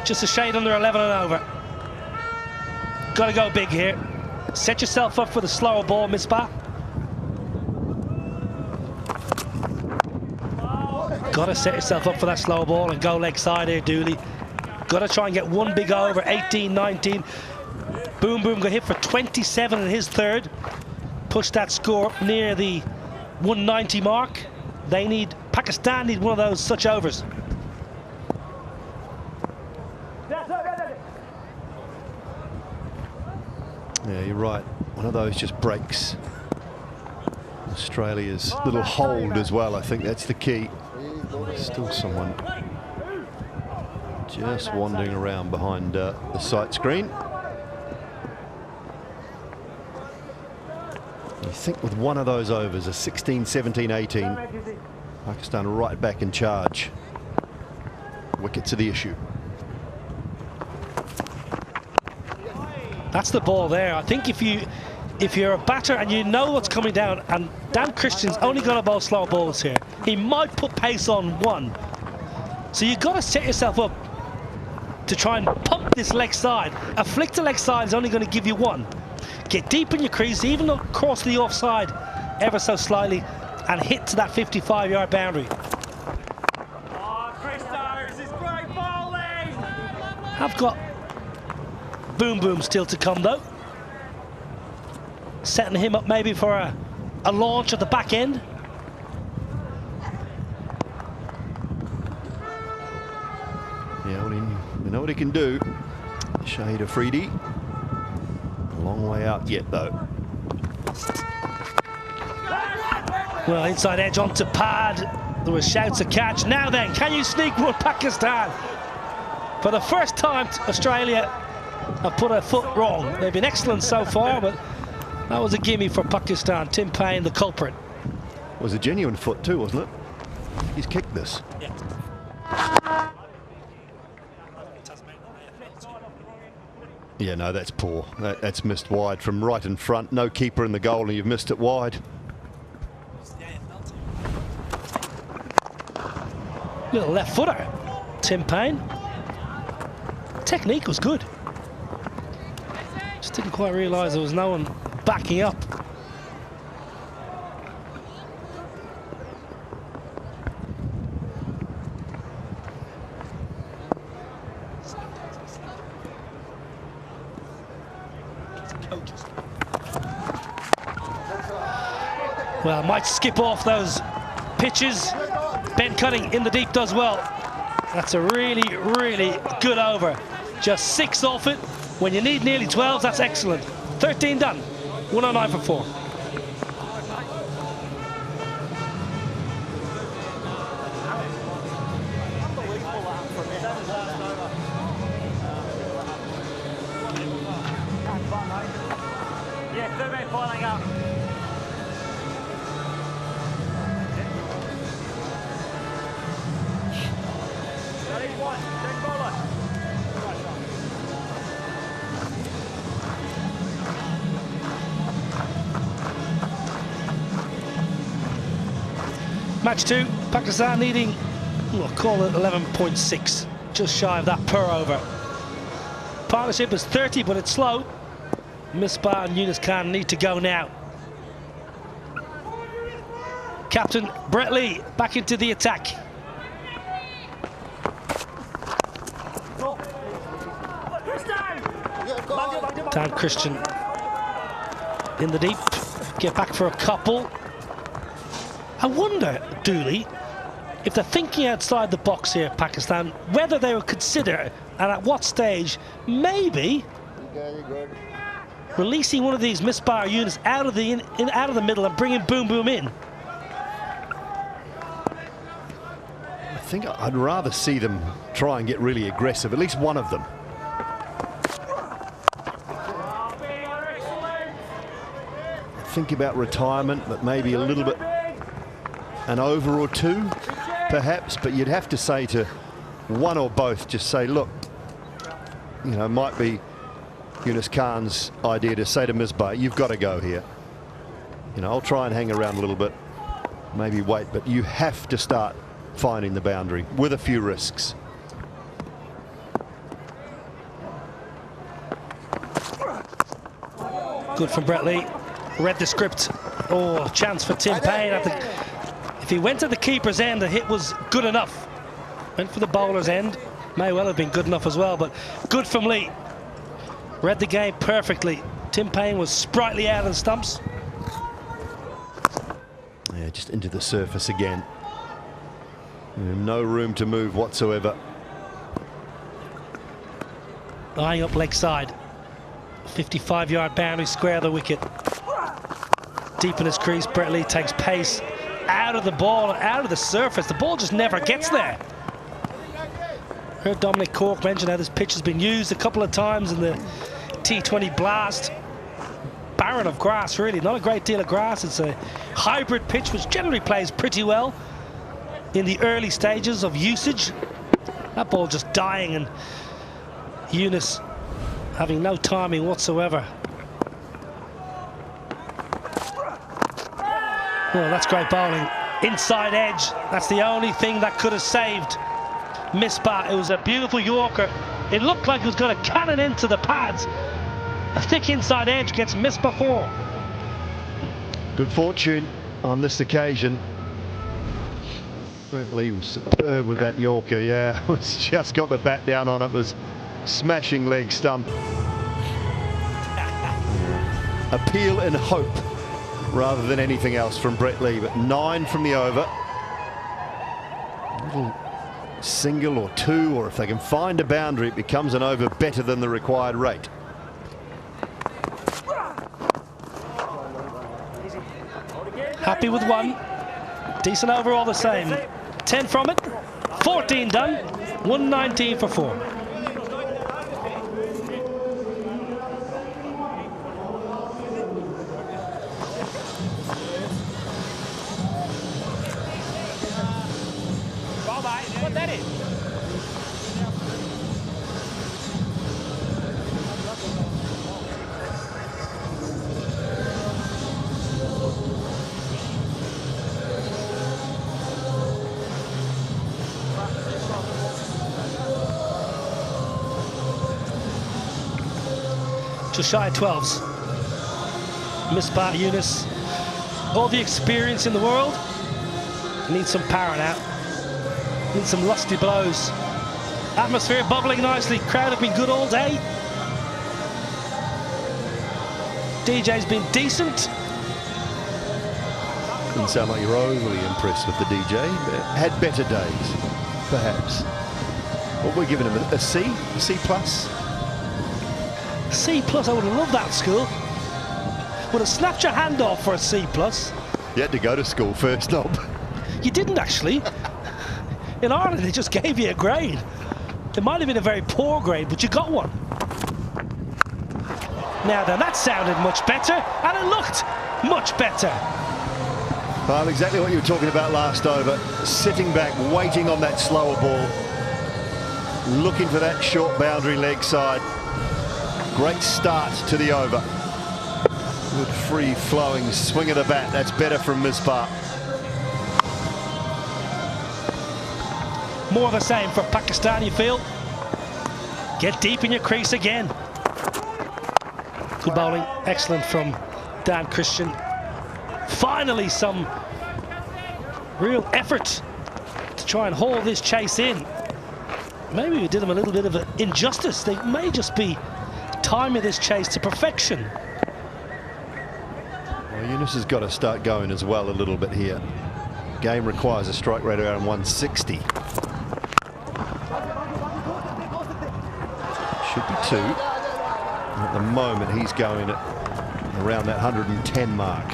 Just a shade under 11 and over. Got to go big here. Set yourself up for the slower ball, Misbah. Got to set yourself up for that slow ball and go leg side here, Dooley. Got to try and get one big over, 18, 19. Boom Boom got hit for 27 in his third. Push that score up near the 190 mark. Pakistan need one of those such overs. Yeah, you're right. One of those just breaks Australia's little hold as well. I think that's the key. Still someone just wandering around behind the sight screen. You think with one of those overs, a 16, 17, 18, Pakistan right back in charge. Wickets are the issue. That's the ball there. I think if you're a batter and you know what's coming down, and Dan Christian's only going to bowl slow balls here, he might put pace on one. So you've got to set yourself up to try and pump this leg side. A flick to leg side is only going to give you one. Get deep in your crease, even across the offside ever so slightly, and hit to that 55-yard boundary. I've got Boom Boom still to come though. Setting him up maybe for a launch at the back end. Yeah, we know what he can do. Shahid Afridi. A long way out yet though. Well, inside edge onto pad. There were shouts of catch. Now then, can you sneak one, Pakistan? For the first time, Australia have put a foot wrong. They've been excellent so far, but that was a gimme for Pakistan. Tim Payne, the culprit. It was a genuine foot too, wasn't it? He's kicked this. Yeah. Yeah, no, that's poor. That's missed wide from right in front. No keeper in the goal and you've missed it wide. Little left footer, Tim Payne. Technique was good. Just didn't quite realise there was no one backing up. Well, might skip off those pitches. Ben Cutting in the deep does well. That's a really, really good over. Just 6 off it. When you need nearly 12, that's excellent. 13 done. 109 for 4. Match 2, Pakistan needing, we'll call it 11.6, just shy of that per over. Partnership is 30, but it's slow. Misbah and Yunus Khan need to go now. Captain Brett Lee back into the attack. Dan Christian in the deep, get back for a couple. I wonder, Dooley, if they're thinking outside the box here, Pakistan, whether they would consider, and at what stage, maybe releasing one of these misfire units out of the out of the middle and bringing Boom Boom in. I think I'd rather see them try and get really aggressive, at least one of them. Think about retirement, but maybe a little bit an over or two, perhaps, but you'd have to say to one or both, just say, look, you know, it might be Yunus Khan's idea to say to Misbah, you've got to go here. You know, I'll try and hang around a little bit, maybe wait, but you have to start finding the boundary with a few risks. Good from Brett Lee. Read the script. Oh, chance for Tim Payne. If If he went to the keeper's end, the hit was good enough. Went for the bowler's end. May well have been good enough as well, but good from Lee. Read the game perfectly. Tim Payne was sprightly out of the stumps. Yeah, just into the surface again. No room to move whatsoever. Eyeing up leg side. 55-yard boundary, square of the wicket. Deep in his crease, Brett Lee takes pace out of the ball, out of the surface. The ball just never gets there. Heard Dominic Cork mention how this pitch has been used a couple of times in the T20 Blast. Barren of grass, really. Not a great deal of grass. It's a hybrid pitch which generally plays pretty well in the early stages of usage. That ball just dying, and Yunus having no timing whatsoever. Oh, that's great bowling. Inside edge. That's the only thing that could have saved Misbah. It was a beautiful Yorker. It looked like it was going to cannon into the pads. A thick inside edge gets Misbah 4. Good fortune on this occasion. Lee was superb with that Yorker, yeah. Just got the bat down on it, was smashing leg stump. Appeal and hope rather than anything else from Brett Lee, but 9 from the over. A little single or two, or if they can find a boundary, it becomes an over better than the required rate. Happy with 1. Decent over all the same. 10 from it. 14 done. 119 for 4. What that is? Just shy of 12s. Misbah, Yunus. All the experience in the world. Needs some power now. Need some lusty blows. Atmosphere bubbling nicely. Crowd have been good all day. DJ's been decent. Doesn't sound like you're overly impressed with the DJ. Had better days, perhaps. What we're giving him, a C? A C plus? C plus, I would have loved that school. Would have snapped your hand off for a C plus. You had to go to school first, Nob. You didn't actually. In Ireland, they just gave you a grade. It might have been a very poor grade, but you got one. Now then, that sounded much better, and it looked much better. Well, exactly what you were talking about last over. Sitting back, waiting on that slower ball. Looking for that short boundary leg side. Great start to the over. Good free-flowing swing of the bat. That's better from Misbah. More of the same for Pakistan, you feel. Get deep in your crease again. Good bowling. Excellent from Dan Christian. Finally, some real effort to try and haul this chase in. Maybe we did them a little bit of an injustice. They may just be timing this chase to perfection. Well, Yunus has got to start going as well a little bit here. Game requires a strike rate around 160. Should be 2. At the moment, he's going at around that 110 mark.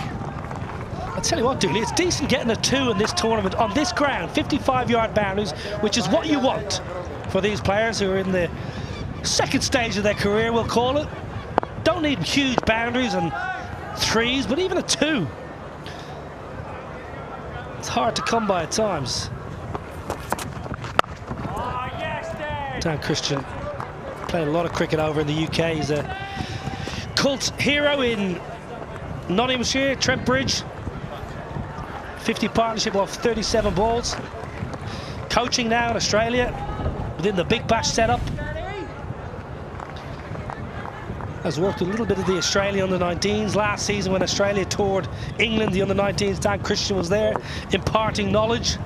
I'll tell you what, Dooley, it's decent getting a 2 in this tournament on this ground. 55-yard boundaries, which is what you want for these players who are in the second stage of their career, we'll call it. Don't need huge boundaries and 3s, but even a 2. It's hard to come by at times. Dan Christian played a lot of cricket over in the UK. He's a cult hero in Nottinghamshire, Trent Bridge. 50 partnership off 37 balls. Coaching now in Australia within the Big Bash setup. has worked with a little bit of the Australia under-19s. Last season when Australia toured England, the under-19s, Dan Christian was there imparting knowledge.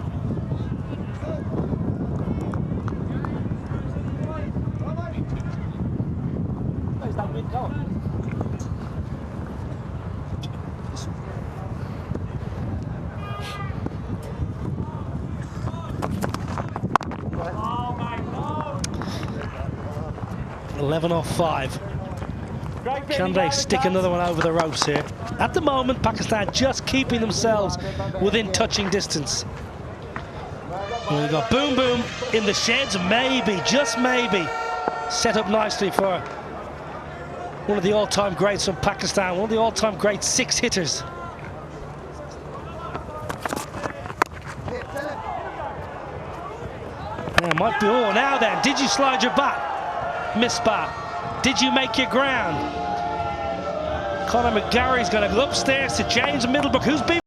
Off 5. Can they stick another one over the ropes here? At the moment, Pakistan just keeping themselves within touching distance. And we've got Boom Boom in the sheds, maybe, just maybe, set up nicely for one of the all-time greats from Pakistan, one of the all-time great 6 hitters. Yeah, might be, oh, now then, did you slide your bat? Misbat. Did you make your ground? Conor McGarry's going to go upstairs to James Middlebrook, who's been...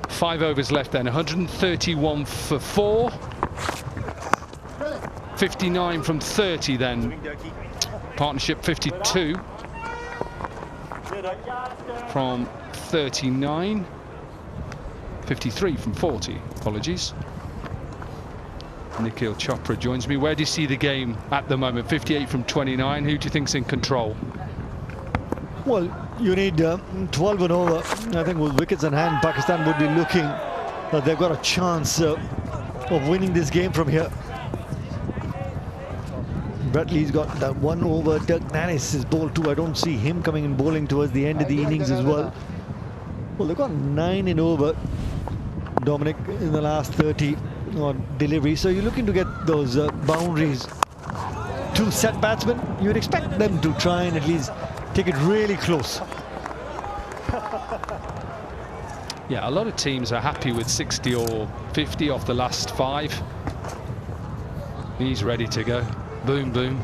Five overs left then, 131 for 4. 59 from 30 then. Partnership 52 from 39. 53 from 40, apologies. Nikhil Chopra joins me. Where do you see the game at the moment? 58 from 29. Who do you think's in control? Well, you need 12 and over. I think with wickets in hand, Pakistan would be looking that they've got a chance of winning this game from here. Bradley's got that 1 over. Dirk Nannis is bowled too. I don't see him coming in bowling towards the end of the innings as well. Well, they've got 9 and over, Dominic, in the last 30 on delivery. So you're looking to get those boundaries. 2 set batsmen, you'd expect them to try and at least take it really close. Yeah, a lot of teams are happy with 60 or 50 off the last 5. He's ready to go. Boom, boom.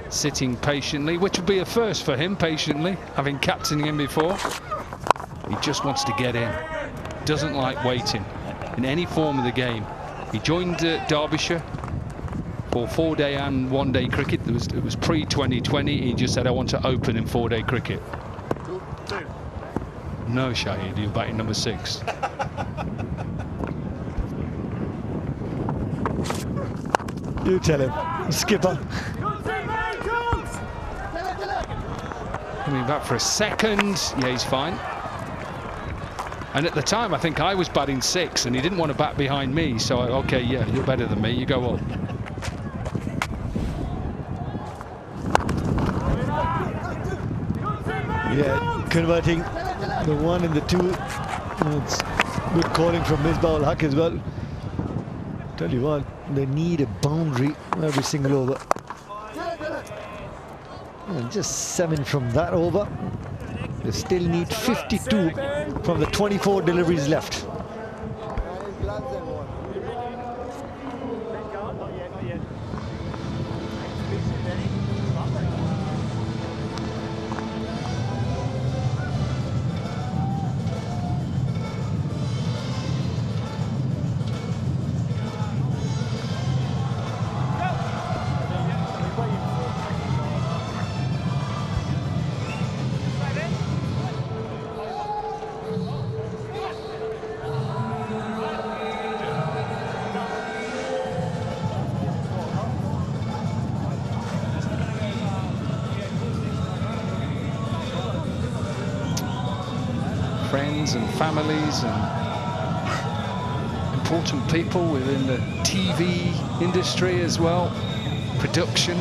Sitting patiently, which would be a first for him, patiently, having captained him before. He just wants to get in. Doesn't like waiting in any form of the game. He joined Derbyshire for 4-day and 1-day cricket. It was pre-2020. He just said, I want to open in 4-day cricket. No, Shahid, you're batting number 6. You tell him, skipper. Coming back for a second. Yeah, he's fine. And at the time, I think I was batting 6, and he didn't want to bat behind me. So, okay, yeah, you're better than me. You go on. Yeah, converting the 1 and the 2. It's good calling from Misbah ul Haq as well. Tell you what, they need a boundary every single over. And just 7 from that over. They still need 52 from the 24 deliveries left. friends and families and important people within the TV industry as well, production.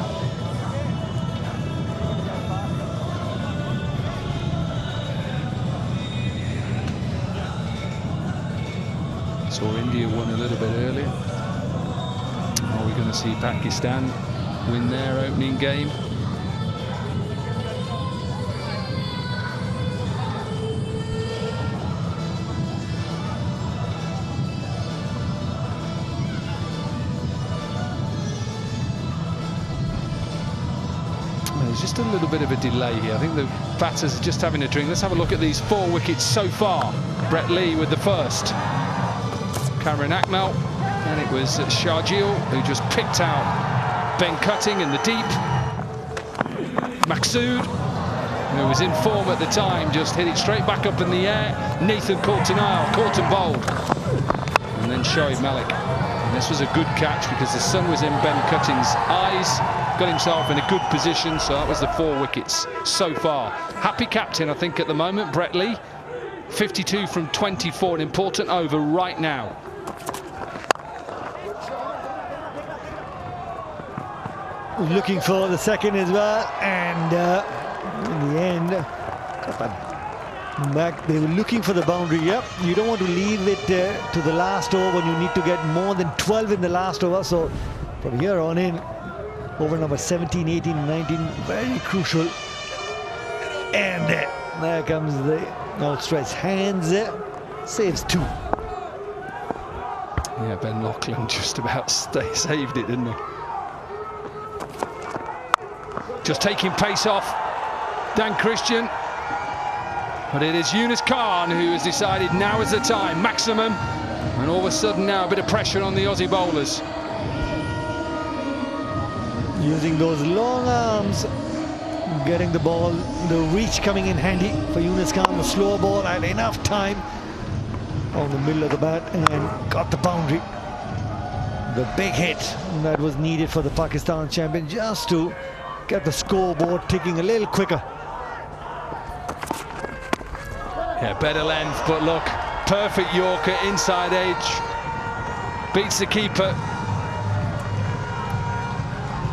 Saw India won a little bit earlier. Are we going to see Pakistan win their opening game? There's just a little bit of a delay here. I think the batters are just having a drink. Let's have a look at these 4 wickets so far. Brett Lee with the first. Cameron Akmal, and it was Sharjeel who just picked out Ben Cutting in the deep. Maksud, who was in form at the time, just hit it straight back up in the air. Nathan Coulter-Nile caught and bowled. And then Shoaib Malik. And this was a good catch because the sun was in Ben Cutting's eyes. Got himself in a good position, so that was the 4 wickets so far. Happy captain, I think, at the moment, Brett Lee. 52 from 24, an important over right now. Looking for the second as well, and in the end, got that back. They were looking for the boundary. Yep, you don't want to leave it to the last over when you need to get more than 12 in the last over. So from here on in, over number 17, 18, 19, very crucial. And there comes the outstretched hands. Saves 2. Yeah, Ben Lachlan just about saved it, didn't he? Just taking pace off Dan Christian. But it is Yunus Khan who has decided now is the time, maximum. And all of a sudden now a bit of pressure on the Aussie bowlers. Using those long arms, getting the ball, the reach coming in handy for Yunus Khan. The slow ball had enough time on the middle of the bat and got the boundary. The big hit that was needed for the Pakistan champion just to get the scoreboard ticking a little quicker. Yeah, better length, but look, perfect Yorker, inside edge, beats the keeper.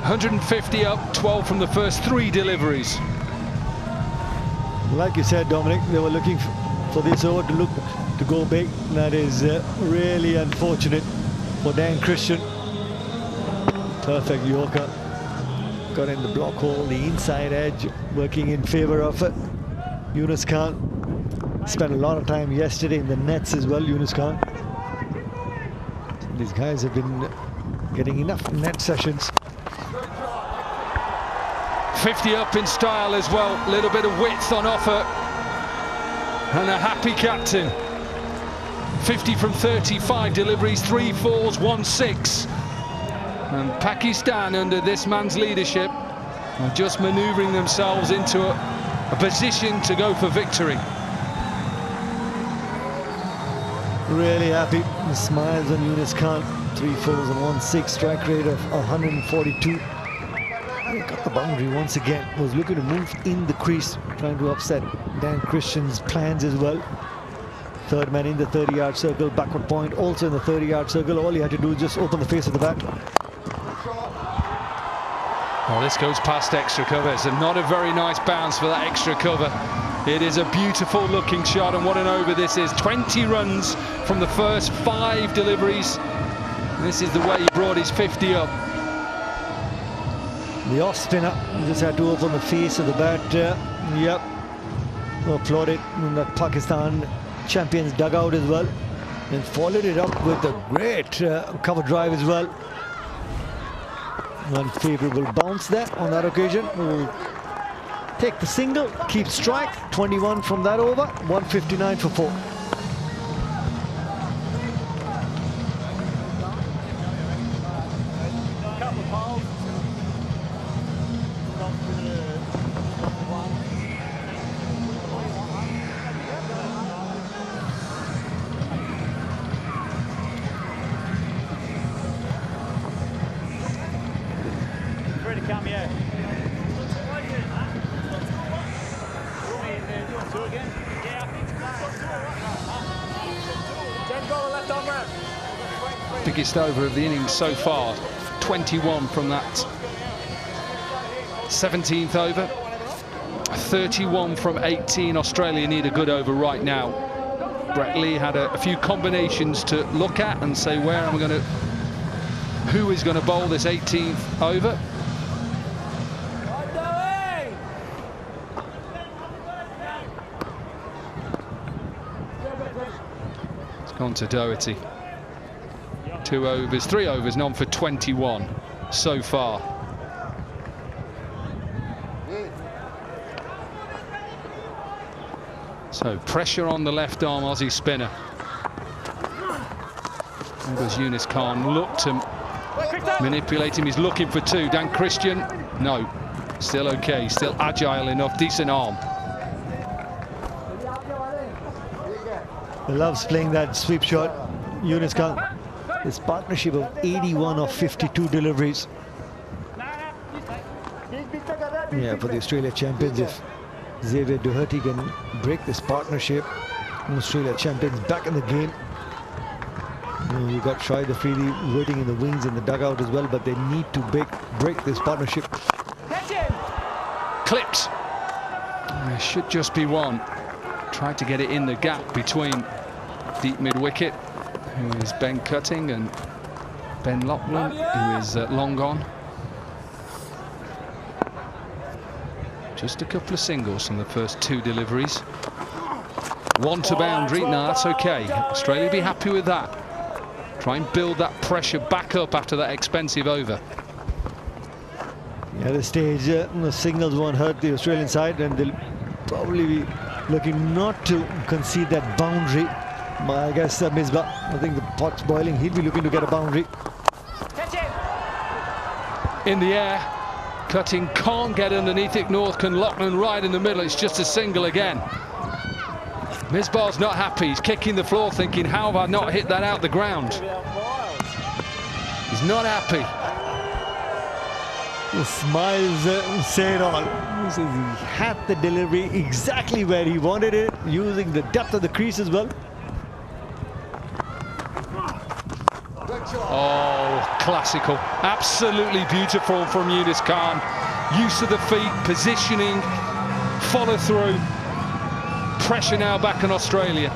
150 up, 12 from the first 3 deliveries. Like you said, Dominic, they were looking for this over to go big. That is really unfortunate for Dan Christian. Perfect Yorker. Got in the block hole, the inside edge, working in favour of it. Yunus Khan spent a lot of time yesterday in the nets as well, Yunus Khan. These guys have been getting enough net sessions. 50 up in style as well, a little bit of width on offer. And a happy captain. 50 from 35 deliveries, 3 fours, 1 6. And Pakistan, under this man's leadership, are just manoeuvring themselves into a position to go for victory. Really happy. The smiles on Yunus Khan. 3 fours and 1 6, strike rate of 142. He got the boundary once again. Was looking to move in the crease, trying to upset Dan Christian's plans as well. Third man in the 30-yard circle, backward point also in the 30-yard circle. All he had to do is just open the face of the bat. Oh, this goes past extra cover. It's not a very nice bounce for that extra cover. It is a beautiful looking shot, and what an over this is. 20 runs from the first 5 deliveries. And this is the way he brought his 50 up. The off spinner just had to open the face of the bat. Yep, applauded in that Pakistan champions dugout as well, and followed it up with a great cover drive as well. Unfavorable bounce there on that occasion. Will take the single, keep strike. 21 from that over, 159 for 4. Biggest over of the innings so far. 21 from that 17th over. 31 from 18. Australia need a good over right now. Brett Lee had a few combinations to look at and say, who is going to bowl this 18th over? It's gone to Doherty. 2 overs, 3 overs, none for 21 so far. So pressure on the left arm Aussie spinner. There goes Yunus Khan, looked to manipulate him. He's looking for 2. Dan Christian, no, still okay, still agile enough, decent arm. He loves playing that sweep shot. Yunus Khan, his partnership of 81 of 52 deliveries. Yeah, for the Australia champions, if Xavier Doherty can break this partnership, Australia champions back in the game. You got Shoaib Afridi waiting in the wings in the dugout as well, but they need to break this partnership. Clipped. There should just be one. Tried to get it in the gap between deep mid-wicket, who is Ben Cutting, and Ben Lachlan, who is long gone. Just a couple of singles from the first 2 deliveries. 1 to boundary. No, that's okay. Australia will be happy with that. Try and build that pressure back up after that expensive over. Yeah, at this stage, the singles won't hurt the Australian side, and they'll probably be looking not to concede that boundary. I guess Misbah, I think the pot's boiling. He'll be looking to get a boundary. In the air. Cutting can't get underneath it. Northcan, Lachlan right in the middle. It's just a single again. Misbah's not happy. He's kicking the floor thinking, how have I not hit that out the ground? He's not happy. The smiles say it all. He says he had the delivery exactly where he wanted it, using the depth of the crease as well. Oh, classical. Absolutely beautiful from Yunus Khan. Use of the feet, positioning, follow through. Pressure now back in Australia.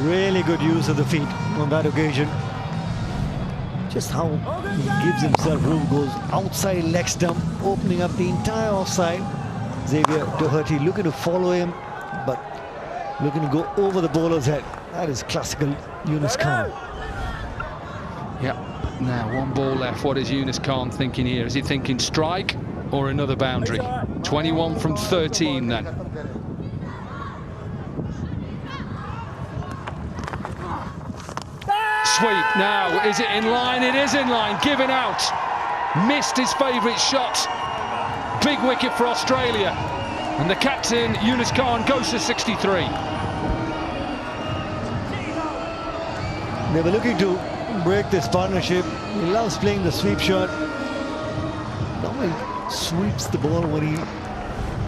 Really good use of the feet on that occasion. Just how he gives himself room, goes outside leg stump, opening up the entire offside. Xavier Doherty looking to follow him, but looking to go over the bowler's head. That is classical Yunus Khan. Yeah, now 1 ball left. What is Yunus Khan thinking here? Is he thinking strike or another boundary? 21 from 13 then. Sweep now. Is it in line? It is in line. Giving out. Missed his favourite shot. Big wicket for Australia. And the captain, Yunus Khan, goes to 63. They were looking to break this partnership. He loves playing the sweep shot. Normally sweeps the ball when he's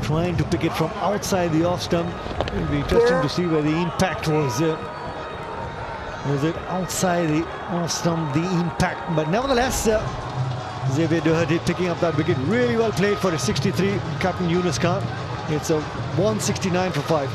trying to pick it from outside the off stump. It'll be interesting to see where the impact was. Was it outside the off stump, the impact? But nevertheless, Xavier Doherty picking up that wicket. Really well played for a 63, Captain Yunus Khan. It's a 169 for 5.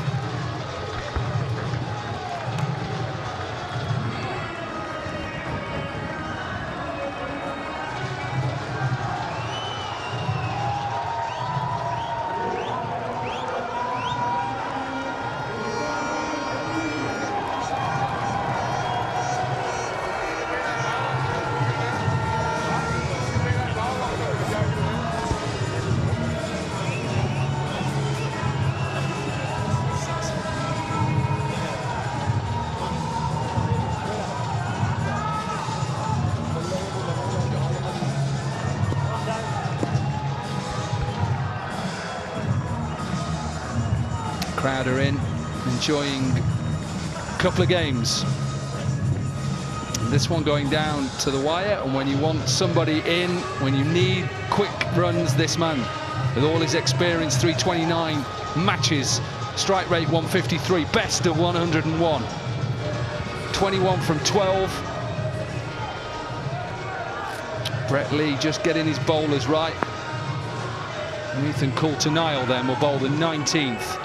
Crowd are in, enjoying a couple of games. This one going down to the wire, and when you want somebody in, when you need quick runs, this man, with all his experience, 329 matches Strike rate 153, best of 101. 21 from 12. Brett Lee just getting his bowlers right. Ethan Coulter-Nile then will bowl the 19th.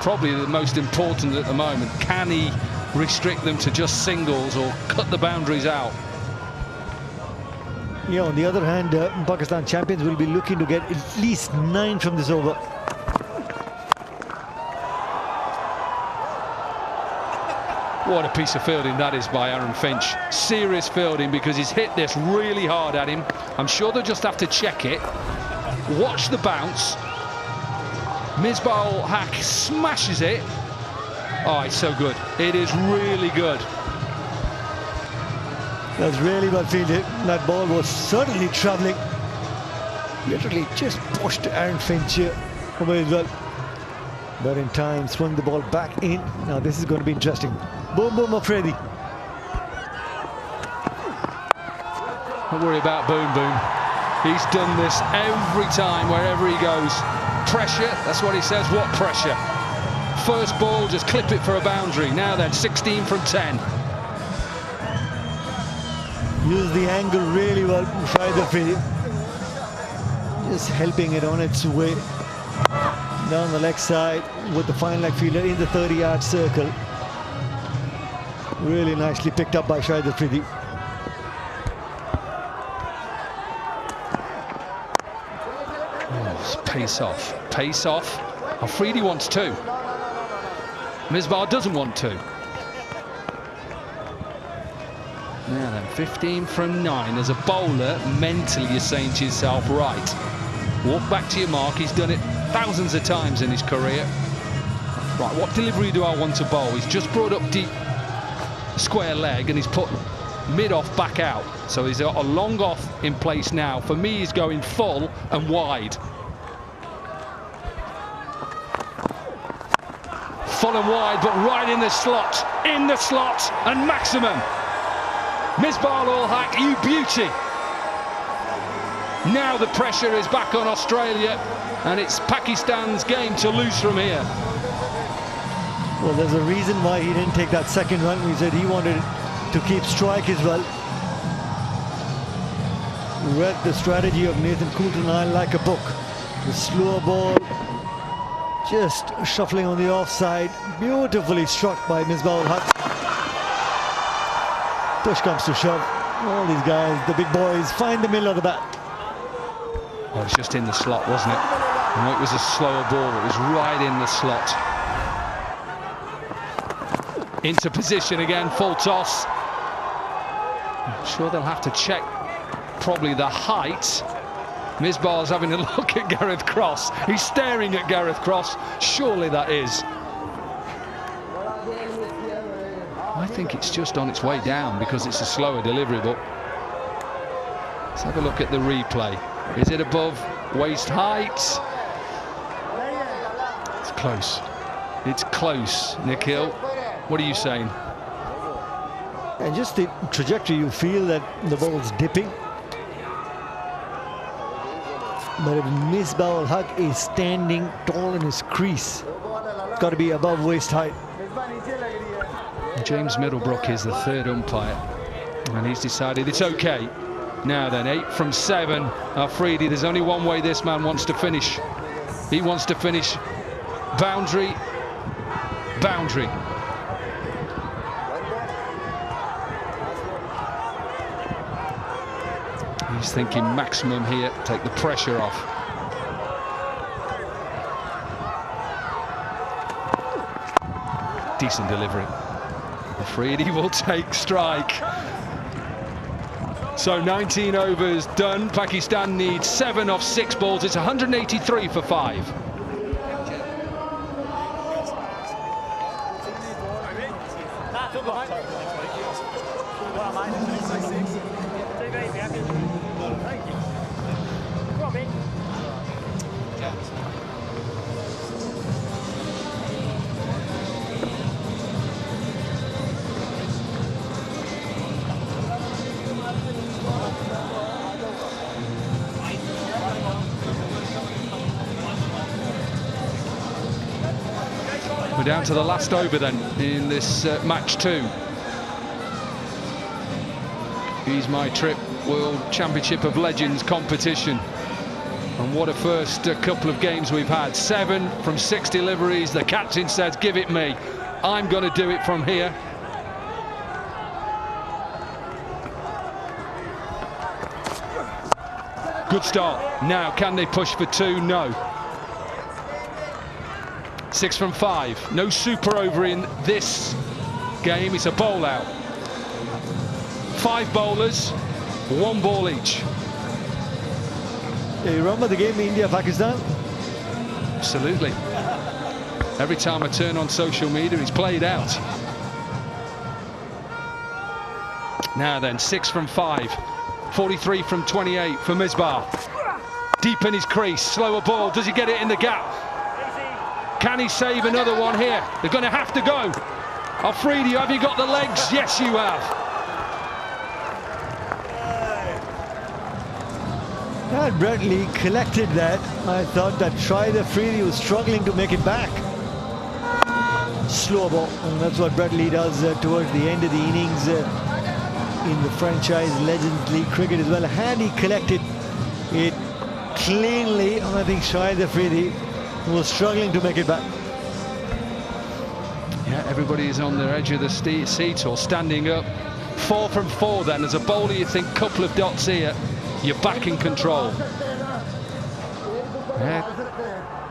Probably the most important at the moment. Can he restrict them to just singles or cut the boundaries out? Yeah, on the other hand, Pakistan champions will be looking to get at least 9 from this over. What a piece of fielding that is by Aaron Finch. Serious fielding, because he's hit this really hard at him. I'm sure they'll just have to check it. Watch the bounce. Misbah-ul-Haq smashes it. Oh, it's so good. It is really good. That's really well fielded. That ball was certainly travelling. Literally just pushed Aaron Finch away as well. But in time, swung the ball back in. Now this is going to be interesting. Boom, boom, Afridi. Don't worry about Boom Boom. He's done this every time, wherever he goes. Pressure, that's what he says. What pressure? First ball, just clip it for a boundary. Now then, 16 from 10. Use the angle really well, Shahid Afridi. Just helping it on its way down the leg side with the fine leg fielder in the 30-yard circle. Really nicely picked up by Shahid Afridi. Oh, pace off. Pace off. Afridi wants 2. Misbah doesn't want 2. Now then, 15 from 9. As a bowler, mentally you're saying to yourself, right, walk back to your mark. He's done it thousands of times in his career. Right, what delivery do I want to bowl? He's just brought up deep square leg and he's put mid-off back out. So he's got a long off in place now. For me, he's going full and wide. Full and wide, but right in the slot. In the slot and maximum. Misbah-ul-Haq, you beauty. Now the pressure is back on Australia, and it's Pakistan's game to lose from here. Well, there's a reason why he didn't take that second run. He said he wanted to keep strike as well. Read the strategy of Nathan Coulter-Nile like a book. The slower ball, just shuffling on the offside, beautifully struck by Misbah-ul-Haq. Push comes to shove. All these guys, the big boys, find the middle of the bat. Oh, it's just in the slot, wasn't it? I know it was a slower ball, but it was right in the slot. Into position again, full toss. I'm sure they'll have to check probably the height. Misbah's having a look at Gareth Cross. He's staring at Gareth Cross. Surely that is. I think it's just on its way down because it's a slower delivery, but let's have a look at the replay. Is it above waist height? It's close. It's close, Nikhil. What are you saying? And just the trajectory, you feel that the ball's dipping. But if Misbah-ul-Haq is standing tall in his crease, it's got to be above waist height. James Middlebrook is the third umpire, and he's decided it's okay. Now then, 8 from 7. Afridi, there's only one way this man wants to finish. He wants to finish boundary, boundary. He's thinking maximum here, take the pressure off. Decent delivery. Afridi will take strike. So 19 overs done. Pakistan needs 7 off 6 balls. It's 183 for 5. down to the last over then in this match 2. He's my trip World Championship of Legends competition. And what a first couple of games we've had. 7 from 6 deliveries. The captain says, give it me. I'm going to do it from here. Good start. Now, can they push for 2? No. 6 from 5. No super over in this game. It's a bowl out. 5 bowlers, 1 ball each. You remember the game India-Pakistan? Absolutely. Every time I turn on social media, he's played out. Now then, 6 from 5. 43 from 28 for Misbah. Deep in his crease, slower ball. Does he get it in the gap? Can he save another one here? They're going to have to go. Afridi, have you got the legs? Yes, you have. And Bradley collected that. I thought that Shahid Afridi was struggling to make it back. Slow ball, and that's what Bradley does towards the end of the innings in the franchise Legends League cricket as well. And he collected it cleanly, and I think Shahid Afridi was struggling to make it back. Yeah, everybody is on the edge of the seat or standing up. 4 from 4 then. As a bowler, you think couple of dots here. You're back in control. Yeah,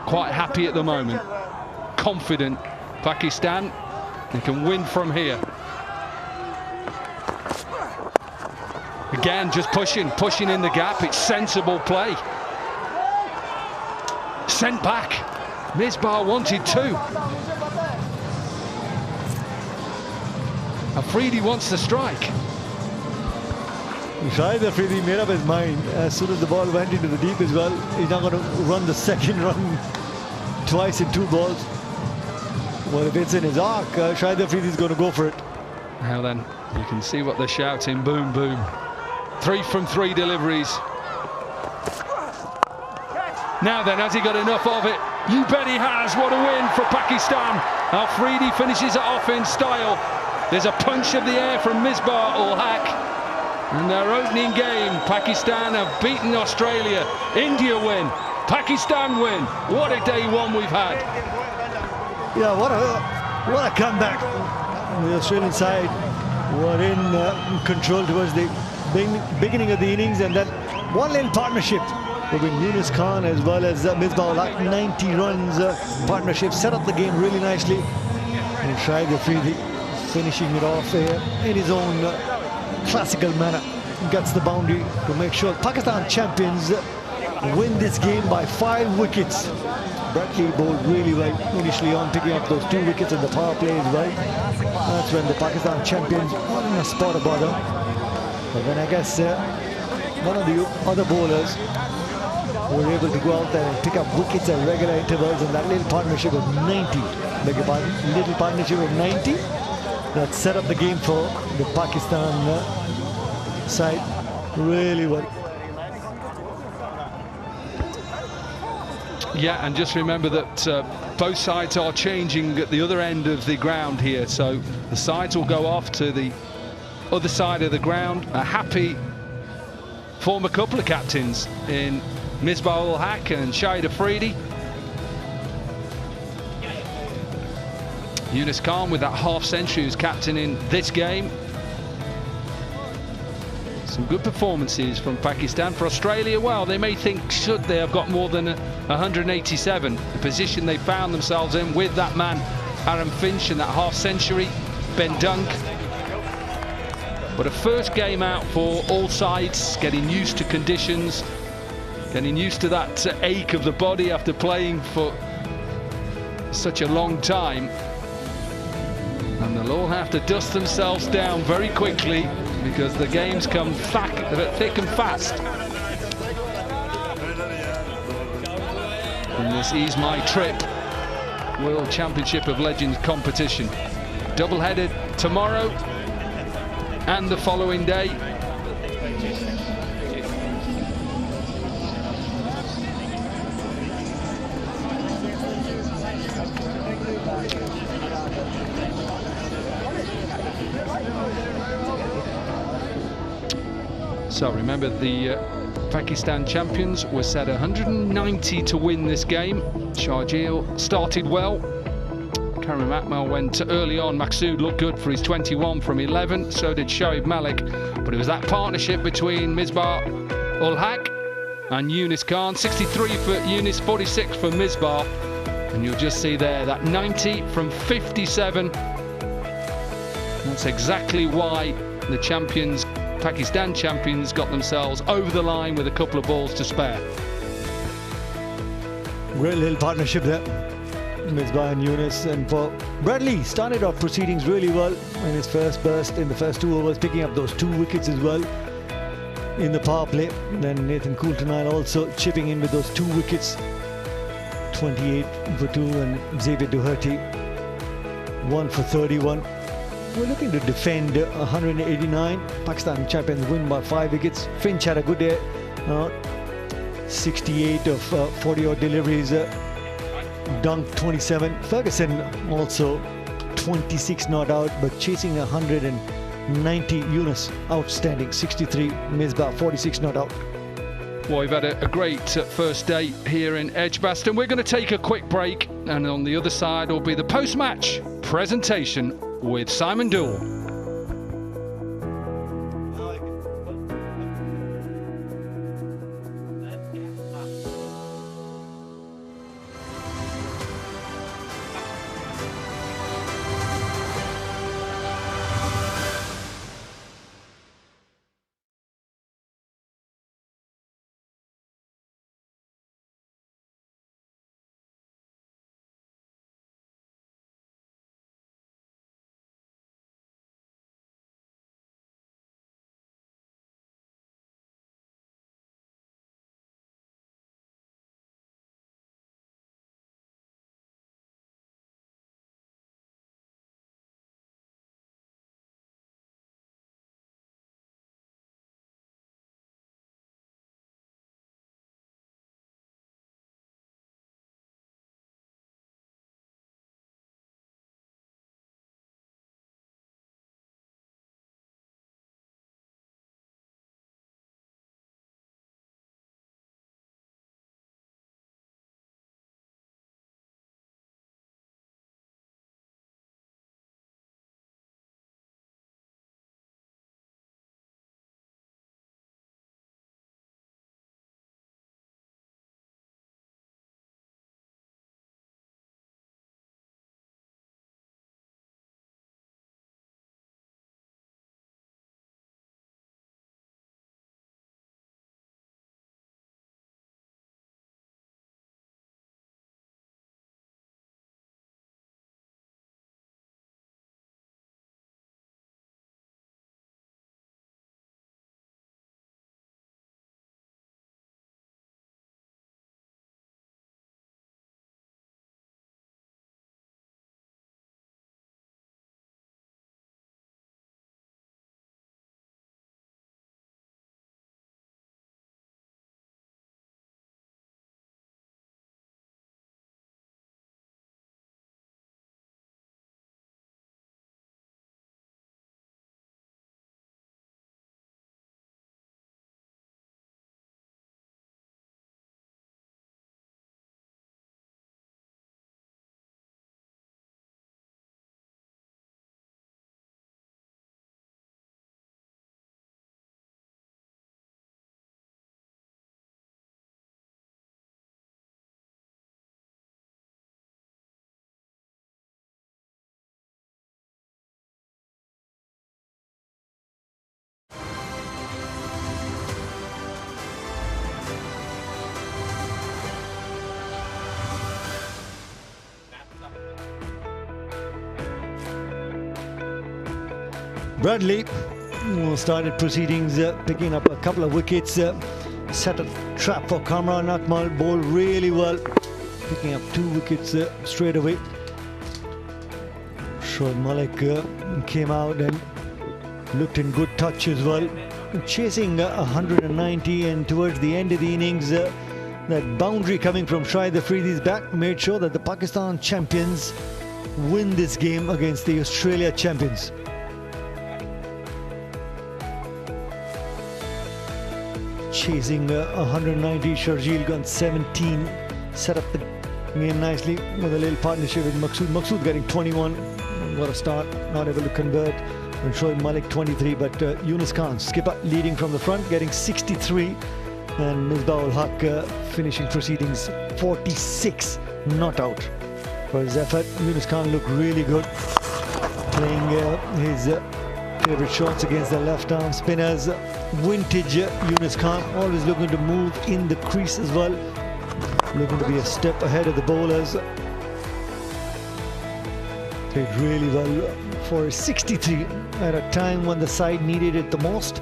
quite happy at the moment. Confident. Pakistan, they can win from here. Again, just pushing in the gap. It's sensible play. Sent back. Misbah wanted 2. Afridi wants to strike. Shahid Afridi made up his mind as soon as the ball went into the deep as well. He's not going to run the second run twice in 2 balls. Well, if it's in his arc, Shahid Afridi is going to go for it. Now then, you can see what they're shouting. Boom, boom. 3 from 3 deliveries. Now then, has he got enough of it? You bet he has. What a win for Pakistan. Afridi finishes it off in style. There's a punch of the air from Misbah-ul-Haq. In their opening game, Pakistan have beaten Australia. India win. Pakistan win. What a day 1 we've had. Yeah, what a comeback. The Australian side were in control towards the beginning of the innings, and that one little partnership between Yunus Khan as well as Misbah-ul-Haq, 90 runs partnership, set up the game really nicely. And Shahid Afridi finishing it off in his own classical manner. Gets the boundary to make sure Pakistan champions win this game by 5 wickets. Bradley bowled really well initially on, picking up those 2 wickets in the power play as well. That's when the Pakistan champions were in a spot about them. But then I guess one of the other bowlers were able to go out there and pick up wickets at regular intervals, and that little partnership of 90, beg your pardon, little partnership of 90, that set up the game for the Pakistan side really well. Yeah, and just remember that both sides are changing at the other end of the ground here, so the sides will go off to the other side of the ground. A happy former couple of captains in Misbah-ul-Haq and Shahid Afridi. Yunus Khan with that half-century who's captain in this game. Some good performances from Pakistan. For Australia, well, they may think, should they have got more than 187? The position they found themselves in with that man, Aaron Finch, and that half-century, Ben Dunk. But a first game out for all sides, getting used to conditions, getting used to that ache of the body after playing for such a long time. And they'll all have to dust themselves down very quickly because the games come thick and fast. In this Ease My Trip World Championship of Legends competition. Double-headed tomorrow and the following day. So remember, the Pakistan champions were set 190 to win this game. Sharjeel started well. Karim Akmal went early on. Maqsood looked good for his 21 from 11. So did Shoaib Malik. But it was that partnership between Misbah-ul-Haq and Yunus Khan. 63 for Yunus, 46 for Misbah. And you'll just see there that 90 from 57. That's exactly why the champions, Pakistan champions, got themselves over the line with a couple of balls to spare. Great little partnership there, Misbah and Yunus. And for Bradley, started off proceedings really well in his first burst in the first 2 overs, picking up those 2 wickets as well in the power play. Then Nathan Coulter-Nile also chipping in with those 2 wickets, 28 for 2, and Xavier Doherty 1 for 31. We're looking to defend 189. Pakistan champions win by 5 wickets. Finch had a good day. 68 of 40 odd deliveries. Dunk 27. Ferguson also 26 not out, but chasing 190. Yunus outstanding 63. Misbah 46 not out. Well, we've had a great first day here in Edgbaston. We're going to take a quick break, and on the other side will be the post-match presentation with Simon Dool. Bradley started proceedings, picking up a couple of wickets, set a trap for Kamran Akmal, bowled really well, picking up 2 wickets straight away. Shoaib Malik came out and looked in good touch as well, chasing 190, and towards the end of the innings, that boundary coming from Shahid Afridi's back made sure that the Pakistan champions win this game against the Australia champions. chasing 190. Sharjeel gone 17. Set up the game nicely with a little partnership with Maqsood. Maqsood getting 21. What a start. Not able to convert. And Shoaib Malik 23. But Yunus Khan, skipper, leading from the front, getting 63. And Misbah-ul-Haq finishing proceedings 46. Not out for his effort. Yunus Khan looked really good. Playing his favorite shots against the left arm spinners. Vintage Yunus Khan, always looking to move in the crease as well. Looking to be a step ahead of the bowlers. Played really well for 63 at a time when the side needed it the most.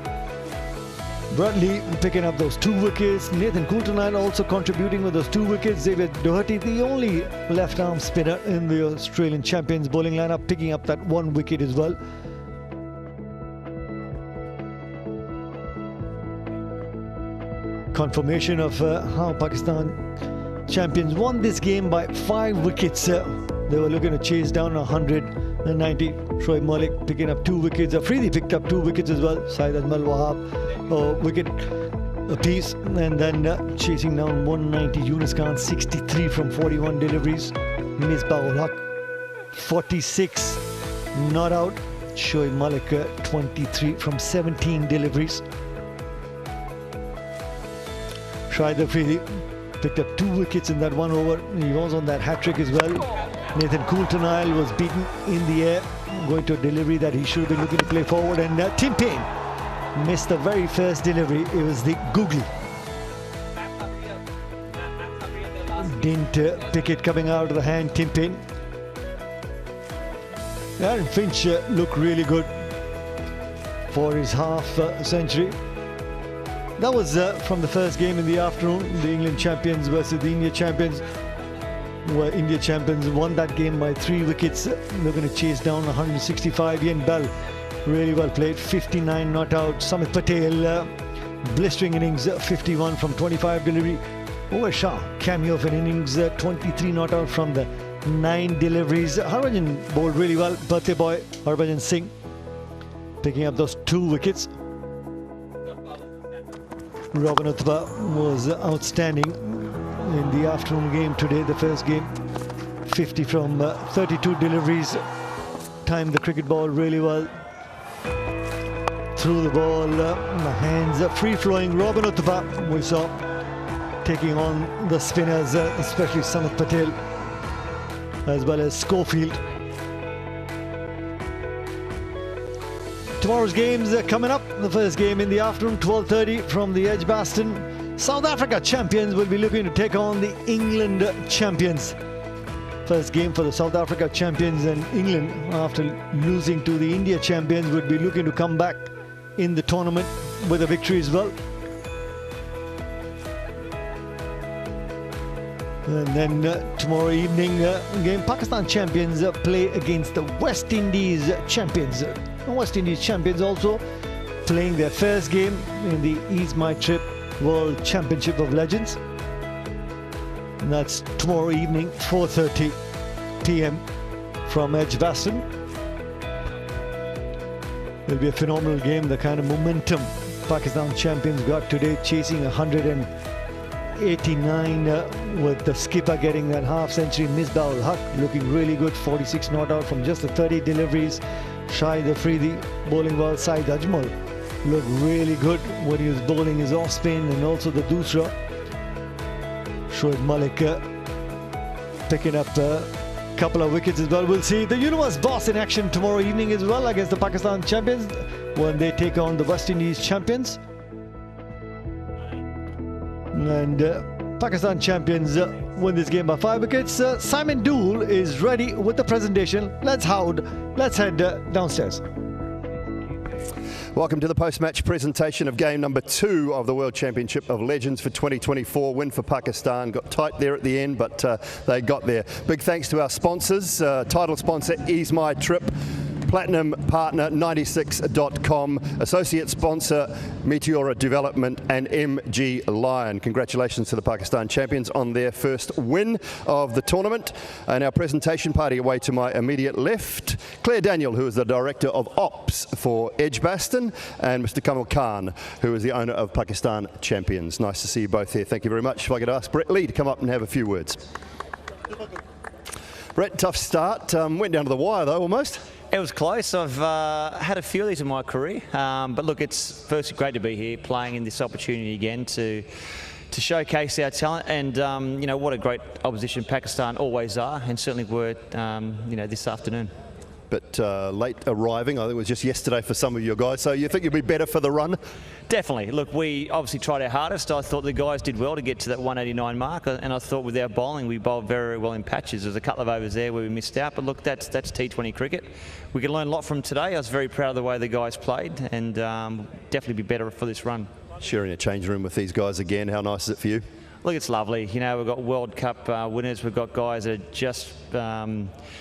Bradley picking up those 2 wickets. Nathan Coulter also contributing with those 2 wickets. David Doherty, the only left-arm spinner in the Australian champions bowling lineup, picking up that 1 wicket as well. Confirmation of how Pakistan champions won this game by 5 wickets. They were looking to chase down 190. Shoaib Malik picking up 2 wickets. Afridi picked up 2 wickets as well. Saeed Ajmal Wahab, wicket apiece. And then chasing down 190. Yunus Khan 63 from 41 deliveries. Misbah-ul-Haq 46 not out. Shoaib Malik 23 from 17 deliveries. Shahid Afridi picked up 2 wickets in that 1 over. He was on that hat-trick as well. Nathan Coulter was beaten in the air, going to a delivery that he should have been looking to play forward. And Tim Paine missed the very first delivery. It was the googly. Didn't pick it coming out of the hand, Tim Paine. Aaron Finch looked really good for his half century. That was from the first game in the afternoon, the England champions versus the India champions, where India champions won that game by 3 wickets. They're going to chase down 165. Ian Bell, really well played, 59 not out. Samit Patel, blistering innings, 51 from 25 delivery. Over Shah, cameo of an innings, 23 not out from the 9 deliveries. Harbhajan bowled really well. Birthday boy Harbhajan Singh picking up those 2 wickets. Robin Uthappa was outstanding in the afternoon game today, the first game. 50 from 32 deliveries. Timed the cricket ball really well. Threw the ball, the hands free-flowing. Robin Uthappa, we saw, taking on the spinners, especially Samit Patel, as well as Schofield. Tomorrow's games coming up. The first game in the afternoon, 12:30 from the Edgbaston. South Africa champions will be looking to take on the England champions. First game for the South Africa champions, and England, after losing to the India champions, would be looking to come back in the tournament with a victory as well. And then tomorrow evening game, Pakistan champions play against the West Indies champions. West Indies champions also playing their first game in the Ease My Trip World Championship of Legends. And that's tomorrow evening, 4:30 p.m. from Edgbaston. It'll be a phenomenal game, the kind of momentum Pakistan champions got today, chasing 189 with the skipper getting that half century. Misbah-ul-Haq looking really good, 46 not out from just the 30 deliveries. Shahid Afridi bowling well. Saeed Ajmal looked really good when he was bowling his off spin and also the doosra. Shoaib Malik picking up a couple of wickets as well. We'll see the Universe Boss in action tomorrow evening as well against the Pakistan champions when they take on the West Indies champions. And Pakistan champions win this game by 5 wickets. Simon Dool is ready with the presentation. Let's head downstairs. Welcome to the post-match presentation of game number 2 of the World Championship of Legends for 2024. Win for Pakistan. Got tight there at the end, but they got there. Big thanks to our sponsors. Title sponsor Ease My Trip. Platinum Partner 96.com, Associate Sponsor Meteora Development and MG Lion. Congratulations to the Pakistan champions on their first win of the tournament. And our presentation party away to my immediate left, Claire Daniel, who is the Director of Ops for Edgbaston, and Mr. Kamal Khan, who is the owner of Pakistan Champions. Nice to see you both here. Thank you very much. If I could ask Brett Lee to come up and have a few words. Brett, tough start. Went down to the wire though, almost. It was close. I've had a few of these in my career, but look, it's firstly great to be here, playing in this opportunity again to showcase our talent. And you know, what a great opposition Pakistan always are, and certainly were you know, this afternoon. But late arriving, I think it was just yesterday for some of your guys. So you think you'll be better for the run? Definitely. Look, we obviously tried our hardest. I thought the guys did well to get to that 189 mark, and I thought with our bowling, we bowled very, very well in patches. There's a couple of overs there where we missed out, but look, that's T20 cricket. We can learn a lot from today. I was very proud of the way the guys played, and definitely be better for this run. Sharing a change room with these guys again, how nice is it for you? Look, it's lovely. You know, we've got World Cup winners. We've got guys that are just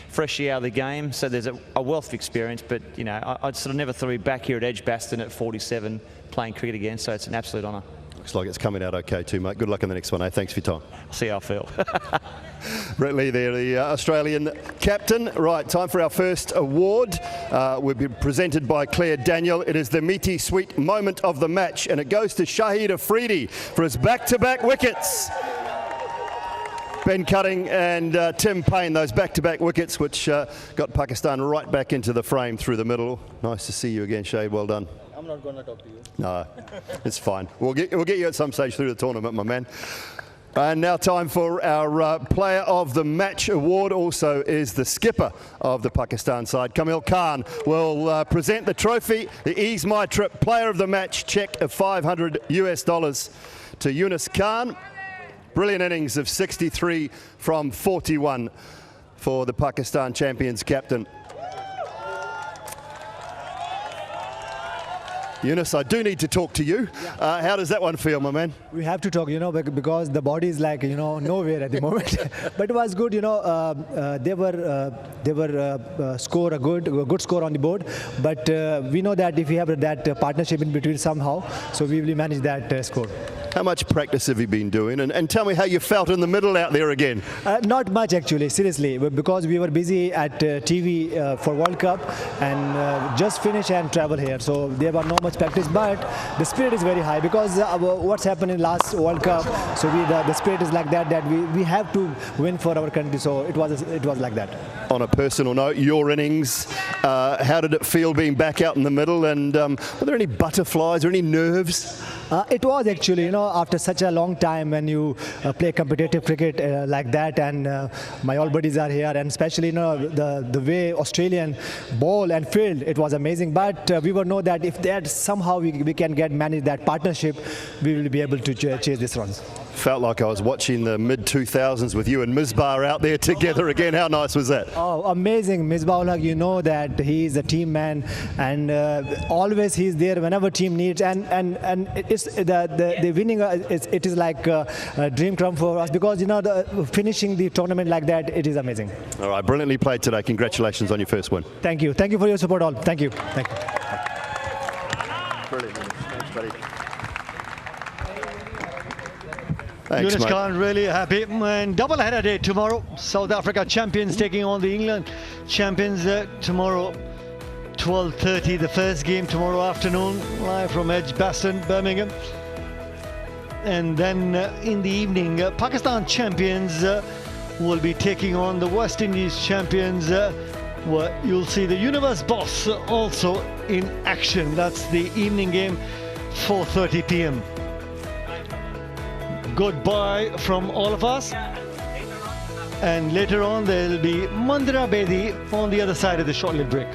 freshly out of the game. So there's a wealth of experience. But, you know, I'd sort of never thought we'd be back here at Edgbaston at 47 playing cricket again. So it's an absolute honour. Looks like it's coming out okay too, mate. Good luck in the next one, eh? Thanks for your time. See how I feel. Brett Lee there, the Australian captain. Right, time for our first award. We'll be presented by Claire Daniel. It is the meaty sweet moment of the match, and it goes to Shahid Afridi for his back-to-back wickets. Ben Cutting and Tim Payne, those back-to-back wickets, which got Pakistan right back into the frame through the middle. Nice to see you again, Shahid. Well done. I'm not going to talk to you. No, it's fine. We'll get you at some stage through the tournament, my man. And now time for our Player of the Match award. Also is the skipper of the Pakistan side, Kamil Khan, will present the trophy, the Ease My Trip Player of the Match check of $500 US to Yunus Khan. Brilliant innings of 63 from 41 for the Pakistan champions captain. Yunus, I do need to talk to you. How does that one feel, my man? We have to talk, you know, because the body is like, you know, nowhere at the moment. But it was good, you know. They were score a good score on the board. But we know that if we have that partnership in between somehow, so we will manage that score. How much practice have you been doing? And tell me how you felt in the middle out there again. Not much, actually, seriously, because we were busy at TV for World Cup and just finish and travel here. So there was not much practice, but the spirit is very high because what's happened in last World Cup. So the spirit is like that we have to win for our country. So it was like that. On a personal note, your innings, how did it feel being back out in the middle? And were there any butterflies or any nerves? It was actually, you know, after such a long time when you play competitive cricket like that, and my old buddies are here, and especially, you know, the way Australian bowl and field, it was amazing. But we will know that if that somehow we can manage that partnership, we will be able to chase these runs. Felt like I was watching the mid-2000s with you and Misbah out there together again. How nice was that? Oh, amazing. Misbah, you know that he's a team man, and always he's there whenever team needs, and it's the winning, it is like a dream come for us, because, you know, finishing the tournament like that, it is amazing. All right, brilliantly played today. Congratulations on your first win. Thank you for your support all. Thank you. Brilliant. Thanks, buddy. Thanks, Yunus Khan really happy. And double header day tomorrow. South Africa champions taking on the England champions tomorrow, 12:30. The first game tomorrow afternoon, live from Edgbaston, Birmingham. And then in the evening, Pakistan champions will be taking on the West Indies champions. Where you'll see the Universe Boss also in action. That's the evening game, 4:30 p.m. Goodbye from all of us, and later on there will be Mandira Bedi on the other side of the short little break.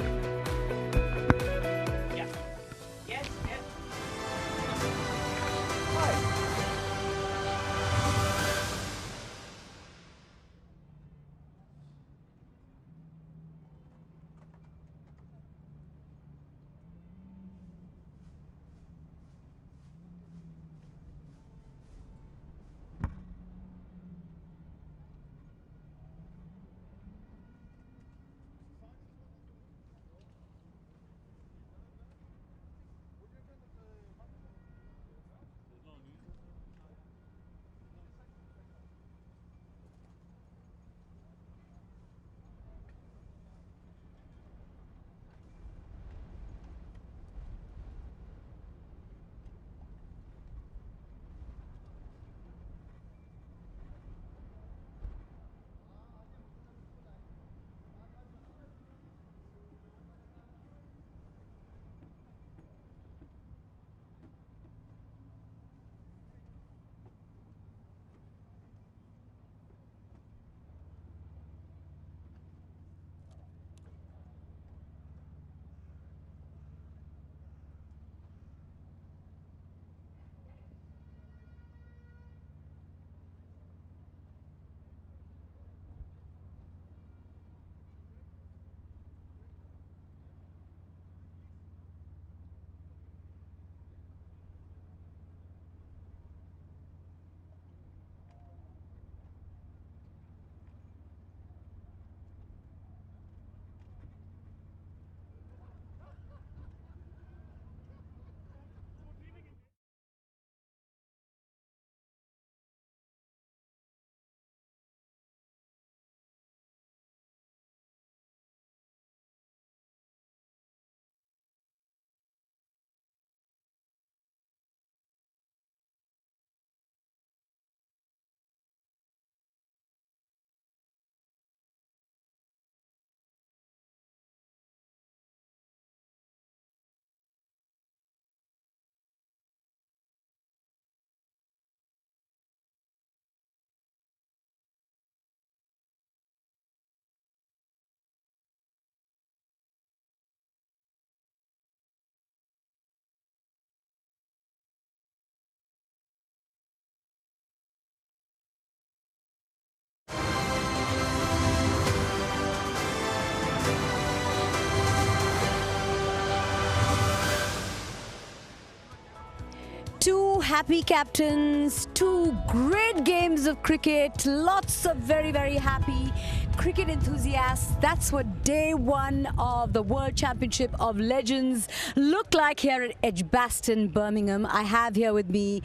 Two happy captains, two great games of cricket, lots of very, very happy cricket enthusiasts. That's what day one of the World Championship of Legends looked like here at Edgbaston, Birmingham. I have here with me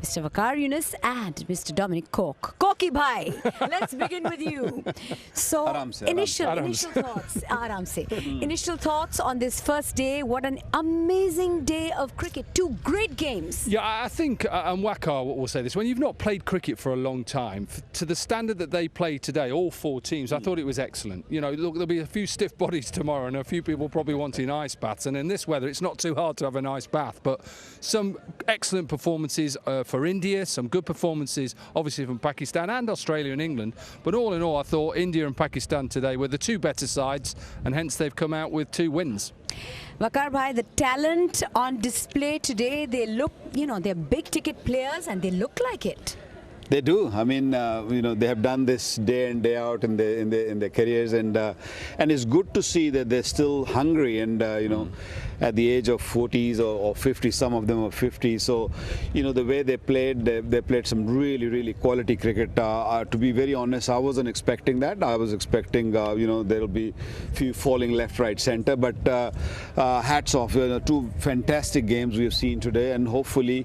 Mr. Waqar Yunus and Mr. Dominic Cork. Corky bhai, let's begin with you. So, initial thoughts, initial thoughts on this first day. What an amazing day of cricket. Two great games. Yeah, I think, and Waqar will say this, when you've not played cricket for a long time, to the standard that they played today, all four teams, I thought it was excellent. You know, look, there'll be a few stiff bodies tomorrow and a few people probably wanting ice baths. And in this weather, it's not too hard to have a nice bath. But some excellent performances for India, some good performances obviously from Pakistan and Australia and England, but all in all I thought India and Pakistan today were the two better sides, and hence they've come out with 2 wins. Waqar bhai, the talent on display today, they look, you know, they're big ticket players and they look like it. They do. I mean, you know, they have done this day in, day out in their careers, and it's good to see that they're still hungry, and you know, at the age of 40s or 50, some of them are 50. So, you know, the way they played, they played some really quality cricket. To be very honest, I wasn't expecting that. I was expecting, you know, there'll be few falling left, right, centre. But hats off. You know, 2 fantastic games we have seen today, and hopefully,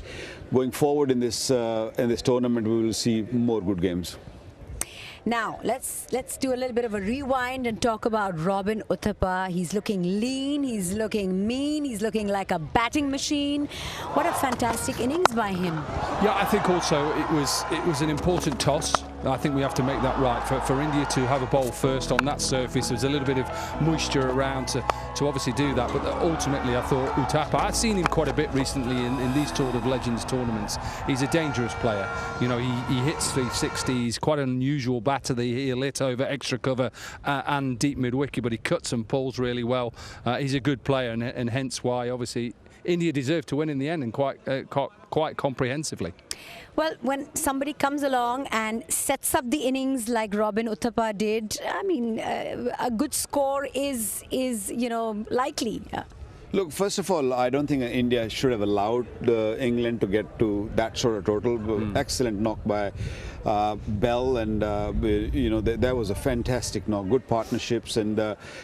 going forward in this tournament, we will see more good games. Now, let's do a little bit of a rewind and talk about Robin Uthappa. He's looking lean, he's looking mean, he's looking like a batting machine. What a fantastic innings by him. Yeah, I think also it was an important toss. I think we have to make that right for India to have a bowl first on that surface. There's a little bit of moisture around to obviously do that, but ultimately I thought Uthappa, I've seen him quite a bit recently in these sort of Legends tournaments. He's a dangerous player. You know, he hits 360. He's quite an unusual batter. He'll hit over extra cover and deep mid-wicket, but he cuts and pulls really well. He's a good player, and hence why obviously India deserved to win in the end, and quite comprehensively. Well, when somebody comes along and sets up the innings like Robin Uthappa did, I mean, a good score is you know, likely. Look, first of all, I don't think India should have allowed England to get to that sort of total. Excellent knock by Bell, and you know, that was a fantastic knock. Good partnerships, and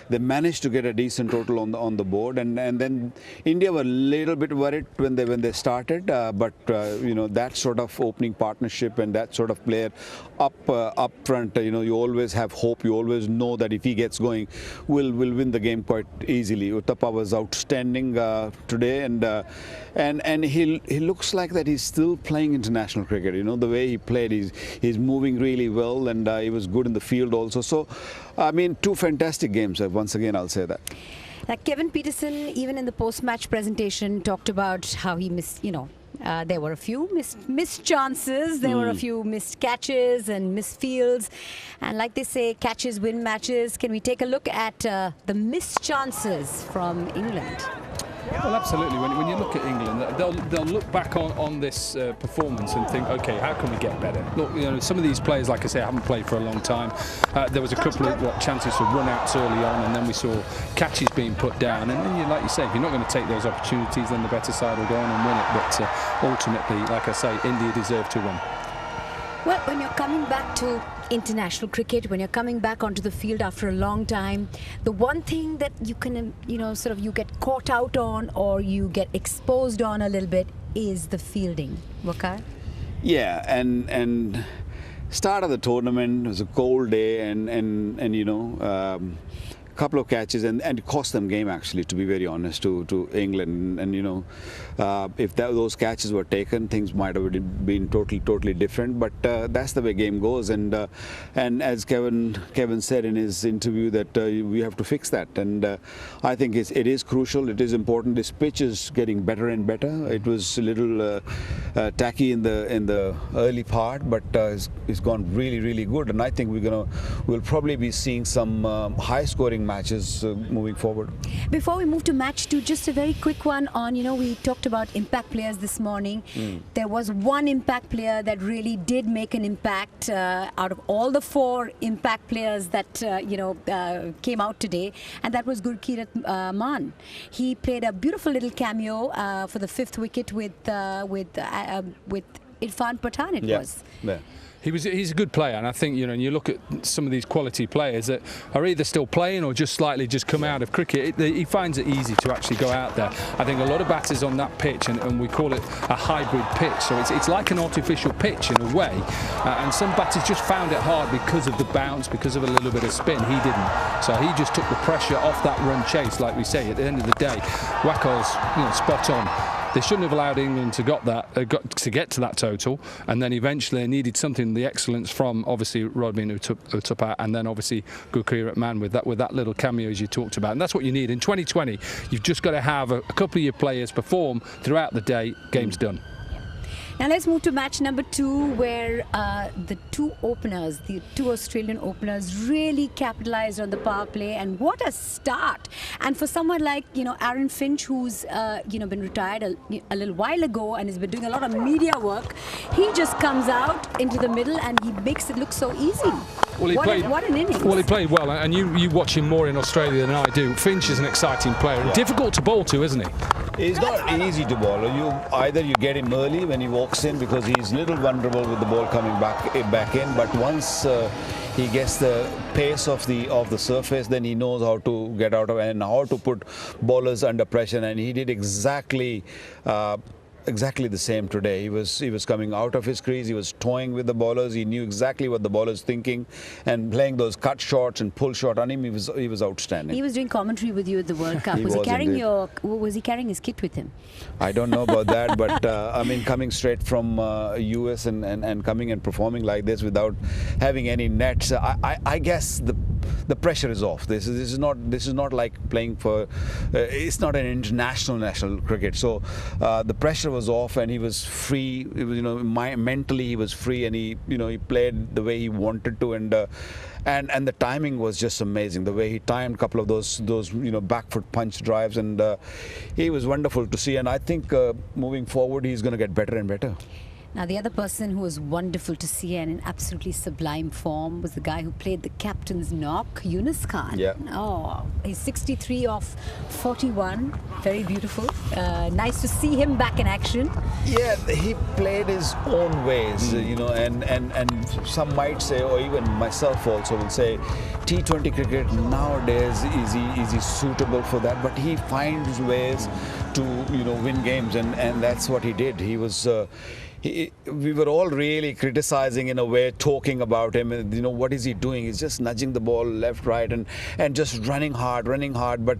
they managed to get a decent total on the board. And then India were a little bit worried when they started, but you know, that sort of opening partnership and that sort of player up front, you know, you always have hope. You always know that if he gets going, we'll win the game quite easily. Uthappa was outstanding today, and he looks like that he's still playing international cricket. You know, the way he played, he's moving really well, and he was good in the field also. So, I mean, 2 fantastic games. Once again, I'll say that. Like Kevin Peterson, even in the post-match presentation, talked about how he missed, you know, there were a few missed chances, there were a few missed catches and missed fields, and like they say, catches win matches. Can we take a look at the missed chances from England? Well, absolutely. When you look at England, they'll look back on this performance and think, okay, how can we get better? Look, you know, some of these players, like I say, haven't played for a long time. There was a couple of chances for run-outs early on, and then we saw catches being put down. And then, like you say, if you're not going to take those opportunities, then the better side will go on and win it. But ultimately, like I say, India deserved to win. Well, when you're coming back to international cricket, when you're coming back onto the field after a long time, the one thing that you can, you know, sort of you get caught out on or you get exposed on a little bit is the fielding. Waqar? Yeah, and start of the tournament, it was a cold day, and you know, couple of catches, and it cost them game, actually, to be very honest, to England. And you know, if those catches were taken, things might have been totally different. But that's the way game goes, and as Kevin said in his interview, that we have to fix that. And I think it is crucial. It is important. This pitch is getting better and better. It was a little tacky in the early part, but it's gone really good, and I think we'll probably be seeing some high-scoring matches moving forward. Before we move to match 2, just a very quick one on, we talked about impact players this morning. There was one impact player that really did make an impact out of all the 4 impact players that came out today, and that was Gurkirat Maan. He played a beautiful little cameo for the 5th wicket with Irfan Pathan. It was. Yeah. He's a good player, and I think, and you look at some of these quality players that are either still playing or just slightly come out of cricket. He finds it easy to actually go out there. I think a lot of batters on that pitch, and we call it a hybrid pitch, so it's like an artificial pitch in a way, and some batters just found it hard because of the bounce, because of a little bit of spin. He didn't, so he just took the pressure off that run chase. Like we say, at the end of the day, Wacko's spot on. They shouldn't have allowed England to get to that total, and then eventually they needed something, the excellence from obviously Rodman Uthappa, and then obviously Gurkirat Maan with that little cameo as you talked about, and that's what you need in 2020. You've just got to have a couple of your players perform throughout the day. Game's done. Now let's move to match number 2, where the 2 openers, the 2 Australian openers, really capitalized on the power play, and what a start! And for someone like Aaron Finch, who's been retired a little while ago and has been doing a lot of media work, he just comes out into the middle and he makes it look so easy. Well, what an innings! Well, he played well, and you watch him more in Australia than I do. Finch is an exciting player, and difficult to bowl to, isn't he? He's not easy to bowl. Either you get him early when he walks in, because he's a little vulnerable with the ball coming back in. But once he gets the pace of the surface, then he knows how to get out of it and how to put bowlers under pressure. And he did exactly the same today. He was coming out of his crease, he was toying with the bowlers, he knew exactly what the bowlers thinking, and playing those cut shots and pull shot on him, he was outstanding. He was doing commentary with you at the World Cup. Was he carrying his kit with him? I don't know about that, but I mean, coming straight from US and coming and performing like this without having any nets, I guess the pressure is off. This is not like playing for. It's not an international national cricket, so the pressure was off and he was free. It was, mentally he was free, and he played the way he wanted to, and the timing was just amazing. The way he timed a couple of those back foot punch drives, and he was wonderful to see. And I think moving forward he's going to get better and better. Now, the other person who was wonderful to see and in absolutely sublime form was the guy who played the captain's knock, Yunus Khan. Yeah. Oh, he's 63 off 41. Very beautiful. Nice to see him back in action. Yeah, he played his own ways, and some might say, or even myself also will say, T20 cricket nowadays is he suitable for that? But he finds ways to win games, and that's what he did. He was. We were all really criticizing in a way, talking about him. What is he doing? He's just nudging the ball left, right, and just running hard. But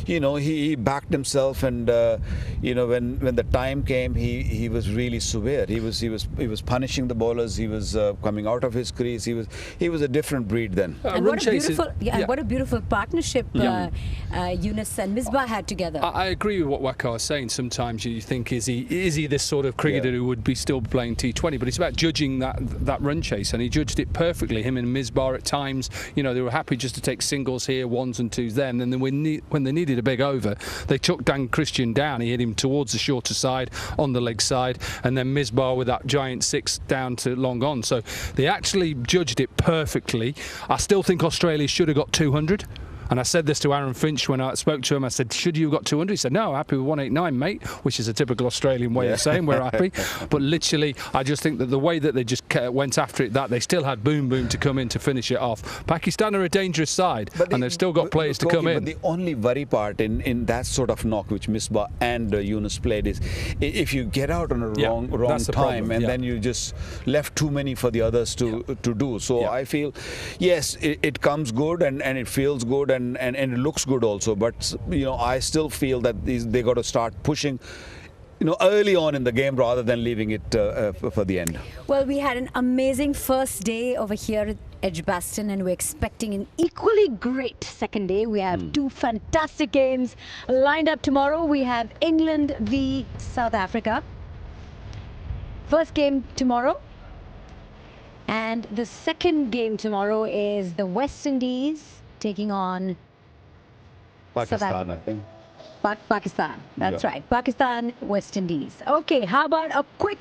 he backed himself, and when the time came, he was really severe. He was punishing the bowlers. He was coming out of his crease. He was a different breed then. And what a beautiful partnership Yunus and Misbah had together. I agree with what Waqar was saying. Sometimes you think, is he this sort of cricketer who would be still playing T20, but it's about judging that run chase, and he judged it perfectly. Him and Misbah at times, they were happy just to take singles here, 1s and 2s then, and then when they needed a big over, they took Dan Christian down. He hit him towards the shorter side, on the leg side, and then Misbah with that giant 6 down to long on. So they actually judged it perfectly. I still think Australia should have got 200. And I said this to Aaron Finch when I spoke to him. I said, should you have got 200? He said, no, happy with 189, mate, which is a typical Australian way of saying we're happy. But literally, I just think that the way that they just went after it, that they still had Boom to come in to finish it off. Pakistan are a dangerous side, and they've still got players to come in. But the only worry part in that sort of knock, which Misbah and Yunus played, is if you get out on a wrong time, and then you just left too many for the others to do. So I feel, yes, it comes good and it feels good. And it looks good also, but I still feel that they got to start pushing early on in the game rather than leaving it for the end. Well, we had an amazing first day over here at Edgbaston, and we're expecting an equally great second day. We have 2 fantastic games lined up tomorrow. We have England v South Africa. First game tomorrow. And the second game tomorrow is the West Indies taking on Pakistan, I think. Pakistan. That's Yeah. right. Pakistan, West Indies. Okay, how about a quick,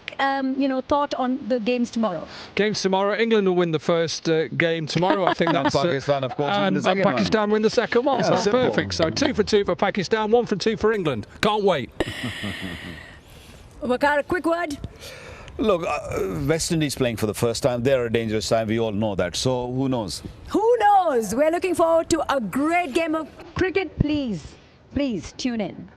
thought on the games tomorrow? Games tomorrow. England will win the first game tomorrow. I think that's Pakistan, of course, win and the second one. Pakistan win the second one. Yeah, so simple. perfect. So 2 for 2 for Pakistan, 1 for 2 for England. Can't wait. Wakar, a quick word. Look, West Indies playing for the first time. They're a dangerous time. We all know that. So who knows? Who knows? We're looking forward to a great game of cricket. Please tune in.